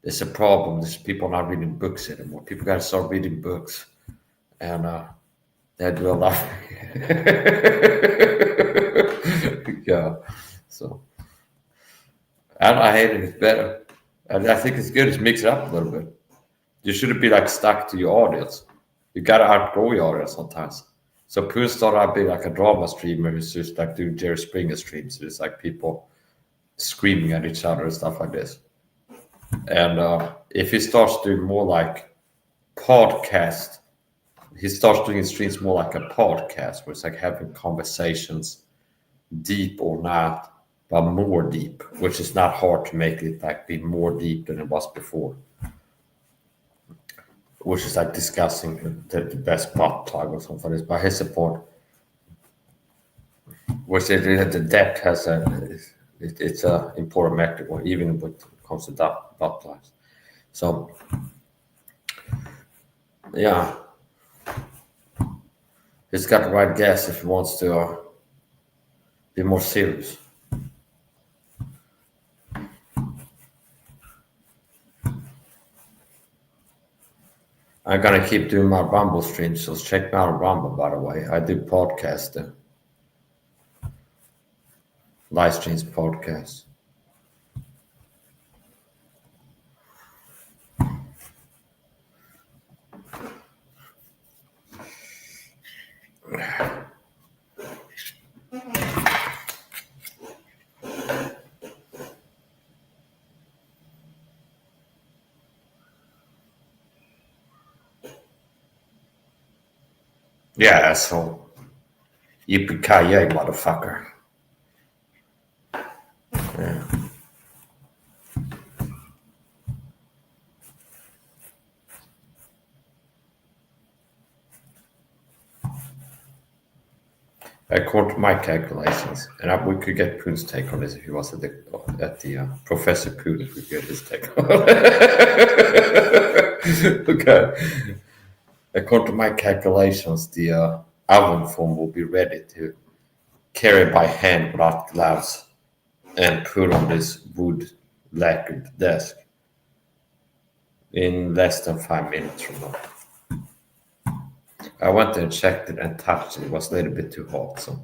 there's a problem. There's people not reading books anymore. People got to start reading books, and they do a lot. Yeah, so I hate it. It's better. And I think it's good. It's mix it up a little bit. You shouldn't be like stuck to your audience. You gotta outgrow your audience sometimes. So Poon started out being like a drama streamer who's just like doing Jerry Springer streams. It's like people screaming at each other and stuff like this. And if he starts doing more like podcast, he starts doing streams more like a podcast where it's like having conversations, deep or not, but more deep, which is not hard to make it like be more deep than it was before. Which is like discussing the best butt plug or something like this, by his support. Which the depth has it's a important metric, or even when it comes to butt plugs. So yeah, he's got the right guess if he wants to be more serious. I'm gonna keep doing my Rumble streams, so check me out on Rumble, by the way. I do podcasts there. Live streams podcasts. Yeah, asshole. Yippee-ki-yay, motherfucker. Yeah. According to my calculations, and we could get Poon's take on this if he was at the Professor Poon, if we get his take on it. Okay. According to my calculations, the oven foam will be ready to carry by hand without gloves and put on this wood lacquered desk in less than 5 minutes from now. I went there and checked it and touched it. It was a little bit too hot, so.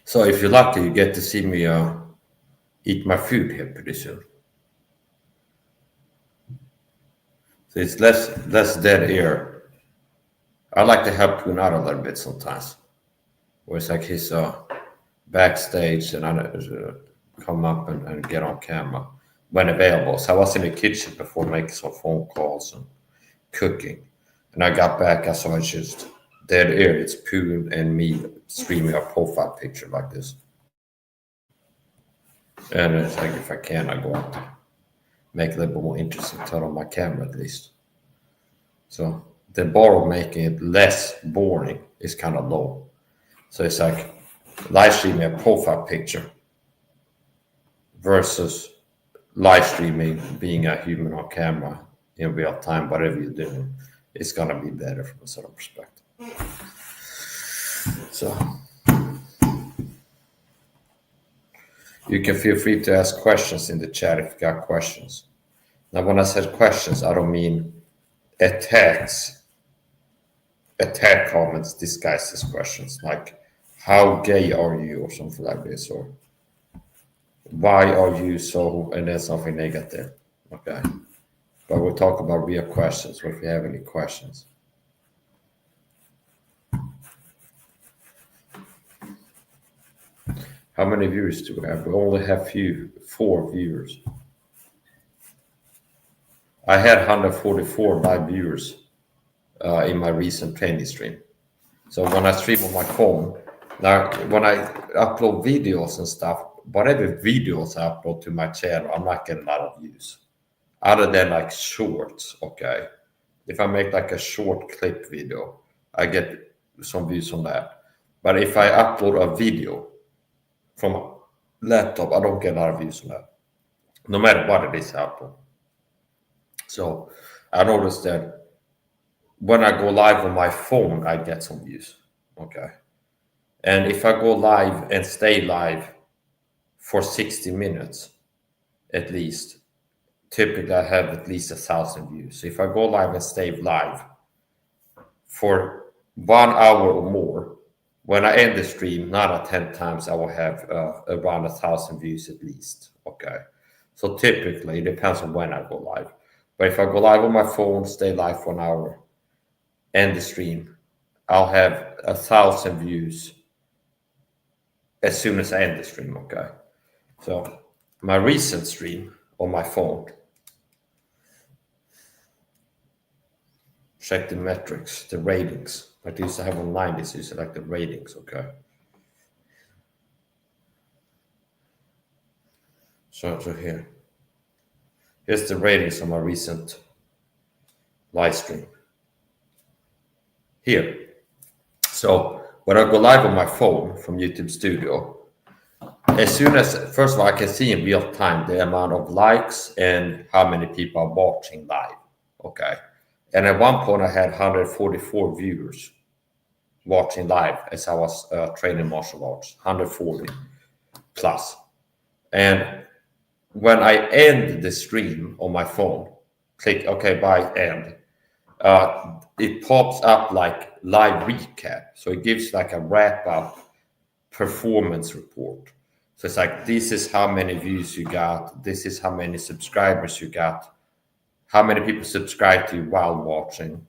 So if you're lucky, you get to see me eat my food here pretty soon. So it's less dead air. I like to help Poon out a little bit sometimes. Where it's like he's backstage and I come up and get on camera when available. So I was in the kitchen before making some phone calls and cooking. And I got back, I saw it's just dead air. It's Poon and me streaming a profile picture like this. And it's like, if I can, I go out to make it a little bit more interesting, turn on my camera at least. So the bar of making it less boring is kind of low. So it's like live streaming a profile picture versus live streaming being a human on camera in real time, whatever you're doing, it's going to be better from a certain perspective. So you can feel free to ask questions in the chat if you got questions. Now, when I said questions, I don't mean attack comments disguised as questions, like how gay are you or something like this, or why are you so, and then something negative. Okay. But we'll talk about real questions, or if you have any questions. How many viewers do we have? We only have 4 viewers. I had 144 live viewers in my recent training stream. So when I stream on my phone, now when I upload videos and stuff, whatever videos I upload to my channel, I'm not getting a lot of views. Other than like shorts, okay? If I make like a short clip video, I get some views on that. But if I upload a video from a laptop, I don't get a lot of views on that, no matter what it is I upload. So I noticed that when I go live on my phone, I get some views, okay? And if I go live and stay live for 60 minutes, at least, typically I have at least 1,000 views. So if I go live and stay live for 1 hour or more, when I end the stream, 9 or 10 times, I will have around 1,000 views at least, okay? So typically, it depends on when I go live. But if I go live on my phone, stay live for an hour, end the stream, I'll have 1,000 views as soon as I end the stream, okay? So my recent stream on my phone, check the metrics, the ratings. Like I used to have online, this is like the ratings, okay? So here. Here's the ratings on my recent live stream. Here. So when I go live on my phone from YouTube Studio, as soon as, first of all, I can see in real time the amount of likes and how many people are watching live, okay? And at one point I had 144 viewers watching live as I was training martial arts, 140 plus. And when I end the stream on my phone, click OK, bye, end, it pops up like live recap. So it gives like a wrap up performance report. So it's like, this is how many views you got. This is how many subscribers you got. How many people subscribe to you while watching.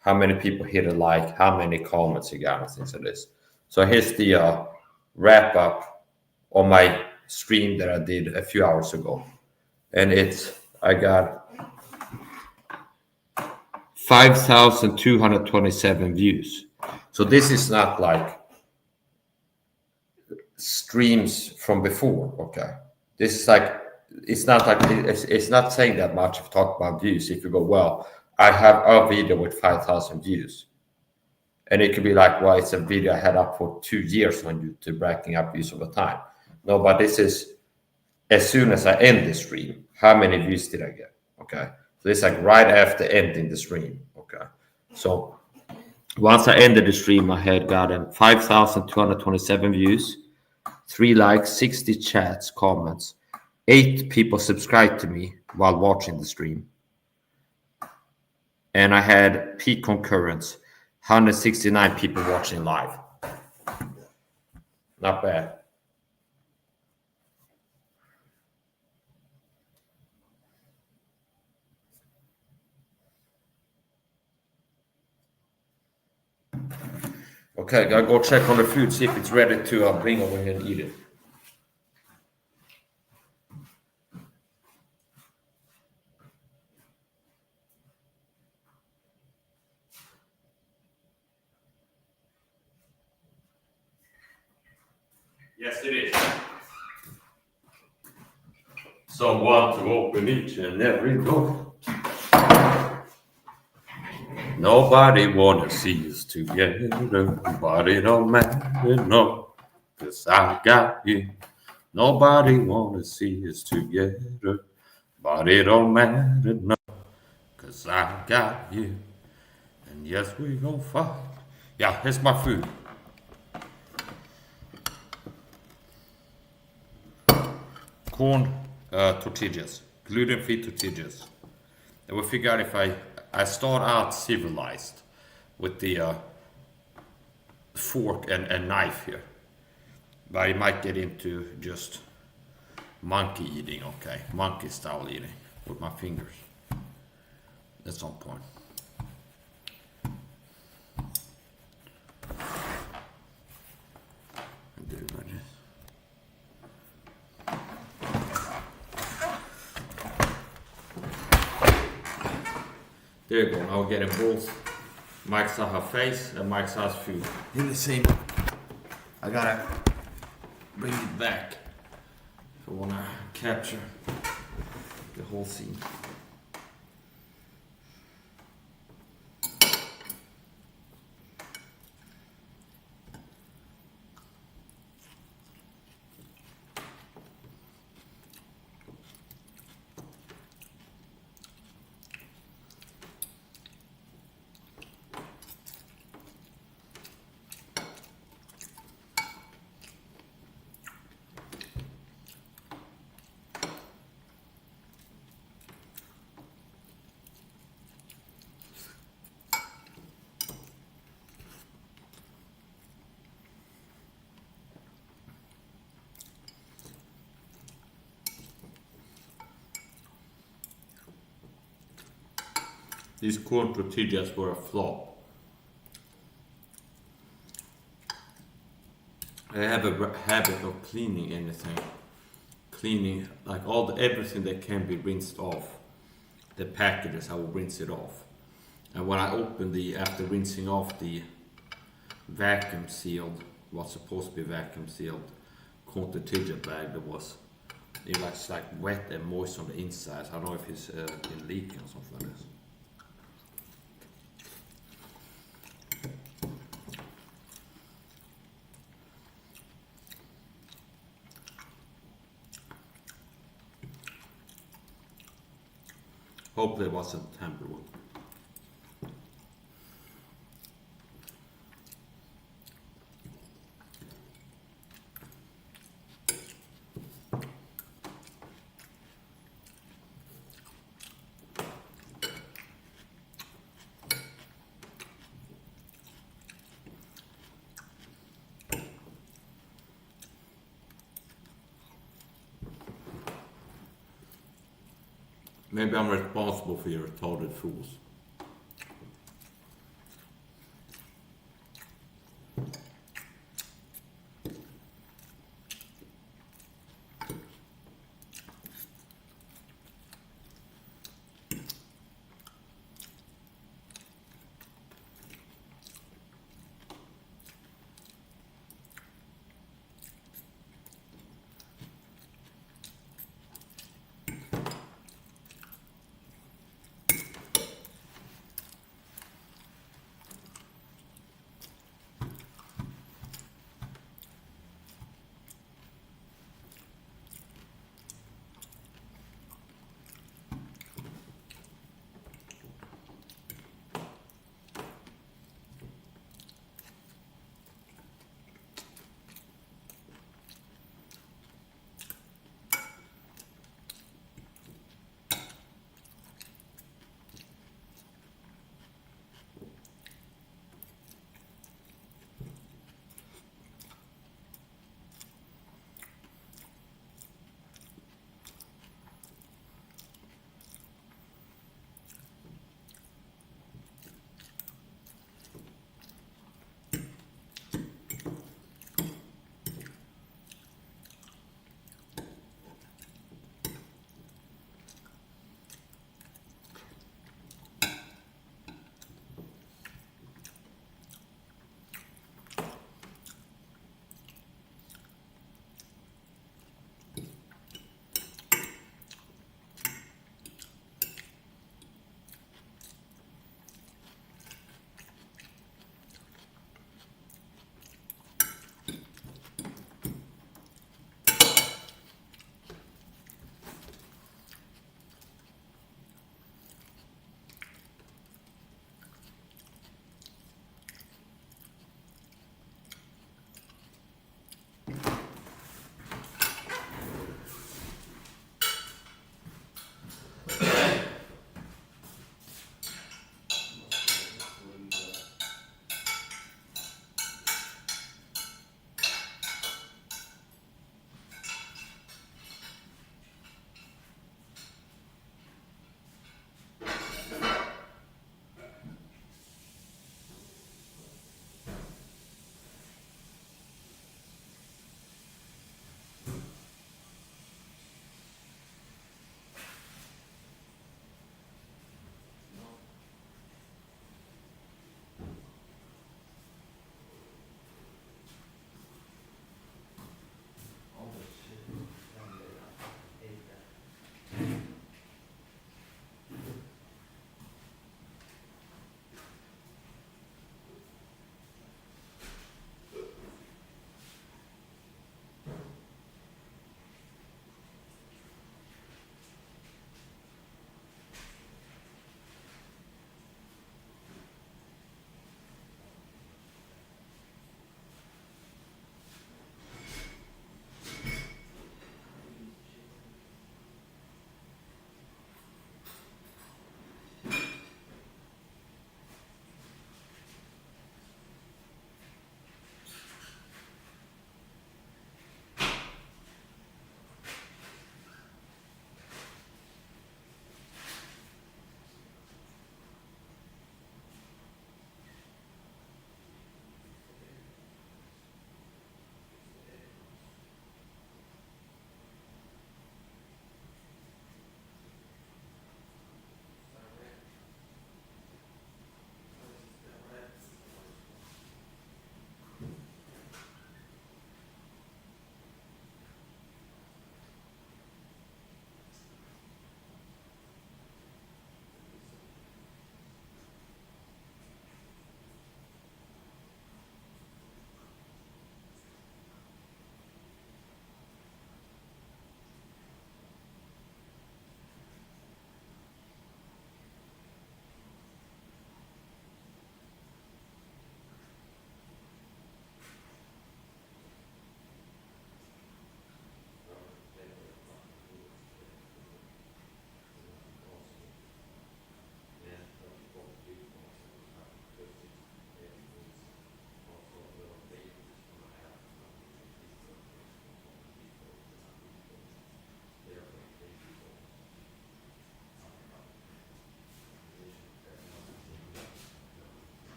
How many people hit a like. How many comments you got and things like this. So here's the wrap up on my stream that I did a few hours ago. And I got 5,227 views. So this is not like streams from before. Okay, this is like it's not like it's not saying that much if you talk about views. If you go, well, I have a video with 5,000 views, and it could be like, well, it's a video I had up for 2 years on YouTube, racking up views over time. No, but this is as soon as I end the stream, how many views did I get? Okay, so it's like right after ending the stream. Okay, so once I ended the stream, I had gotten 5,227 views, 3 likes, 60 chats, comments, 8 people subscribed to me while watching the stream. And I had peak concurrence, 169 people watching live. Not bad. Okay, gotta go check on the food, see if it's ready to bring over here and eat it. Yes, it is. Someone to open each and every door. Nobody wanna see us together. Nobody don't matter, no. 'Cause I got you. Nobody wanna see us together. But it don't matter, no. 'Cause I got you. And yes, we gon' fight. Yeah, here's my food. Corn tortillas, gluten-free tortillas. And we figure out if I start out civilized with the fork and knife here, but I might get into just monkey eating, okay, monkey style eating with my fingers at some point. Do it like this. There you go, now we're getting both Mike Saha face and Mike Saha's food in the same. I gotta bring it back if I wanna capture the whole scene. These corn tortillas were a flop. I have a habit of cleaning anything. Cleaning, like everything that can be rinsed off. The packages, I will rinse it off. And when I open after rinsing off the vacuum sealed, what's supposed to be vacuum sealed corn tortilla bag, it was like wet and moist on the inside. I don't know if it's been leaking or something like this. Hopefully it wasn't tampered with. Maybe I'm responsible for your retarded fools.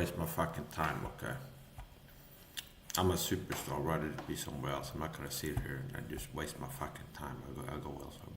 waste my fucking time, okay? I'm a superstar. I'd rather be somewhere else. I'm not gonna sit here and just waste my fucking time. I'll go elsewhere.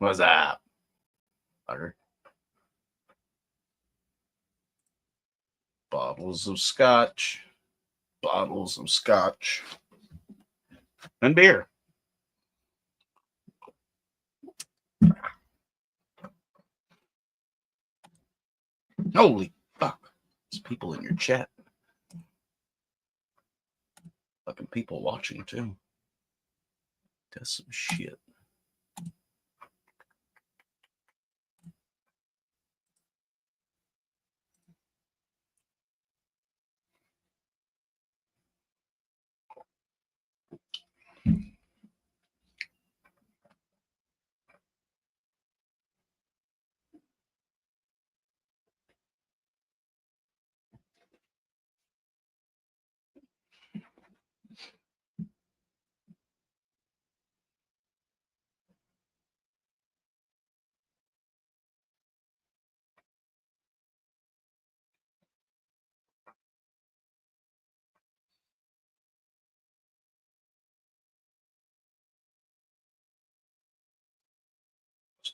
What's that? Butter. Bottles of scotch. Bottles of scotch. And beer. Holy fuck. There's people in your chat. Fucking people watching too. That's some shit.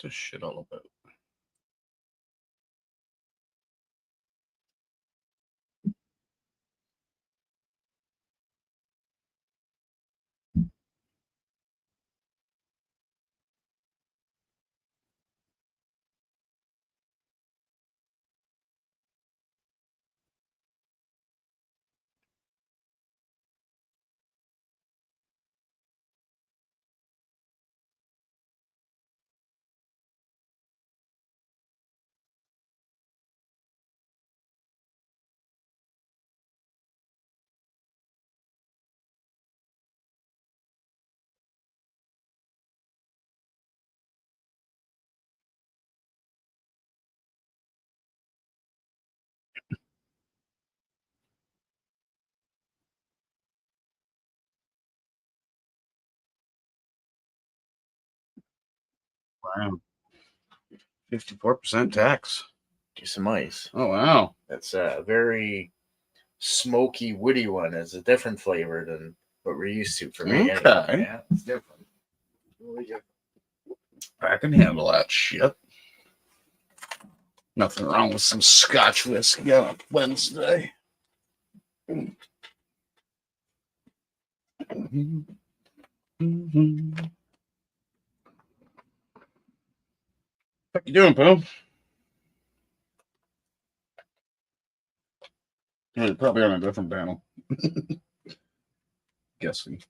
What's this shit all about? Wow. 54% tax. Do some ice. Oh, wow. That's a very smoky, woody one. It's a different flavor than what we're used to for me. Okay. Anyway. Yeah, it's different. I can handle that shit. Nothing wrong with some Scotch whiskey on a Wednesday. What you doing, Pooh? You're probably on a different panel. Guessing.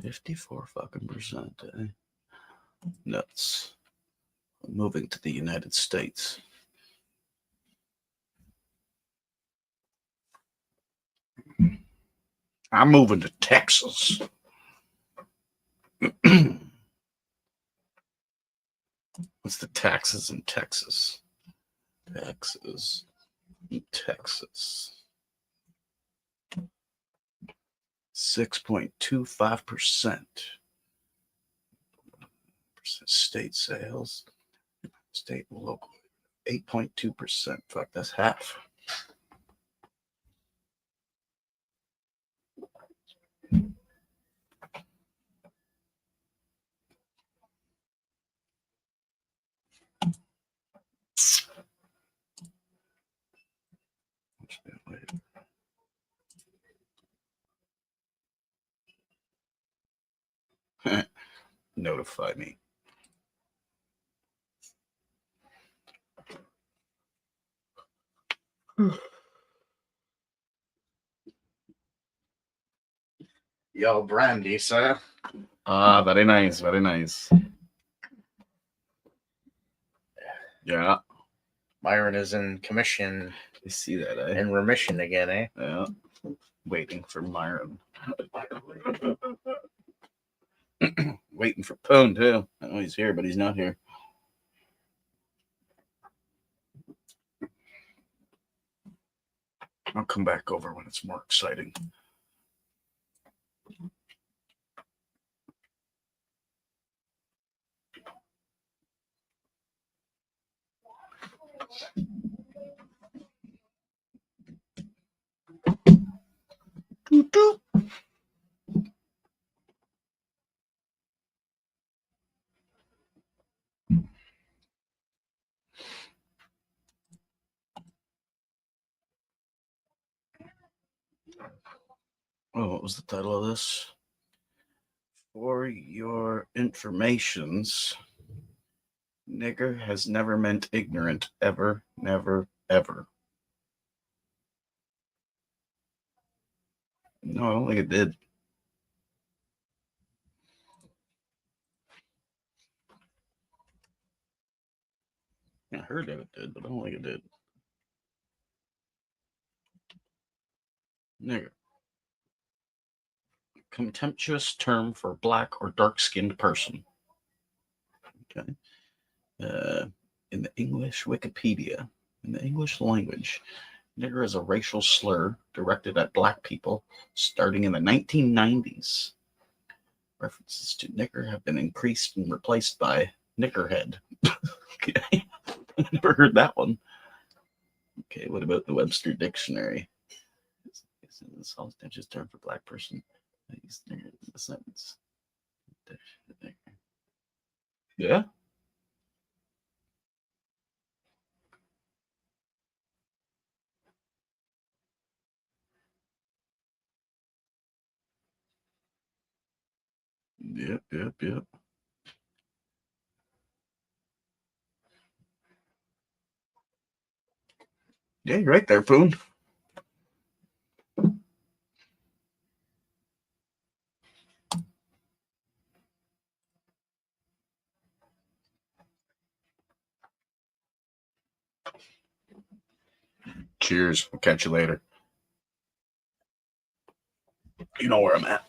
$54 fucking percent. Nuts. Moving to the United States. I'm moving to Texas. What's the taxes in Texas? Taxes in Texas. 6.25%. State sales. State and local. 8.2%. Fuck, that's half. Notify me. Yo, brandy, sir. Ah, very nice, very nice. Yeah, Myron is in commission I see that, eh? and remission again, eh? Yeah. Waiting for Myron. Waiting for Poon, too. I know he's here, but he's not here. I'll come back over when it's more exciting. Doot, doot. Oh, what was the title of this? For your informations, nigger has never meant ignorant. Ever, never, ever. No, I don't think it did. I heard that it did, but I don't think it did. Nigger. Contemptuous term for black or dark-skinned person. Okay. In the English Wikipedia, in the English language, nigger is a racial slur directed at black people starting in the 1990s. References to nigger have been increased and replaced by nickerhead. Okay. I never heard that one. Okay, what about the Webster Dictionary? Is this all just term for black person? Use nigger in the sentence. Yeah. Yep, yep, yep. Yeah, you're right there, Poon. Cheers. We'll catch you later. You know where I'm at.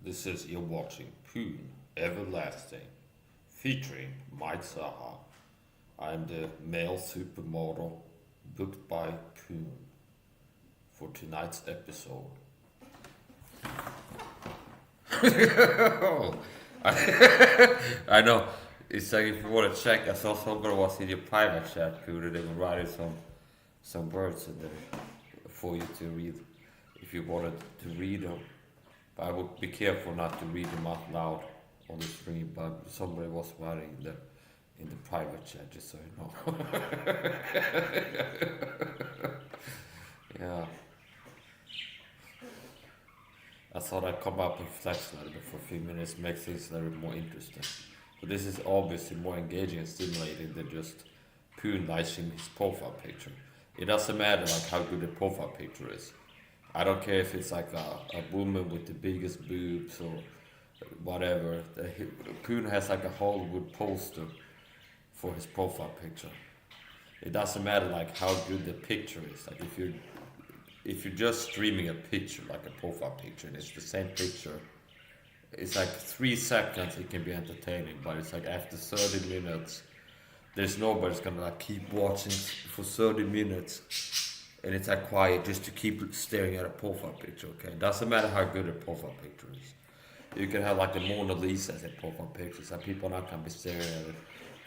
This says you're watching Poon Everlasting, featuring Mike Saha. I'm the male supermodel booked by Poon for tonight's episode. I know. It's like if you want to check, I saw somebody was in your private chat, Poon, and they were writing some words in there for you to read if you wanted to read them. But I would be careful not to read them out loud on the stream. But somebody was writing in the private chat, just so you know. Yeah. I thought I'd come up and flex a little bit for a few minutes, make things a little bit more interesting. But this is obviously more engaging and stimulating than just Poon liking his profile picture. It doesn't matter like how good the profile picture is. I don't care if it's like a woman with the biggest boobs or whatever. Poon has like a Hollywood poster for his profile picture. It doesn't matter like how good the picture is. Like if you're just streaming a picture, like a profile picture, and it's the same picture, it's like 3 seconds it can be entertaining, but it's like after 30 minutes, there's nobody's gonna like keep watching for 30 minutes, and it's like quiet just to keep staring at a profile picture. Okay, it doesn't matter how good a profile picture is. You can have like the Mona Lisa as a profile picture, so people are not gonna be staring at it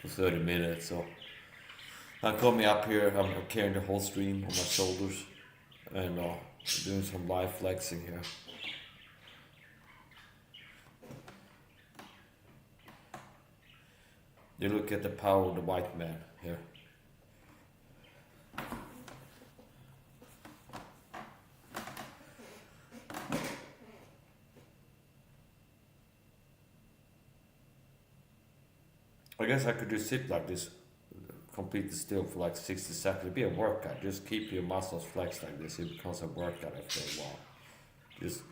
for 30 minutes. So I'm coming up here, I'm carrying the whole stream on my shoulders, and doing some live flexing here. You look at the power of the white man here. I guess I could just sit like this, completely still for like 60 seconds. It'd be a workout. Just keep your muscles flexed like this. It becomes a workout after a while. Just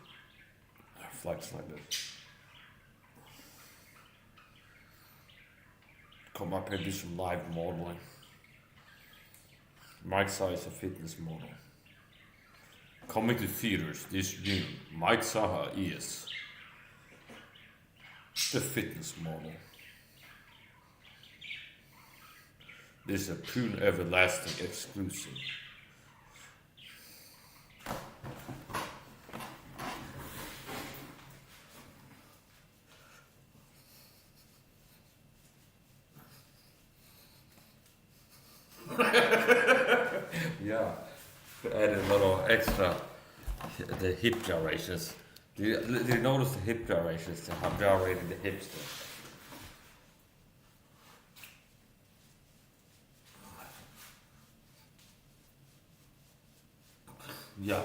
flex like this. Come up here and do some live modeling. Mike Saha is a fitness model. Coming to theaters this June, Mike Saha is the fitness model. This is a Poon Everlasting exclusive. Yeah, add a little extra, the hip gyrations. Do you notice the hip gyrations, how gyrating the hips do? Yeah.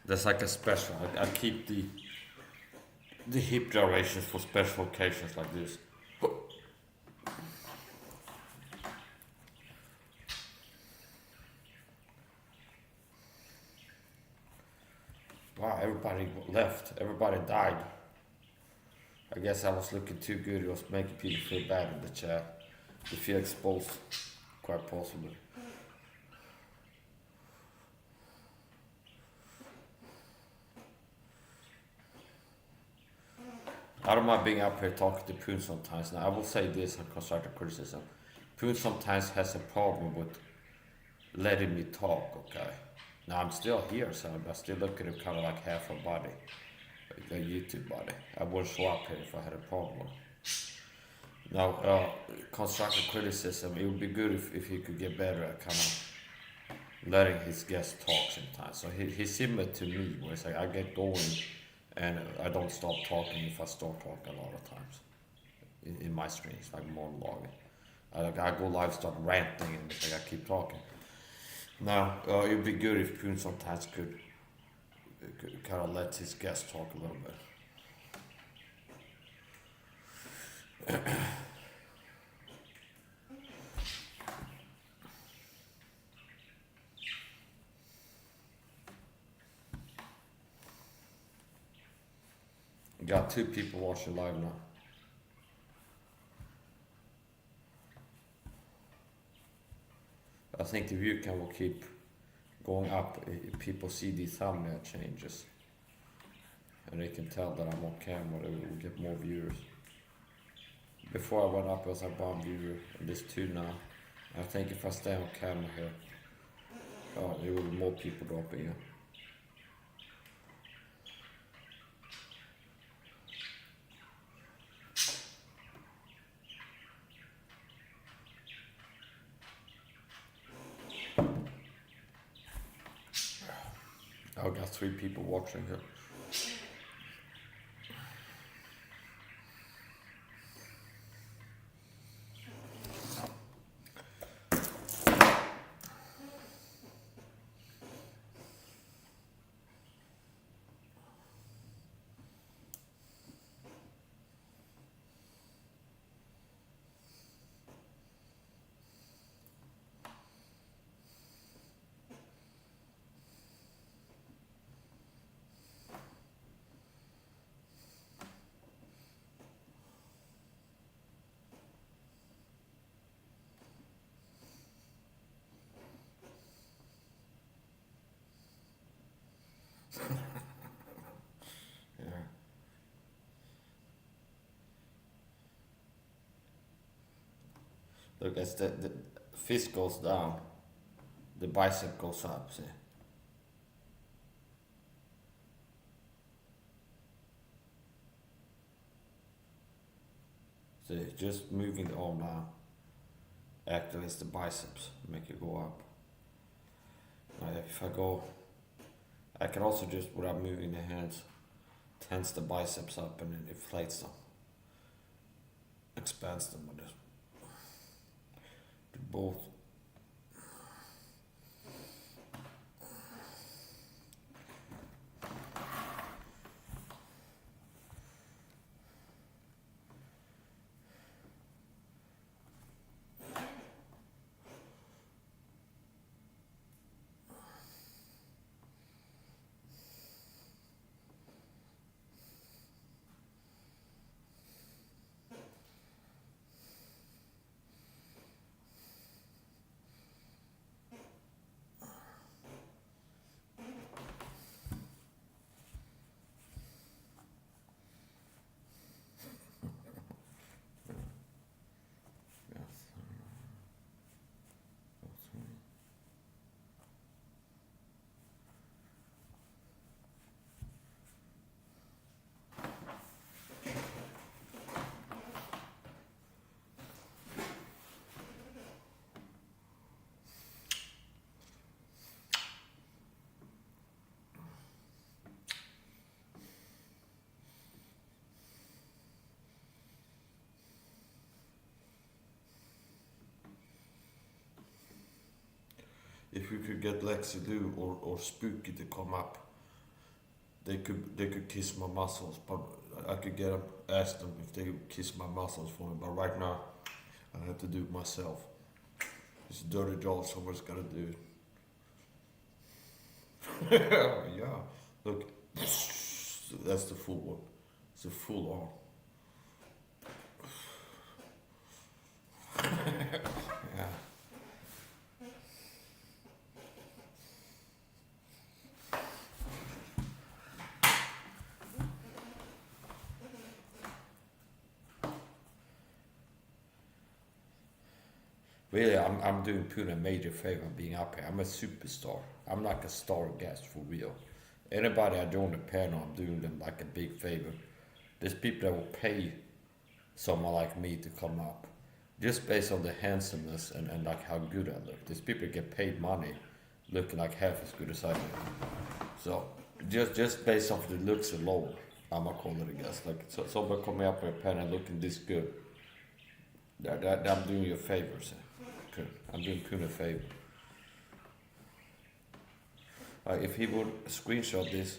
That's like a special. I keep the hip gyrations for special occasions like this. Wow, everybody left. Everybody died. I guess I was looking too good. It was making people feel bad in the chat. They feel exposed, quite possibly. I don't mind being up here talking to Poon sometimes. Now, I will say this on constructive criticism. Poon sometimes has a problem with letting me talk, okay? Now, I'm still here, so I still look at him kind of like half a body, like a YouTube body. I wouldn't show up here if I had a problem. Now, constructive criticism, it would be good if he could get better at kind of letting his guests talk sometimes. So he's similar to me, where it's like I get going and I don't stop talking if I start talking a lot of times in my streams, like monologuing. I go live, start ranting, and it's like I keep talking. Now, it would be good if Poon sometimes could kind of let his guests talk a little bit. Got 2 people watching live now. I think the view count will keep going up, people see the thumbnail changes. And they can tell that I'm on camera, they will get more viewers. Before I went up, it was like 1 viewer, and there's 2 now. I think if I stay on camera here, there will be more people dropping in. I've got 3 people watching here. Yeah. Look, as the fist goes down, the bicep goes up, see? See, just moving the arm down activates the biceps, make it go up. Now if I go, I can also just, without moving the hands, tense the biceps up and it inflates them. Expands them with this. Do both. If we could get Lexi Lou or Spooky to come up, they could kiss my muscles, but I could get them, ask them if they could kiss my muscles for me. But right now, I have to do it myself. It's a dirty job, someone's gotta do it. Yeah, look, that's the full one. It's a full arm. Yeah. Really, I'm doing Puna a major favor being up here. I'm a superstar. I'm like a star guest for real. Anybody I join the panel, I'm doing them like a big favor. There's people that will pay someone like me to come up. Just based on the handsomeness and like how good I look. There's people that get paid money looking like half as good as I do. So just based off the looks alone, I'm a quality guest. Like so someone coming up with a panel looking this good. That I'm doing you a favor, sir. I'm doing Puna a favor. If he would screenshot this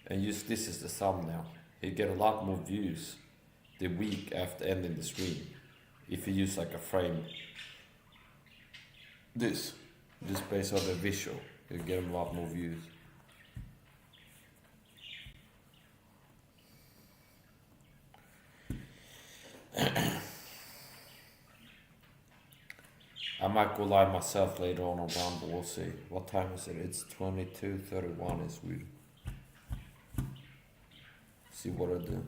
and use this as the thumbnail, he'd get a lot more views the week after ending the stream. If he used like a frame, this, just based on the visual, he'd get him a lot more views. might go live myself later on Rumble. We'll see. What time is it? It's 22:31 in Sweden. See what I do.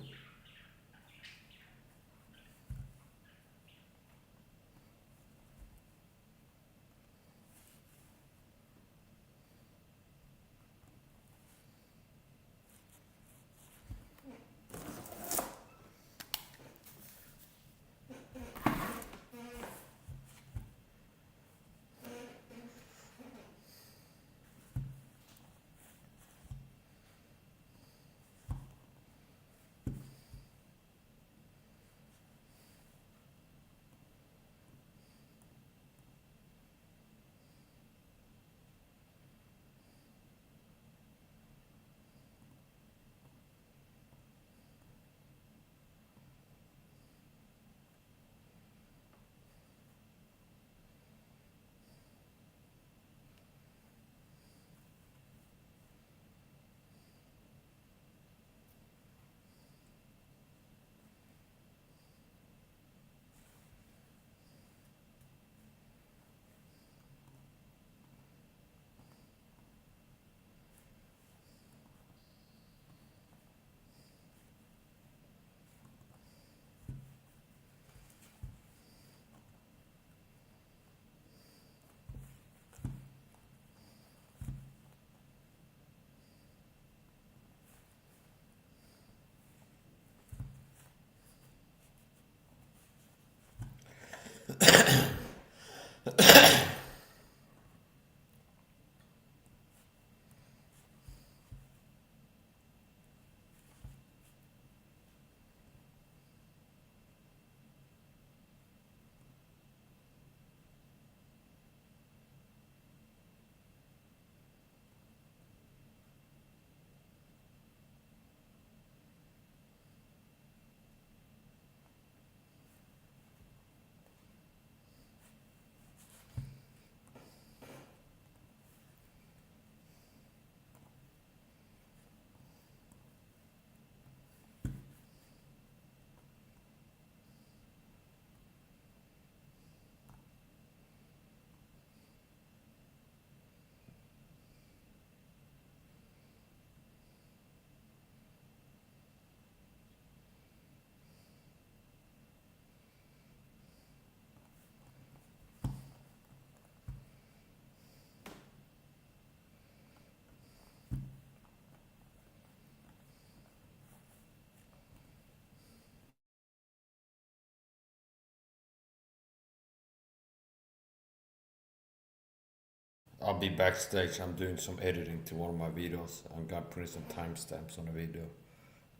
I'll be backstage. I'm doing some editing to one of my videos. I'm gonna put some timestamps on the video.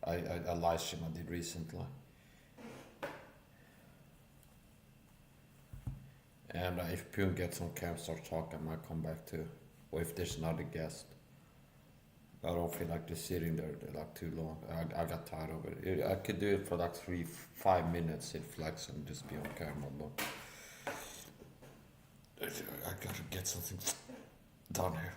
A live stream I did recently. And if Pune gets on cam, starts talking, I might come back too. Or if there's another guest. I don't feel like just sitting there like too long. I got tired of it. I could do it for like 5 minutes, sit flex and just be on camera. But I gotta get something done here.